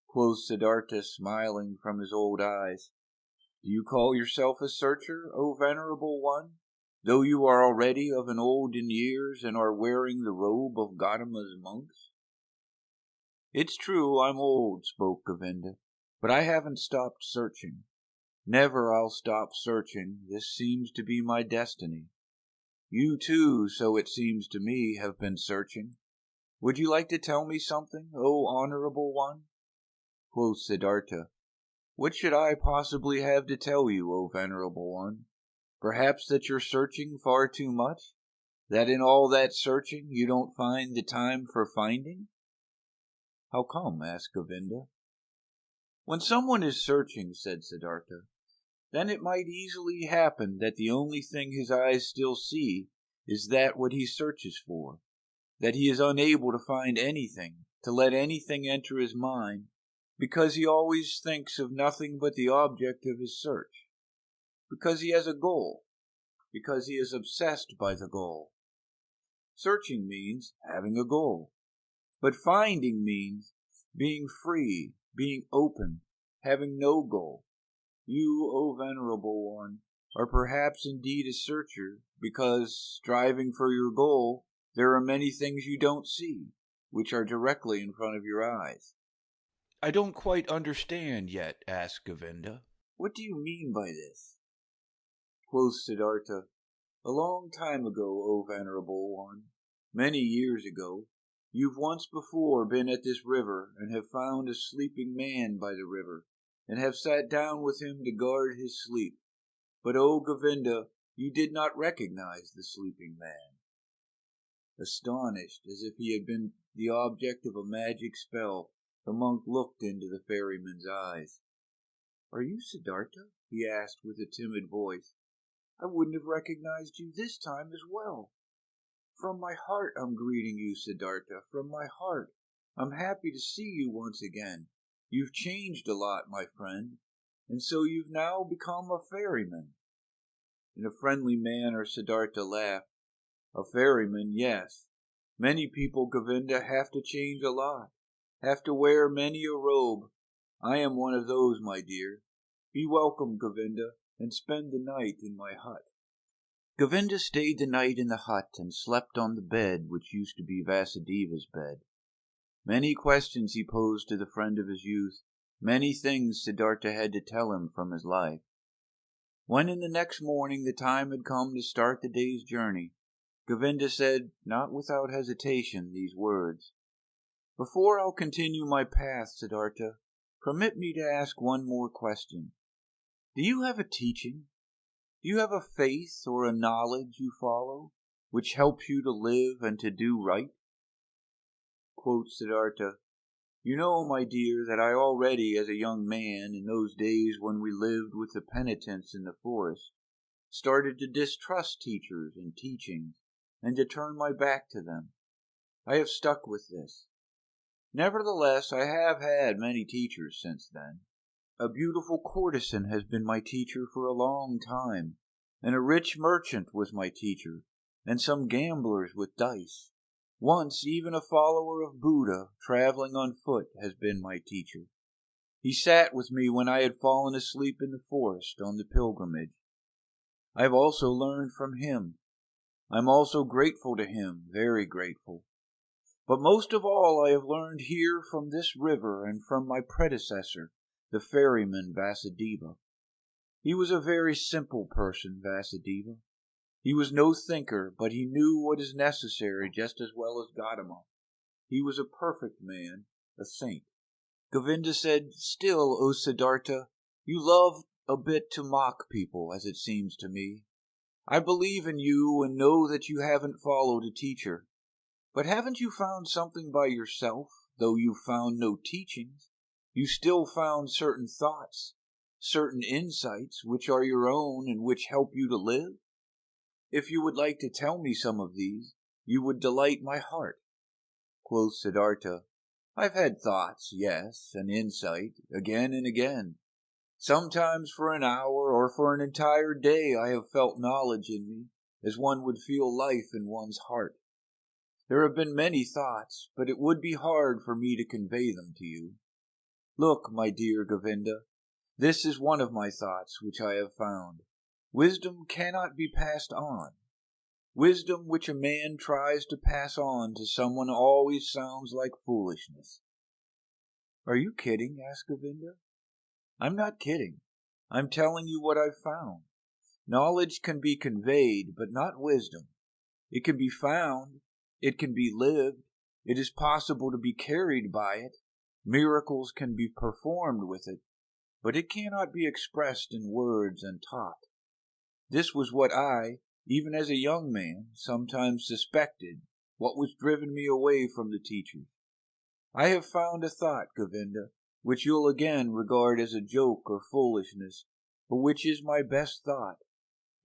B: Quoth Siddhartha, smiling from his old eyes, "Do you call yourself a searcher, O venerable one, though you are already of an old in years and are wearing the robe of Gotama's monks?" "It's true I'm old," spoke Govinda, "but I haven't stopped searching. Never I'll stop searching. This seems to be my destiny. You too, so it seems to me, have been searching. Would you like to tell me something, O honorable one?" Quoth Siddhartha, "What should I possibly have to tell you, O venerable one? Perhaps that you're searching far too much? That in all that searching you don't find the time for finding?" "How come?" asked Govinda. "When someone is searching," said Siddhartha, "then it might easily happen that the only thing his eyes still see is that what he searches for, that he is unable to find anything, to let anything enter his mind, because he always thinks of nothing but the object of his search.
A: because he has a goal, because he is obsessed by the goal. Searching means having a goal, but finding means being free, being open, having no goal. You, O Venerable One, are perhaps indeed a searcher, because, striving for your goal, there are many things you don't see, which are directly in front of your eyes.
B: I don't quite understand yet, asked Govinda.
A: What do you mean by this? Quoth Siddhartha, a long time ago, O Venerable One, many years ago, you've once before been at this river and have found a sleeping man by the river, and have sat down with him to guard his sleep. But, O Govinda, you did not recognize the sleeping man. Astonished, as if he had been the object of a magic spell, the monk looked into the ferryman's eyes. Are you Siddhartha? He asked with a timid voice. I wouldn't have recognized you this time as well. From my heart I'm greeting you, Siddhartha, from my heart. I'm happy to see you once again. You've changed a lot, my friend, and so you've now become a ferryman. In a friendly manner, Siddhartha laughed. A ferryman, yes. Many people, Govinda, have to change a lot, have to wear many a robe. I am one of those, my dear. Be welcome, Govinda, and spend the night in my hut. Govinda stayed the night in the hut and slept on the bed which used to be Vasudeva's bed. Many questions he posed to the friend of his youth, many things Siddhartha had to tell him from his life. When in the next morning the time had come to start the day's journey, Govinda said, not without hesitation, these words. Before I'll continue my path, Siddhartha, permit me to ask one more question. Do you have a teaching? Do you have a faith or a knowledge you follow, which helps you to live and to do right? Quoth Siddhartha, you know, my dear, that I already, as a young man, in those days when we lived with the penitents in the forest, started to distrust teachers and teachings, and to turn my back to them. I have stuck with this. Nevertheless, I have had many teachers since then. A beautiful courtesan has been my teacher for a long time, and a rich merchant was my teacher, and some gamblers with dice. Once even a follower of Buddha, traveling on foot, has been my teacher. He sat with me when I had fallen asleep in the forest on the pilgrimage. I have also learned from him. I am also grateful to him, very grateful. But most of all I have learned here from this river and from my predecessor, the ferryman Vasudeva. He was a very simple person, Vasudeva. He was no thinker, but he knew what is necessary just as well as Gotama. He was a perfect man, a saint. Govinda said, Still, O Siddhartha, you love a bit to mock people, as it seems to me. I believe in you and know that you haven't followed a teacher. But haven't you found something by yourself, though you found no teachings? You still found certain thoughts, certain insights, which are your own and which help you to live? If you would like to tell me some of these, you would delight my heart. Quoth Siddhartha, I've had thoughts, yes, and insight, again and again. Sometimes for an hour or for an entire day I have felt knowledge in me, as one would feel life in one's heart. There have been many thoughts, but it would be hard for me to convey them to you. Look, my dear Govinda, this is one of my thoughts which I have found. Wisdom cannot be passed on. Wisdom which a man tries to pass on to someone always sounds like foolishness. Are you kidding? Asked Govinda. I'm not kidding. I'm telling you what I've found. Knowledge can be conveyed, but not wisdom. It can be found. It can be lived. It is possible to be carried by it. Miracles can be performed with it, but it cannot be expressed in words and taught. This was what I, even as a young man, sometimes suspected, what was driven me away from the teachers. I have found a thought, Govinda, which you'll again regard as a joke or foolishness, but which is my best thought.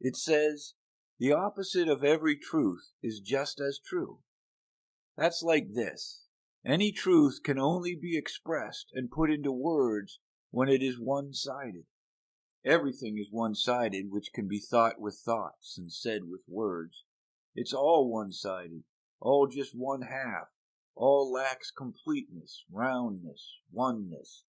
A: It says, the opposite of every truth is just as true. That's like this. Any truth can only be expressed and put into words when it is one-sided. Everything is one-sided which can be thought with thoughts and said with words. It's all one-sided, all just one half, all lacks completeness, roundness, oneness.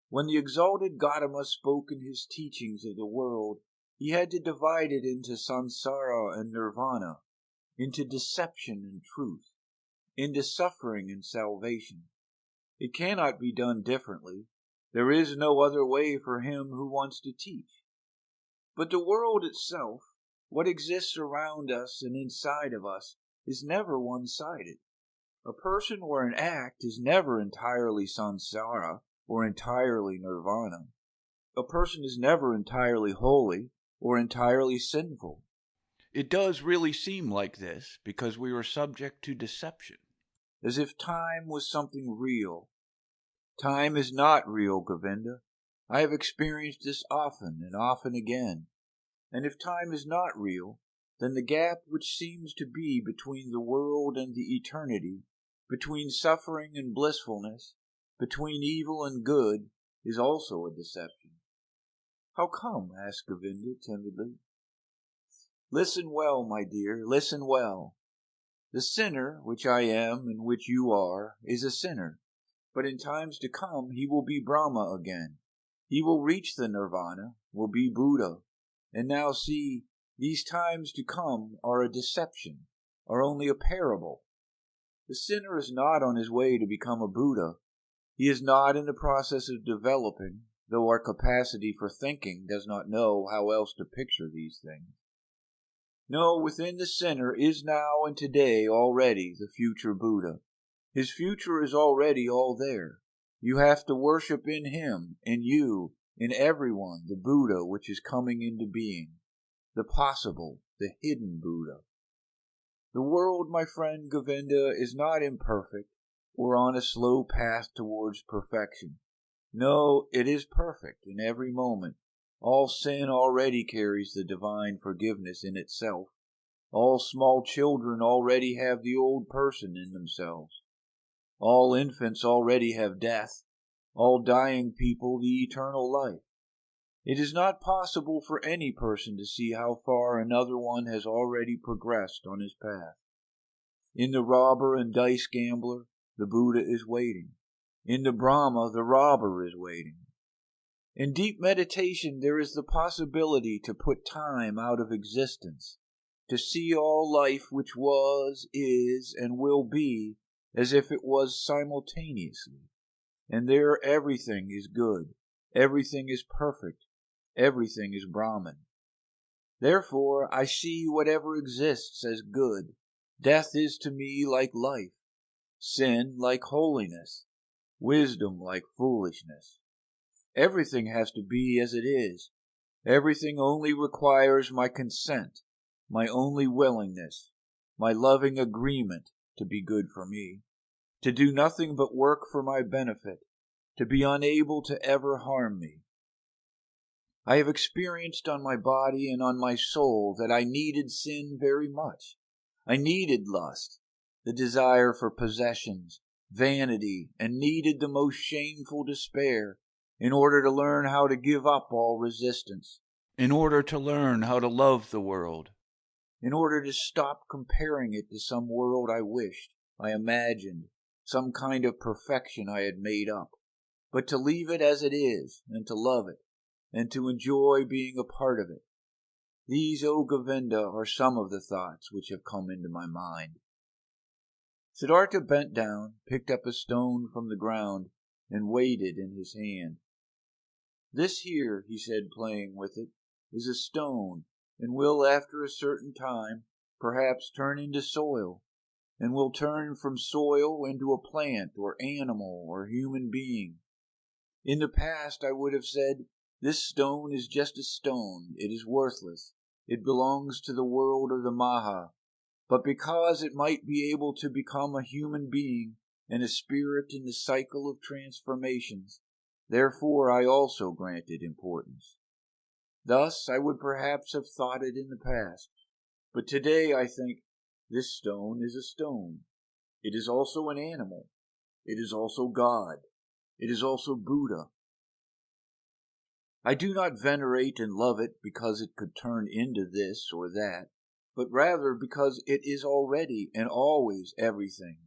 A: When the exalted Gotama spoke in his teachings of the world, he had to divide it into Sansara and Nirvana, into deception and truth, into suffering and salvation. It cannot be done differently. There is no other way for him who wants to teach. But the world itself, what exists around us and inside of us, is never one-sided. A person or an act is never entirely Sansara or entirely Nirvana. A person is never entirely holy or entirely sinful.
B: It does really seem like this because we are subject to deception.
A: As if time was something real. Time is not real, Govinda. I have experienced this often and often again. And if time is not real, then the gap which seems to be between the world and the eternity, between suffering and blissfulness, between evil and good, is also a deception. How come? Asked Govinda timidly. Listen well, my dear, listen well. The sinner, which I am and which you are, is a sinner. But in times to come, he will be Brahma again. He will reach the Nirvana, will be Buddha. And now see, these times to come are a deception, are only a parable. The sinner is not on his way to become a Buddha. He is not in the process of developing, though our capacity for thinking does not know how else to picture these things. No, within the sinner is now and today already the future Buddha. His future is already all there. You have to worship in him, in you, in everyone, the Buddha which is coming into being, the possible, the hidden Buddha. The world, my friend Govinda, is not imperfect or on a slow path towards perfection. No, it is perfect in every moment. All sin already carries the divine forgiveness in itself. All small children already have the old person in themselves. All infants already have death. All dying people the eternal life. It is not possible for any person to see how far another one has already progressed on his path. In the robber and dice gambler, the Buddha is waiting. In the Brahma, the robber is waiting. In deep meditation, there is the possibility to put time out of existence, to see all life which was, is, and will be, as if it was simultaneously. And there everything is good, everything is perfect, everything is Brahman. Therefore I see whatever exists as good. Death is to me like life, sin like holiness, wisdom like foolishness. Everything has to be as it is. Everything only requires my consent, my only willingness, my loving agreement to be good for me, to do nothing but work for my benefit, to be unable to ever harm me. I have experienced on my body and on my soul that I needed sin very much. I needed lust, the desire for possessions, vanity, and needed the most shameful despair in order to learn how to give up all resistance,
B: In order to learn how to love the world,
A: in order to stop comparing it to some world I wished, I imagined, some kind of perfection I had made up, but to leave it as it is, and to love it, and to enjoy being a part of it. These, O Govinda, are some of the thoughts which have come into my mind. Siddhartha bent down, picked up a stone from the ground, and weighed it in his hand. This here, he said, playing with it, is a stone, and will, after a certain time, perhaps turn into soil, and will turn from soil into a plant or animal or human being. In the past I would have said, this stone is just a stone, it is worthless, it belongs to the world of the Maha, but because it might be able to become a human being and a spirit in the cycle of transformations, therefore I also grant it importance. Thus I would perhaps have thought it in the past, but today I think, this stone is a stone. It is also an animal. It is also God. It is also Buddha.
B: I do not venerate and love it because it could turn into this or that, but rather because it is already and always everything,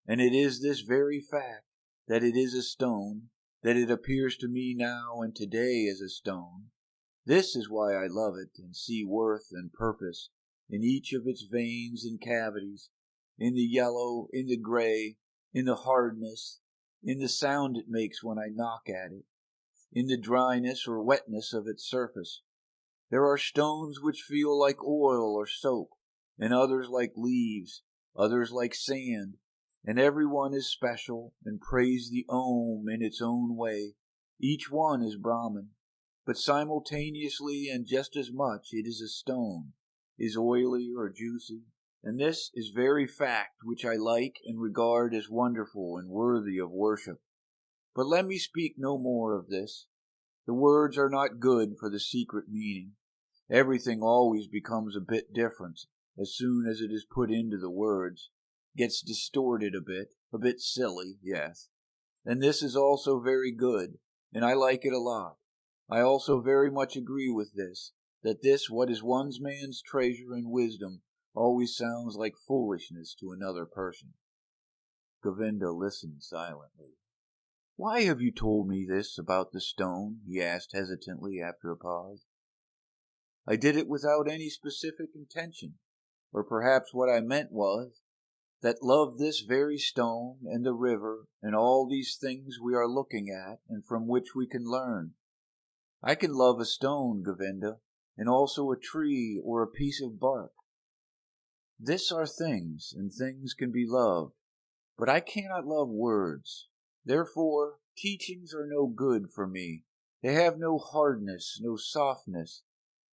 B: and it is this very fact, that it is a stone, that it appears to me now and today as a stone. This is why I love it and see worth and purpose in each of its veins and cavities, in the yellow, in the gray, in the hardness, in the sound it makes when I knock at it, in the dryness or wetness of its surface. There are stones which feel like oil or soap, and others like leaves, others like sand, and every one is special and prays the Om in its own way. Each one is Brahman, but simultaneously and just as much it is a stone, is oily or juicy, and this is very fact which I like and regard as wonderful and worthy of worship. But let me speak no more of this. The words are not good for the secret meaning. Everything always becomes a bit different as soon as it is put into the words, gets distorted a bit silly, yes. And this is also very good, and I like it a lot. I also very much agree with this, that this what is one man's treasure and wisdom always sounds like foolishness to another person. Govinda listened silently. "Why have you told me this about the stone?" he asked hesitantly after a pause. "I did it without any specific intention, or perhaps what I meant was, that love this very stone and the river and all these things we are looking at and from which we can learn. I can love a stone, Govinda, and also a tree or a piece of bark. This are things, and things can be loved, but I cannot love words. Therefore, teachings are no good for me. They have no hardness, no softness,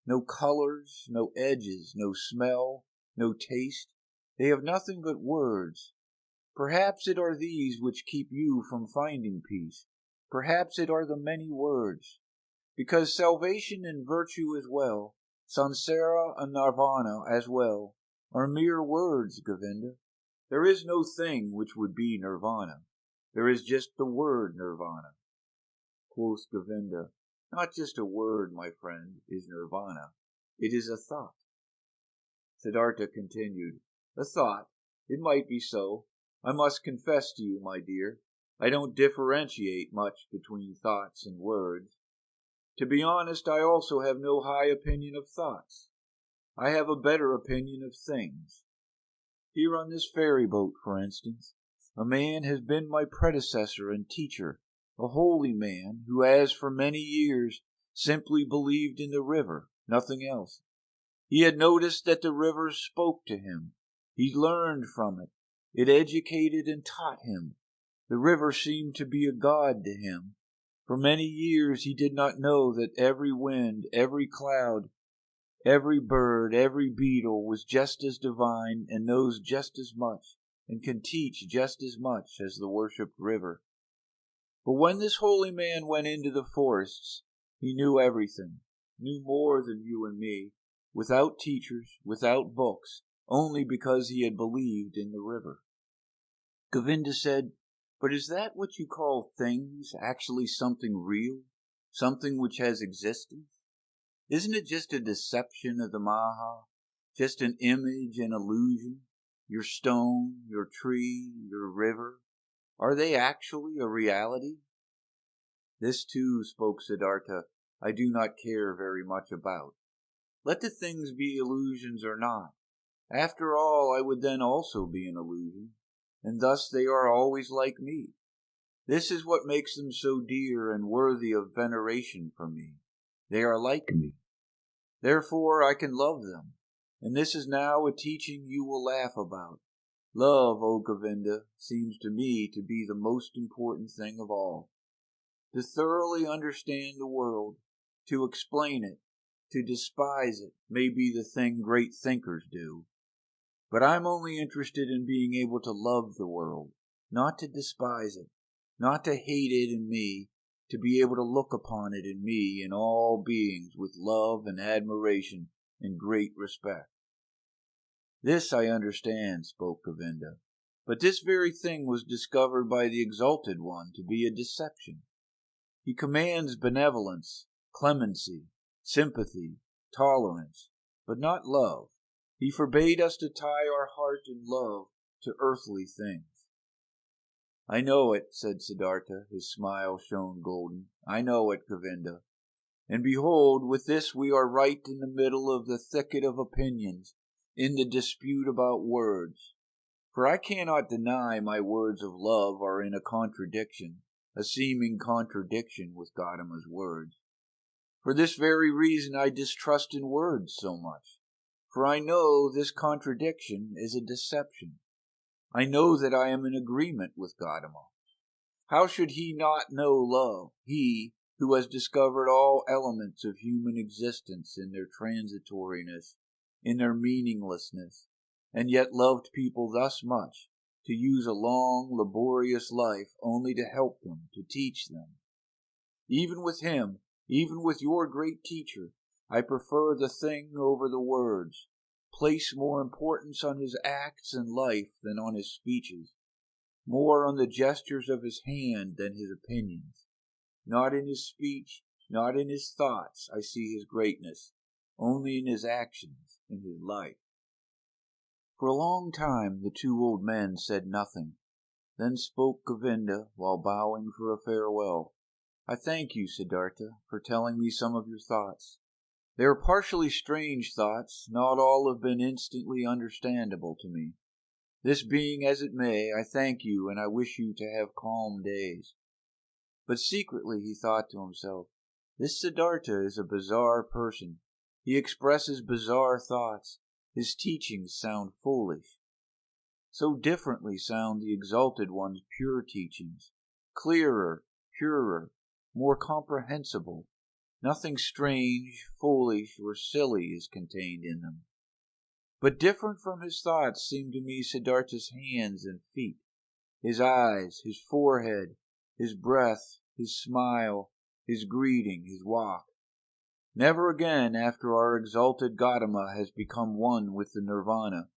B: no colors, no edges, no smell, no taste. They have nothing but words. Perhaps it are these which keep you from finding peace. Perhaps it are the many words. Because salvation and virtue as well, Sansara and Nirvana as well, are mere words, Govinda. There is no thing which would be Nirvana. There is just the word Nirvana." Quoth Govinda, "Not just a word, my friend, is Nirvana. It is a thought." Siddhartha continued, "A thought? It might be so. I must confess to you, my dear, I don't differentiate much between thoughts and words. To be honest, I also have no high opinion of thoughts. I have a better opinion of things. Here on this ferry boat, for instance, a man has been my predecessor and teacher, a holy man who has for many years simply believed in the river, nothing else. He had noticed that the river spoke to him. He learned from it. It educated and taught him. The river seemed to be a god to him. For many years he did not know that every wind, every cloud, every bird, every beetle was just as divine and knows just as much and can teach just as much as the worshipped river. But when this holy man went into the forests, he knew everything, knew more than you and me, without teachers, without books, only because he had believed in the river." Govinda said, "But is that what you call things actually something real, something which has existence? Isn't it just a deception of the Maha, just an image and illusion? Your stone, your tree, your river, are they actually a reality?" "This too," spoke Siddhartha, "I do not care very much about. Let the things be illusions or not. After all, I would then also be an illusion, and thus they are always like me. This is what makes them so dear and worthy of veneration for me. They are like me. Therefore I can love them, and this is now a teaching you will laugh about. Love, O Govinda, seems to me to be the most important thing of all. To thoroughly understand the world, to explain it, to despise it, may be the thing great thinkers do. But I'm only interested in being able to love the world, not to despise it, not to hate it in me, to be able to look upon it in me and all beings with love and admiration and great respect." "This I understand," spoke Govinda, "but this very thing was discovered by the Exalted One to be a deception. He commands benevolence,
A: clemency, sympathy, tolerance, but not love. He forbade us to tie our heart in love to earthly things. I know it, said Siddhartha. His smile shone golden. I know it, Govinda. And behold, with this we are right in the middle of the thicket of opinions, in the dispute about words. For I cannot deny my words of love are in a contradiction, a seeming contradiction with Gotama's words. For this very reason I distrust in words so much, for I know this contradiction is a deception. I know that I am in agreement with Gotama. How should he not know love, he who has discovered all elements of human existence in their transitoriness, in their meaninglessness, and yet loved people thus much, to use a long, laborious life only to help them, to teach them? Even with him, even with your great teacher, I prefer the thing over the words, place more importance on his acts and life than on his speeches, more on the gestures of his hand than his opinions. Not in his speech, not in his thoughts I see his greatness, only in his actions, in his life. For a long time the two old men said nothing. Then spoke Govinda while bowing for a farewell. I thank you, Siddhartha, for telling me some of your thoughts. They are partially strange thoughts, not all have been instantly understandable to me. This being as it may, I thank you, and I wish you to have calm days. But secretly he thought to himself, this Siddhartha is a bizarre person. He expresses bizarre thoughts. His teachings sound foolish. So differently sound the Exalted One's pure teachings, clearer, purer, more comprehensible. Nothing strange, foolish, or silly is contained in them. But different from his thoughts seem to me Siddhartha's hands and feet, his eyes, his forehead, his breath, his smile, his greeting, his walk. Never again after our exalted Gotama has become one with the nirvana,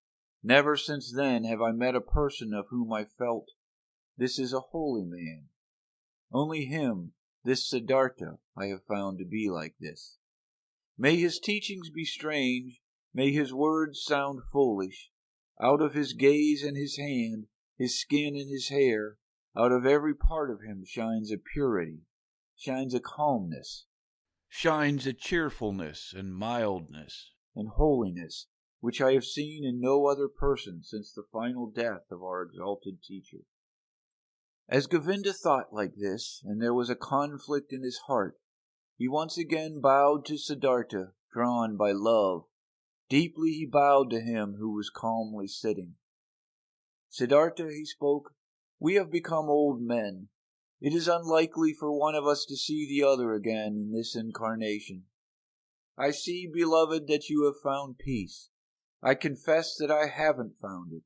A: never since then have I met a person of whom I felt, this is a holy man. Only him, this Siddhartha, I have found to be like this. May his teachings be strange, may his words sound foolish. Out of his gaze and his hand, his skin and his hair, out of every part of him shines a purity, shines a calmness, shines a cheerfulness and mildness and holiness, which I have seen in no other person since the final death of our exalted teacher. As Govinda thought like this, and there was a conflict in his heart, he once again bowed to Siddhartha, drawn by love. Deeply he bowed to him who was calmly sitting. Siddhartha, he spoke, we have become old men. It is unlikely for one of us to see the other again in this incarnation. I see, beloved, that you have found peace. I confess that I haven't found it.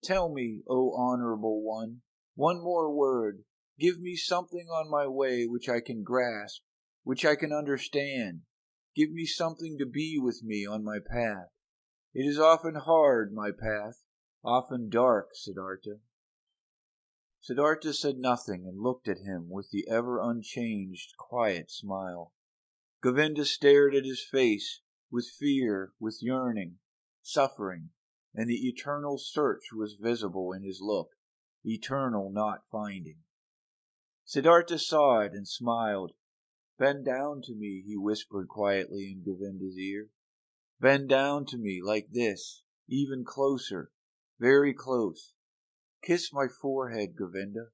A: Tell me, O honorable one, one more word. Give me something on my way which I can grasp, which I can understand. Give me something to be with me on my path. It is often hard, my path, often dark, Siddhartha. Siddhartha said nothing and looked at him with the ever unchanged, quiet smile. Govinda stared at his face with fear, with yearning, suffering, and the eternal search was visible in his look, eternal not finding. Siddhartha saw it and smiled. Bend down to me, he whispered quietly in Govinda's ear. Bend down to me like this, even closer, very close. Kiss my forehead, Govinda.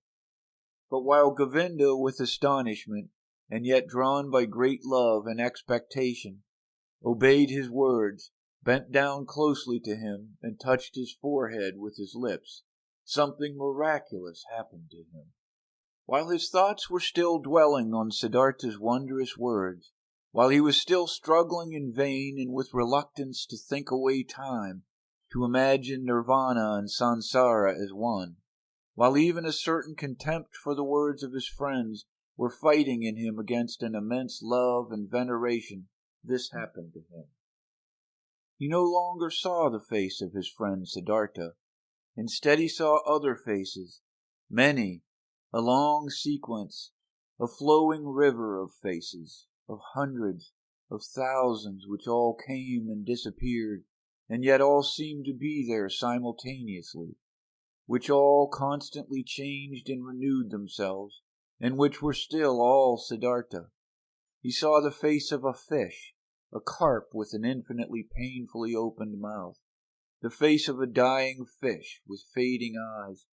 A: But while Govinda, with astonishment, and yet drawn by great love and expectation, obeyed his words, bent down closely to him, and touched his forehead with his lips, something miraculous happened to him. While his thoughts were still dwelling on Siddhartha's wondrous words, while he was still struggling in vain and with reluctance to think away time, to imagine nirvana and Sansara as one, while even a certain contempt for the words of his friends were fighting in him against an immense love and veneration, this happened to him. He no longer saw the face of his friend Siddhartha. Instead he saw other faces, many, a long sequence, a flowing river of faces, of hundreds, of thousands, which all came and disappeared, and yet all seemed to be there simultaneously, which all constantly changed and renewed themselves, and which were still all Siddhartha. He saw the face of a fish, a carp with an infinitely painfully opened mouth, the face of a dying fish with fading eyes.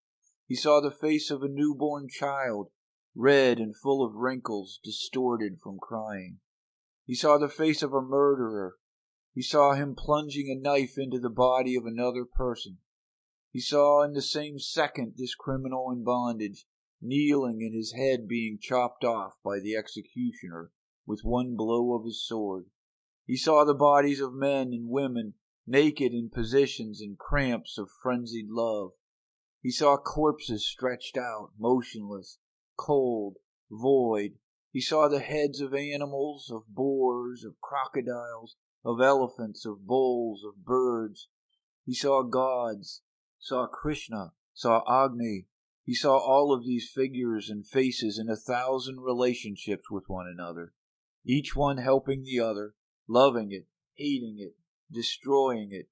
A: He saw the face of a newborn child, red and full of wrinkles, distorted from crying. He saw the face of a murderer. He saw him plunging a knife into the body of another person. He saw in the same second this criminal in bondage, kneeling and his head being chopped off by the executioner with one blow of his sword. He saw the bodies of men and women, naked in positions and cramps of frenzied love. He saw corpses stretched out, motionless, cold, void. He saw the heads of animals, of boars, of crocodiles, of elephants, of bulls, of birds. He saw gods, saw Krishna, saw Agni. He saw all of these figures and faces in 1,000 relationships with one another, each one helping the other, loving it, hating it, destroying it,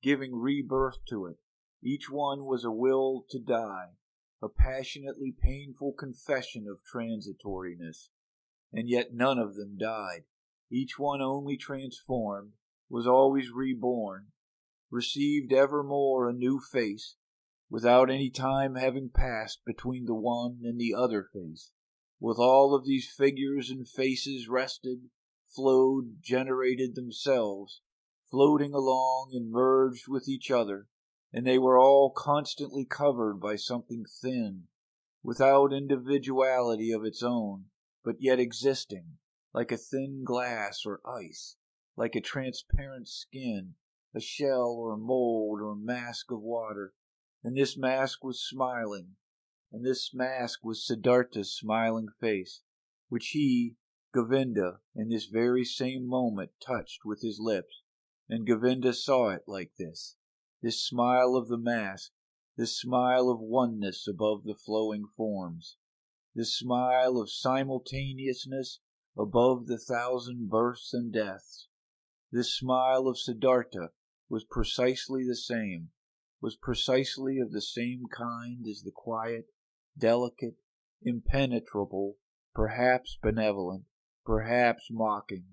A: giving rebirth to it. Each one was a will to die, a passionately painful confession of transitoriness. And yet none of them died. Each one only transformed, was always reborn, received evermore a new face, without any time having passed between the one and the other face. With all of these figures and faces rested, flowed, generated themselves, floating along and merged with each other, and they were all constantly covered by something thin, without individuality of its own, but yet existing, like a thin glass or ice, like a transparent skin, a shell or mold or mask of water. And this mask was smiling, and this mask was Siddhartha's smiling face, which he, Govinda, in this very same moment touched with his lips, and Govinda saw it like this smile of the mask, this smile of oneness above the flowing forms, this smile of simultaneousness above the 1,000 births and deaths. This smile of Siddhartha was precisely the same, was precisely of the same kind as the quiet, delicate, impenetrable, perhaps benevolent, perhaps mocking,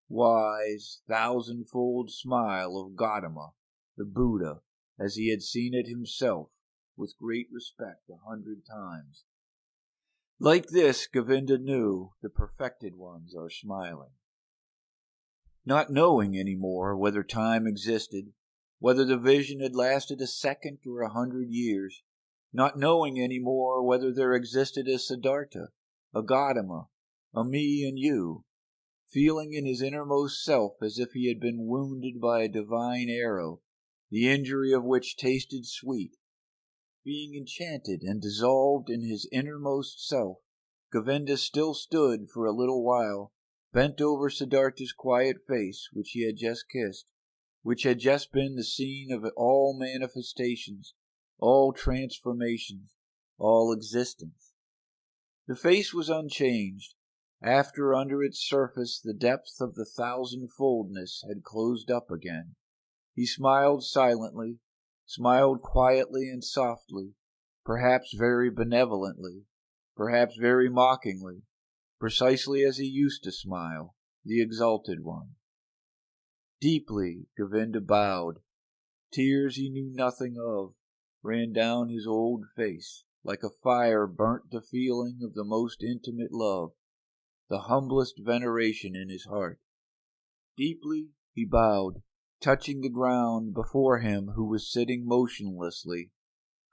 A: wise, 1,000-fold smile of Gotama, the Buddha, as he had seen it himself, with great respect 100 times. Like this, Govinda knew the perfected ones are smiling. Not knowing any more whether time existed, whether the vision had lasted a second or 100 years, not knowing any more whether there existed a Siddhartha, a Gotama, a me and you, feeling in his innermost self as if he had been wounded by a divine arrow, the injury of which tasted sweet, being enchanted and dissolved in his innermost self, Govinda still stood for a little while, bent over Siddhartha's quiet face, which he had just kissed, which had just been the scene of all manifestations, all transformations, all existence. The face was unchanged, after under its surface the depth of the 1,000-foldness had closed up again. He smiled silently, smiled quietly and softly, perhaps very benevolently, perhaps very mockingly, precisely as he used to smile, the exalted one. Deeply Govinda bowed. Tears he knew nothing of ran down his old face, like a fire burnt the feeling of the most intimate love, the humblest veneration in his heart. Deeply he bowed, touching the ground before him who was sitting motionlessly,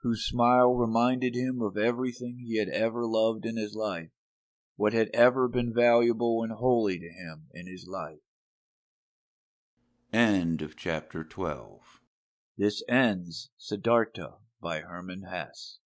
A: whose smile reminded him of everything he had ever loved in his life, what had ever been valuable and holy to him in his life.
B: End of chapter 12.
A: This ends Siddhartha by Hermann Hesse.